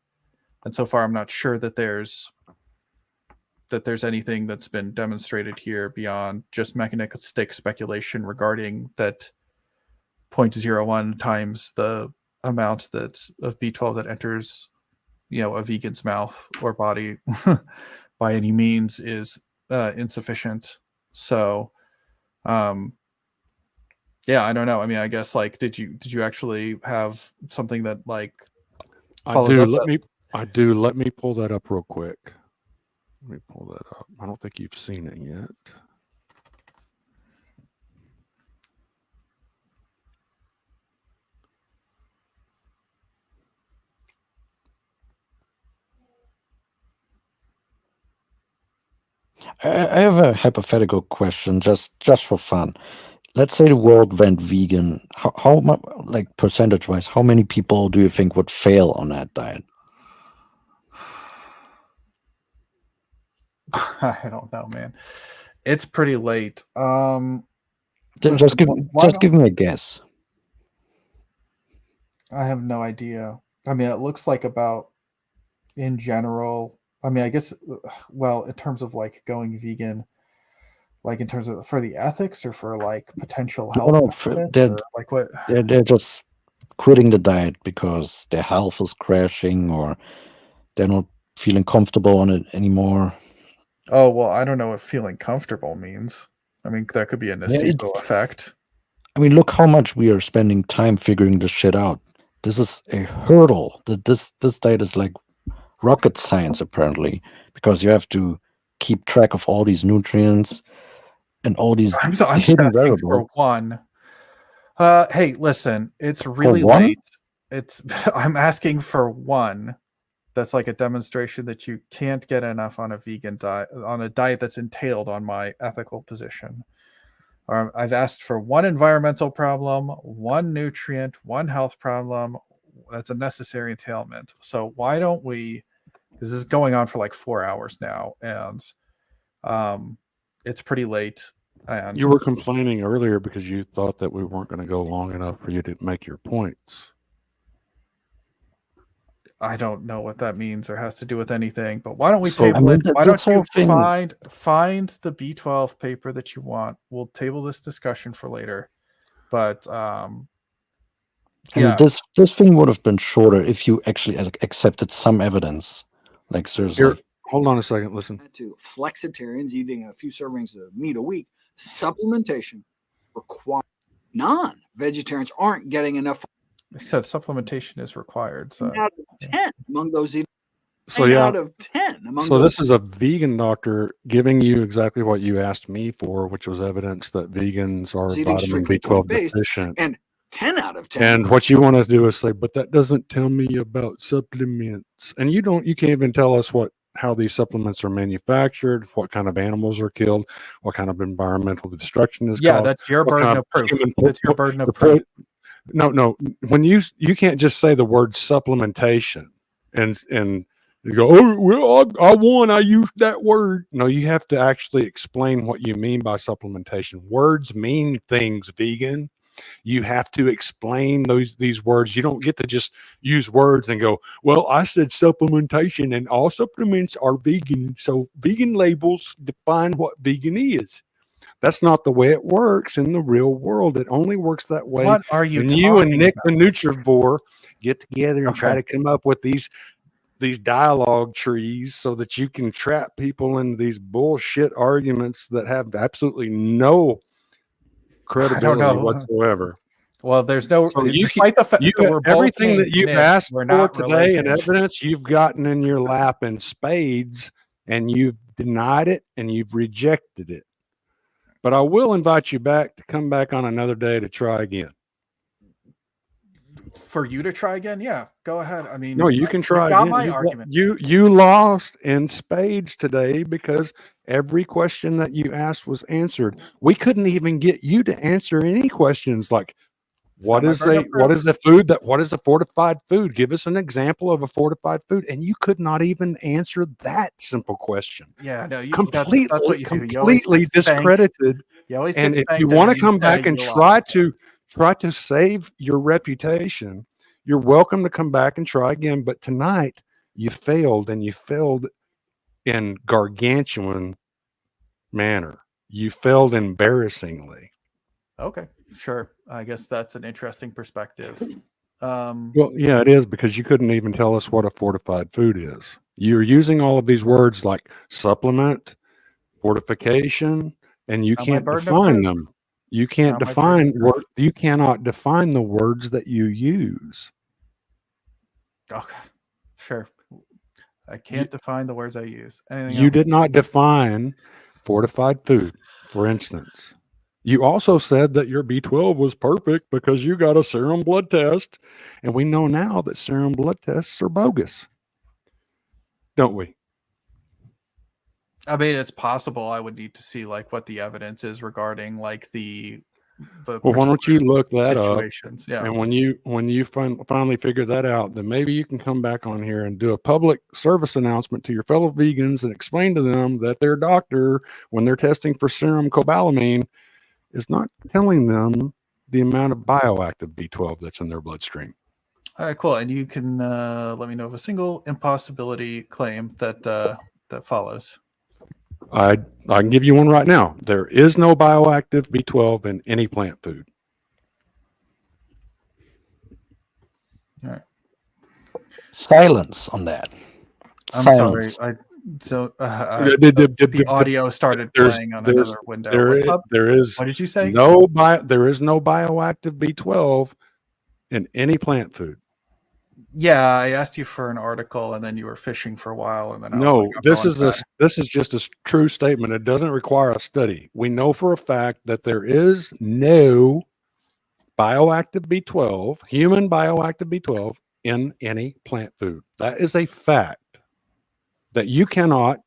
C: and so far I'm not sure that there's anything that's been demonstrated here beyond just mechanistic speculation regarding that 0.01 times the amount of B12 that enters, a vegan's mouth or body by any means is insufficient. So, yeah, I don't know. I mean, I guess like, did you actually have something that like
A: follows up? I do. Let me pull that up real quick. Let me pull that up. I don't think you've seen it yet.
B: I have a hypothetical question, just for fun. Let's say the world went vegan. How much, like percentage-wise, how many people do you think would fail on that diet?
C: I don't know, man. It's pretty late.
B: Just
C: Listen,
B: give
C: why
B: just give me a guess.
C: I have no idea. I mean, it looks like about in general. I mean, I guess, well, in terms of like going vegan, like in terms of for the ethics or for like potential health
B: No,
C: benefits or like what?
B: they're just quitting the diet because their health is crashing or they're not feeling comfortable on it anymore.
C: Oh, well, I don't know what feeling comfortable means. I mean, that could be a
B: Yeah,
C: nocebo effect.
B: I mean, look how much we are spending time figuring this shit out. This is a hurdle. This diet is like rocket science apparently, because you have to keep track of all these nutrients and all these
C: I'm just
B: hidden
C: asking
B: variables.
C: for one. Hey, listen, it's
B: For
C: really
B: one?
C: late. It's I'm asking for one. That's like a demonstration that you can't get enough on a vegan diet, on a diet that's entailed on my ethical position. I've asked for one environmental problem, one nutrient, one health problem. That's a necessary entailment. So why don't we? Because this is going on for like 4 hours now, and it's pretty late. And
A: You were complaining earlier because you thought that we weren't going to go long enough for you to make your points.
C: I don't know what that means or has to do with anything. But why don't we
A: So-
C: table
B: I mean,
C: it? Why
B: this
C: don't you
B: whole thing-
C: find the B12 paper that you want? We'll table this discussion for later. But
B: I mean,
C: yeah,
B: this thing would have been shorter if you actually accepted some evidence. Like seriously.
A: Here, hold on a second. Listen.
E: To flexitarians eating a few servings of meat a week, supplementation required. Non-vegetarians aren't getting enough.
C: I said supplementation is required. So
E: 9 out of 10 among those eating.
A: So
E: 9
A: yeah.
E: out of 10 among
A: So
E: those.
A: this is a vegan doctor giving you exactly what you asked me for, which was evidence that vegans are
E: Eating
A: vitamin
E: strictly
A: B12
E: plant-based,
A: deficient.
E: and 10 out of 10.
A: And what you want to do is say, but that doesn't tell me about supplements. And you can't even tell us how these supplements are manufactured, what kind of animals are killed, what kind of environmental destruction is
C: yeah,
A: caused.
C: that's your
A: what
C: burden
A: kind
C: of proof.
A: human
C: That's your burden of
A: the
C: proof.
A: No. When you can't just say the word supplementation and you go, oh, well, I won. I used that word. No, you have to actually explain what you mean by supplementation. Words mean things, vegan. You have to explain these words. You don't get to just use words and go, well, I said supplementation and all supplements are vegan. So vegan labels define what vegan is. That's not the way it works in the real world. It only works that way
C: What are you
A: when
C: talking
A: you and Nick
C: about?
A: the Nutrivore get together and try
C: Okay.
A: to come up with these dialogue trees so that you can trap people into these bullshit arguments that have absolutely no credibility
C: know.
A: whatsoever.
C: Well, there's no,
A: So
C: despite the fact that we're both
A: everything that
C: named
A: you've
C: Nick,
A: asked
C: we're
A: for
C: not
A: today and
C: related.
A: evidence you've gotten in your lap in spades, and you've denied it and you've rejected it. But I will invite you back to come back on another day to try again.
C: For you to try again, yeah, go ahead. I mean,
A: No, you can try
C: You've got
A: again.
C: my argument.
A: You lost in spades today because every question that you asked was answered. We couldn't even get you to answer any questions like what is a fortified food? Give us an example of a fortified food. And you could not even answer that simple question.
C: Yeah, no,
A: Completely,
C: that's what you do. You always
A: completely
C: get spanked.
A: discredited.
C: You always
A: And
C: get
A: if
C: spanked,
A: you
C: and
A: want
C: then
A: to
C: you
A: come
C: say
A: back and
C: you
A: try to save your reputation, you're welcome to come back and try again. But tonight you failed, and you failed in gargantuan manner. You failed embarrassingly.
C: Okay, sure. I guess that's an interesting perspective.
A: Well, yeah, it is, because you couldn't even tell us what a fortified food is. You're using all of these words like supplement, fortification, and you
C: Not my
A: can't
C: burden of
A: define
C: proof.
A: them. You can't
C: Not my burden of
A: define you cannot define the words that you use.
C: Okay, sure. I can't define the words I use. Anything
A: You
C: else?
A: did not define fortified food, for instance. You also said that your B12 was perfect because you got a serum blood test. And we know now that serum blood tests are bogus. Don't we?
C: I mean, it's possible. I would need to see like what the evidence is regarding like the
A: Well, why don't you look that up?
C: situations. Yeah.
A: And when you finally figure that out, then maybe you can come back on here and do a public service announcement to your fellow vegans and explain to them that their doctor, when they're testing for serum cobalamin, is not telling them the amount of bioactive B12 that's in their bloodstream.
C: All right, cool. And you can let me know of a single impossibility claim that that follows.
A: I can give you one right now. There is no bioactive B12 in any plant food.
C: All right.
B: Silence on that.
C: I'm
B: Silence.
C: sorry. The
A: The
C: audio started playing on another window. What's up?
A: There is
C: What did you say?
A: there is no bioactive B12 in any plant food.
C: Yeah, I asked you for an article, and then you were fishing for a while, and then I was
A: No,
C: like, I'm
A: this
C: going
A: is
C: back.
A: this is just a true statement. It doesn't require a study. We know for a fact that there is no bioactive B12, human bioactive B12 in any plant food. That is a fact that you cannot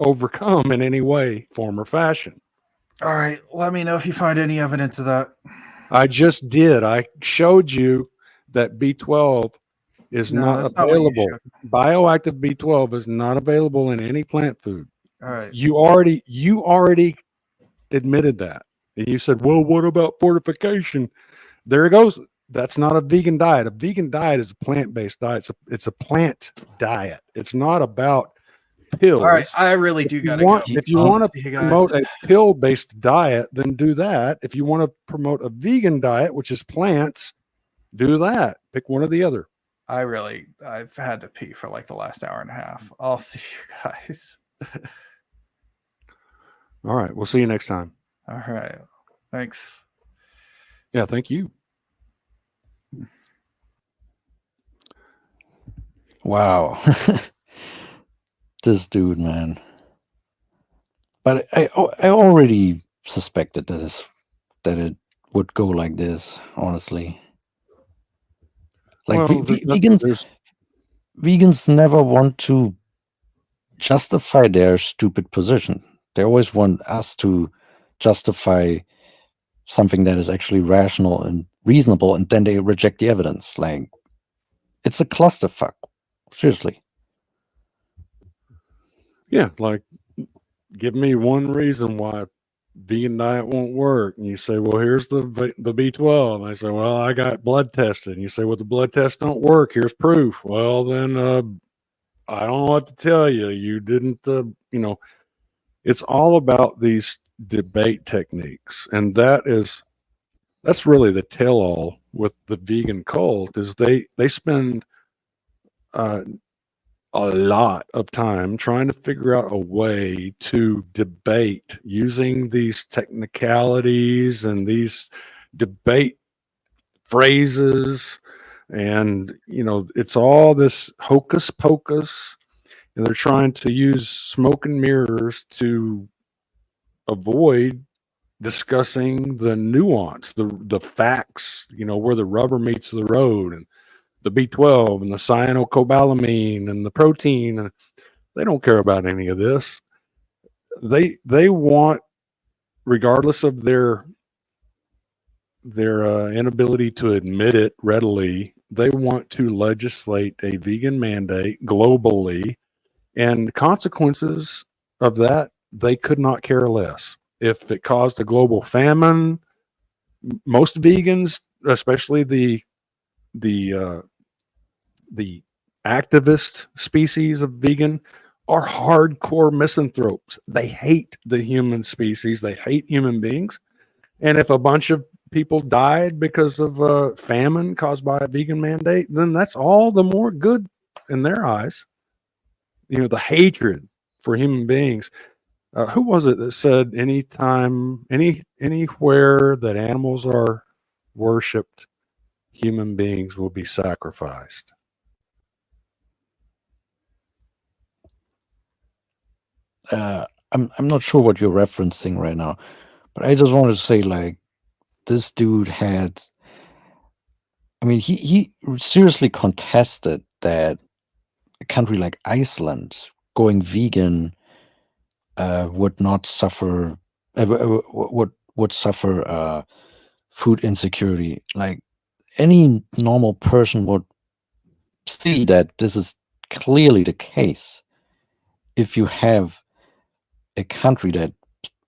A: overcome in any way, form, or fashion.
C: All right, let me know if you find any evidence of that.
A: I just did. I showed you that B12 is
C: No,
A: not
C: that's not what you
A: available.
C: showed.
A: Bioactive B12 is not available in any plant food.
C: All right.
A: You already admitted that. And you said, well, what about fortification? There it goes. That's not a vegan diet. A vegan diet is a plant-based diet. It's a plant diet. It's not about pills.
C: All right, I really do gotta go.
A: If you
C: I'll
A: want
C: see
A: to
C: you guys.
A: promote a pill-based diet, then do that. If you want to promote a vegan diet, which is plants, do that. Pick one or the other.
C: I've had to pee for like the last hour and a half. I'll see you guys.
A: All right. We'll see you next time.
C: All right. Thanks.
A: Yeah. Thank you.
B: Wow. This dude, man. But I already suspected that it would go like this, honestly. Like
A: Well,
B: vegans never want to justify their stupid position. They always want us to justify something that is actually rational and reasonable, and then they reject the evidence. Like, it's a clusterfuck. Seriously.
A: Yeah, like give me one reason why vegan diet won't work. And you say, well, here's the B12. And I say, well, I got blood tested. And you say, well, the blood tests don't work. Here's proof. Well, then I don't know what to tell you. You didn't, it's all about these debate techniques. And that's really the tell-all with the vegan cult is they spend a lot of time trying to figure out a way to debate using these technicalities and these debate phrases. And, it's all this hocus pocus. And they're trying to use smoke and mirrors to avoid discussing the nuance, the facts, where the rubber meets the road, and the B12 and the cyanocobalamin and the protein. And they don't care about any of this. They want, regardless of their inability to admit it readily, they want to legislate a vegan mandate globally, and consequences of that, they could not care less. If it caused a global famine, most vegans, especially the activist species of vegan, are hardcore misanthropes. They hate the human species. They hate human beings. And if a bunch of people died because of famine caused by a vegan mandate, then that's all the more good in their eyes. The hatred for human beings. Who was it that said anywhere that animals are worshipped, human beings will be sacrificed?
B: I'm not sure what you're referencing right now, but I just wanted to say, like, this dude had. I mean, he seriously contested that a country like Iceland going vegan would not suffer, would suffer food insecurity. Like, any normal person would see that this is clearly the case. If you have a country that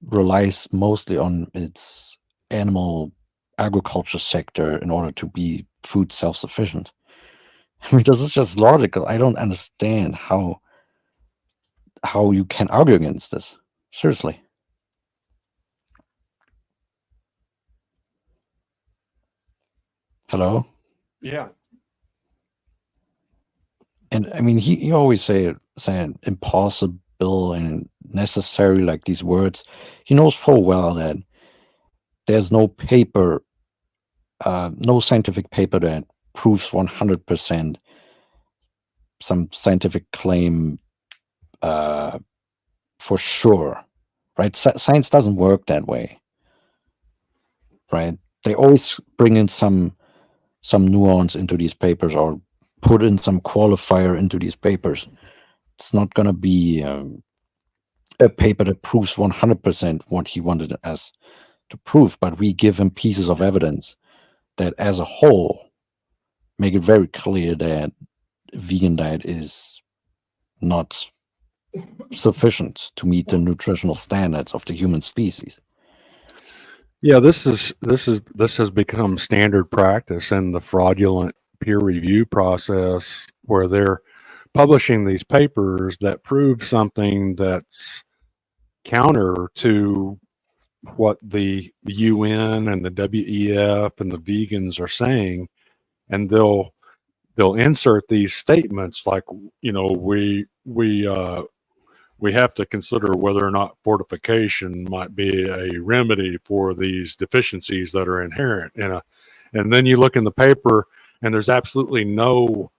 B: relies mostly on its animal agriculture sector in order to be food self-sufficient. I mean, this is just logical. I don't understand how you can argue against this. Seriously. Hello?
A: Yeah.
B: And I mean, he always saying impossible and necessary, like these words. He knows full well that there's no paper, no scientific paper that proves 100% some scientific claim for sure, right? Science doesn't work that way, right? They always bring in some nuance into these papers or put in some qualifier into these papers. It's not going to be a paper that proves 100% what he wanted us to prove, but we give him pieces of evidence that as a whole make it very clear that vegan diet is not sufficient to meet the nutritional standards of the human species.
A: Yeah, this has become standard practice in the fraudulent peer review process where they're publishing these papers that prove something that's counter to what the UN and the WEF and the vegans are saying, and they'll insert these statements like, you know, we have to consider whether or not fortification might be a remedy for these deficiencies that are inherent in a, and then you look in the paper and there's absolutely no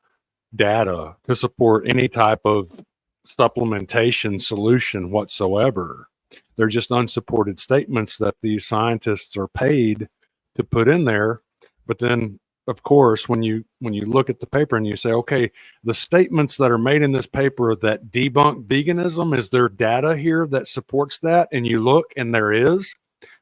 A: data to support any type of supplementation solution whatsoever. They're just unsupported statements that these scientists are paid to put in there. But then, of course, when you look at the paper and you say, okay, the statements that are made in this paper that debunk veganism, is there data here that supports that? And you look and there is.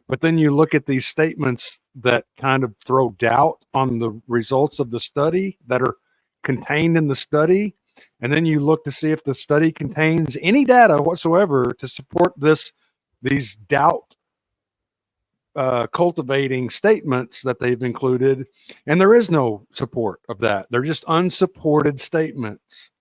A: But then you look at these statements that kind of throw doubt on the results of the study that are contained in the study. And then you look to see if the study contains any data whatsoever to support these doubt cultivating statements that they've included, and there is no support of that. They're just unsupported statements,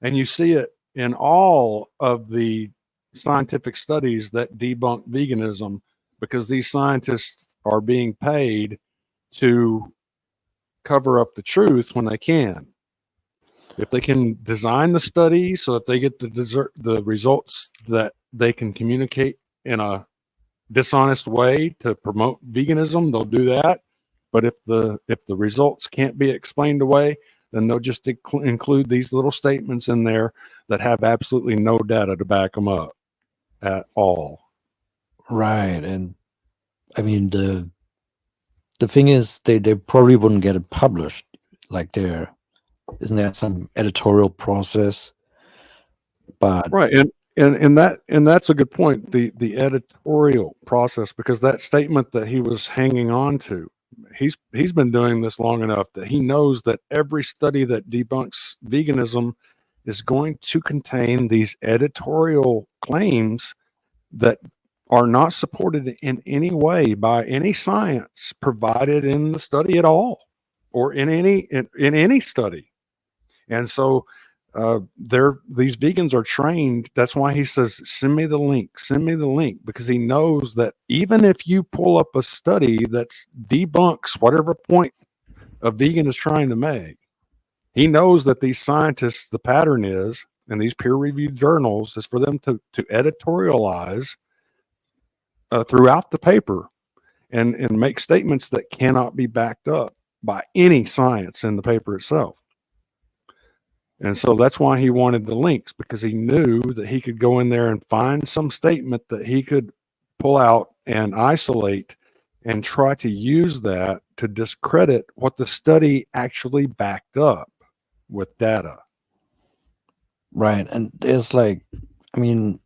A: and you see it in all of the scientific studies that debunk veganism, because these scientists are being paid to cover up the truth when they can. If they can design the study so that they get the results that they can communicate in a dishonest way to promote veganism, they'll do that. But if the results can't be explained away, then they'll just include these little statements in there that have absolutely no data to back them up at all.
B: Right. And I mean, the thing is, they probably wouldn't get it published. Like, isn't there some editorial process? But
A: right, and that's a good point. The editorial process, because that statement that he was hanging on to, he's been doing this long enough that he knows that every study that debunks veganism is going to contain these editorial claims that are not supported in any way by any science provided in the study at all, or in any study. And so these vegans are trained. That's why he says, send me the link, because he knows that even if you pull up a study that debunks whatever point a vegan is trying to make, he knows that these scientists, the pattern is, and these peer-reviewed journals, is for them to editorialize throughout the paper and make statements that cannot be backed up by any science in the paper itself. And so that's why he wanted the links, because he knew that he could go in there and find some statement that he could pull out and isolate and try to use that to discredit what the study actually backed up with data.
B: Right. And there's like, I mean,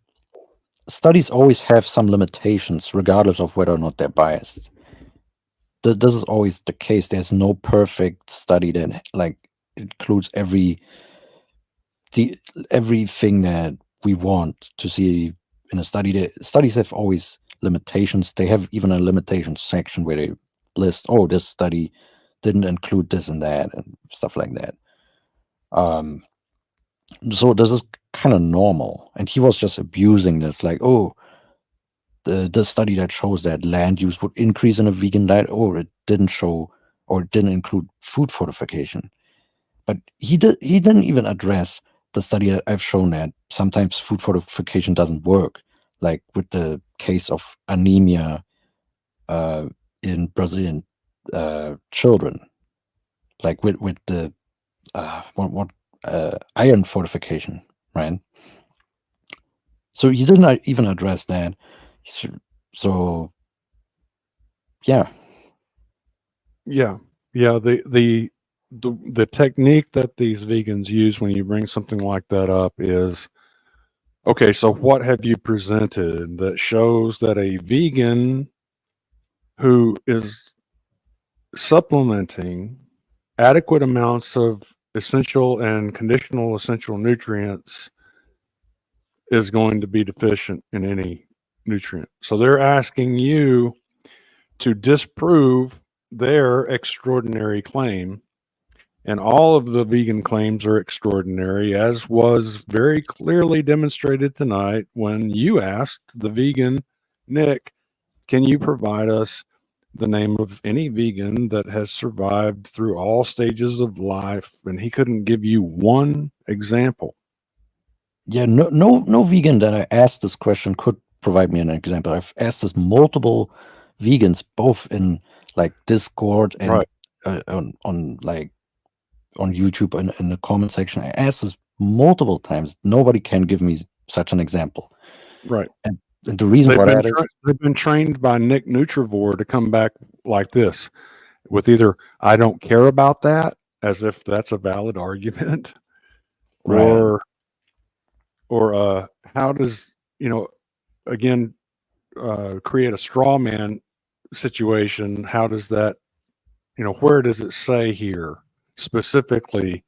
B: studies always have some limitations, regardless of whether or not they're biased. This is always the case. There's no perfect study that like includes everything that we want to see in a study. Studies have always limitations. They have even a limitation section where they list, oh, this study didn't include this and that and stuff like that. So this is kind of normal, and he was just abusing this, like, oh, the study that shows that land use would increase in a vegan diet, or it didn't show, or it didn't include food fortification. But he didn't even address the study that I've shown that sometimes food fortification doesn't work, like with the case of anemia in Brazilian children, like with the iron fortification, right? So he didn't even address that. So yeah.
A: The technique that these vegans use when you bring something like that up is, okay, so what have you presented that shows that a vegan who is supplementing adequate amounts of essential and conditional essential nutrients is going to be deficient in any nutrient? So they're asking you to disprove their extraordinary claim, and all of the vegan claims are extraordinary, as was very clearly demonstrated tonight when you asked the vegan, Nick, can you provide us the name of any vegan that has survived through all stages of life? And he couldn't give you one example.
B: Yeah, no vegan that I asked this question could provide me an example. I've asked this multiple vegans, both in like Discord and
A: Right.
B: on YouTube and in the comment section. I asked this multiple times. Nobody can give me such an example.
A: Right.
B: And the reason for that is
A: they've been trained by Nick Nutrivore to come back like this, with either "I don't care about that," as if that's a valid argument,
B: right.
A: or how does, again, create a straw man situation? How does that, where does it say here specifically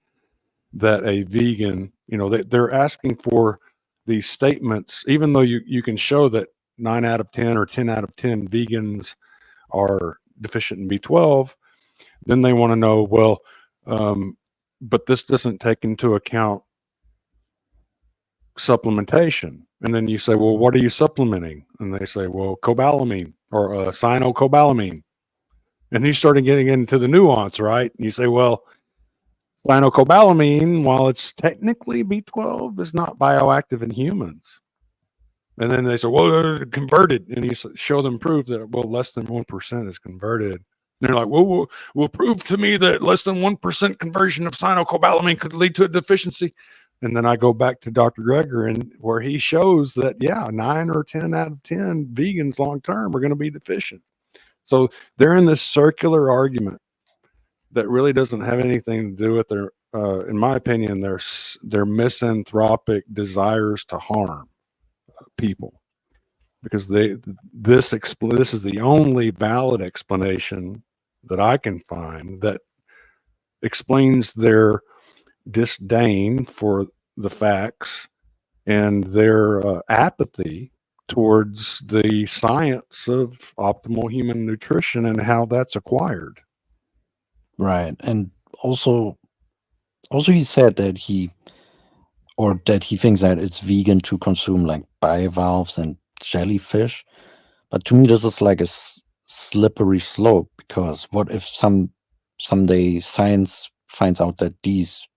A: that a vegan, they're asking for these statements, even though you can show that 9 out of 10 or 10 out of 10 vegans are deficient in B12, then they want to know, well, but this doesn't take into account supplementation. And then you say, well, what are you supplementing? And they say, well, cobalamin or cyanocobalamin. And you started getting into the nuance, right? And you say, well, cyanocobalamin, while it's technically B12, is not bioactive in humans. And then they say, well, converted. And you show them proof that, well, less than 1% is converted. And they're like, well, prove to me that less than 1% conversion of cyanocobalamin could lead to a deficiency. And then I go back to Dr. Greger, and where he shows that, 9 or 10 out of 10 vegans long-term are going to be deficient. So they're in this circular argument that really doesn't have anything to do with their, in my opinion, their misanthropic desires to harm people, because this is the only valid explanation that I can find that explains their disdain for the facts and their apathy towards the science of optimal human nutrition and how that's acquired.
B: Right. And also he said that he thinks that it's vegan to consume like bivalves and jellyfish. But to me, this is like a slippery slope, because what if someday science finds out that these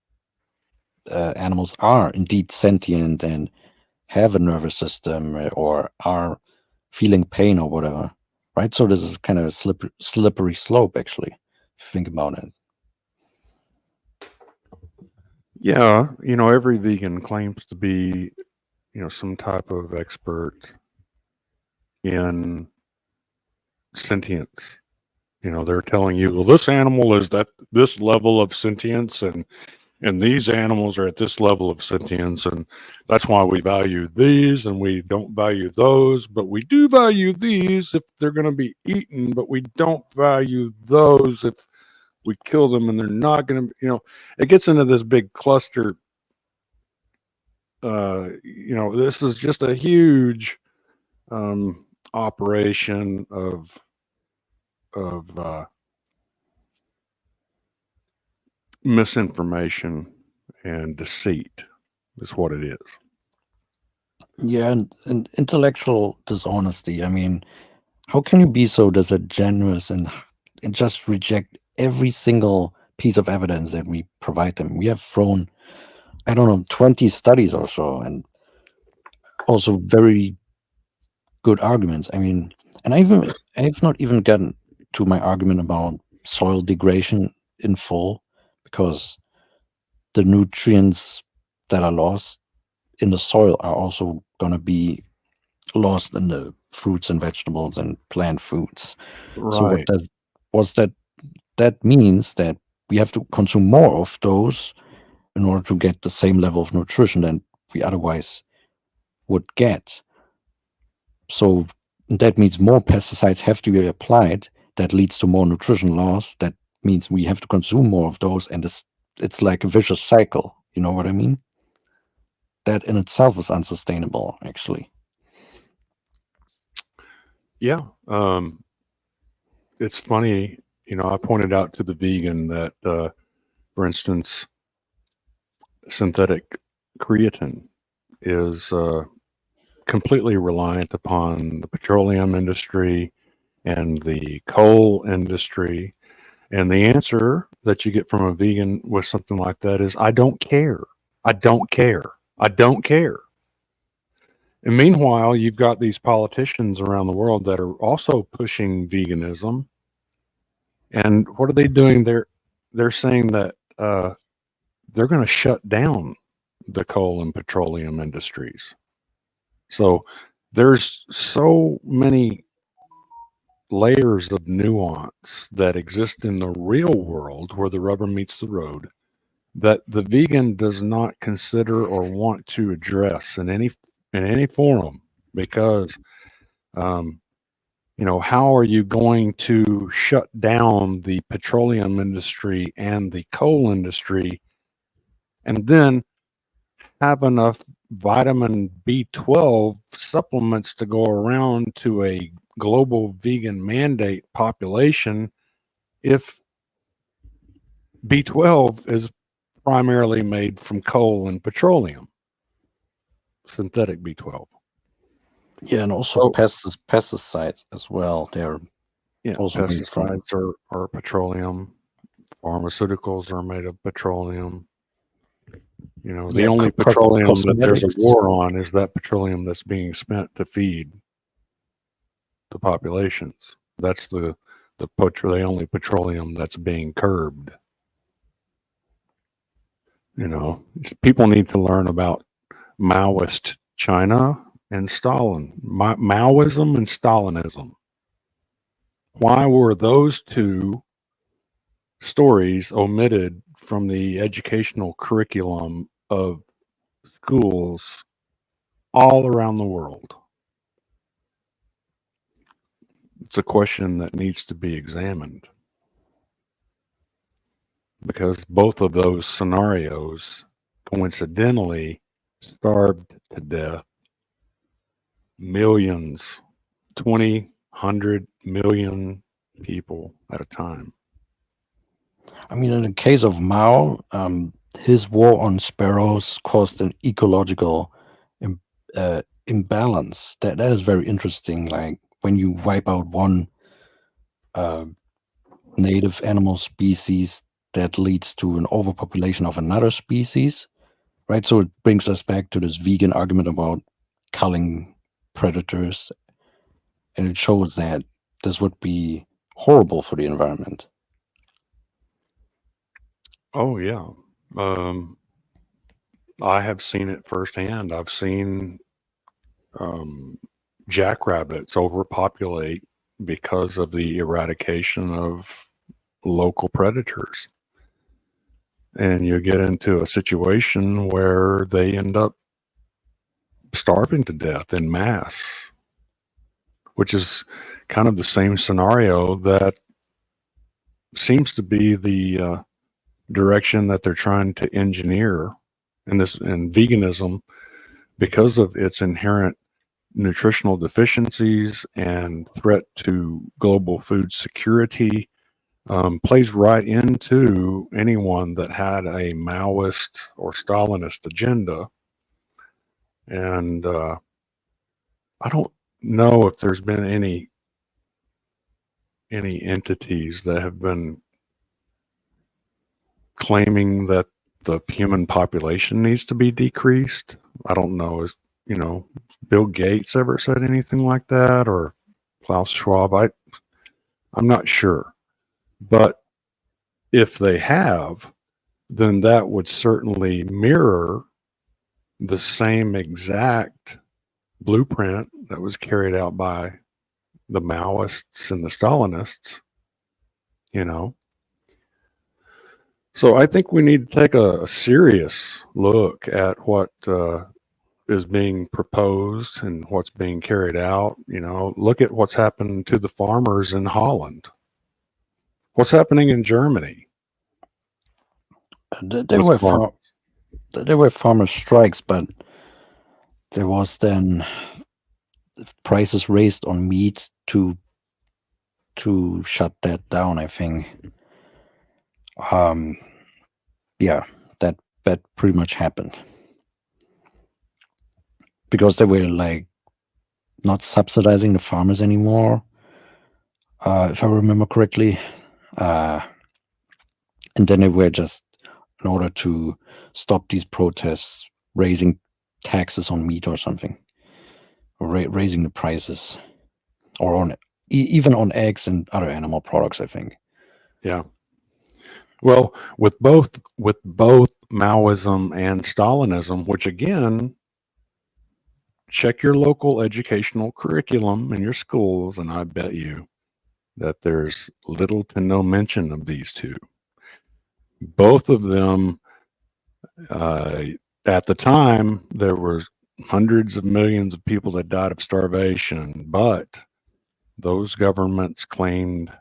B: animals are indeed sentient and have a nervous system, or are feeling pain or whatever, right? So this is kind of a slippery slope, actually, if you think about it.
A: Yeah, every vegan claims to be, some type of expert in sentience. They're telling you, well, this animal is at this level of sentience, and these animals are at this level of sentience, and that's why we value these and we don't value those, but we do value these if they're going to be eaten, but we don't value those if we kill them and they're not going to, it gets into this big cluster. This is just a huge operation of misinformation and deceit is what it is.
B: Yeah, and intellectual dishonesty. I mean, how can you be so disingenuous and just reject every single piece of evidence that we provide them? We have thrown, I don't know, 20 studies or so, and also very good arguments. I mean, and I've not even gotten to my argument about soil degradation in full, because the nutrients that are lost in the soil are also going to be lost in the fruits and vegetables and plant foods. So
A: Right.
B: that means that we have to consume more of those in order to get the same level of nutrition than we otherwise would get. So that means more pesticides have to be applied. That leads to more nutrition loss. That means we have to consume more of those, and it's like a vicious cycle. You know what I mean? That in itself is unsustainable, actually.
A: Yeah. It's funny, I pointed out to the vegan that, for instance, synthetic creatine is completely reliant upon the petroleum industry and the coal industry. And the answer that you get from a vegan with something like that is, I don't care. I don't care. I don't care. And meanwhile, you've got these politicians around the world that are also pushing veganism. And what are they doing? They're saying that they're going to shut down the coal and petroleum industries. So there's so many layers of nuance that exist in the real world where the rubber meets the road that the vegan does not consider or want to address in any forum, because how are you going to shut down the petroleum industry and the coal industry and then have enough vitamin B12 supplements to go around to a global vegan mandate population if B12 is primarily made from coal and petroleum, synthetic B12?
B: Yeah, and also
A: So,
B: pesticides as well. They're also made from.
A: pesticides are petroleum. Pharmaceuticals are made of petroleum. The
B: Yeah,
A: only petroleum that there's a
B: cosmetics.
A: war on is that petroleum that's being spent to feed the populations. That's the only petroleum that's being curbed. People need to learn about Maoist China and Stalin, Maoism and Stalinism. Why were those two stories omitted from the educational curriculum of schools all around the world? It's a question that needs to be examined, because both of those scenarios coincidentally starved to death millions, 100 million people at a time.
B: I mean, in the case of Mao, his war on sparrows caused an ecological imbalance. That is very interesting. Like when you wipe out one native animal species, that leads to an overpopulation of another species, right? So it brings us back to this vegan argument about culling predators, and it shows that this would be horrible for the environment.
A: Oh yeah. I have seen it firsthand. I've seen jackrabbits overpopulate because of the eradication of local predators. And you get into a situation where they end up starving to death in mass, which is kind of the same scenario that seems to be the direction that they're trying to engineer in veganism, because of its inherent nutritional deficiencies and threat to global food security. Plays right into anyone that had a Maoist or Stalinist agenda. And I don't know if there's been any entities that have been claiming that the human population needs to be decreased. I don't know. Is Bill Gates ever said anything like that, or Klaus Schwab? I'm not sure. But if they have, then that would certainly mirror the same exact blueprint that was carried out by the Maoists and the Stalinists, So I think we need to take a serious look at what is being proposed and what's being carried out. Look at what's happened to the farmers in Holland. What's happening in Germany?
B: There were farmer strikes, but there was then prices raised on meat to shut that down, I think. Yeah, that pretty much happened because they were like not subsidizing the farmers anymore, if I remember correctly. And then they were just, in order to stop these protests, raising taxes on meat or something, or raising the prices, or on even on eggs and other animal products, I think.
A: Yeah. Well, with both Maoism and Stalinism, which again, check your local educational curriculum in your schools, and I bet you that there's little to no mention of these two. Both of them, at the time, there were hundreds of millions of people that died of starvation, but those governments claimed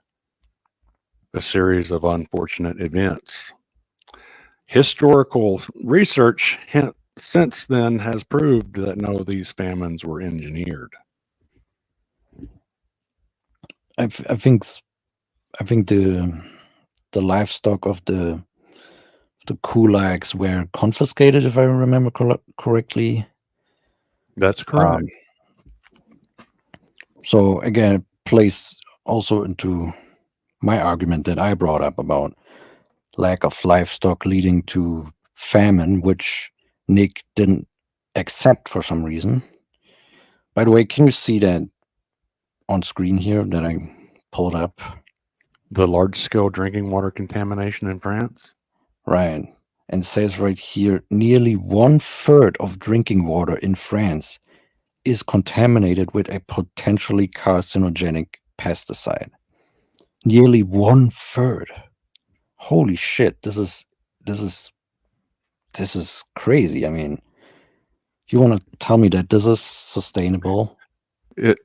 A: a series of unfortunate events. Historical research since then has proved that no, these famines were engineered.
B: I think the livestock of the kulaks were confiscated, if I remember correctly.
A: That's correct.
B: So again, it plays also into my argument that I brought up about lack of livestock leading to famine, which Nick didn't accept for some reason. By the way, can you see that on screen here that I pulled up?
A: The large-scale drinking water contamination in France?
B: Right. And it says right here, nearly 1/3 of drinking water in France is contaminated with a potentially carcinogenic pesticide. Nearly 1/3. Holy shit! This is crazy. I mean, you want to tell me that this is sustainable?
A: It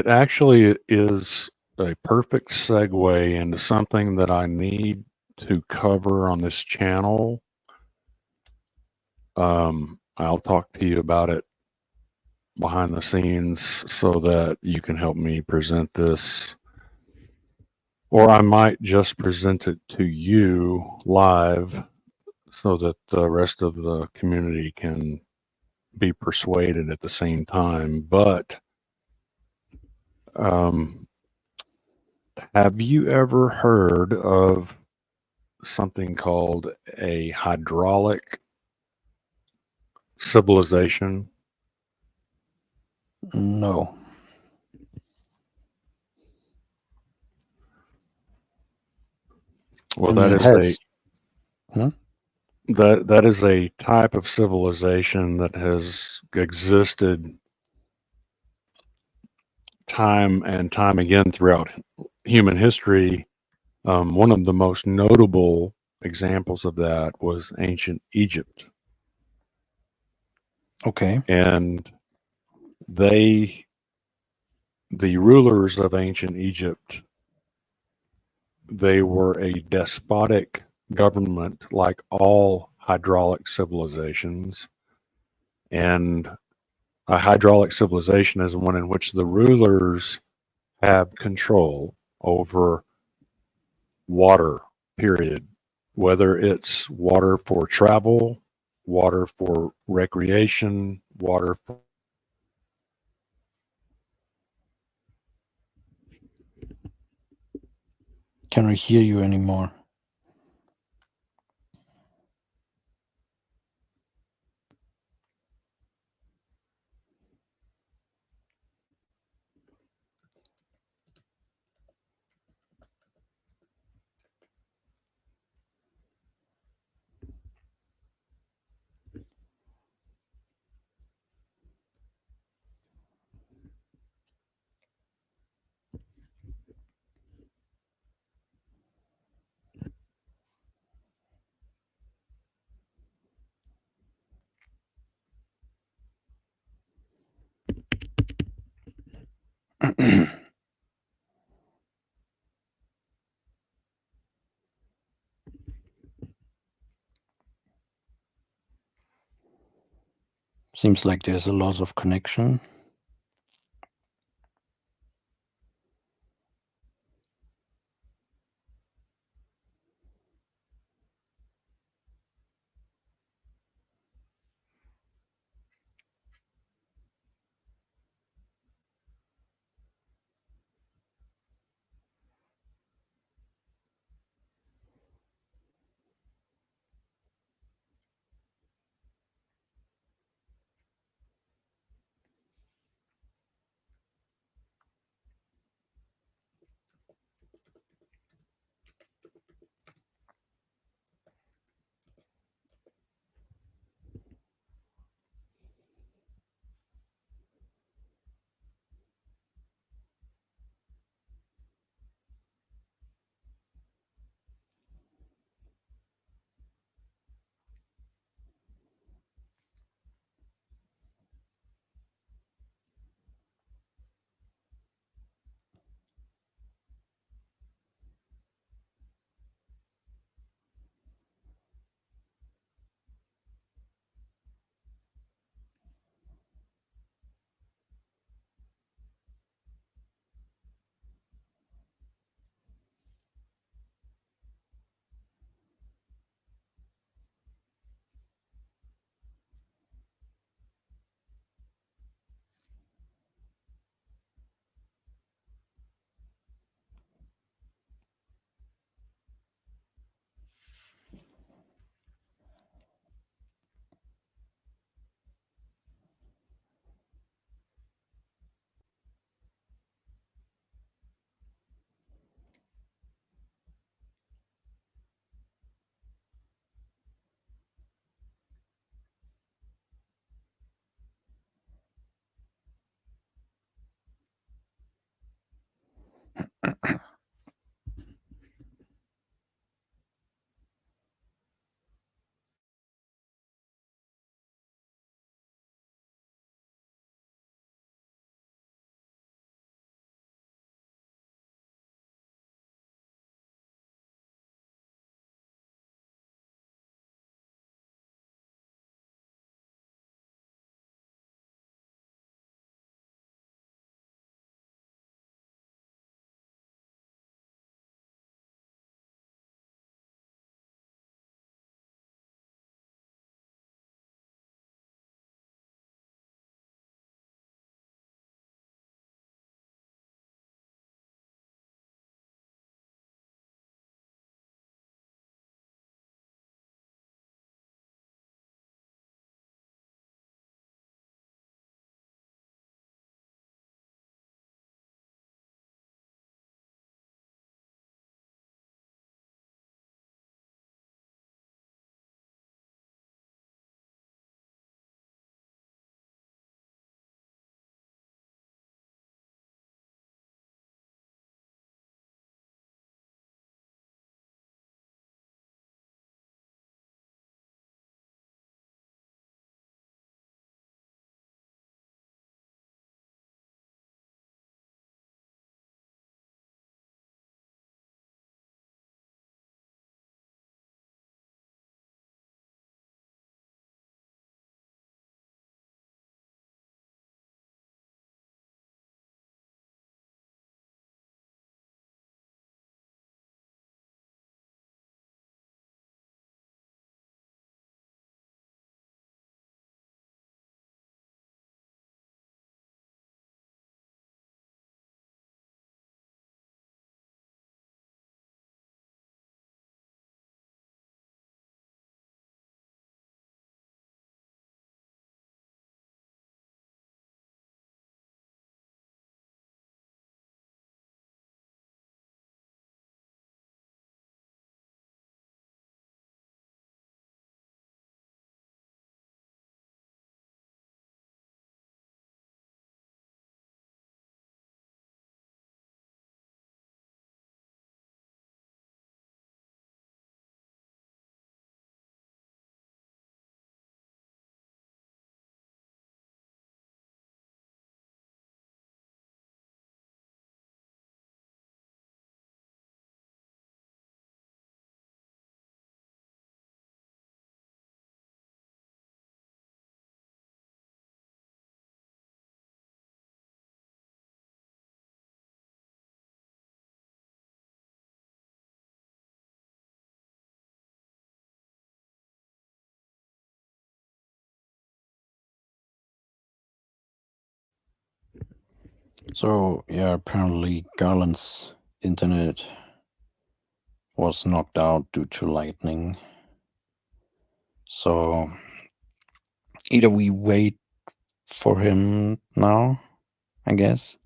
A: actually is a perfect segue into something that I need to cover on this channel. I'll talk to you about it behind the scenes so that you can help me present this, or I might just present it to you live so that the rest of the community can be persuaded at the same time. But have you ever heard of something called a hydraulic civilization?
B: No.
A: Well,
B: I mean,
A: that
B: it
A: is
B: has.
A: that is a type of civilization that has existed time and time again throughout human history. One of the most notable examples of that was ancient Egypt,
B: Okay.
A: and they, the rulers of ancient Egypt, they were a despotic government like all hydraulic civilizations. And a hydraulic civilization is one in which the rulers have control over water, period. Whether it's water for travel, water for recreation, water for.
B: Can I hear you anymore? Seems like there's a loss of connection. So yeah, apparently Garland's internet was knocked out due to lightning. So either we wait for him now, I guess.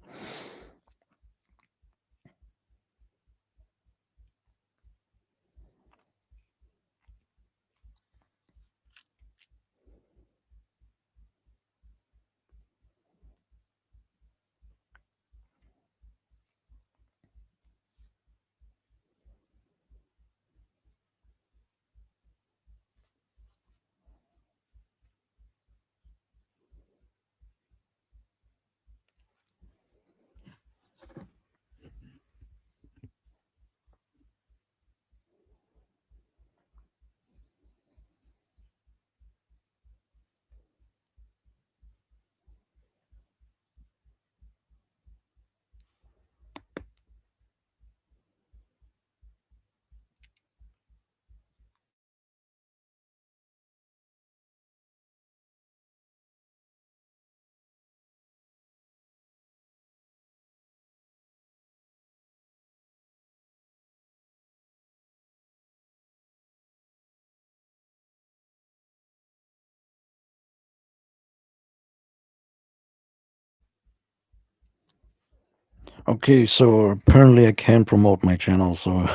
B: Okay, so apparently I can promote my channel, so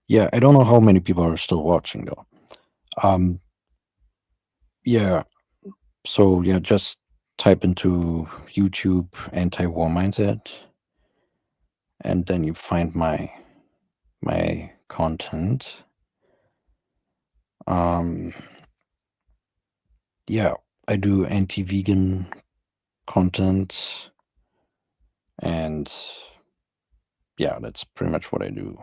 B: yeah, I don't know how many people are still watching though. Yeah, so yeah, just type into YouTube anti-war mindset, and then you find my content. Yeah, I do anti-vegan content, and yeah, that's pretty much what I do.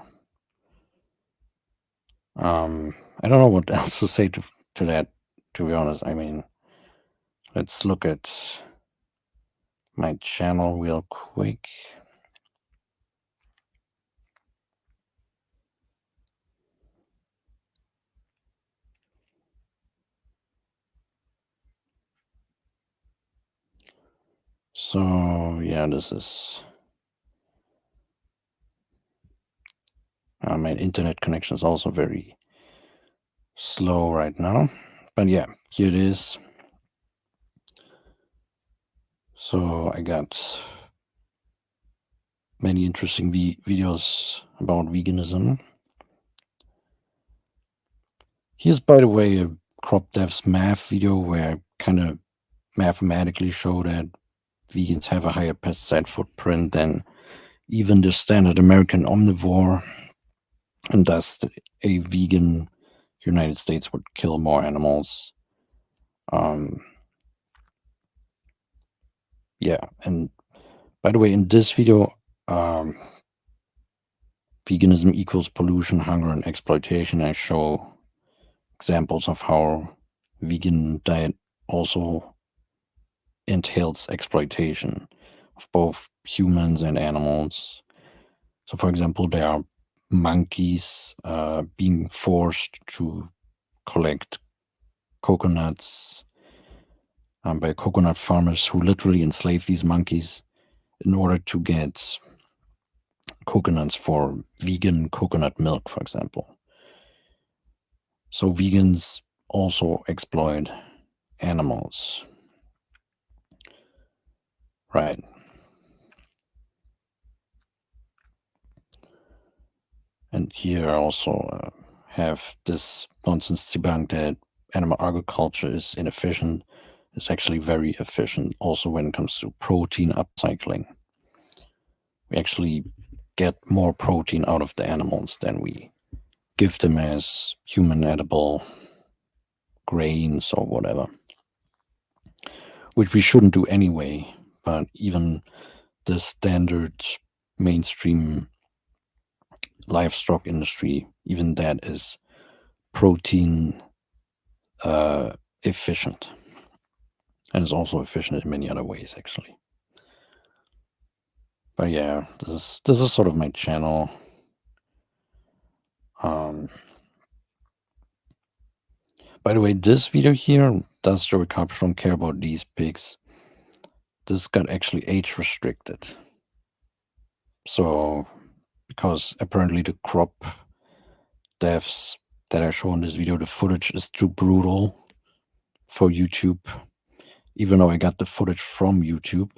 B: I don't know what else to say to that, to be honest. I mean, let's look at my channel real quick. So yeah, this is my internet connection is also very slow right now, but yeah, here it is. So I got many interesting videos about veganism. Here's, by the way, a crop devs math video where I kind of mathematically show that vegans have a higher pesticide footprint than even the standard American omnivore, and thus a vegan United States would kill more animals. Yeah, and by the way, in this video, veganism equals pollution, hunger, and exploitation. I show examples of how vegan diet also entails exploitation of both humans and animals. So, for example, there are monkeys being forced to collect coconuts by coconut farmers who literally enslave these monkeys in order to get coconuts for vegan coconut milk, for example. So vegans also exploit animals. Right. And here I also have this nonsense debunked that animal agriculture is inefficient. It's actually very efficient also when it comes to protein upcycling. We actually get more protein out of the animals than we give them as human edible grains or whatever, which we shouldn't do anyway. But even the standard mainstream livestock industry, even that is protein efficient, and is also efficient in many other ways, actually. But yeah, this is sort of my channel. By the way, this video here, does the Recaptron care about these pigs? this got actually age restricted. So, because apparently the crop deaths that I show in this video, the footage is too brutal for YouTube, even though I got the footage from YouTube.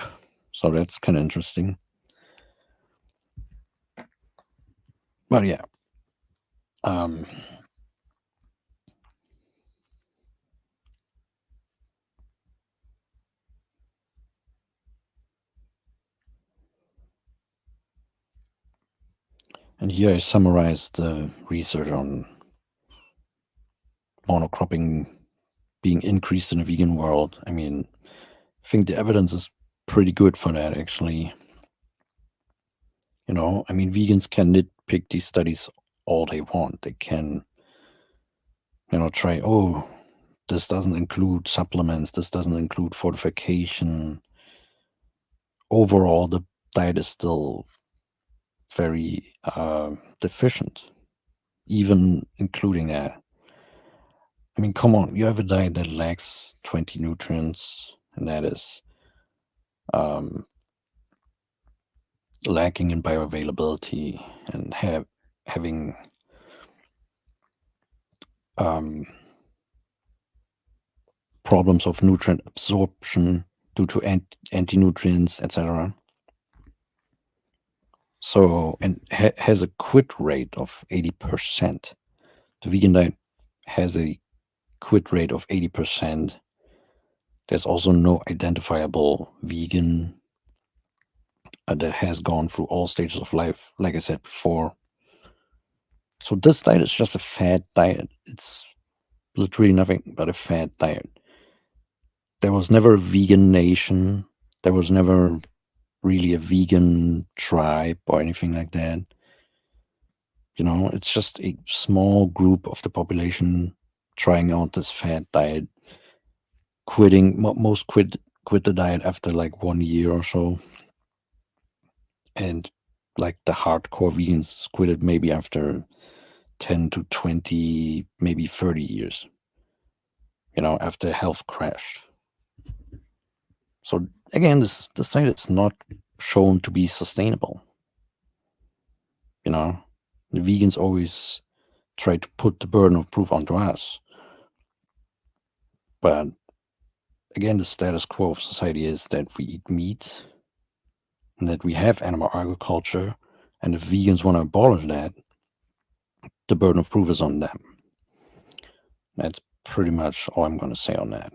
B: So that's kind of interesting. But yeah. And here I summarized the research on monocropping being increased in the vegan world. I mean, I think the evidence is pretty good for that, actually. You know, I mean, vegans can nitpick these studies all they want. They can, you know, try, oh, this doesn't include supplements, this doesn't include fortification. Overall, the diet is still very deficient, even including that. I mean, come on, you have a diet that lacks 20 nutrients, and that is lacking in bioavailability and having problems of nutrient absorption due to anti-nutrients, etc. So, and has a quit rate of 80%. The vegan diet has a quit rate of 80%. There's also no identifiable vegan that has gone through all stages of life, like I said before. So this diet is just a fad diet. It's literally nothing but a fad diet. There was never a vegan nation. There was never really a vegan tribe or anything like that. You know, it's just a small group of the population trying out this fad diet, quitting. Most quit the diet after like 1 year or so. And like the hardcore vegans quit it maybe after 10 to 20, maybe 30 years, you know, after health crash. So again, this diet is not shown to be sustainable. You know, the vegans always try to put the burden of proof onto us. But again, the status quo of society is that we eat meat and that we have animal agriculture. And if vegans want to abolish that, the burden of proof is on them. That's pretty much all I'm going to say on that.